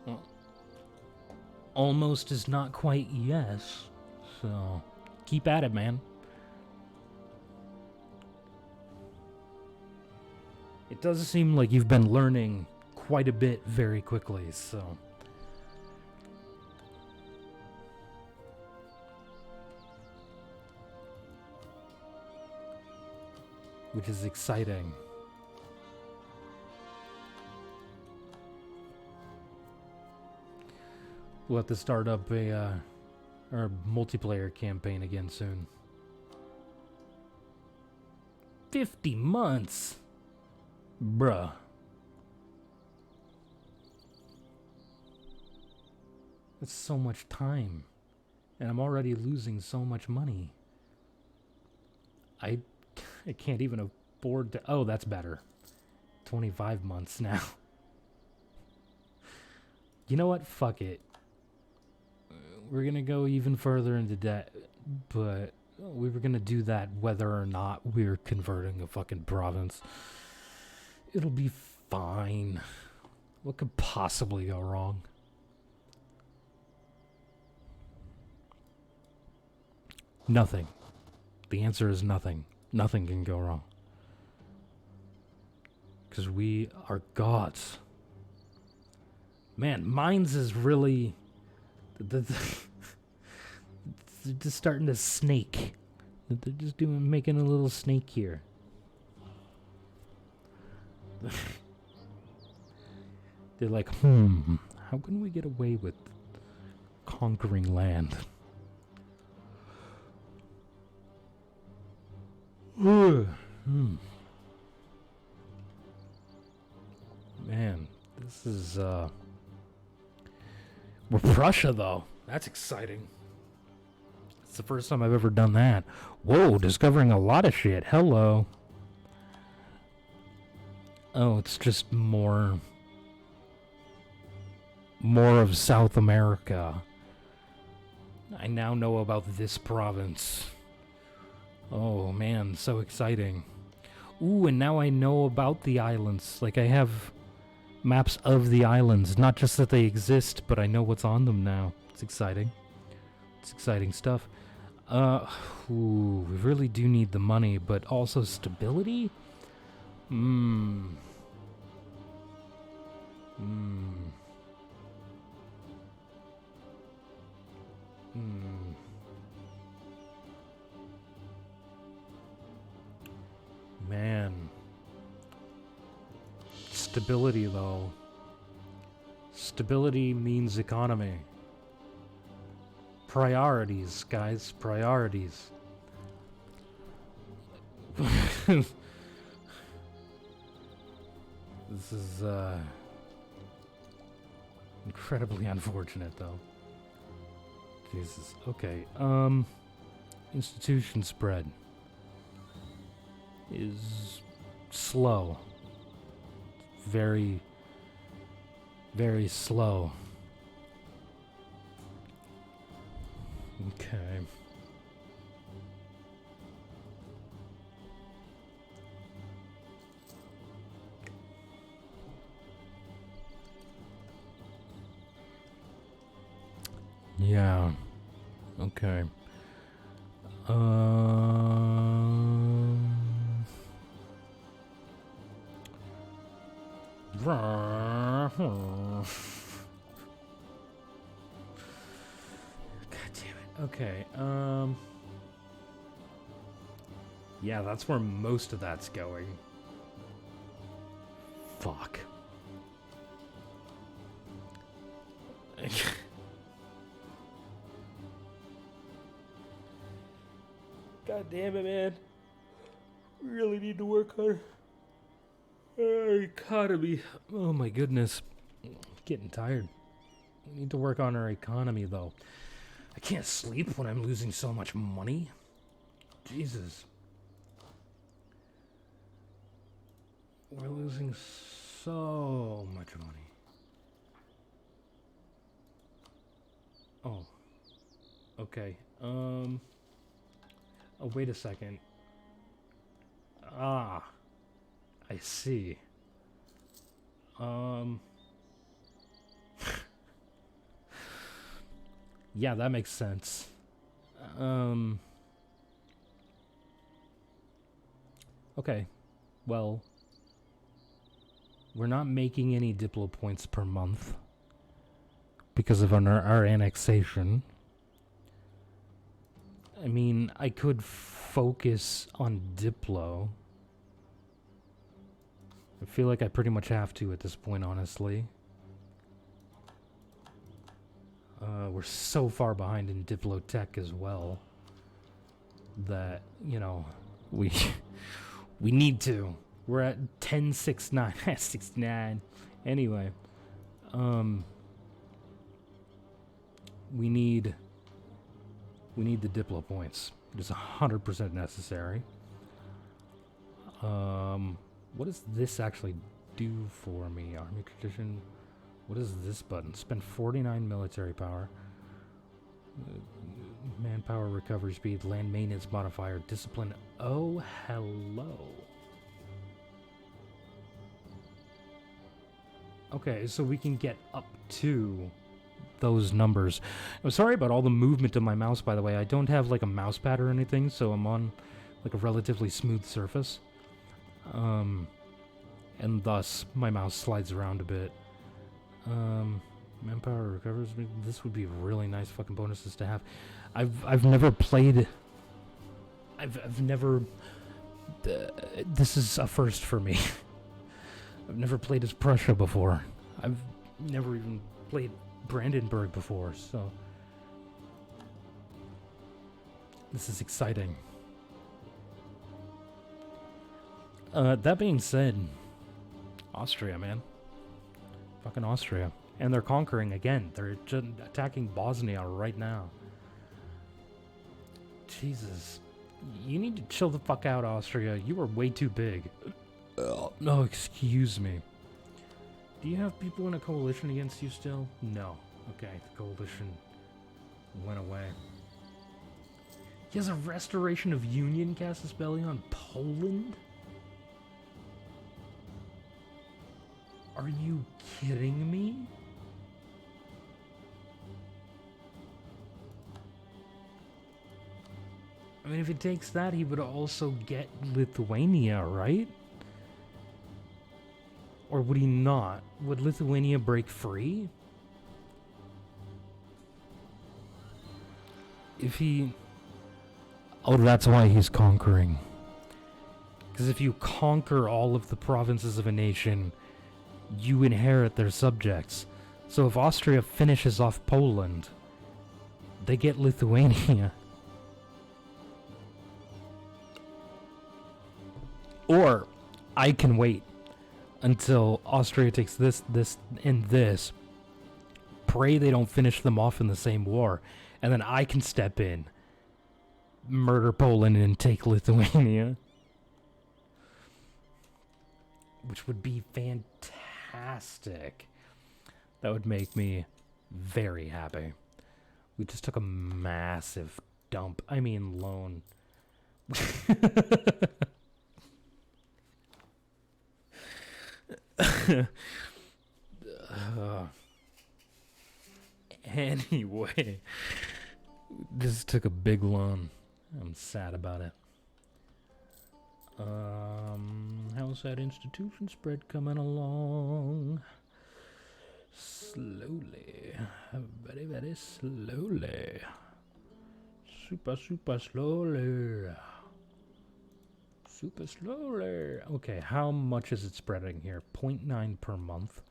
Well, almost is not quite yes, so keep at it, man. It does seem like you've been learning quite a bit very quickly, so... Which is exciting. We'll have to start up our multiplayer campaign again soon. 50 months! Bruh. That's so much time. And I'm already losing so much money. I can't even afford to... Oh, that's better. 25 months now. You know what? Fuck it. We're gonna go even further into debt, but we were gonna do that whether or not we're converting a fucking province. It'll be fine. What could possibly go wrong? Nothing. The answer is nothing. Nothing can go wrong. Because we are gods. Man, Mines is really... They're just starting to snake. They're just making a little snake here. They're like, how can we get away with conquering land? Man, this is, we're Prussia, though. That's exciting. It's the first time I've ever done that. Whoa, discovering a lot of shit. Hello. Oh, it's just more of South America. I now know about this province. Oh, man, so exciting. Ooh, and now I know about the islands. Like, I have maps of the islands. Not just that they exist, but I know what's on them now. It's exciting. It's exciting stuff. We really do need the money, but also stability? Man. Stability, though. Stability means economy. Priorities, guys. Priorities. This is, incredibly unfortunate, though. Jesus. Okay, institution spread is slow. Very, very slow. Okay. Yeah. Okay. God damn it. Okay. Yeah, that's where most of that's going. Fuck. God damn it, man. We really need to work on our economy. Oh my goodness. Getting tired. We need to work on our economy, though. I can't sleep when I'm losing so much money. Jesus. We're losing so much money. Oh. Okay. Oh, wait a second. Ah. I see. Yeah, that makes sense. Okay. Well, we're not making any Diplo points per month because of our annexation. I mean, I could focus on Diplo. I feel like I pretty much have to at this point, honestly. We're so far behind in Diplo Tech as well that, you know, we need to. We're at 1069. 69. Anyway, we need the Diplo points. It is 100% necessary. What does this actually do for me? Army tradition. What is this button? Spend 49 military power. Manpower recovery speed, land maintenance modifier, discipline. Oh, hello. Okay, so we can get up to those numbers. I'm sorry about all the movement of my mouse, by the way. I don't have like a mouse pad or anything, so I'm on like a relatively smooth surface. And thus my mouse slides around a bit. Manpower recovers. This would be really nice fucking bonuses to have. I've never played. I've never. This is a first for me. I've never played as Prussia before. I've never even played Brandenburg before, so this is exciting. That being said, Austria, man. Fucking Austria. And they're conquering again. They're just attacking Bosnia right now. Jesus. You need to chill the fuck out, Austria. You are way too big. No, excuse me. Do you have people in a coalition against you still? No. Okay, the coalition went away. He has a restoration of union casus belli on Poland? Are you kidding me? I mean, if he takes that, he would also get Lithuania, right? Or would he not? Would Lithuania break free? If he... Oh, that's why he's conquering. Because if you conquer all of the provinces of a nation, you inherit their subjects. So if Austria finishes off Poland, they get Lithuania. Or I can wait until Austria takes this, and this. Pray they don't finish them off in the same war. And then I can step in, murder Poland, and take Lithuania. Which would be fantastic. That would make me very happy. We just took a massive dump. I mean, loan. Anyway, this took a big loan. I'm sad about it. How's that institution spread coming along? Slowly. Very, very slowly. Super, super slowly. Super slowly. Okay, how much is it spreading here? 0.9 per month.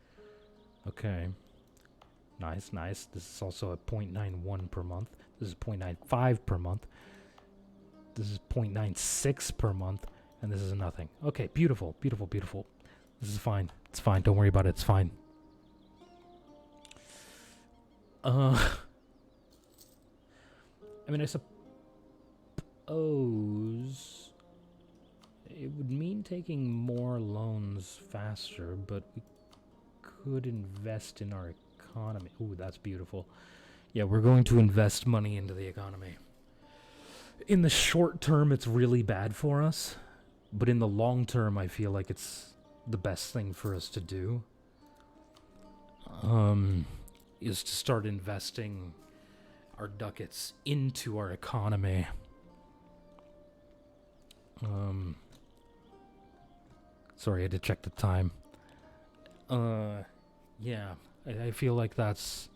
Okay. Nice, nice. This is also a 0.91 per month. This is 0.95 per month. This is 0.96 per month. And this is nothing. Okay, beautiful, beautiful, beautiful. This is fine. It's fine. Don't worry about it. It's fine. I mean, I suppose it would mean taking more loans faster, but we could invest in our economy. Ooh, that's beautiful. Yeah, we're going to invest money into the economy. In the short term, it's really bad for us. But in the long term, I feel like it's the best thing for us to do. Is to start investing our ducats into our economy. Sorry, I had to check the time. Yeah, I feel like that's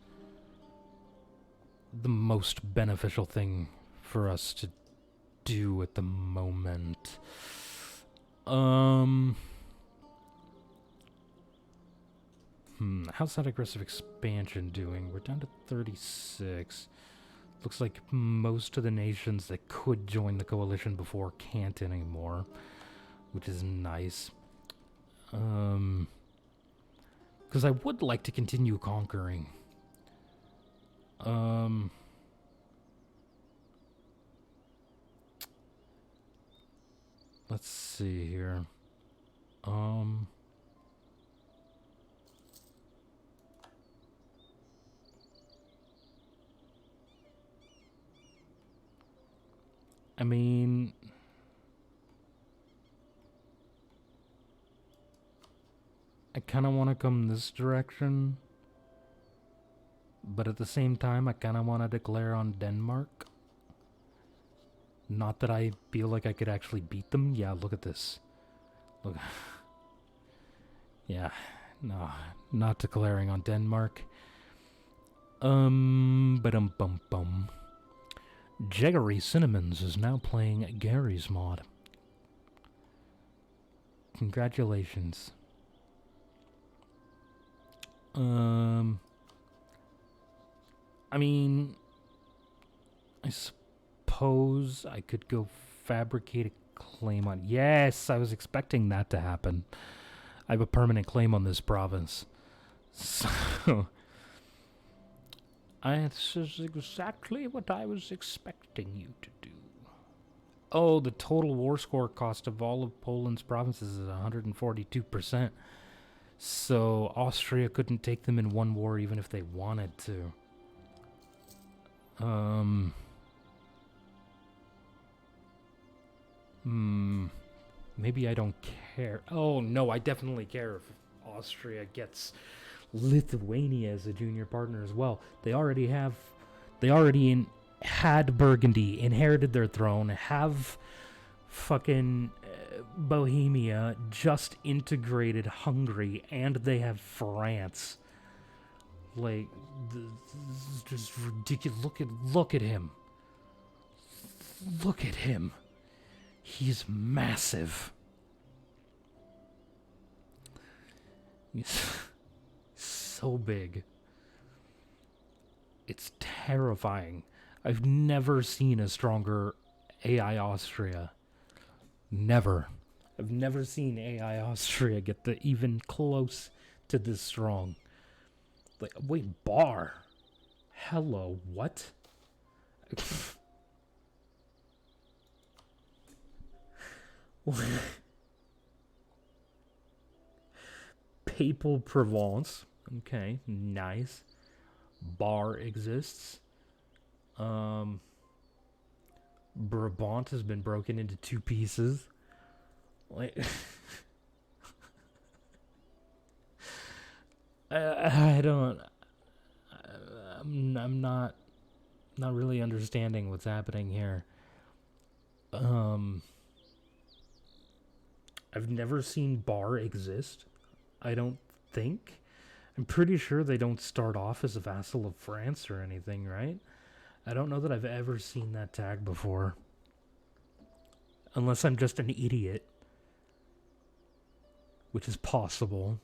the most beneficial thing for us to do at the moment. How's that aggressive expansion doing? We're down to 36. Looks like most of the nations that could join the coalition before can't anymore, which is nice. Because I would like to continue conquering. Let's see here. I mean, I kind of want to come this direction, but at the same time, I kind of want to declare on Denmark. Not that I feel like I could actually beat them. Yeah, look at this. Look. Yeah, no, not declaring on Denmark. Ba-dum-bum-bum. Jaggery Cinnamons is now playing Gary's mod. Congratulations. I mean, I suppose I could go fabricate a claim on... Yes, I was expecting that to happen. I have a permanent claim on this province. So... This is exactly what I was expecting you to do. Oh, the total war score cost of all of Poland's provinces is 142%. So Austria couldn't take them in one war even if they wanted to. Maybe I don't care. Oh, no, I definitely care if Austria gets Lithuania as a junior partner as well. They already had Burgundy, inherited their throne, have fucking Bohemia, just integrated Hungary, and they have France. Like, this is just ridiculous. Look at him. Look at him. He's massive. He's so big. It's terrifying. I've never seen a stronger AI Austria. Never. I've never seen AI Austria get even close to this strong. Like, wait, bar? Hello, what? Papal Provence. Okay, nice. Bar exists. Brabant has been broken into 2 pieces. Like, I don't. I'm not really understanding what's happening here. I've never seen Bar exist. I don't think. I'm pretty sure they don't start off as a vassal of France or anything, right? I don't know that I've ever seen that tag before. Unless I'm just an idiot. Which is possible.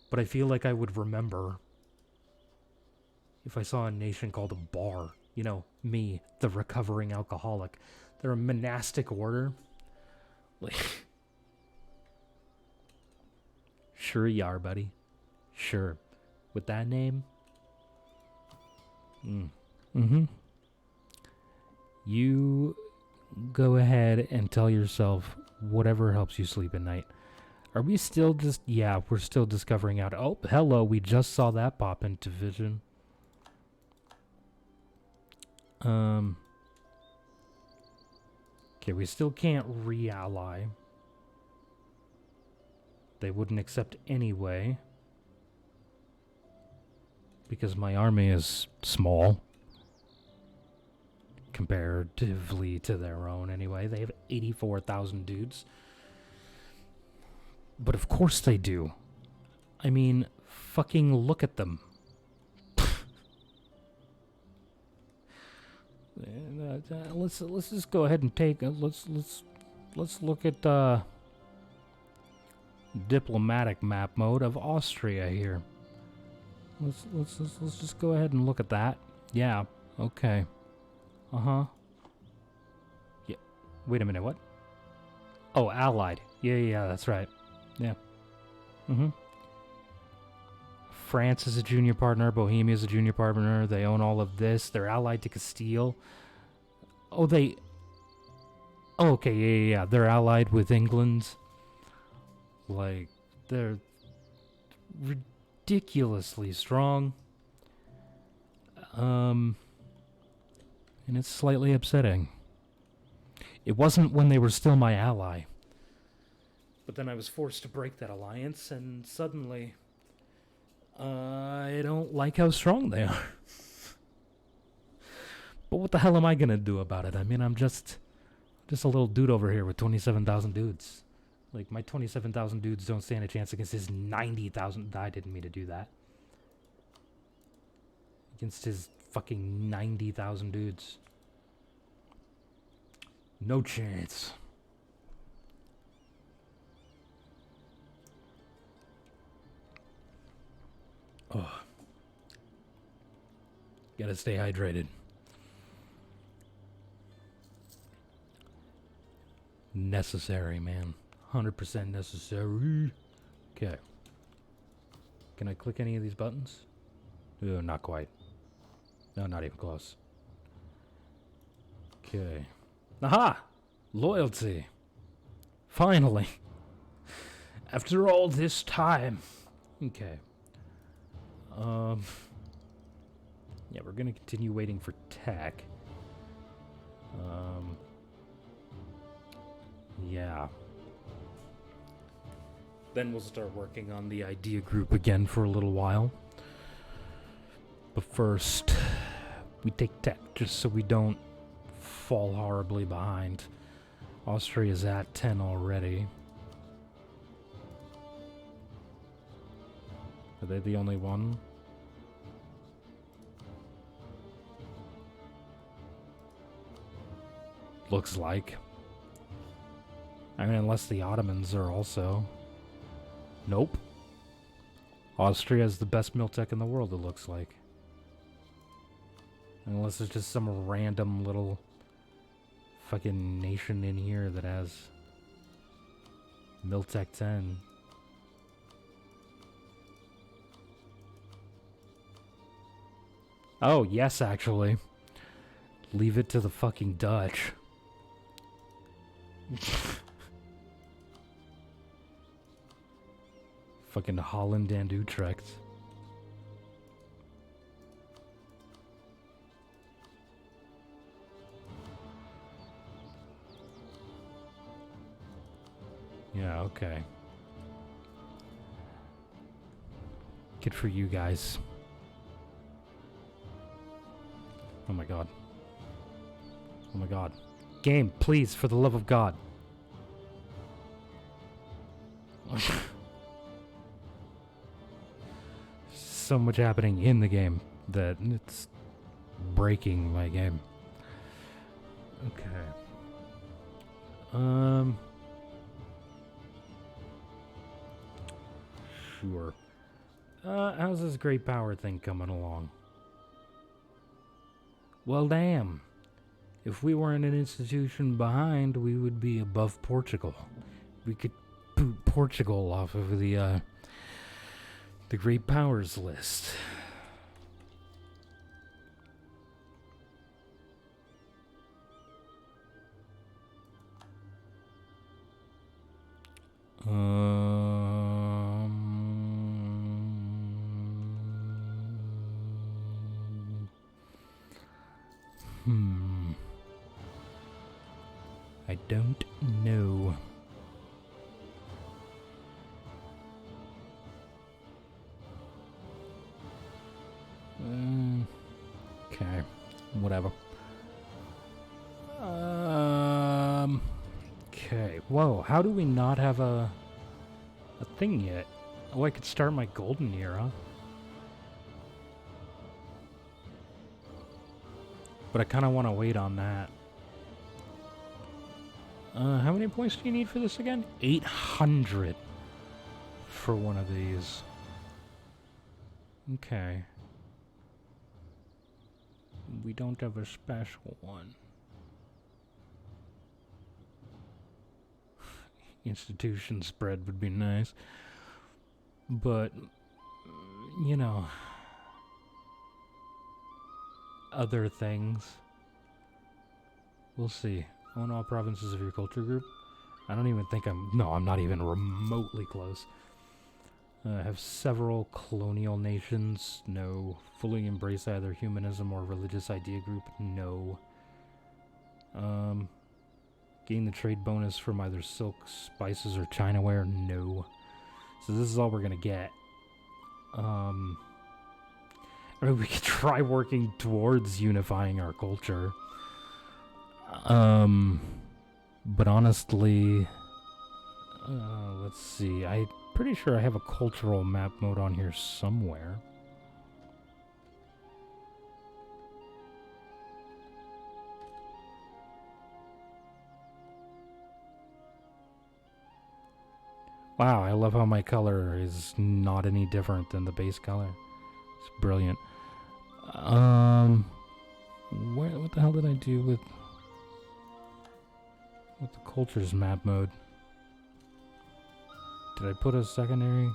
But I feel like I would remember if I saw a nation called a Bar. You know, me, the recovering alcoholic. They're a monastic order. Like... Sure you are, buddy. Sure. With that name? You go ahead and tell yourself whatever helps you sleep at night. Are we still just... Yeah, we're still discovering out. Oh, hello, we just saw that pop into vision. Okay, we still can't re-ally. They wouldn't accept anyway. Because my army is small. Comparatively to their own anyway. They have 84,000 dudes. But of course they do. I mean, fucking look at them. Let's just go ahead and take... Let's look at... diplomatic map mode of Austria here. Let's just go ahead and look at that. Yeah, okay. Yeah. Wait a minute, what? Oh, allied. Yeah, that's right. Yeah. France is a junior partner, Bohemia is a junior partner, they own all of this, they're allied to Castile. Oh, Oh, okay, yeah. They're allied with England. Like, they're ridiculously strong. And it's slightly upsetting. It wasn't when they were still my ally. But then I was forced to break that alliance, and suddenly, I don't like how strong they are. But what the hell am I gonna do about it? I mean, I'm just a little dude over here with 27,000 dudes. Like, my 27,000 dudes don't stand a chance against his 90,000. I didn't mean to do that. Against his fucking 90,000 dudes. No chance. Oh. Gotta stay hydrated. Necessary, man. 100% necessary. Okay. Can I click any of these buttons? Not quite. No, not even close. Okay. Aha! Loyalty. Finally. After all this time. Okay. Yeah, we're gonna continue waiting for tech. Yeah. Then we'll start working on the idea group again for a little while. But first, we take tech just so we don't fall horribly behind. Austria's at 10 already. Are they the only one? Looks like. I mean, unless the Ottomans are also. Nope. Austria is the best Miltech in the world, it looks like. Unless it's just some random little fucking nation in here that has Miltech 10. Oh, yes, actually. Leave it to the fucking Dutch. Fucking Holland and Utrecht. Yeah, okay. Good for you guys. Oh my god. Oh my god. Game, please, for the love of God. So much happening in the game that it's breaking my game. Okay. Sure. How's this great power thing coming along? Well, damn. If we weren't an institution behind, we would be above Portugal. We could boot Portugal off of the Great Powers list. I don't know. Okay, whatever. Okay. Whoa, how do we not have a thing yet? Oh, I could start my golden era. But I kind of want to wait on that. How many points do you need for this again? 800 for one of these. Okay. We don't have a special one. Institution spread would be nice. But, you know, other things. We'll see. Own all provinces of your culture group. I don't even think I'm not even remotely close. Have several colonial nations. No. Fully embrace either humanism or religious idea group. No. Gain the trade bonus from either silk, spices, or Chinaware. No. So this is all we're gonna get. I mean, we could try working towards unifying our culture. But honestly, let's see. I'm pretty sure I have a cultural map mode on here somewhere. Wow, I love how my color is not any different than the base color. It's brilliant. What the hell did I do with the cultures map mode? Did I put a secondary?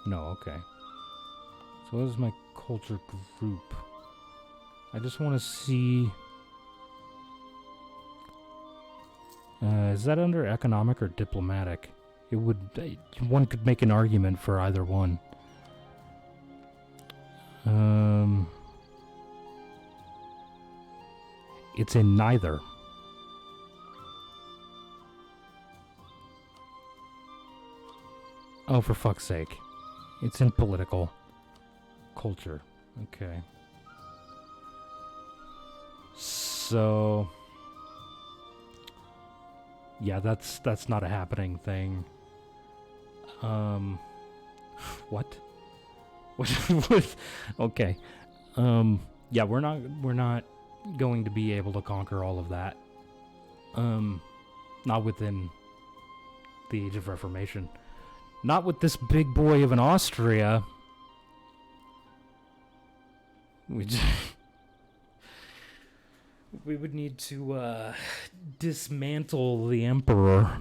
No, okay. So what is my culture group? I just want to see... is that under economic or diplomatic? It would... one could make an argument for either one. It's in neither. Oh, for fuck's sake. It's in political. Culture. Okay. So... yeah, that's not a happening thing. What? What? Okay. Yeah, we're not going to be able to conquer all of that. Not within the Age of Reformation. Not with this big boy of an Austria. We would need to dismantle the Emperor.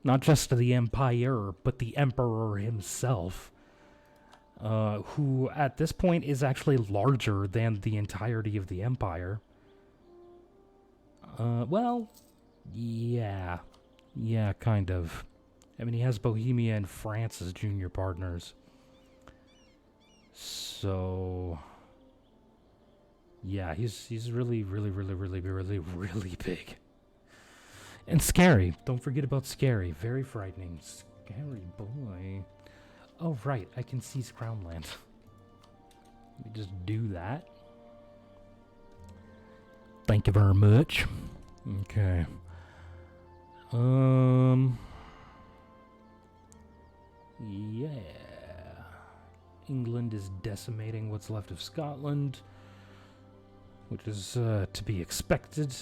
Not just the Empire, but the Emperor himself. Who at this point is actually larger than the entirety of the Empire. Well, yeah. Yeah, kind of. I mean, he has Bohemia and France as junior partners. So... yeah, he's really big. And scary. Don't forget about scary. Very frightening. Scary boy. Oh, right. I can seize Crown Land. Let me just do that. Thank you very much. Okay. Yeah. England is decimating what's left of Scotland, which is to be expected.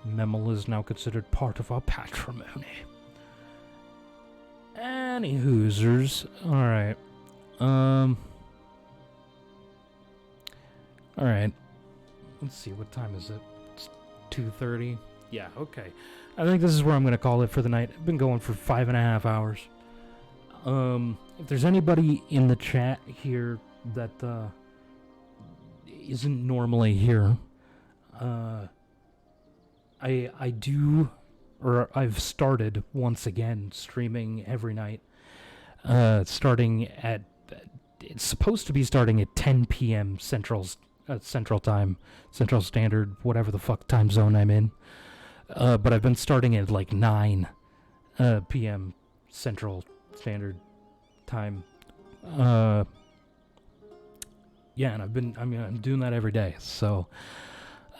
Memel is now considered part of our patrimony. Any hoosers. Alright. Alright. Let's see, what time is it? It's 2:30. Yeah, okay. I think this is where I'm going to call it for the night. I've been going for 5.5 hours. If there's anybody in the chat here that isn't normally here, I do, or I've started once again streaming every night. Starting at, it's supposed to be starting at 10 p.m. Central Time, Central Standard, whatever the fuck time zone I'm in. But I've been starting at like 9 p.m. Central Standard Time. Yeah, and I'm doing that every day. So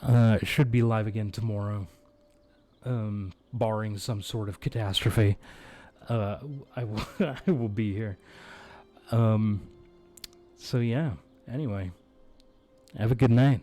it should be live again tomorrow, barring some sort of catastrophe. I will be here. So yeah. Anyway, have a good night.